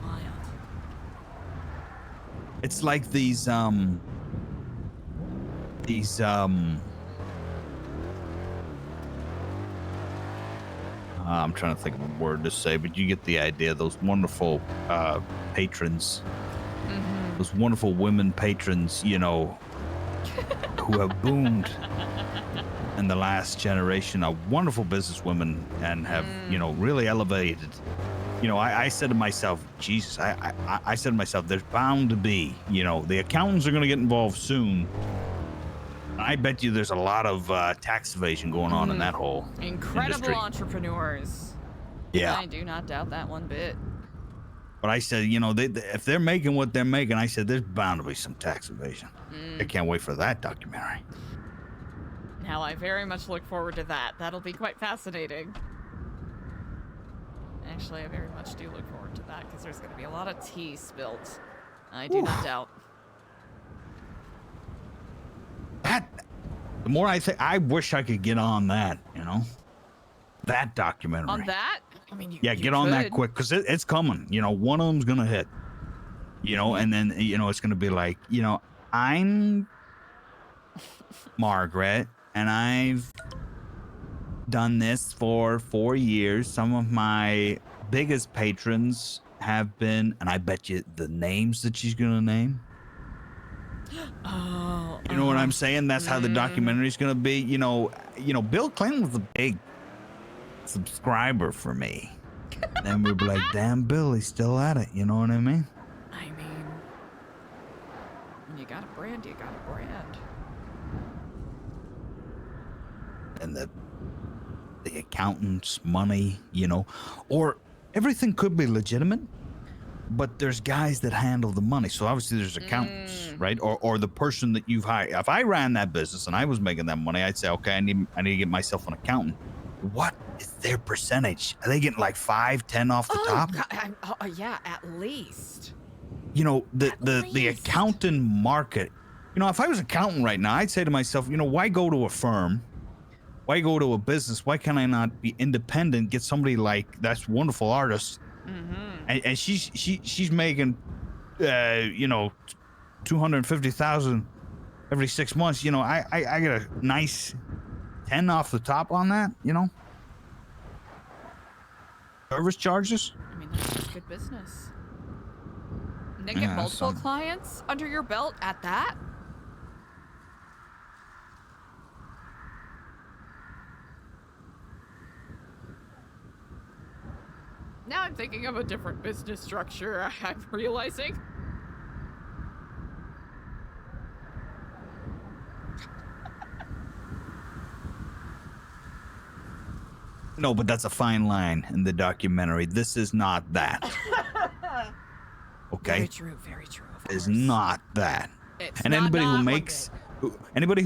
Wild. It's like these I'm trying to think of a word to say, but you get the idea. Those wonderful patrons, those wonderful women patrons, who have boomed in the last generation, are wonderful businesswomen and have, really elevated. I said to myself, Jesus, I said to myself, there's bound to be, the accountants are going to get involved soon. I bet you there's a lot of tax evasion going on in that whole incredible industry. Entrepreneurs. Yeah. I do not doubt that one bit. But I said, if they're making what they're making, I said, there's bound to be some tax evasion. I can't wait for that documentary. Now, I very much look forward to that. That'll be quite fascinating. Actually, I very much do look forward to that because there's going to be a lot of tea spilt. I do not doubt. The more I think, I wish I could get on that, that documentary. On that? I mean, you get on that could. quick because it's coming. One of them's going to hit, and then, it's going to be like, I'm Margaret and I've done this for 4 years. Some of my biggest patrons have been, and I bet you the names that she's going to name. Oh, you know what I'm saying? That's how the documentary's gonna be. Bill Clinton was a big subscriber for me. Then we'd be like, damn, Bill, he's still at it. You know what I mean? I mean, when you got a brand, you got a brand. And the accountant's money, or everything could be legitimate, but there's guys that handle the money. So obviously there's accountants, right? Or the person that you've hired. If I ran that business and I was making that money, I'd say, okay, I need to get myself an accountant. What is their percentage? Are they getting like 5, 10 off the top? Yeah, at least. You know, the accountant market. You know, if I was an accountant right now, I'd say to myself, you know, why go to a firm? Why go to a business? Why can I not be independent? Get somebody like that's wonderful artist, and she's making, you know, 250,000 every 6 months. You know, I get a nice 10 off the top on that. You know, service charges. I mean, that's good business. And then get multiple clients under your belt at that. Now I'm thinking of a different business structure, I'm realizing. No, but that's a fine line in the documentary. This is not that. Okay? Very true, very true. Is not that. It's and not anybody who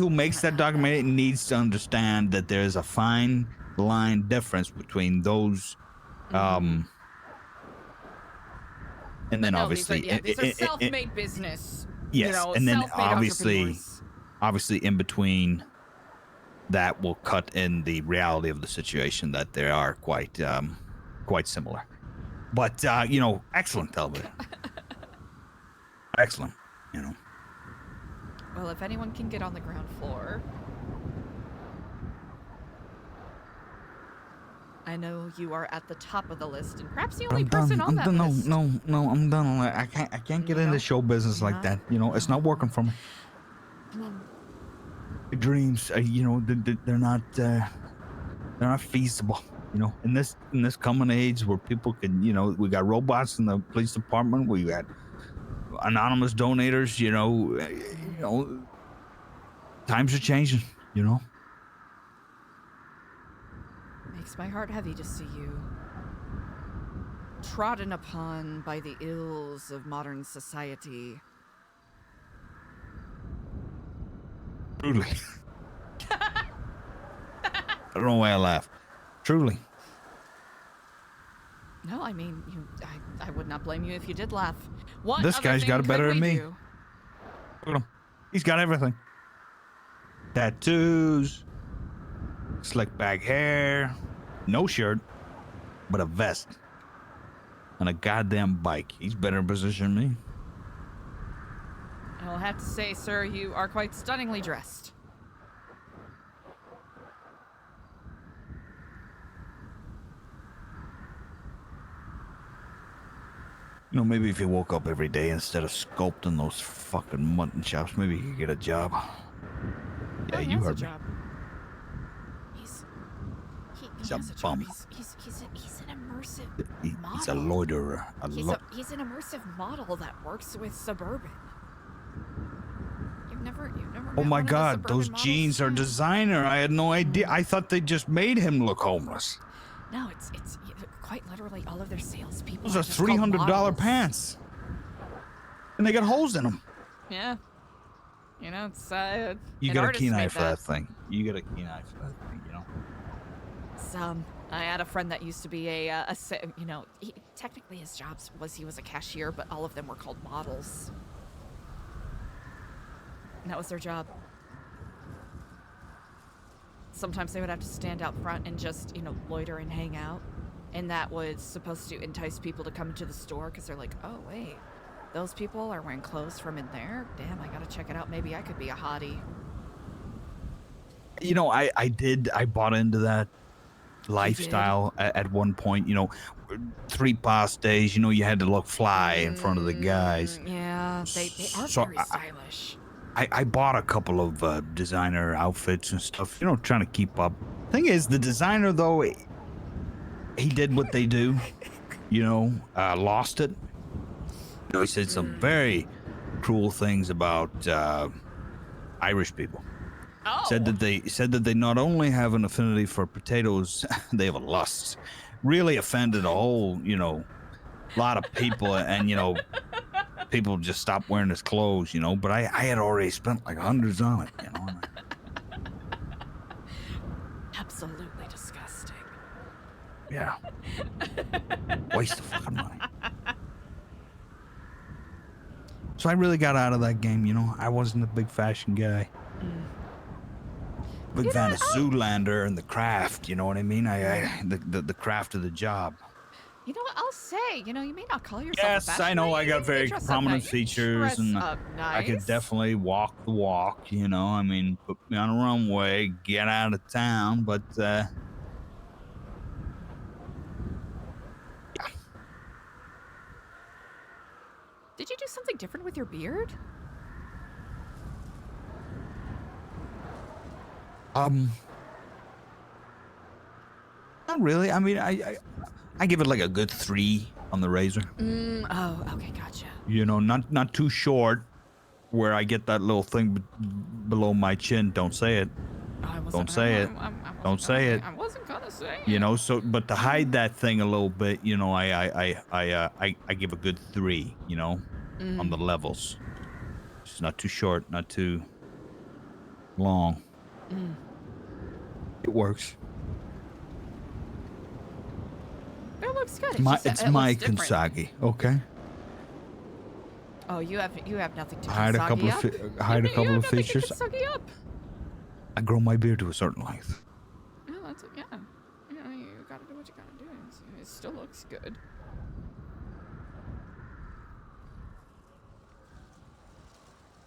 one makes that documentary needs to understand that there's a fine line difference between those and then No, obviously these are self-made business. yes, You know, and then self-made obviously in between that will cut in the reality of the situation that they are quite similar. But you know, excellent television. Excellent, you know. Well, if anyone can get on the ground floor. I know you are at the top of the list, and perhaps the only person on that list. No, I'm done. I can't get into show business like that. You know, it's not working for me. Dreams, you know, they're not feasible. You know, in this coming age where people can, you know, we got robots in the police department, we got anonymous donators. You know, times are changing. You know. Makes my heart heavy to see you trodden upon by the ills of modern society. Truly. I don't know why I laugh. Truly. No, I mean, I would not blame you if you did laugh. What This other guy's thing got it could better we than me. do? Look at him. He's got everything. Tattoos, slick back hair, no shirt, but a vest, and a goddamn bike. He's better in position than me. I'll have to say, sir, you are quite stunningly dressed. You know, maybe if you woke up every day instead of sculpting those fucking mutton chops, maybe you could get a job. Yeah, you heard me. He's a bum. He's an immersive model. He's a loiterer. He's an immersive model that works with Suburban. You've never Oh my met God, those jeans are designer. I had no idea. I thought they just made him look homeless. No, it's quite literally all of their salespeople. Those are $300 pants, and they got holes in them. Yeah. You know, it's You an got a artist keen eye made for that thing. You got a keen eye for that thing, you know. I had a friend that used to be you know, technically his job was he was a cashier, but all of them were called models. And that was their job. Sometimes they would have to stand out front and just, you know, loiter and hang out. And that was supposed to entice people to come into the store because they're like, oh, wait, those people are wearing clothes from in there? Damn, I gotta check it out. Maybe I could be a hottie. You know, I bought into that lifestyle at one point. You know, 3 past days, you know, you had to look fly in front of the guys. Yeah, they are So very stylish. I bought a couple of designer outfits and stuff, you know, trying to keep up. Thing is, the designer, though, he did what they do, you know, lost it. You know, he said some very cruel things about Irish people. Oh. Said that they not only have an affinity for potatoes, they have a lust. Really offended a whole, you know, a lot of people, and people just stopped wearing his clothes, But I had already spent like hundreds on it, Absolutely disgusting. Yeah. Waste of fucking money. So I really got out of that game, I wasn't a big fashion guy. Big fan of Zoolander and the craft, you know what I mean? The craft of the job. You know what? I'll say, you may not call yourself a Yes, fashion I know. lady, I got you very dress up prominent nice. features, Dress and up I could nice. definitely walk the walk. I mean, put me on a runway, get out of town, but yeah. Did you do something different with your beard? Not really. I mean, I give it like a good 3 on the razor. Oh, okay, gotcha. Not too short, where I get that little thing below my chin. Don't say it. Don't say it. Don't say it. I wasn't gonna say. So but to hide that thing a little bit, I give a good 3. On the levels. It's not too short, not too long. It works. It looks good. It's my Kansagi, okay? Oh, you have nothing to Hide a couple of features. Up. I grow my beard to a certain length. Yeah, you gotta do what you gotta do. It still looks good.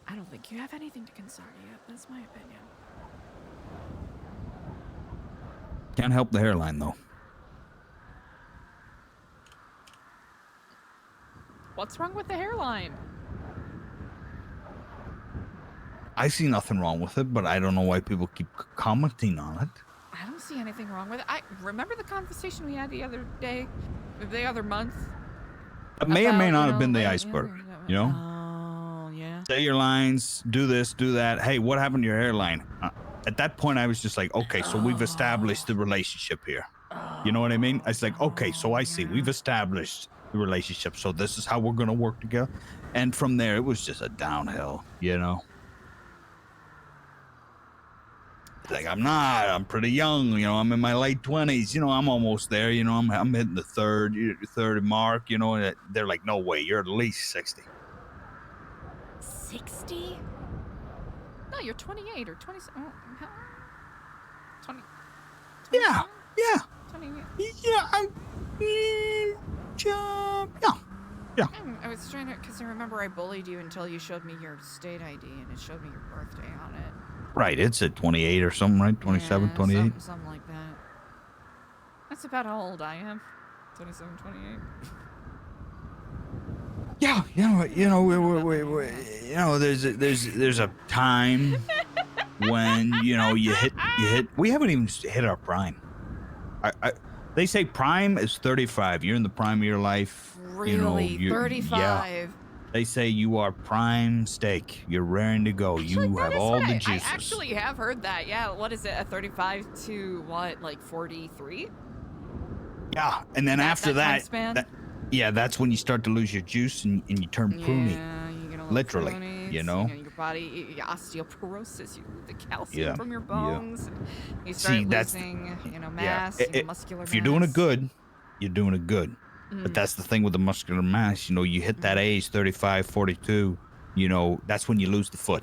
I don't think you have anything to Kansagi up. That's my opinion. Can't help the hairline though. What's wrong with the hairline? I see nothing wrong with it, but I don't know why people keep commenting on it. I don't see anything wrong with it. I remember the conversation we had the other day, the other month. It may or may not have been the iceberg, Oh, yeah. Say your lines, do this, do that. Hey, what happened to your hairline? At that point, I was just like, okay, so we've established the relationship here. You know what I mean? I was like, okay, so I see. We've established the relationship, so this is how we're going to work together. And from there, it was just a downhill, Like, I'm pretty young, I'm in my late 20s, I'm almost there, I'm hitting the third mark, and they're like, no way, you're at least 60. 60? No, you're 28 or 27. 20. Yeah. 28. Yeah. I was trying to, because I remember I bullied you until you showed me your state ID and it showed me your birthday on it. Right, it's at 28 or something, right? 27, yeah, 28? Something like that. That's about how old I am. 27, 28. Yeah, there's a time when you hit. We haven't even hit our prime. They say prime is 35. You're in the prime of your life. Really, 35. Yeah. They say you are prime steak. You're raring to go. You have all the juices. I actually have heard that. Yeah, what is it? A 35 to what? Like 43? Yeah, and then after that, that's when you start to lose your juice and you turn pruny. Yeah, you get a little literally, pruny, your body, osteoporosis, you lose the calcium from your bones. And you start losing, mass, muscular mass. If you're doing it good, you're doing it good. But that's the thing with the muscular mass, you hit that age, 35, 42, that's when you lose the foot.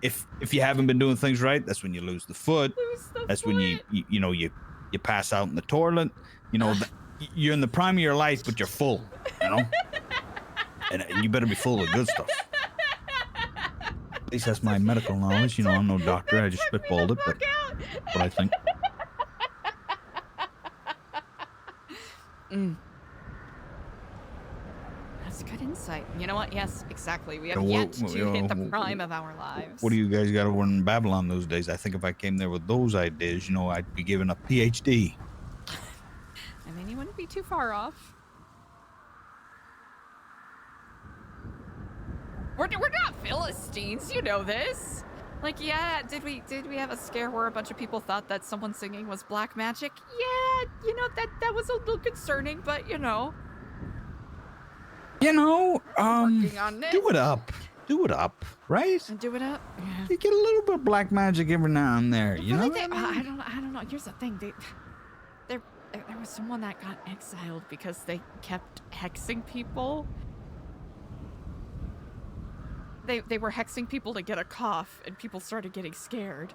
If you haven't been doing things right, that's when you lose the foot. That's when you pass out in the toilet. You're in the prime of your life, but you're full, and you better be full of good stuff. At least that's my medical knowledge. I'm no doctor. I just spitballed it, but what I think. That's good insight. You know what? Yes, exactly. We have yet to hit the prime of our lives. What do you guys got over in Babylon those days? I think if I came there with those ideas, I'd be given a PhD. I mean, you wouldn't be too far off. We're not Philistines, you know this. Like, yeah, did we have a scare where a bunch of people thought that someone singing was black magic? Yeah, that was a little concerning, but You know, Working on it. do it up. Do it up, right? And do it up. Yeah. You get a little bit of black magic every now and there, you know? I don't know. Here's the thing. There was someone that got exiled because they kept hexing people. They were hexing people to get a cough, and people started getting scared.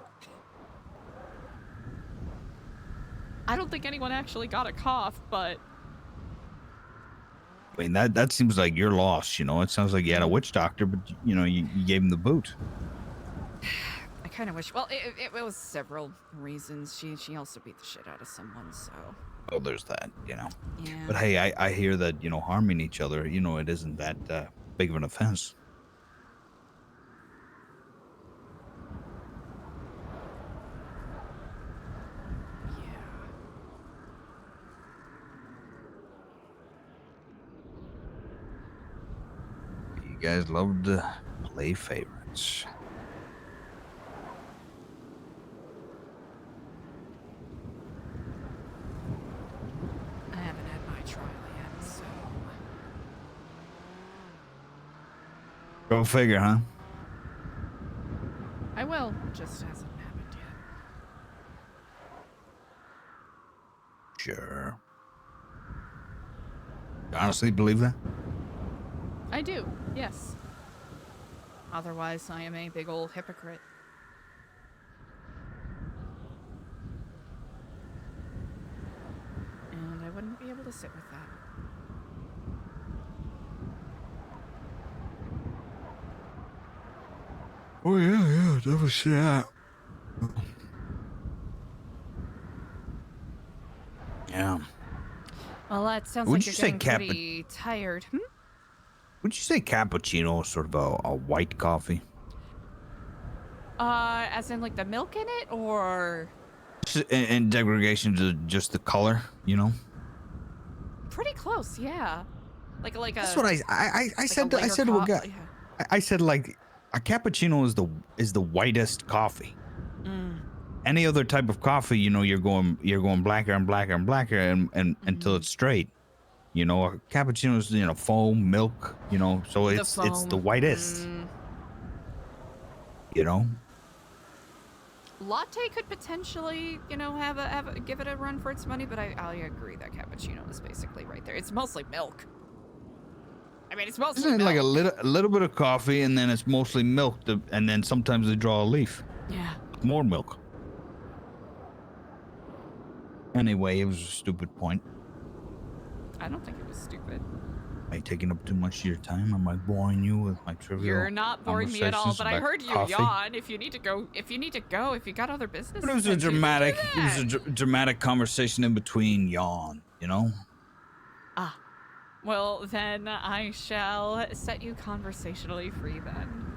I don't think anyone actually got a cough, but I mean, that seems like you're lost, you know? It sounds like you had a witch doctor, but, you know, you gave him the boot. I kind of wish. Well, it was several reasons. She also beat the shit out of someone, so. Oh, there's that, you know? Yeah. But hey, I hear that, you know, harming each other, you know, it isn't that big of an offense. You guys love to play favorites. I haven't had my trial yet, so. Go figure, huh? I will. Just hasn't happened yet. Sure. You honestly believe that? I do, yes. Otherwise, I am a big old hypocrite. And I wouldn't be able to sit with that. Oh, yeah, that was that. Yeah. Well, that sounds Would like you you're say getting pretty tired. Would you say cappuccino is sort of a white coffee? As in like the milk in it, or? In degradation to just the color, you know? Pretty close, yeah. Like a. That's what I said. I said to a guy. I said like a cappuccino is the whitest coffee. Mm. Any other type of coffee, you know, you're going blacker and blacker and blacker and until it's straight. You know, a cappuccino is, you know, foam, milk, you know, so it's the whitest. Mm. You know? Latte could potentially, you know, give it a run for its money, but I agree that cappuccino is basically right there. It's mostly milk. I mean, it's mostly Isn't it milk. like a little bit of coffee and then it's mostly milk, and then sometimes they draw a leaf. Yeah. More milk. Anyway, it was a stupid point. I don't think it was stupid. Am I taking up too much of your time? Am I boring you with my trivial You're not boring me at all, but I conversations heard you about coffee? yawn. If you need to go, if you got other business. But it was a dramatic conversation in between yawn, you know? Ah. Well, then I shall set you conversationally free then.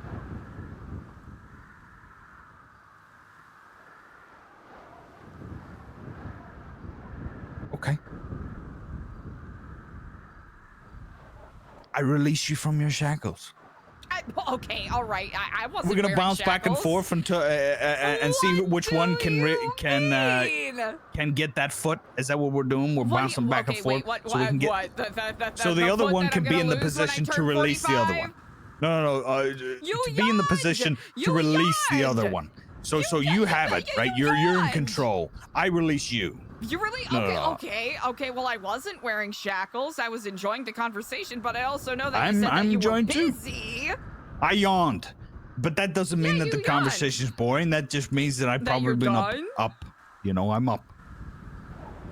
Okay. I release you from your shackles. Okay, all right. I wasn't. We're gonna wearing bounce back and shackles. forth until and see which one can get that foot. Is that what we're doing? We're bouncing back and forth so we can get. So the other one can be in the position to release the other one. No. To be in the position to release the other one. So you have it, right? You're in control. I release you. You really? No. Okay. Well, I wasn't wearing shackles. I was enjoying the conversation, but I also know that you said I'm that you were enjoying too. busy. I yawned, but that doesn't mean that the conversation's boring. That just means that I've probably been up. You know, I'm up.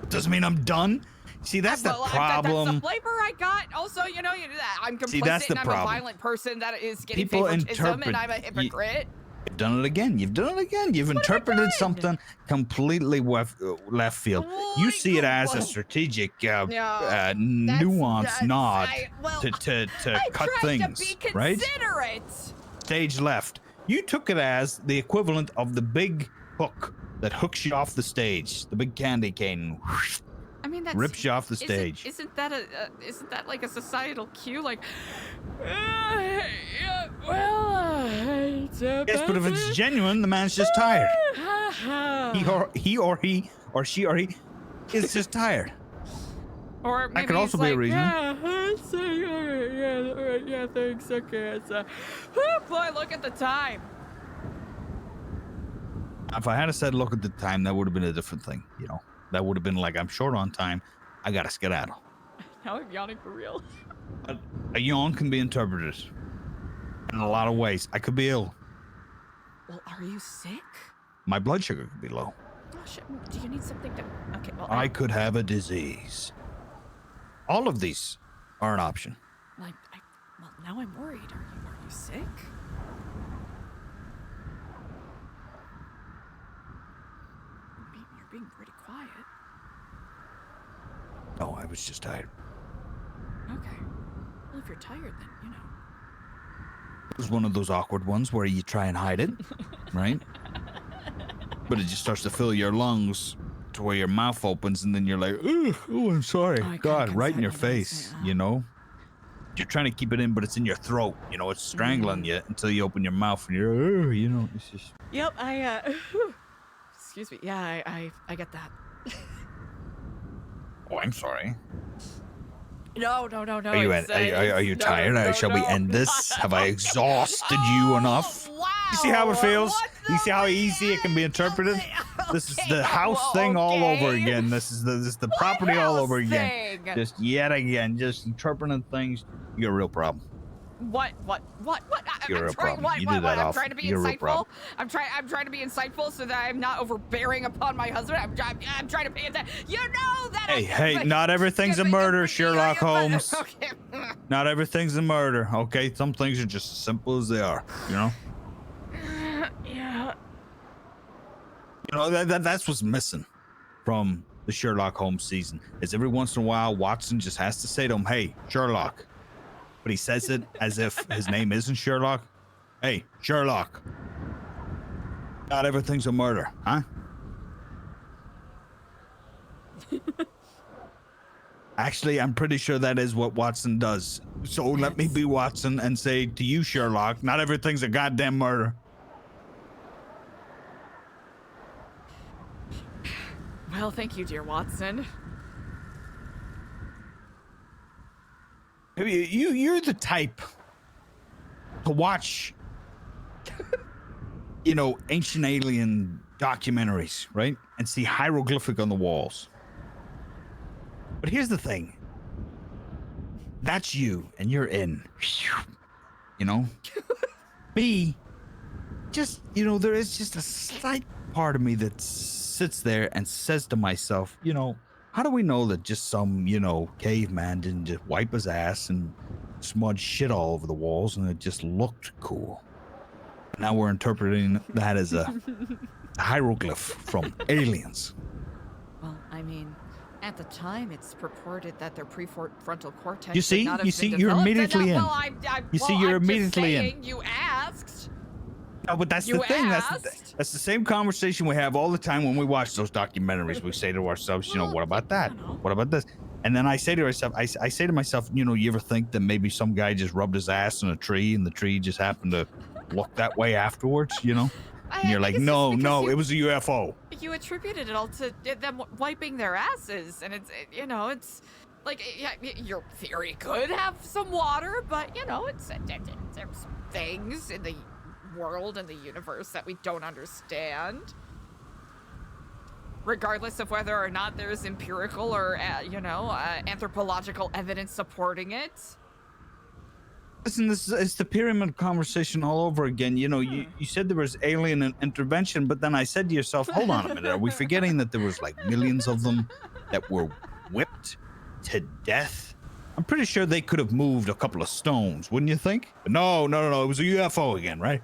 Doesn't mean I'm done. See, that's the problem. That's the flavor I got. Also, you know, I'm complicit. See, that's the and I'm problem. a violent person that is getting People favoritism, and I'm a hypocrite. You've done it again. You've interpreted something completely left field. You see it as a strategic, nuanced nod to cut things, right? Stage left. You took it as the equivalent of the big hook that hooks you off the stage, the big candy cane. I mean, that rips you off the stage. Isn't that like a societal cue? Like, Yes, but if it's genuine, the man's just tired. He or she is just tired. Or maybe That could he's also be a like, reason. Yeah, all right, yeah, thanks, okay. It's boy, look at the time. If I had said look at the time, that would have been a different thing. That would have been like, I'm short on time. I gotta skedaddle. Now I'm yawning for real. But a yawn can be interpreted in a lot of ways. I could be ill. Well, are you sick? My blood sugar could be low. Oh shit! Do you need something to? Okay, well, I could have a disease. All of these are an option. well, now I'm worried. Are you sick? You're being pretty quiet. No, I was just tired. Okay. Well, if you're tired, then It was one of those awkward ones where you try and hide it, right? But it just starts to fill your lungs to where your mouth opens, and then you're like, oh, I'm sorry. God, right in your face, You're trying to keep it in, but it's in your throat. It's strangling you until you open your mouth, and you're, it's just... Yep, excuse me. Yeah, I get that. Oh, I'm sorry. No. Are you tired? Shall we end this? Have I exhausted you enough? Wow. You see how it feels? You see how easy it can be interpreted? This is the house thing all over again. This is the property all over again. Just yet again, just interpreting things. You're a real problem. What? You're a problem. What? You do that I'm often. trying to be You're a real insightful. problem. I'm trying to be insightful so that I'm not overbearing upon my husband. I'm trying to pay attention. You know that. Hey, not everything's a murder, Sherlock Holmes. Okay. Not everything's a murder, okay? Some things are just as simple as they are, Yeah. That's what's missing from the Sherlock Holmes season. Is every once in a while Watson just has to say to him, "Hey, Sherlock," but he says it as if his name isn't Sherlock. Hey, Sherlock. Not everything's a murder, huh? Actually, I'm pretty sure that is what Watson does. So let me be Watson and say to you, Sherlock, not everything's a goddamn murder. Well, thank you, dear Watson. You're the type to watch, ancient alien documentaries, right? And see hieroglyphic on the walls. But here's the thing. That's you, and you're in. Me, just, there is just a slight part of me that sits there and says to myself, how do we know that just some, caveman didn't just wipe his ass and smudge shit all over the walls and it just looked cool? Now we're interpreting that as a hieroglyph from aliens. Well, I mean, at the time, it's purported that their prefrontal cortex. You see, you're immediately in. You're immediately in. You asked. No, but that's the thing. That's the same conversation we have all the time when we watch those documentaries. We say to ourselves, what about that? What about this? And then I say to myself, I say to myself, you ever think that maybe some guy just rubbed his ass in a tree and the tree just happened to look that way afterwards? And you're like, no, it was a UFO. You attributed it all to them wiping their asses, and it's like, your theory could have some water, but there's some things in the world and the universe that we don't understand. Regardless of whether or not there's empirical or anthropological evidence supporting it. Listen, it's the pyramid conversation all over again. You said there was alien intervention, but then I said to yourself, hold on a minute, are we forgetting that there was like millions of them that were whipped to death? I'm pretty sure they could have moved a couple of stones, wouldn't you think? But no, it was a UFO again, right?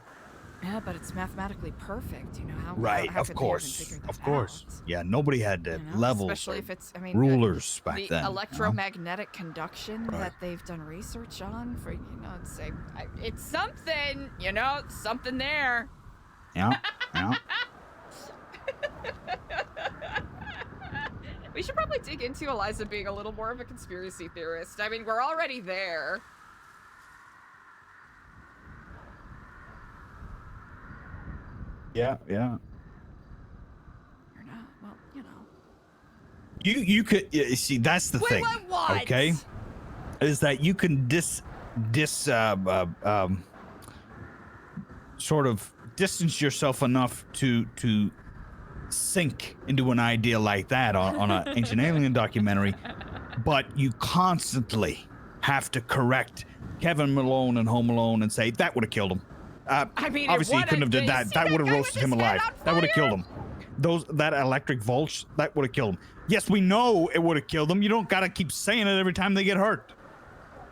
Yeah, but it's mathematically perfect, how right, how of could course, they even of figure that course. out? Yeah, nobody had levels, especially if it's, rulers back the then. electromagnetic conduction that they've done research on for, it's something, something there. Yeah. We should probably dig into Eliza being a little more of a conspiracy theorist. I mean, we're already there. Yeah. You're not, well, You could see, that's the thing. What? Okay, is that you can sort of distance yourself enough to sink into an idea like that on an Ancient Alien documentary, but you constantly have to correct Kevin Malone and Home Alone and say that would have killed him. I mean, obviously he couldn't have did that. That would have roasted him alive. That would have killed him. That electric volts, that would have killed him. Yes, we know it would have killed them. You don't gotta keep saying it every time they get hurt.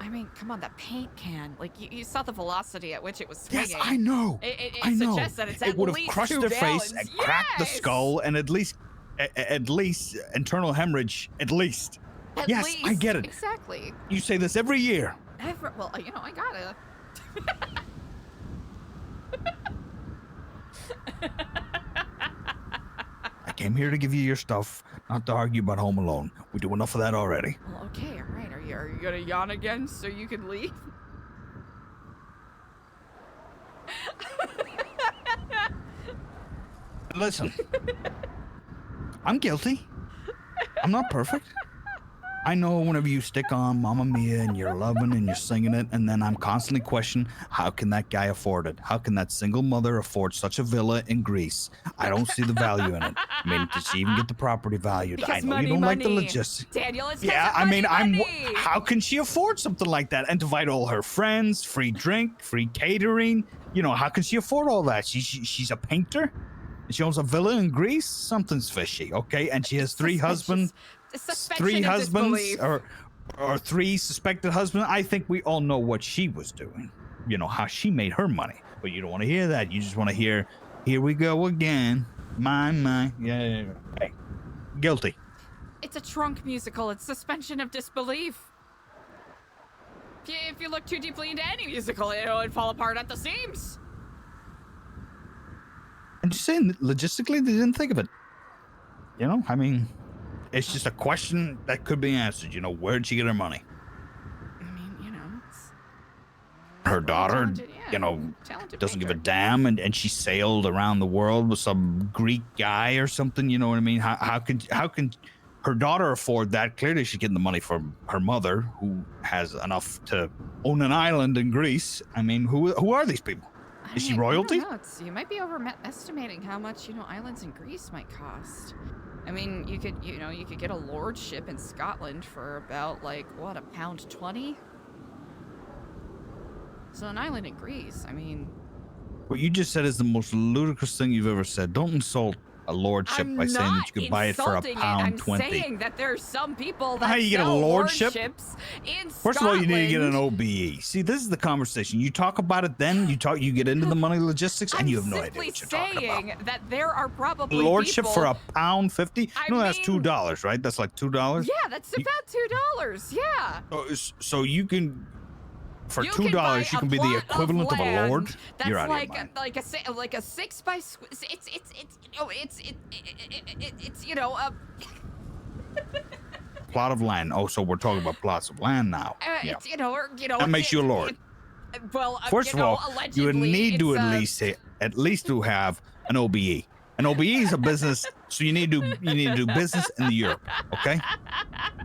I mean, come on, that paint can. Like, you saw the velocity at which it was swinging. Yes, I know. It I know. suggests that it's it at would have least crushed 2 their gallons. face and cracked the skull and at least internal hemorrhage. At least. Yes, least. I get it. Exactly. You say this every year. Well, you know, I gotta. I came here to give you your stuff, not to argue about Home Alone. We do enough of that already. Well, okay, all right. Are you gonna yawn again so you can leave? Listen, I'm guilty. I'm not perfect. I know whenever you stick on Mamma Mia and you're loving and you're singing it, and then I'm constantly questioning, how can that guy afford it? How can that single mother afford such a villa in Greece? I don't see the value in it. I mean, did she even get the property valued? Because I know money, you don't like the money. logistics. Daniel, it's Yeah, I money, mean, money. how can she afford something like that and invite all her friends, free drink, free catering? You know, how can she afford all that? She's a painter. She owns a villa in Greece. Something's fishy, okay? And she has 3 husbands, or 3 suspected husbands. I think we all know what she was doing. You know how she made her money, but you don't want to hear that. You just want to hear, "Here we go again." My, yeah. Hey, guilty. It's a trunk musical. It's suspension of disbelief. If you look too deeply into any musical, it would fall apart at the seams. I'm just saying, logistically, they didn't think of it. You know, I mean, it's just a question that could be answered. You know, where'd she get her money? I mean, you know, Her daughter, talented, yeah, you know, talented doesn't give a painter. damn, and she sailed around the world with some Greek guy or something. You know what I mean? How can her daughter afford that? Clearly, she's getting the money from her mother, who has enough to own an island in Greece. I mean, who are these people? Is she royalty? I don't know. You might be overestimating how much, you know, islands in Greece might cost. I mean, you could get a lordship in Scotland for about, like, what, £1.20? So an island in Greece, I mean... What you just said is the most ludicrous thing you've ever said. Don't insult a lordship by saying that you could buy it for I'm £1.20. saying that there are some people that How you get a sell lordship? lordships in First of all, you need to get an Scotland. OBE. See, this is the conversation. You talk about it, then you get into the money logistics, and you have no idea what you're talking about. Saying that there are probably Lordship people... for £1.50? No, that's mean- $2, right? That's like $2. Yeah, that's about $2. Yeah. So you can, for You can buy $2, you a can be the plot of equivalent of a land lord. That's You're out of your like mind. like a 6 by it's you know Plot of land. Oh, so we're talking about plots of land now. Yeah. it's you know That makes you a lord. well First you of know, all, you would allegedly, need to it's, at least to have an OBE. An OBE is a business, so you need to do business in Europe, okay?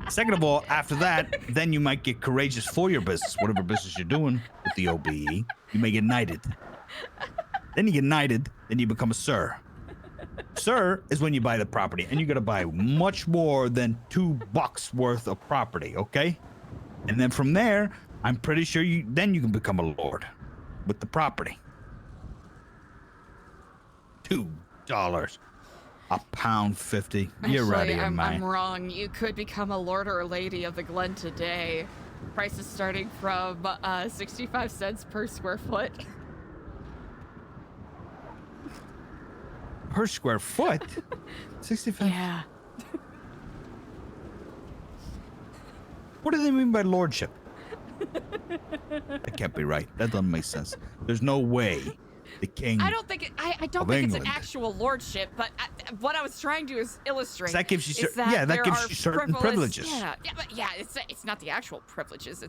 Second of all, after that, then you might get courageous for your business, whatever business you're doing with the OBE. You may get knighted. Then you get knighted, then you become a sir. Sir is when you buy the property, and you got to buy much more than $2 worth of property, okay? And then from there, I'm pretty sure you can become a lord with the property. $2, £1.50. You're out of your I'm mind. wrong. You could become a lord or a lady of the Glen today. Prices starting from 65 cents per square foot. Per square foot? 65. Yeah. What do they mean by lordship? That can't be right. That doesn't make sense. There's no way the king. I don't think I don't of think it's England. an actual lordship, but what I was trying to illustrate That gives you is cer- yeah, that there gives are you certain privileges. Yeah, but it's not the actual privileges.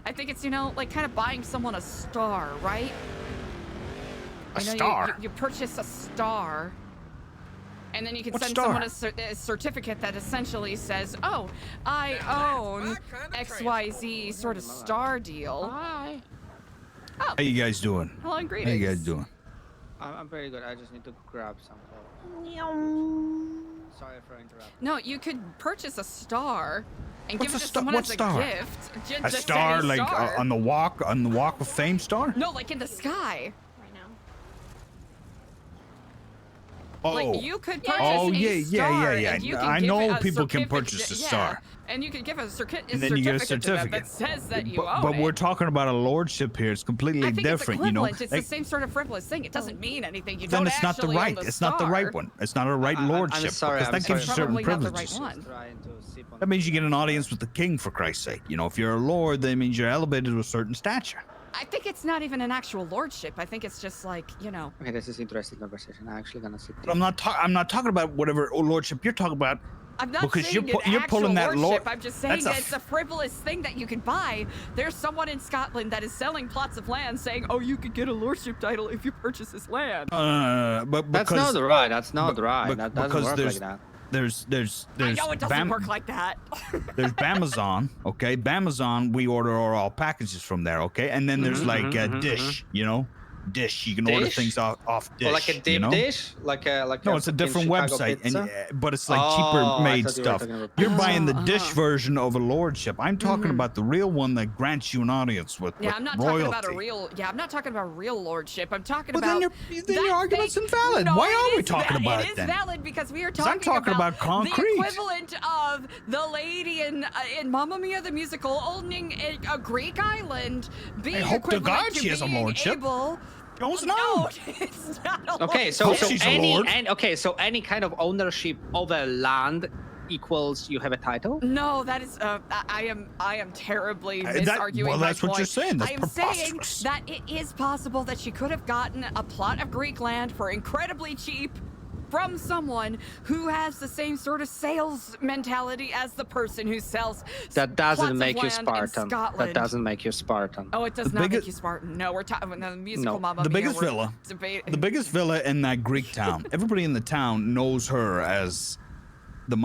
I think it's like kind of buying someone a star, right? A star? You purchase a star, And then you can What send star? someone a certificate that essentially says, oh, I own XYZ sort of star deal. Hi. Oh, How you guys doing? hello and How greetings. you guys doing? I'm pretty good. I just need to grab some. Sorry for interrupting. No, you could purchase a star and What's give a it to star? someone What as a star? gift. A Just star, any like star. on the walk of fame star? No, like in the sky. Oh. Like you could purchase Oh, a yeah, star yeah. and you can I give know it a people can certificate- purchase a yeah, star. and you can give a certificate And then you get a to them certificate. that says that you own But it. we're talking about a lordship here. It's completely I think different, it's you know. equivalent. It's Like, the same sort of frivolous thing. It doesn't mean anything. You then don't it's not the actually own right. the It's not the right star. one. It's not a right lordship sorry, because I'm that gives you sorry. certain Probably not the privileges. right one. Trying to sip on That means you get an audience with the king, for Christ's sake. You know, if you're a lord, that means you're elevated to a certain stature. I think it's not even an actual lordship. I think it's just like, you know. Okay, this is interesting conversation. I'm actually gonna sit. But I'm not talking about whatever lordship you're talking about. I'm not because saying you're an pulling that actual lord. lordship. I'm just saying that's a that it's a frivolous thing that you can buy. There's someone in Scotland that is selling plots of land saying, oh, you could get a lordship title if you purchase this land. But That's because, not right. That's not but- right. but- That doesn't because work there's, like that. There's I know it doesn't work like that. There's Bamazon, okay? Bamazon, we order all packages from there, okay? And then there's like Dish, you know? Dish, you can order Dish? things off Dish. Or like a deep you know? dish, like a No, it's a fucking different Chicago website, pizza? but it's like Oh, cheaper I made thought you were stuff. talking about You're pizza. buying the Dish version of a lordship. I'm talking about the real one that grants you an audience with, Yeah, with I'm not royalty. talking about a real. Yeah, I'm not talking about a real lordship. I'm talking Well, about. then your argument's invalid. No, Why it are we is talking about It it is then? valid because we are 'Cause I'm talking talking about concrete. the equivalent of the lady in Mamma Mia the musical owning a Greek island being I hope to equivalent God to she has a being lordship. able. Don't No, know. it's not a Okay, so lordship. she's a lord. so any kind of ownership of a land equals you have a title. No, that is. I am terribly That- misarguing well, my that's what point. you're saying. That's I am saying preposterous. that it is possible that she could have gotten a plot of Greek land for incredibly cheap from someone who has the same sort of sales mentality as the person who sells. That plots doesn't of make you land in Spartan. That Scotland. doesn't make you Spartan. Oh, it does The not make biggest- you Spartan. No, we're talking about the musical No. Mamma The Mia. biggest we're villa. debating. The biggest villa in that Greek town. Everybody in the town knows her as the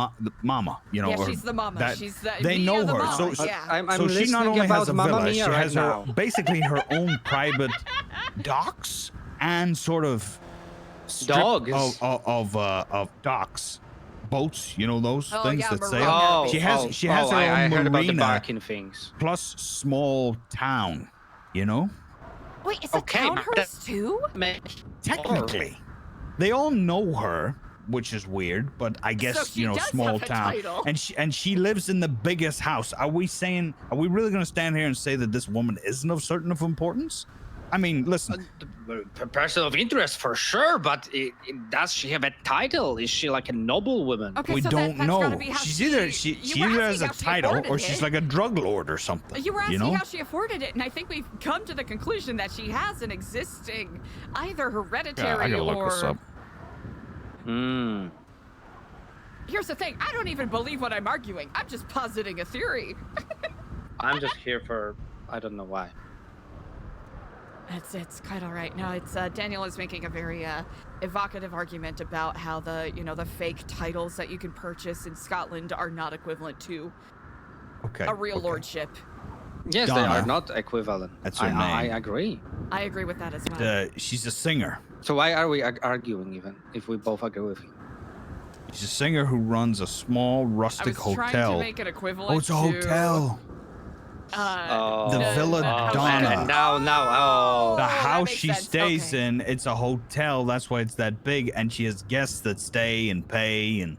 mama, you know. Yeah, or she's the mama. that- She's the they Mia know the her. mama, So, yeah. I'm so she not listening only has about a Mamma villa, Mia she right has her now. basically her own private docks and sort of strip Dogs? of docks, boats. You know those Oh, things yeah, that marina. sail. Oh, she has her I own heard about the marina barking things. plus small town. You know. Wait, it's a town hers too? Technically, they all know her, which is weird, but I guess she you know, does small have a town, title. and she lives in the biggest house. Are we really going to stand here and say that this woman isn't of certain of importance? I mean, listen. Person of interest for sure, but does she have a title? Is she like a noble woman? Okay, we so don't that's gotta know. be how She's she- either you she were either asking has a how she title or afforded she's it. like a drug lord or something. You were asking you know? how she afforded it, and I think we've come to the conclusion that she has an existing, either hereditary I gotta look or. this up. Here's the thing: I don't even believe what I'm arguing. I'm just positing a theory. I'm just here for I don't know why. It's quite all right. No, it's Daniel is making a very evocative argument about how the fake titles that you can purchase in Scotland are not equivalent to a real lordship. Yes, they Donna. are not equivalent. That's her I name. agree. I agree with that as well. She's a singer. So why are we arguing even if we both agree with you? She's a singer who runs a small rustic I was hotel. trying to make it equivalent Oh, it's a to, hotel. The Villa Donna. And now, The that house makes she sense. stays Okay. in, it's a hotel. That's why it's that big, and she has guests that stay and pay and.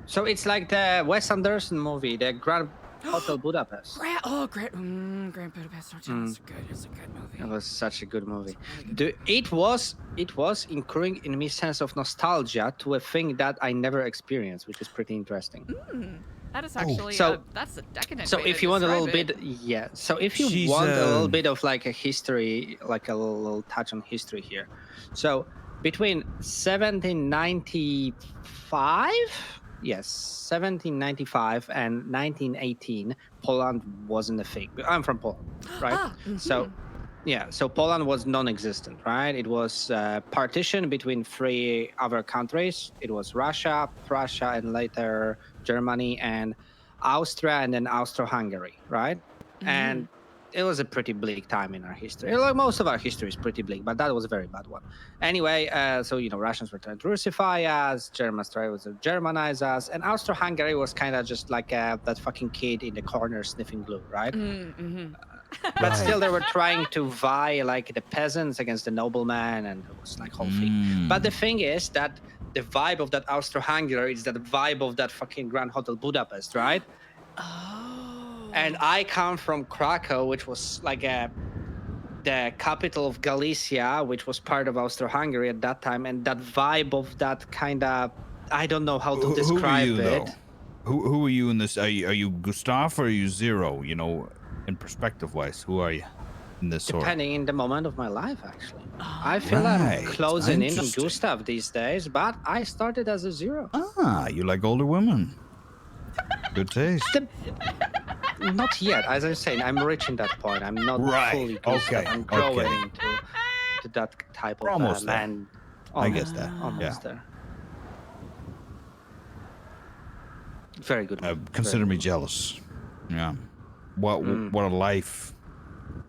So it's like the Wes Anderson movie, the Grand Hotel Budapest. Grand Budapest Hotel. It's good. It's a good movie. It was such a good movie. It was incurring in me sense of nostalgia to a thing that I never experienced, which is pretty interesting. That is actually So- that's a decadent. So way if to you want a little describe bit, it. yeah. So if you She's, want a little bit of like a history, like a little touch on history here. So between 1795, yes, 1795 and 1918, Poland wasn't a thing. I'm from Poland, right? Ah, So Yeah, so Poland was non-existent, right? It was partitioned between 3 other countries. It was Russia, Prussia, and later Germany and Austria, and then Austro-Hungary, right? And it was a pretty bleak time in our history. Like most of our history is pretty bleak, but that was a very bad one. Anyway, so Russians were trying to Russify us, Germans tried to Germanize us, and Austro-Hungary was kind of just like that fucking kid in the corner sniffing glue, right? But still, they were trying to vie like the peasants against the noblemen, and it was like whole thing. But the thing is that the vibe of that Austro-Hungary is that vibe of that fucking Grand Hotel Budapest, right? And I come from Krakow, which was like the capital of Galicia, which was part of Austro-Hungary at that time, and that vibe of that kind of, I don't know how to describe who are you, it. Though? Who are you in this? Are you Gustav or are you Zero? In perspective wise, who are you in this sort? Depending in the moment of my life, actually. I feel I'm closing in on Gustav these days, but I started as a Zero. Ah, you like older women. Good taste. Not yet. As I'm saying, I'm reaching that point. I'm not fully Gustav. Okay. I'm growing into that type of almost there. man. I get that. Almost there. Very good. Consider me jealous. Yeah. What a life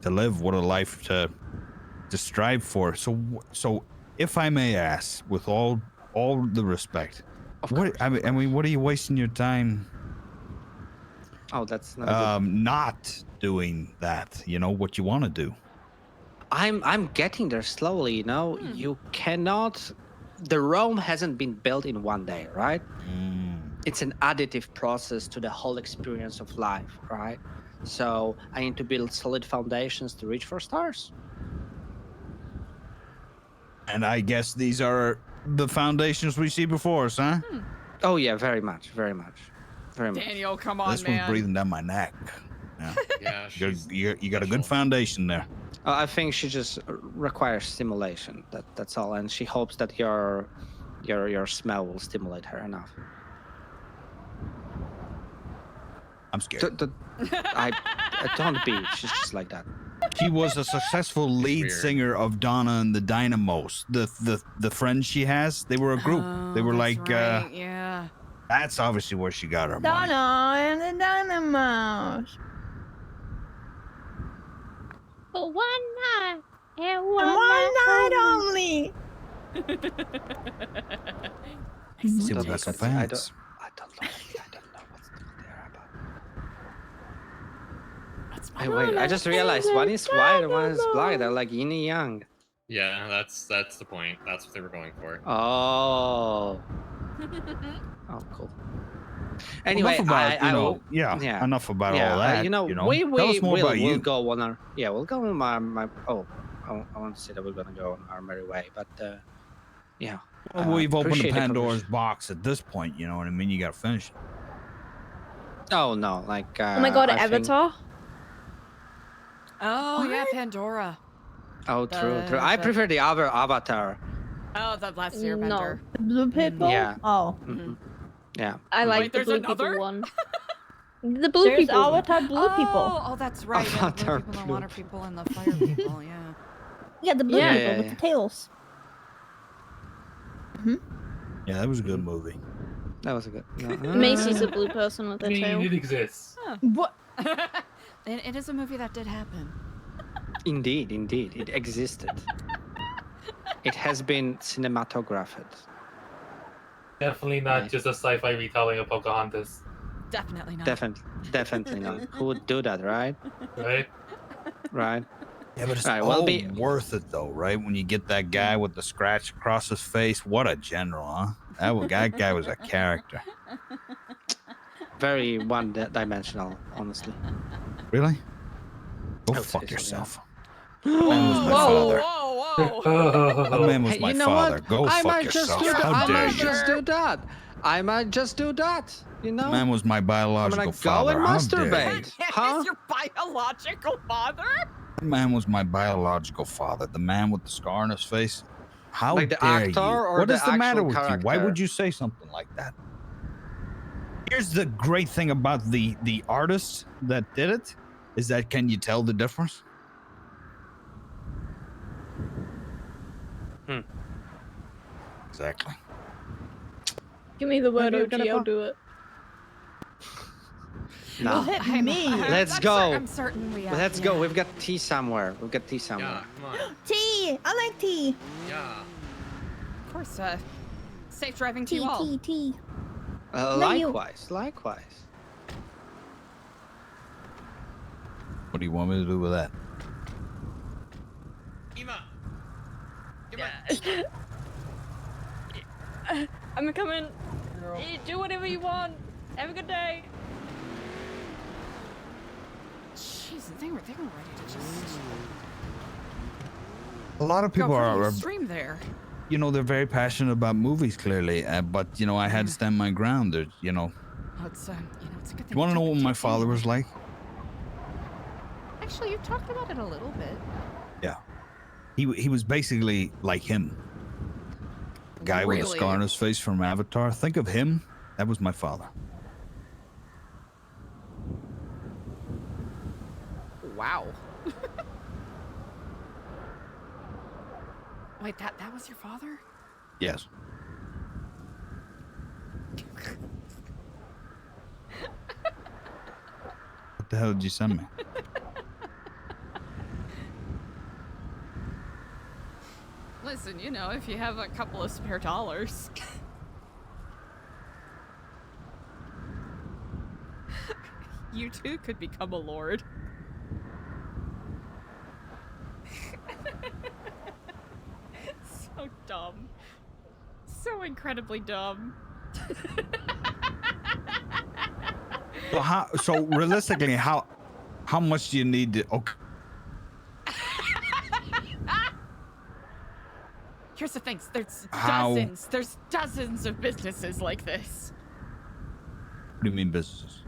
to live. What a life to strive for. So if I may ask, with all the respect, what are you wasting your time? Oh, that's not not doing that. What you want to do. I'm getting there slowly. You cannot. The Rome hasn't been built in one day, right? It's an additive process to the whole experience of life, right? So I need to build solid foundations to reach for stars. And I guess these are the foundations we see before us, huh? Oh yeah, very much, very much, very much. Daniel, come on, This man. one's breathing down my neck. Yeah. Yeah, you got a good foundation there. I think she just requires stimulation. That's all, and she hopes that your smell will stimulate her enough. I'm scared. I don't be. She's just like that. She was a successful lead singer of Donna and the Dynamos. The friends she has, they were a group. They were like, yeah. That's obviously where she got her money. Donna and the Dynamos. For one night and One night only. Still got some fans. I don't know what's there about. Hey, wait, I just realized one is white and one is black. They're like yin and yang. Yeah, that's the point. That's what they were going for. Oh. Oh, cool. Anyway, enough about, yeah. Enough about all that. Tell us more about you. We'll go on our we'll go on my I want to say that we're gonna go on our merry way, but yeah. Well, we've opened the appreciate the Pandora's box at this point. You know what I mean? You got to finish it. Oh no, like Oh my god, I think- Avatar. Oh yeah, Pandora. Oh, true. I prefer the other Avatar. Oh, the last year No, Bender. the blue people. Yeah. Oh, Yeah. I like Wait, the there's blue another? people one. The blue There's people. Avatar blue oh, people. Oh, that's right. Yeah, the blue Avatar people, the blue. water people, and the fire people. Yeah. Yeah, the blue Yeah, people yeah, with yeah. the tails. Yeah, that was a good movie. That was a good. Macy's a blue person with a tail. It exists. What? It is a movie that did happen. Indeed, it existed. It has been cinematographed. Definitely not just a sci-fi retelling of Pocahontas. Definitely not. Definitely not. Who would do that, right? Right? Right. Yeah, but it's Right, all well, be- worth it though, right? When you get that guy with the scratch across his face, what a general, huh? That guy was a character. Very one-dimensional, honestly. Really? Go I would fuck say so, yourself. yeah. That man was my father. Whoa. That man was Hey, my you know father. what? Go I fuck might just yourself. do that. How I dare might you? just do that. I might just do that. You know. Man was my I'm biological gonna father. go and How dare you? masturbate. Huh? Is your biological father? That man was my biological father. The man with the scar on his face. How Like the dare actor you? or What the is the matter actual with you? Why character? would you say something like that? Here's the great thing about the artist that did it, is that can you tell the difference? Exactly. Give me the word, Maybe OG. we're gonna I'll go- do it. No. Well, hit me. Let's go. I'm certain we are. Let's go. We've got tea somewhere. We've got tea somewhere. Come on. Tea. I like tea. Yeah. Of course. Safe driving to Tea, you all. tea, tea. Love you. Likewise. What do you want me to do with that? I'm coming. Do whatever you want. Have a good day. Jeez, they were ready to just A lot of people go pretty are extreme there. you know, they're very passionate about movies, clearly. But you know, I had to stand my ground. There's, you know. Oh, it's it's a good thing. You want to know what my father was like? Actually, you talked about it a little bit. Yeah. He was basically like him. The guy with a Really? scar on his face from Avatar. Think of him. That was my father. Wow. Wait, that was your father? Yes. What the hell did you send me? Listen, you know, if you have a couple of spare dollars. You too could become a lord. So dumb. So incredibly dumb. So realistically, how much do you need to? Okay. Here's the thing, there's How- dozens of businesses like this. What do you mean businesses?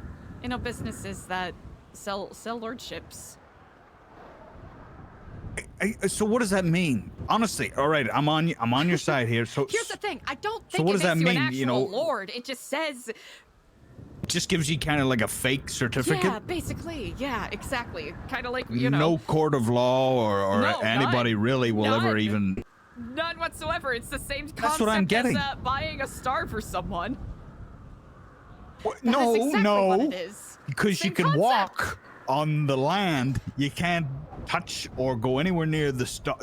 You know, businesses that sell lordships. So what does that mean? Honestly, all right, I'm on your side here. So Here's the thing, I don't So think what it does that makes you an mean, actual you know? lord. It just says, it just gives you kind of like a fake certificate. yeah, basically, yeah, exactly. Kind of like, you know. No court of law or No, anybody none. really will ever None. even. None whatsoever. It's the same concept That's what I'm getting. as buying a star for someone. No, That is exactly no, what it is. because you can walk on the land. You can't touch or go anywhere near the star.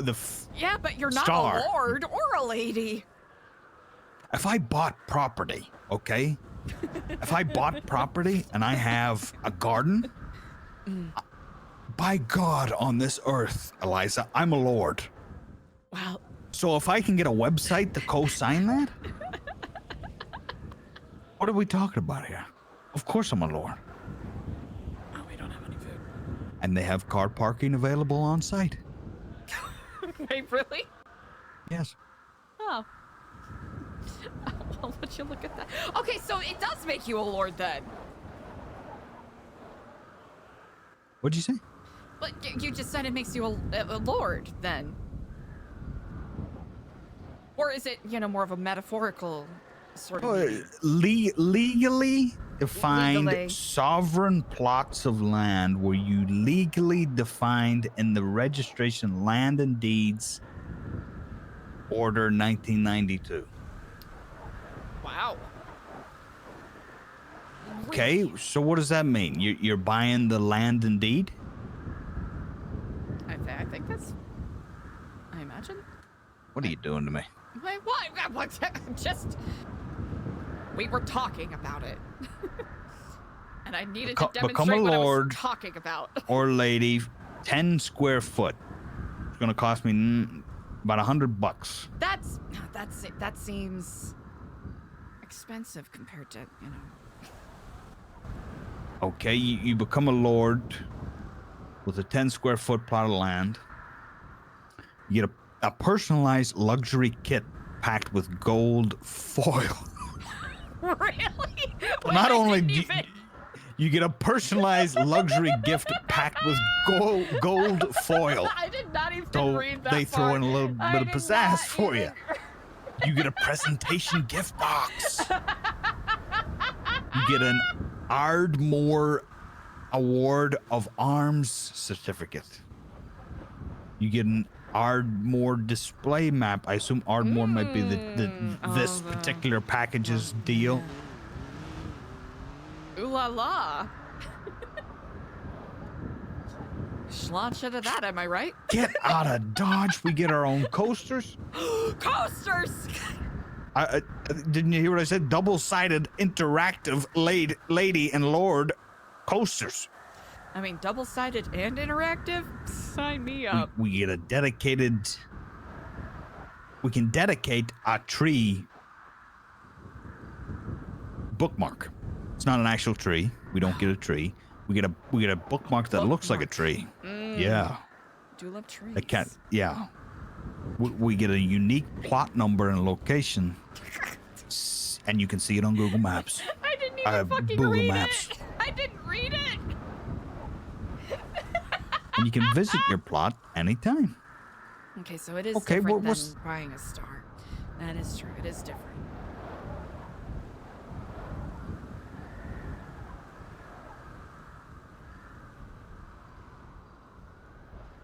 Yeah, but you're not Star. a lord or a lady. If I bought property, okay? If I bought property and I have a garden, by God on this earth, Eliza, I'm a lord. Wow. So if I can get a website to co-sign that, what are we talking about here? Of course I'm a lord. Oh, we don't have any food. And they have car parking available on site. Wait, really? Yes. Oh. Well, would you look at that? Okay, so it does make you a lord then. What'd you say? But you just said it makes you a lord then. Or is it, you know, more of a metaphorical sort of meaning? Legally defined Legally. sovereign plots of land were you legally defined in the registration land and deeds order 1992. Wow. Okay, so what does that mean? You're buying the land and deed? I think that's... I imagine. What are you doing to me? Wait, what? Just... We were talking about it. And I needed to Become a demonstrate what I was lord talking about. or lady, 10 square foot. It's gonna cost me about $100. That seems expensive compared to, you know. Okay, you become a lord with a 10 square foot plot of land. You get a personalized luxury kit packed with gold foil. Really? Not only do you get a personalized luxury gift packed with gold foil. I did not even So read that they throw part. in a little bit I of did pizzazz not for you. even- You get a presentation gift box. You get an Ardmore Award of Arms certificate. You get Ardmore display map. I assume Ardmore might be this particular package's deal. Ooh la la. Schlonch out of that, am I right? Get out of Dodge. We get our own coasters. Coasters! Didn't you hear what I said? Double-sided interactive lady and lord coasters. I mean, double-sided and interactive? Sign me up. We get a dedicated... We can dedicate a tree bookmark. It's not an actual tree. We don't get a tree. We get a bookmark that looks like a tree. Yeah. Do love trees. Yeah. We get a unique plot number and location, and you can see it on Google Maps. I didn't even fucking read it. I didn't read it. And you can visit your plot anytime. Okay, so it is Okay, different what's- than buying a star. That is true. It is different.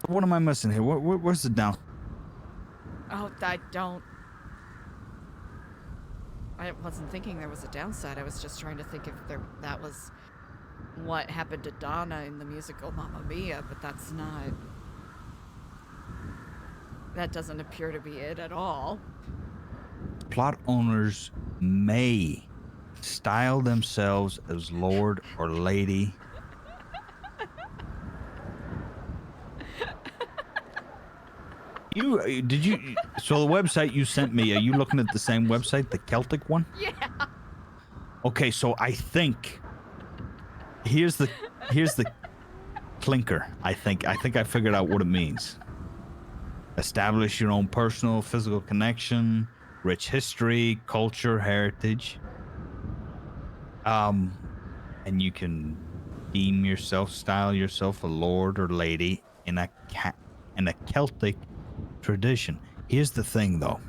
What am I missing here? Where's the down? Oh, I wasn't thinking there was a downside. I was just trying to think if that was what happened to Donna in the musical Mamma Mia, but that's not. That doesn't appear to be it at all. Plot owners may style themselves as Lord or Lady. So the website you sent me, are you looking at the same website, the Celtic one? Yeah. Okay, so I think here's the clinker. I think I figured out what it means. Establish your own personal physical connection, rich history, culture, heritage. And you can style yourself a lord or lady in a Celtic tradition. Here's the thing, though.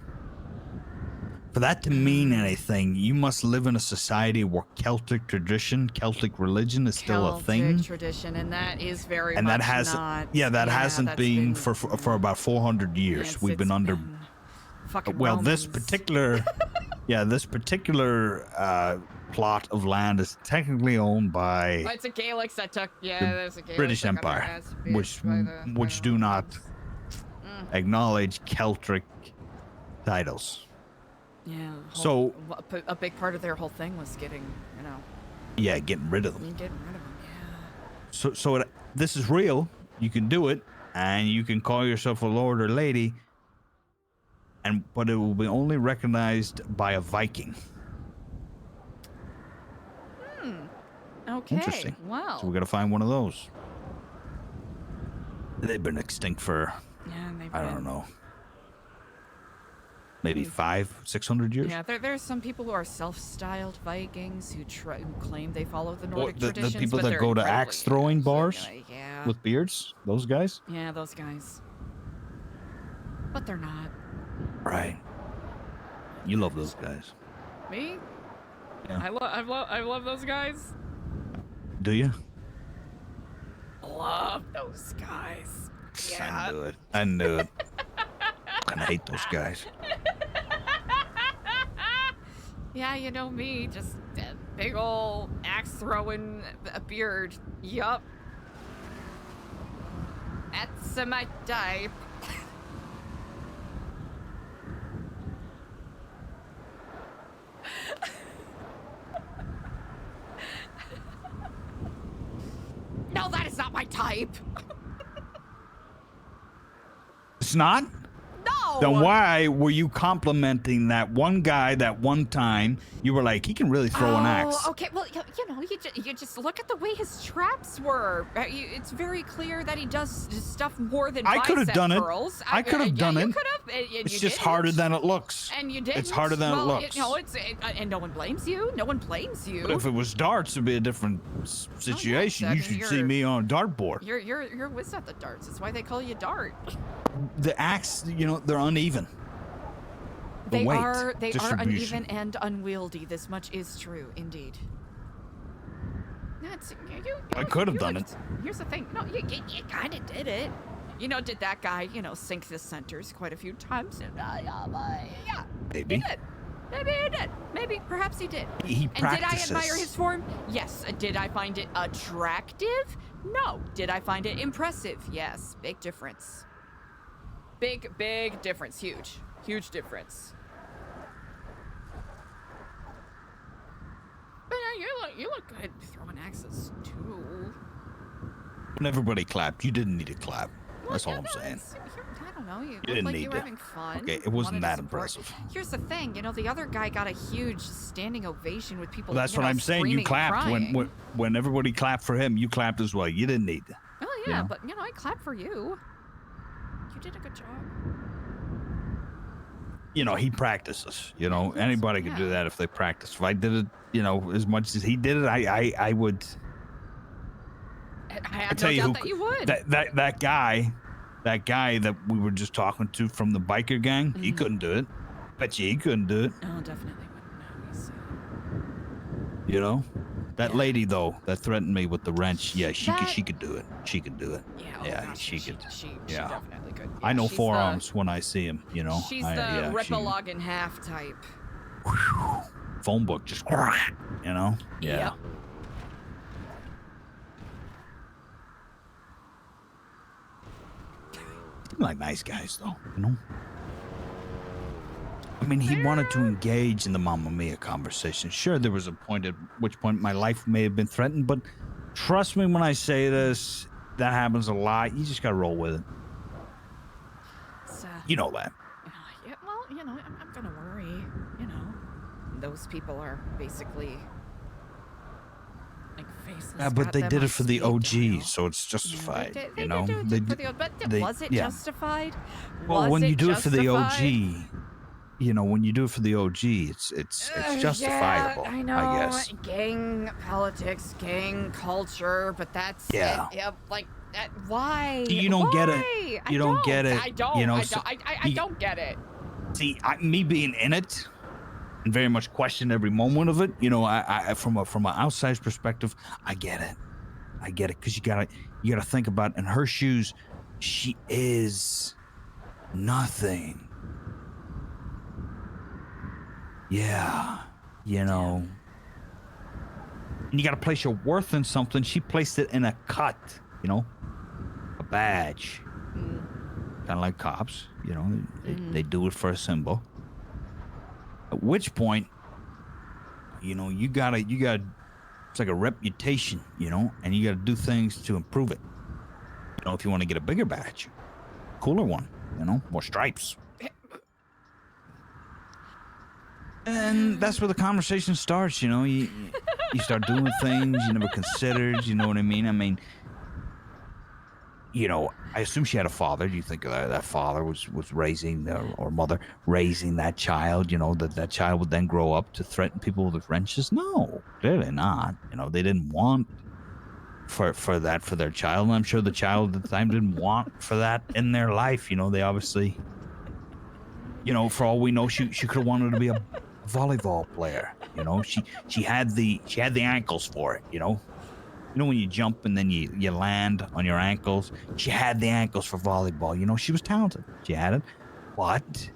For that to mean anything, you must live in a society where Celtic tradition, Celtic religion is still a thing. Celtic tradition, and that is very And much that hasn't, not. hasn't that's been for about 400 years. We've been under. Fucking Well, Romans. this particular plot of land is technically owned by It's a Gaelic that took. Yeah, the there's a Gaelic British that got their Empire, ass beat by the which do not acknowledge Celtic titles. Yeah. So- a big part of their whole thing was getting, Yeah, getting rid of them. getting rid of them. So this is real. You can do it, and you can call yourself a lord or lady, but it will be only recognized by a Viking. Okay. Interesting. Wow. So we got to find one of those. They've been extinct for I don't know, maybe 500-600 years. Yeah, there's some people who are self-styled Vikings who claim they follow the Nordic The traditions. people but that they're go to incredibly- axe throwing bars yeah. with beards, those guys. Yeah, those guys. But they're not. Right. You love those guys. Me? Yeah. I love those guys. Do you? Love those guys. Yeah. I knew it. I knew it. I hate those guys. Yeah, you know me, just a big ol' axe throwing a beard. Yup. That's my type. No, that is not my type. It's not? No. Then why were you complimenting that one guy that one time? You were like, he can really throw an axe. Okay. Well, you just look at the way his traps were. It's very clear that he does stuff more than I could have bicep done it. curls. I could have done you it. could have. It's just harder than it looks. And you did. It's harder than it looks. And no one blames you. No one blames you. But if it was darts, it'd be a different situation. I You mean, should see you're- me on a dartboard. You're whiz at the darts. That's why they call you Dart. The axe, they're uneven. The They weight are distribution. uneven and unwieldy. This much is true, indeed. That's I could have done it. Here's the thing. No, you kind of did it. did that guy, sink the centers quite a few times? And, yeah. Maybe. He did. Maybe he did. Maybe, perhaps he did. He And practices. did I admire his form? Yes. Did I find it attractive? No. Did I find it impressive? Yes. Big difference. Big difference. Huge difference. But you look good throwing axes too. When everybody clapped, you didn't need to clap. That's all I'm saying. I don't know. You looked didn't like need you were to. having fun. Okay, it wasn't wanted to that support. impressive. Here's the thing, the other guy got a huge standing ovation with people. Well, that's what I'm saying. You screaming and clapped crying. when everybody clapped for him. You clapped as well. You didn't need to. Well, yeah, but I clapped for you. You did a good job. He practices. Anybody could do that if they practice. If I did it, as much as he did it, I would. I have no doubt that you would. That guy that we were just talking to from the biker gang, he couldn't do it. Bet you he couldn't do it. Oh, definitely wouldn't. No, That lady though that threatened me with the wrench, yeah, she could do it. She could do it. Yeah, she could. She Yeah. definitely could. I know she's forearms when I see him. She's the rip a log in half type. Phone book just. Yeah. Yep. Like nice guys though, I mean, he wanted to engage in the Mamma Mia conversation. Sure, there was a point at which point my life may have been threatened, but trust me when I say this, that happens a lot. You just gotta roll with it. You know that. Yeah, well, I'm gonna worry. Those people are basically like faceless. Yeah, but they goddamn did it on for the speed OG, dial. so it's justified. They you know, did it for the but was it yeah. justified? Well, Was when you it do it for the justified? OG, when you do it for the OG, it's justifiable. Yeah, I know. I guess. Gang politics, gang culture, but that's Yeah. like that. Why? You don't get it. Why? You don't get it. I don't. You know, I so don't. I don't get it. See, me being in it and very much question every moment of it. I from an outside perspective, I get it. Because you gotta think about in her shoes, she is nothing. Yeah, And you gotta place your worth in something. She placed it in a cut, a badge. Kind of like cops, they do it for a symbol. At which point, you gotta, it's like a reputation, and you gotta do things to improve it. If you want to get a bigger badge, cooler one, more stripes. And that's where the conversation starts, you start doing things you never considered, you know what I mean? I mean, I assume she had a father. Do you think that father was raising or mother raising that child? That child would then grow up to threaten people with wrenches? No, clearly not. They didn't want for that for their child. And I'm sure the child at the time didn't want for that in their life. They obviously, for all we know, she could have wanted to be a volleyball player. She had the ankles for it. When you jump and then you land on your ankles, she had the ankles for volleyball. She was talented. She had it. But,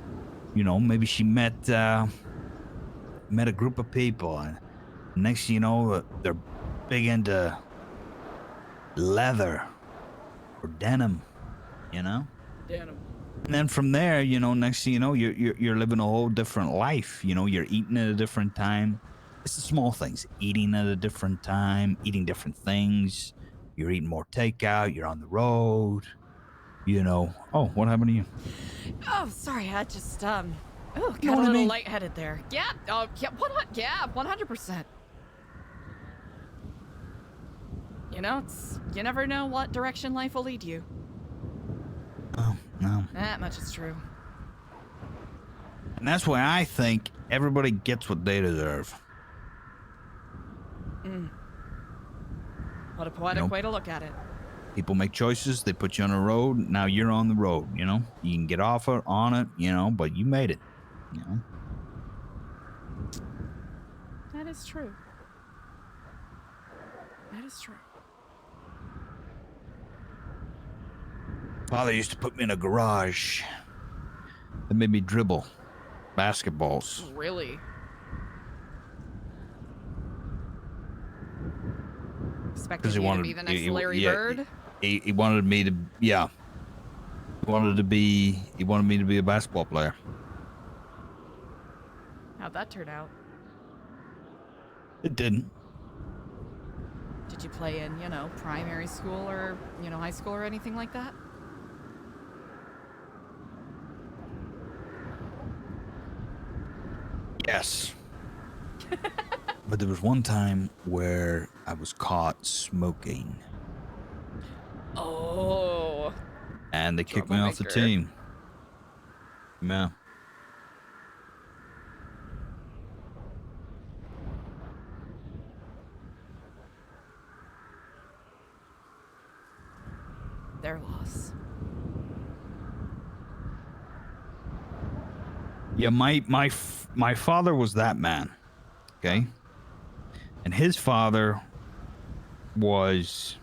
maybe she met a group of people, and next thing you know, they're big into leather or denim, Denim. And then from there, next thing you know, you're living a whole different life. You're eating at a different time. It's the small things. Eating at a different time, eating different things. You're eating more takeout. You're on the road. Oh, what happened to you? Oh, sorry. I just got know a what I little mean? lightheaded there. Yeah. Yeah. 100%. You never know what direction life will lead you. Oh, no. That much is true. And that's why I think everybody gets what they deserve. What a poetic way to look at it. People make choices. They put you on a road. Now you're on the road, You can get off it, on it, but you made it, That is true. That is true. Father used to put me in a garage. That made me dribble basketballs. Really? Expected Because you to be the next Larry Bird? He wanted me to, yeah. He wanted me to be a basketball player. How'd that turn out? It didn't. Did you play in, primary school or, high school or anything like that? Yes. But there was one time where I was caught smoking. Oh. And they kicked me off the team. Yeah. Their loss. Yeah, my father was that man. Okay? And his father was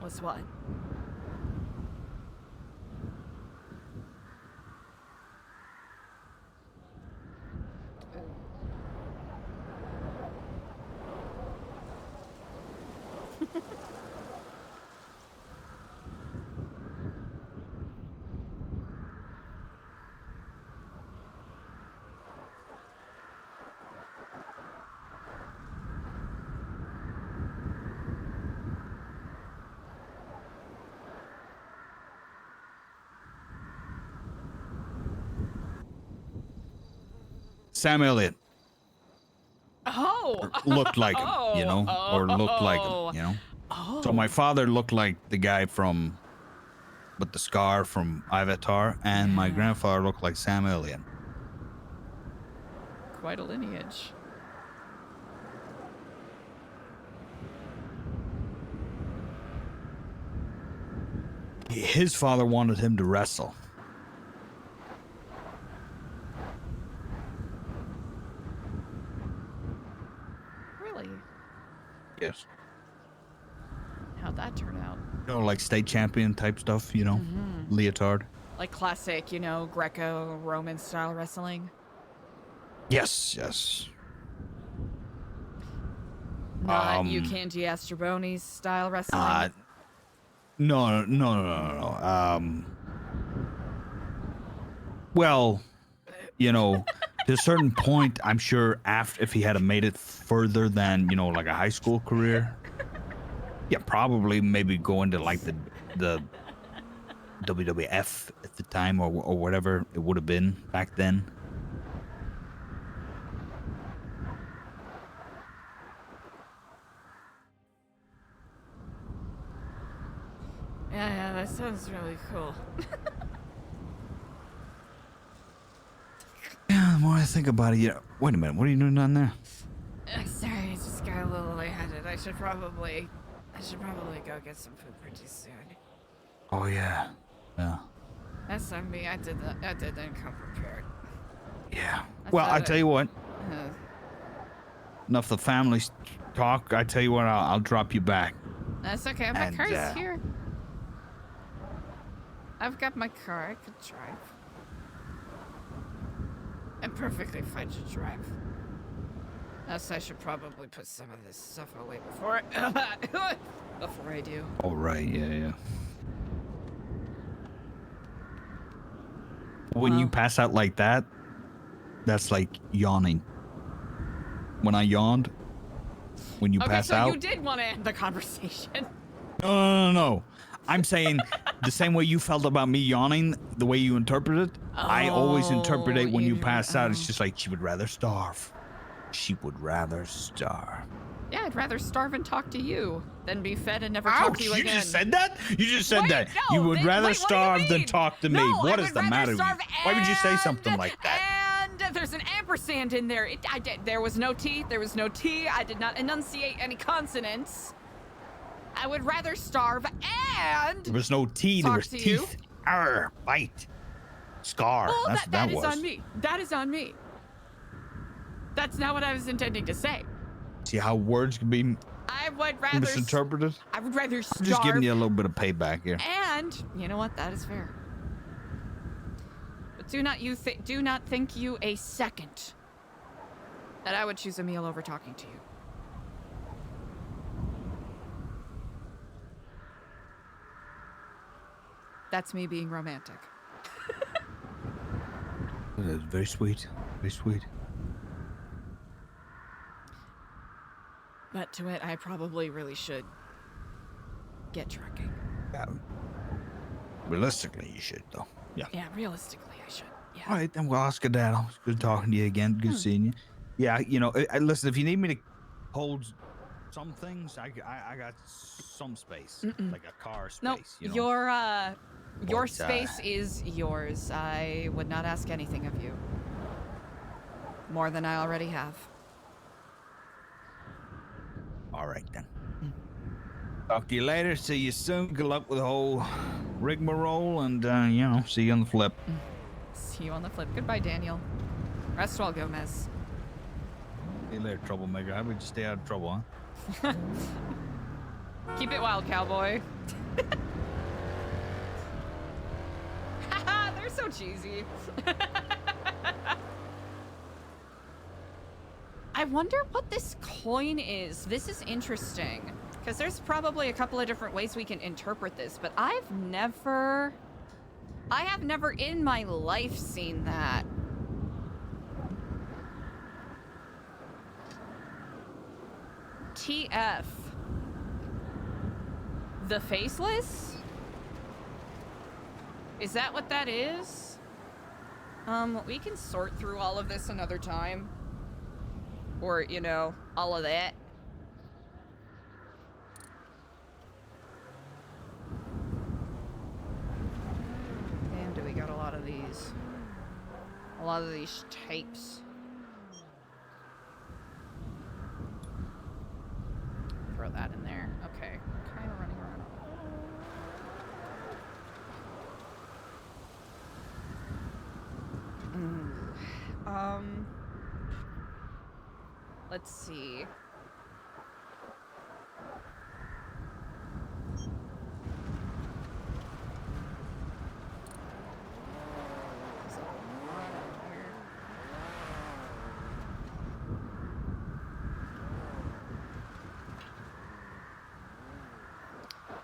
Was what? Sam Elliott. Oh. Looked like him, or looked like him, So my father looked like the guy with the scar from Avatar, and my grandfather looked like Sam Elliott. Quite a lineage. His father wanted him to wrestle. Really? Yes. How'd that turn out? Like state champion type stuff, leotard. Like classic, Greco-Roman style wrestling? Yes. Not Yukanji Astrobonis style wrestling? No. Well, to a certain point, I'm sure if he had made it further than, like a high school career, yeah, probably maybe go into like the WWF at the time or whatever it would have been back then. Yeah, that sounds really cool. Yeah, the more I think about it, wait a minute, what are you doing down there? Sorry, I just got a little lightheaded. I should probably go get some food pretty soon. Oh yeah. That's on me. I didn't come prepared. Yeah. Well, I tell you what. Enough the family talk. I tell you what, I'll drop you back. That's okay. My car's here. I've got my car. I could drive. I'm perfectly fine to drive. Thus, I should probably put some of this stuff away before I do. Oh right, yeah. When you pass out like that, that's like yawning. When I yawned, when you pass out. Okay, so you did want to end the conversation. No. I'm saying the same way you felt about me yawning, the way you interpret it, I always interpret it when you pass out. It's just like she would rather starve. She would rather starve. Yeah, I'd rather starve and talk to you than be fed and never talk to you again. You just said that? You just said that. No, you would rather starve than talk to me. What is the matter with you? Why would you say something like that? And there's an ampersand in there. There was no T. There was no T. I did not enunciate any consonants. I would rather starve and there was no T. There was teeth. Arr, bite. Scar. Well, That's what that that is was. on me. That is on me. That's not what I was intending to say. See how words can be I would rather misinterpreted? I would rather starve. I'm just giving you a little bit of payback here. And you know what? That is fair. But do not think you a second that I would choose a meal over talking to you. That's me being romantic. That is very sweet. Very sweet. But to it, I probably really should get trucking. Realistically, you should, though. Yeah. Yeah, realistically, I should. Yeah. All right, then we'll ask Stellano. It's good talking to you again. Good seeing you. Yeah, you know, listen, if you need me to hold some things, I got some space, like a car space. Nope, you know? your But, space is yours. I would not ask anything of you. More than I already have. All right, then. Talk to you later. See you soon. Good luck with the whole rigmarole, and, you know, see you on the flip. See you on the flip. Goodbye, Daniel. Rest well, Gomez. See you later, troublemaker. I would just stay out of trouble, huh? Keep it wild, cowboy. Haha, they're so cheesy. I wonder what this coin is. This is interesting. Because there's probably a couple of different ways we can interpret this, but I have never in my life seen that. TF. The Faceless? Is that what that is? We can sort through all of this another time. Or, you know, all of that. Damn, do we got a lot of these. A lot of these tapes. Throw that in there. Okay. Kind of running around. Let's see.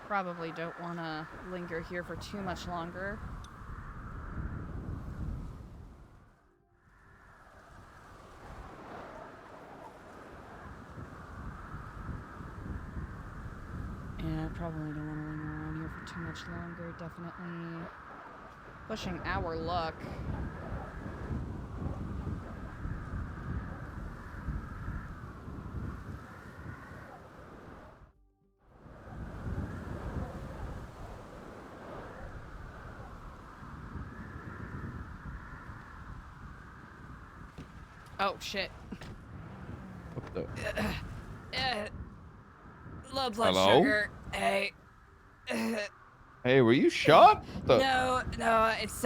Probably don't want to linger here for too much longer. Yeah, probably don't want to linger around here for too much longer, definitely. Pushing our luck. Oh, shit. What the? Low blood Hello? sugar. Hey. Hey, were you shot? The... No, it's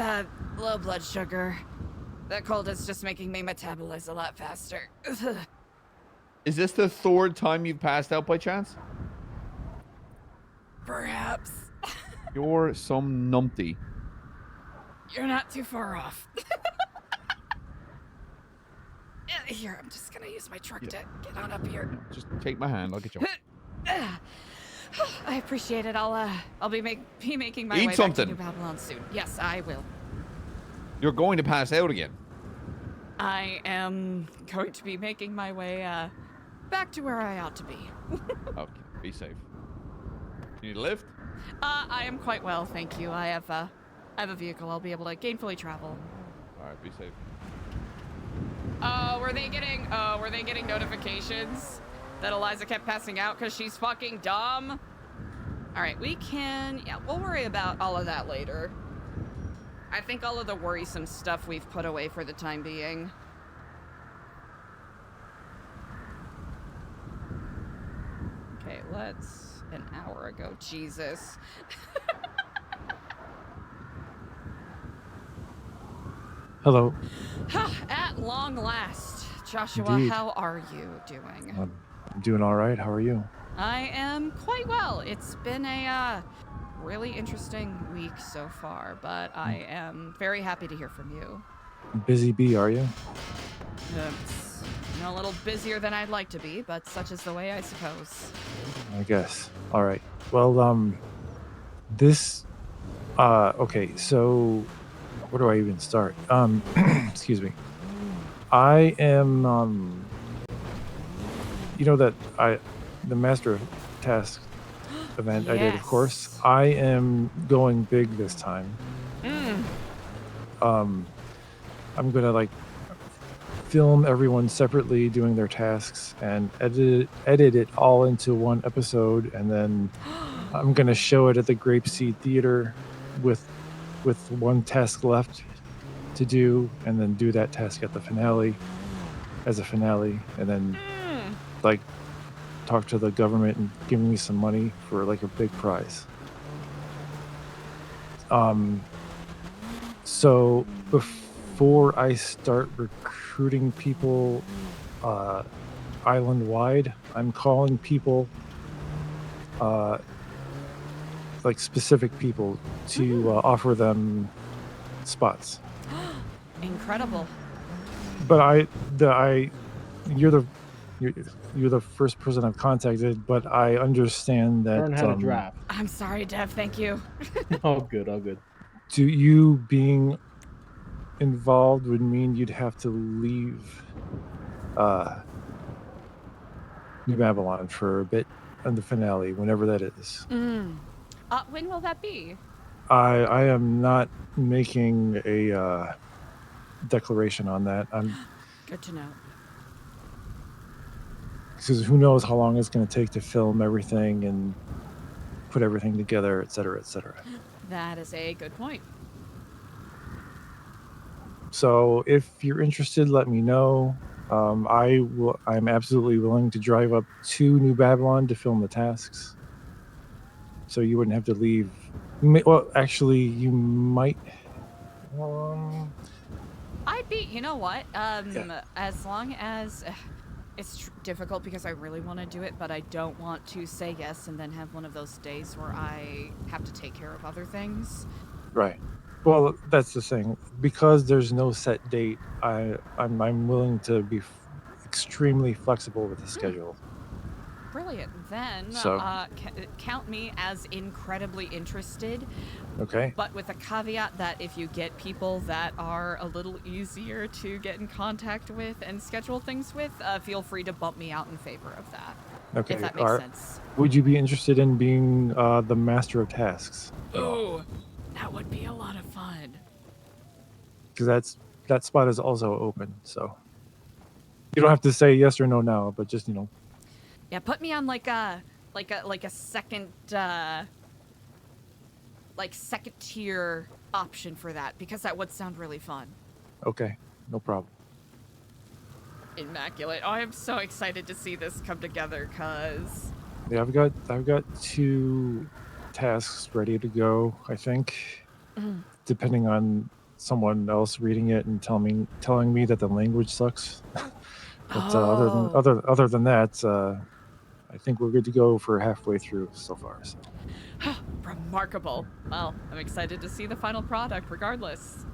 low blood sugar. That cold is just making me metabolize a lot faster. Is this the third time you've passed out by chance? Perhaps. You're some numpty. You're not too far off. Here, I'm just gonna use my truck to get on up here. Just take my hand. I'll get you. I appreciate it. I'll be making my Eat way something. back to New Babylon soon. Yes, I will. You're going to pass out again. I am going to be making my way back to where I ought to be. Okay, be safe. You need a lift? I am quite well, thank you. I have a vehicle. I'll be able to gainfully travel. All right, be safe. Were they getting notifications that Eliza kept passing out because she's fucking dumb? All right, we'll worry about all of that later. I think all of the worrisome stuff we've put away for the time being. Okay, an hour ago, Jesus. Hello. At long last. Joshua, Indeed. how are you doing? I'm doing all right. How are you? I am quite well. It's been a really interesting week so far, but I am very happy to hear from you. Busy bee, are you? It's a little busier than I'd like to be, but such is the way, I suppose. I guess. All right. Well, okay, so where do I even start? Excuse me. I am, you know that the Master of Task event I did, of course. I am going big this time. I'm gonna like film everyone separately doing their tasks and edit it all into one episode, and then I'm gonna show it at the Grapeseed Theater with one task left to do, and then do that task at the finale as a finale, and then like talk to the government and give me some money for like a big prize. So before I start recruiting people island wide, I'm calling people like specific people to offer them spots. Incredible. But you're the first person I've contacted, but I understand that Learn how to draft. I'm sorry, Dev. Thank you. All good, all good. Do you being involved would mean you'd have to leave New Babylon for a bit on the finale, whenever that is. When will that be? I am not making a declaration on that. Good to know. Because who knows how long it's going to take to film everything and put everything together, et cetera, et cetera. That is a good point. So if you're interested, let me know. I'm absolutely willing to drive up to New Babylon to film the tasks. So you wouldn't have to leave. Well, actually, you might. I'd be, you know what? As long as it's difficult because I really want to do it, but I don't want to say yes and then have one of those days where I have to take care of other things. Right. Well, that's the thing. Because there's no set date, I'm willing to be extremely flexible with the schedule. Brilliant. Then So- count me as incredibly interested. Okay. But with a caveat that if you get people that are a little easier to get in contact with and schedule things with, feel free to bump me out in favor of that. Okay. If that makes sense. Would you be interested in being the Master of Tasks? Ooh, that would be a lot of fun. Because that spot is also open. So you don't have to say yes or no now, but just Yeah, put me on like a second second tier option for that, because that would sound really fun. Okay, no problem. Immaculate. Oh, I'm so excited to see this come together, cause Yeah, I've got 2 tasks ready to go, I think. Depending on someone else reading it and telling me that the language sucks. But other than that, I think we're good to go for halfway through so far. So. remarkable. Well, I'm excited to see the final product regardless.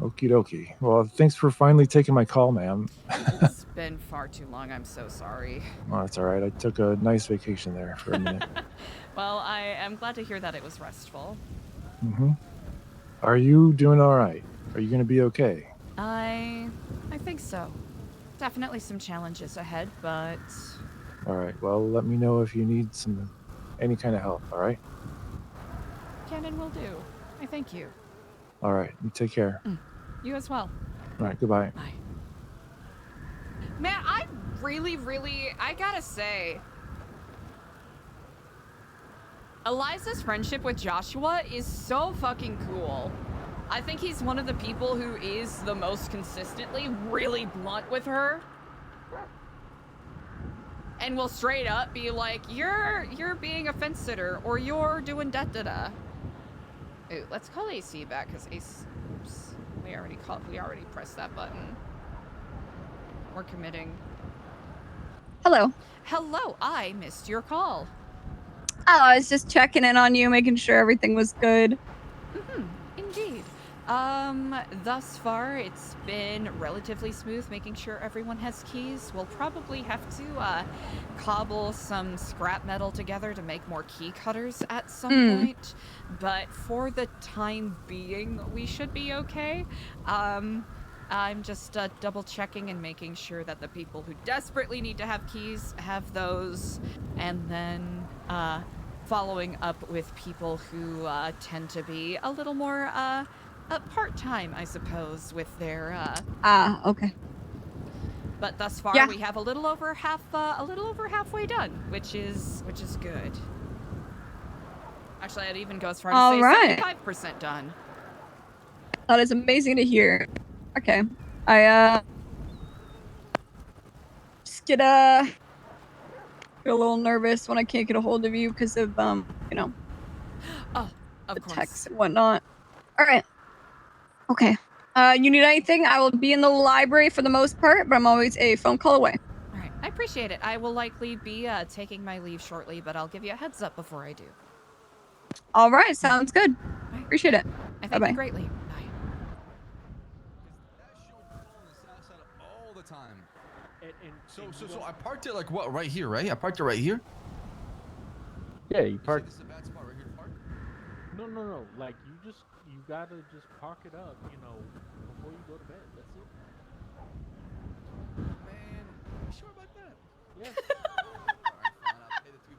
Okie dokie. Well, thanks for finally taking my call, ma'am. It's been far too long. I'm so sorry. Well, that's all right. I took a nice vacation there for a minute. Well, I am glad to hear that it was restful. Are you doing all right? Are you going to be okay? I think so. Definitely some challenges ahead, but All right. Well, let me know if you need any kind of help. All right. Cannon will do. I thank you. All right. You take care. You as well. All right. Goodbye. Bye. Man, I gotta say, Eliza's friendship with Joshua is so fucking cool. I think he's one of the people who is the most consistently really blunt with her. And will straight up be like, you're being a fence sitter, or you're doing da-da-da. Ooh, let's call AC back, because AC... Oops. We already pressed that button. We're committing. Hello. Hello, I missed your call. Oh, I was just checking in on you, making sure everything was good. Indeed. Thus far, it's been relatively smooth, making sure everyone has keys. We'll probably have to, cobble some scrap metal together to make more key cutters at some point. But for the time being, we should be okay. I'm just, double checking and making sure that the people who desperately need to have keys have those. And then, following up with people who, tend to be a little more, part-time, I suppose, with their, okay. But thus far, Yeah. we have a little over halfway done, which is good. Actually, I'd even go as far to say Alright. 75% done. That is amazing to hear. Okay. Just get a little nervous when I can't get a hold of you because of, you know, of the course. texts and whatnot. All right. Okay. You need anything? I will be in the library for the most part, but I'm always a phone call away. All right, I appreciate it. I will likely be taking my leave shortly, but I'll give you a heads up before I do. All right. Sounds good. Appreciate it. I thank Bye-bye. you greatly. All the time. So I parked it like what? Right here, right? I parked it right here. Yeah, you park. This is a bad spot right here to park. No. Like you gotta just park it up, you know, before you go to bed. That's it. Man, you sure about that? Yeah. Alright, fine. I'll pay the $2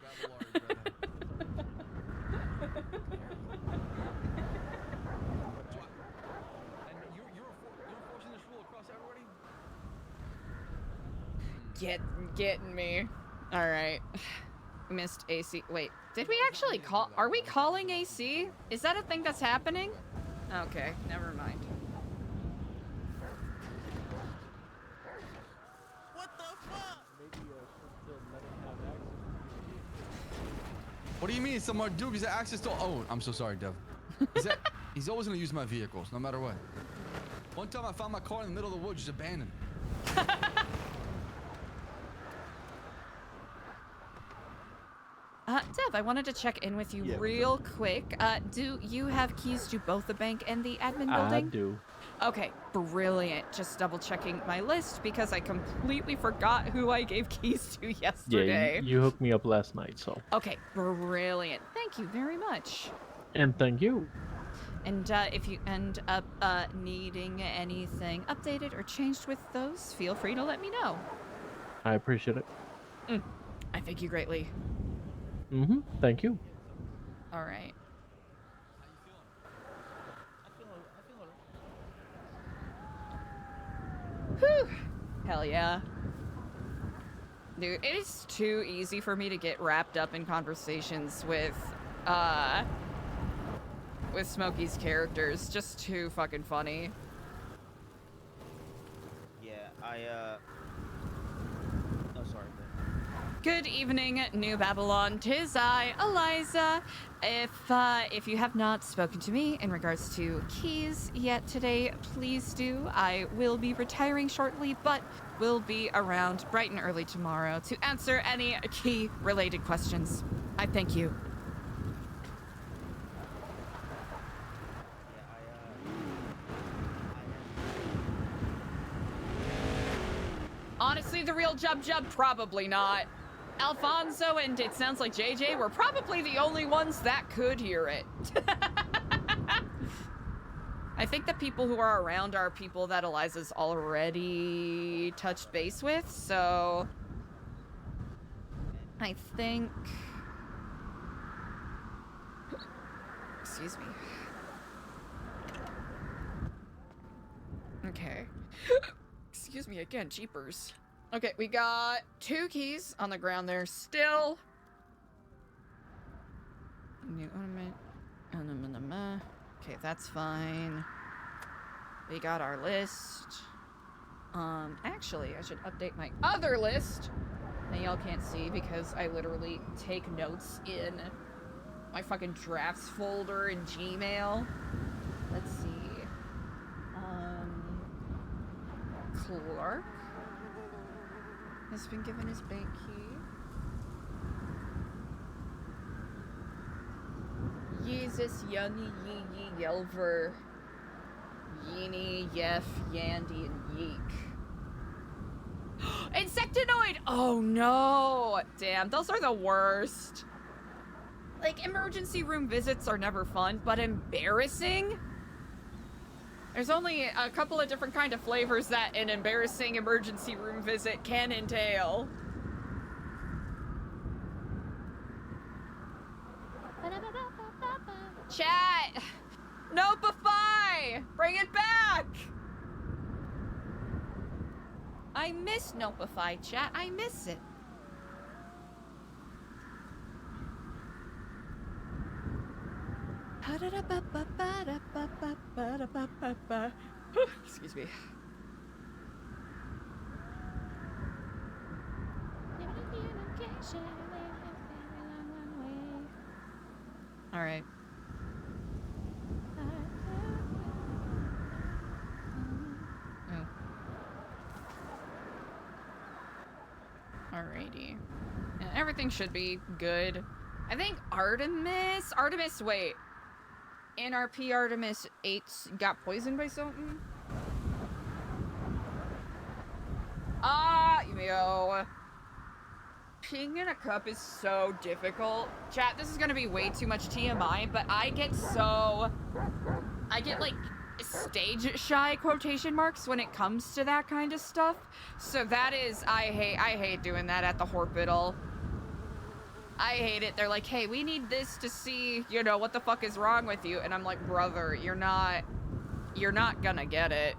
And you're enforcing this rule across everybody? Getting me. All right. Missed AC. Wait, did we actually call? Are we calling AC? Is that a thing that's happening? Okay, never mind. What do you mean? Some dude, he's access to. Oh, I'm so sorry, Dev. He's always gonna use my vehicles, no matter what. One time I found my car in the middle of the woods, just abandoned. Dev, I wanted to check in with you real quick. Do you have keys to both the bank and the admin building? I do. Okay, brilliant. Just double checking my list because I completely forgot who I gave keys to yesterday. Yeah, you hooked me up last night, so. Okay, brilliant. Thank you very much. And thank you. And if you end up needing anything updated or changed with those, feel free to let me know. I appreciate it. I thank you greatly. Thank you. All right. Whew. Hell yeah. Dude, it is too easy for me to get wrapped up in conversations with Smokey's characters. Just too fucking funny. Yeah, oh, sorry. Good evening, New Babylon. 'Tis I, Eliza. If you have not spoken to me in regards to keys yet today, please do. I will be retiring shortly, but will be around bright and early tomorrow to answer any key-related questions. I thank you. Honestly, the real Jub, probably not. Alfonso and it sounds like JJ were probably the only ones that could hear it. I think the people who are around are people that Eliza's already touched base with, so I think... Excuse me. Okay. Excuse me again, jeepers. Okay, we got 2 keys on the ground there still. New ornament. Okay, that's fine. We got our list. Actually, I should update my other list. Now y'all can't see because I literally take notes in my fucking drafts folder in Gmail. Let's see. Clark has been given his bank key. Jesus, Youngie, Yee Yee, Yelver, Yeenie, Yef, Yandy, and Yeek. Insectinoid! Oh no! Damn, those are the worst. Like, emergency room visits are never fun, but embarrassing? There's only a couple of different kind of flavors that an embarrassing emergency room visit can entail. Chat! Nopify! Bring it back! I miss Nopify, chat. I miss it. Excuse me. All right. Oh. Alrighty. Yeah, everything should be good. I think Artemis, wait. NRP Artemis 8 got poisoned by something? Yo. Peeing in a cup is so difficult. Chat, this is gonna be way too much TMI, but I get like stage shy quotation marks when it comes to that kind of stuff. So that is, I hate doing that at the Horpital. I hate it. They're like, hey, we need this to see, you know, what the fuck is wrong with you. And I'm like, brother, you're not gonna get it.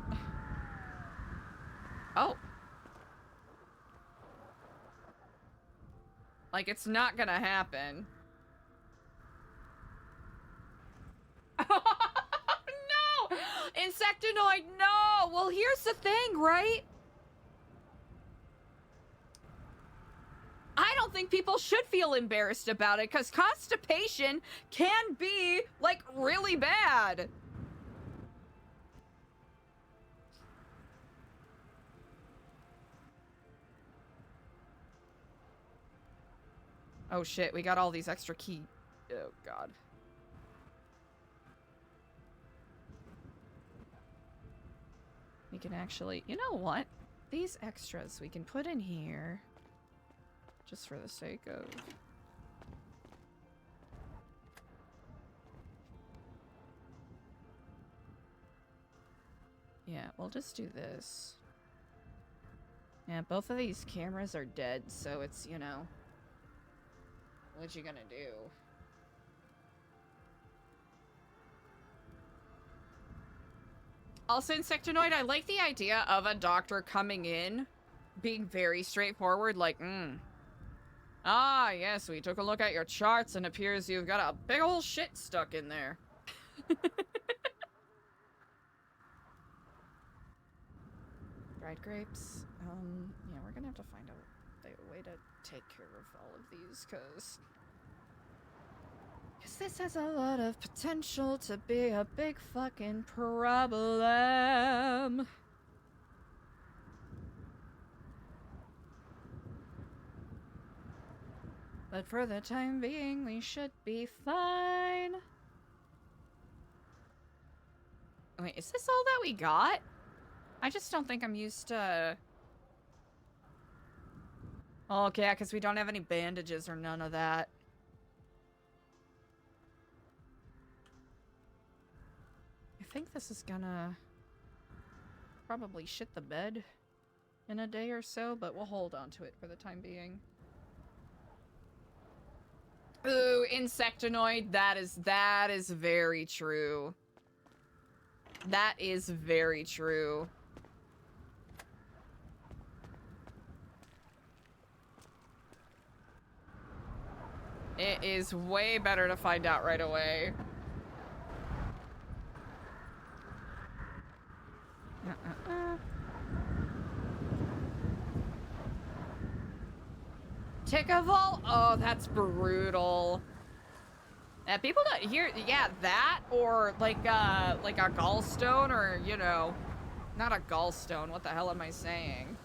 Oh. Like, it's not gonna happen. No! Insectinoid, no! Well, here's the thing, right? I don't think people should feel embarrassed about it, because constipation can be, like, really bad. Oh shit, we got all these extra key. Oh god. We can actually, you know what? These extras we can put in here. Just for the sake of... Yeah, we'll just do this. Yeah, both of these cameras are dead, so it's, you know... What you gonna do? Also, Insectinoid, I like the idea of a doctor coming in, being very straightforward, like, ah, yes, we took a look at your charts and appears you've got a big ol' shit stuck in there. Dried grapes. Yeah, we're gonna have to find a way to take care of all of these, because this has a lot of potential to be a big fucking problem. But for the time being, we should be fine. Wait, is this all that we got? I just don't think I'm used to... Oh, okay, because we don't have any bandages or none of that. I think this is gonna probably shit the bed in a day or so, but we'll hold on to it for the time being. Ooh, Insectinoid, that is very true. That is very true. It is way better to find out right away. Tickavol? Oh, that's brutal. Yeah, people don't hear, yeah, that or like a gallstone or, you know, Not a gallstone. What the hell am I saying?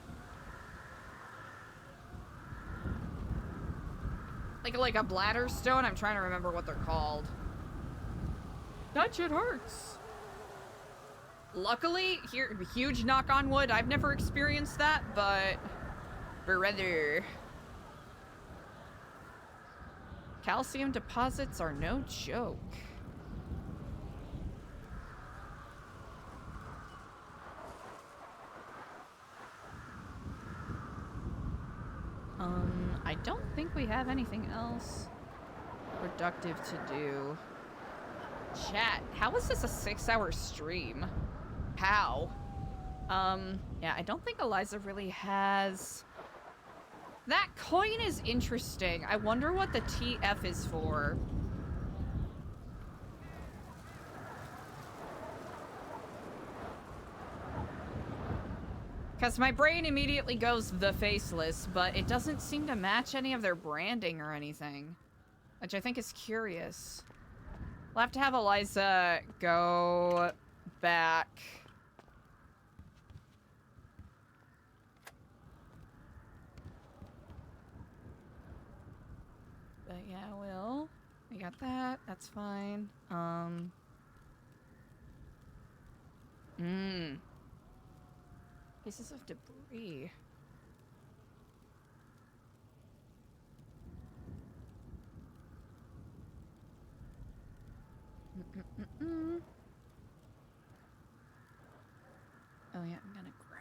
Like a bladder stone? I'm trying to remember what they're called. That shit hurts. Luckily, here, huge knock on wood, I've never experienced that, but brother. Calcium deposits are no joke. I don't think we have anything else productive to do. Chat, how is this a 6-hour stream? How? Yeah, I don't think Eliza really has... That coin is interesting. I wonder what the TF is for. Because my brain immediately goes the faceless, but it doesn't seem to match any of their branding or anything. Which I think is curious. We'll have to have Eliza go back. But yeah, we got that. That's fine. Pieces of debris. Oh yeah, I'm gonna grab.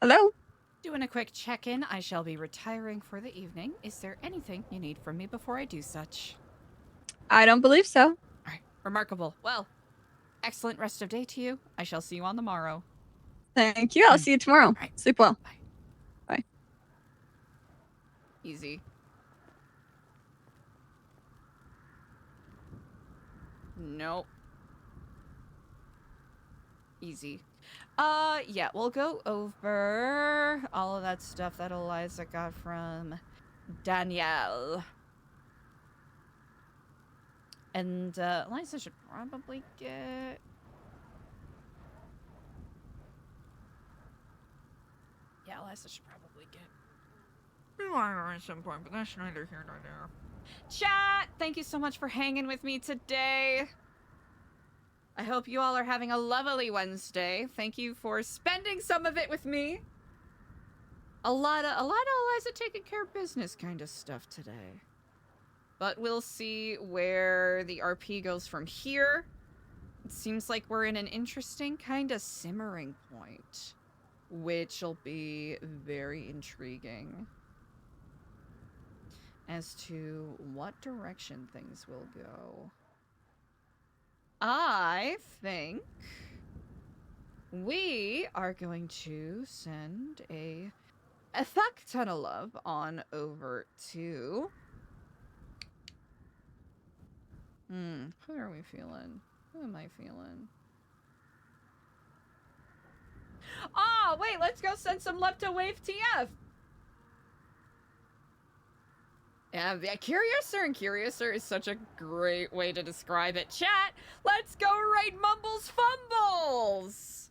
Hello? Doing a quick check-in. I shall be retiring for the evening. Is there anything you need from me before I do such? I don't believe so. Alright, remarkable. Well, excellent rest of day to you. I shall see you on the morrow. Thank you. I'll see you tomorrow. Sleep well. Bye. Easy. Nope. Easy. Yeah, we'll go over all of that stuff that Eliza got from Danielle. And, Eliza should probably get... Yeah, Eliza should probably get... at some point, but that's neither here nor there. Chat! Thank you so much for hanging with me today. I hope you all are having a lovely Wednesday. Thank you for spending some of it with me. A lot of Eliza taking care of business kind of stuff today. But we'll see where the RP goes from here. It seems like we're in an interesting kind of simmering point, which'll be very intriguing as to what direction things will go. I think we are going to send a fuck ton of love on over to... who are we feeling? Who am I feeling? Oh, wait, let's go send some love to Wave TF. Yeah, Curiouser and Curiouser is such a great way to describe it. Chat, let's go raid Mumbles Fumbles!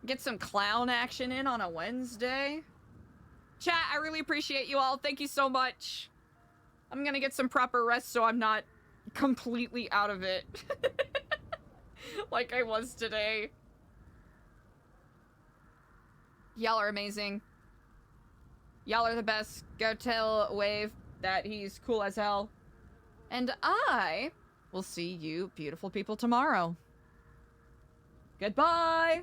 Get some clown action in on a Wednesday. Chat, I really appreciate you all. Thank you so much. I'm gonna get some proper rest so I'm not completely out of it. Like I was today. Y'all are amazing. Y'all are the best. Go tell Wave that he's cool as hell. And I will see you beautiful people tomorrow. Goodbye!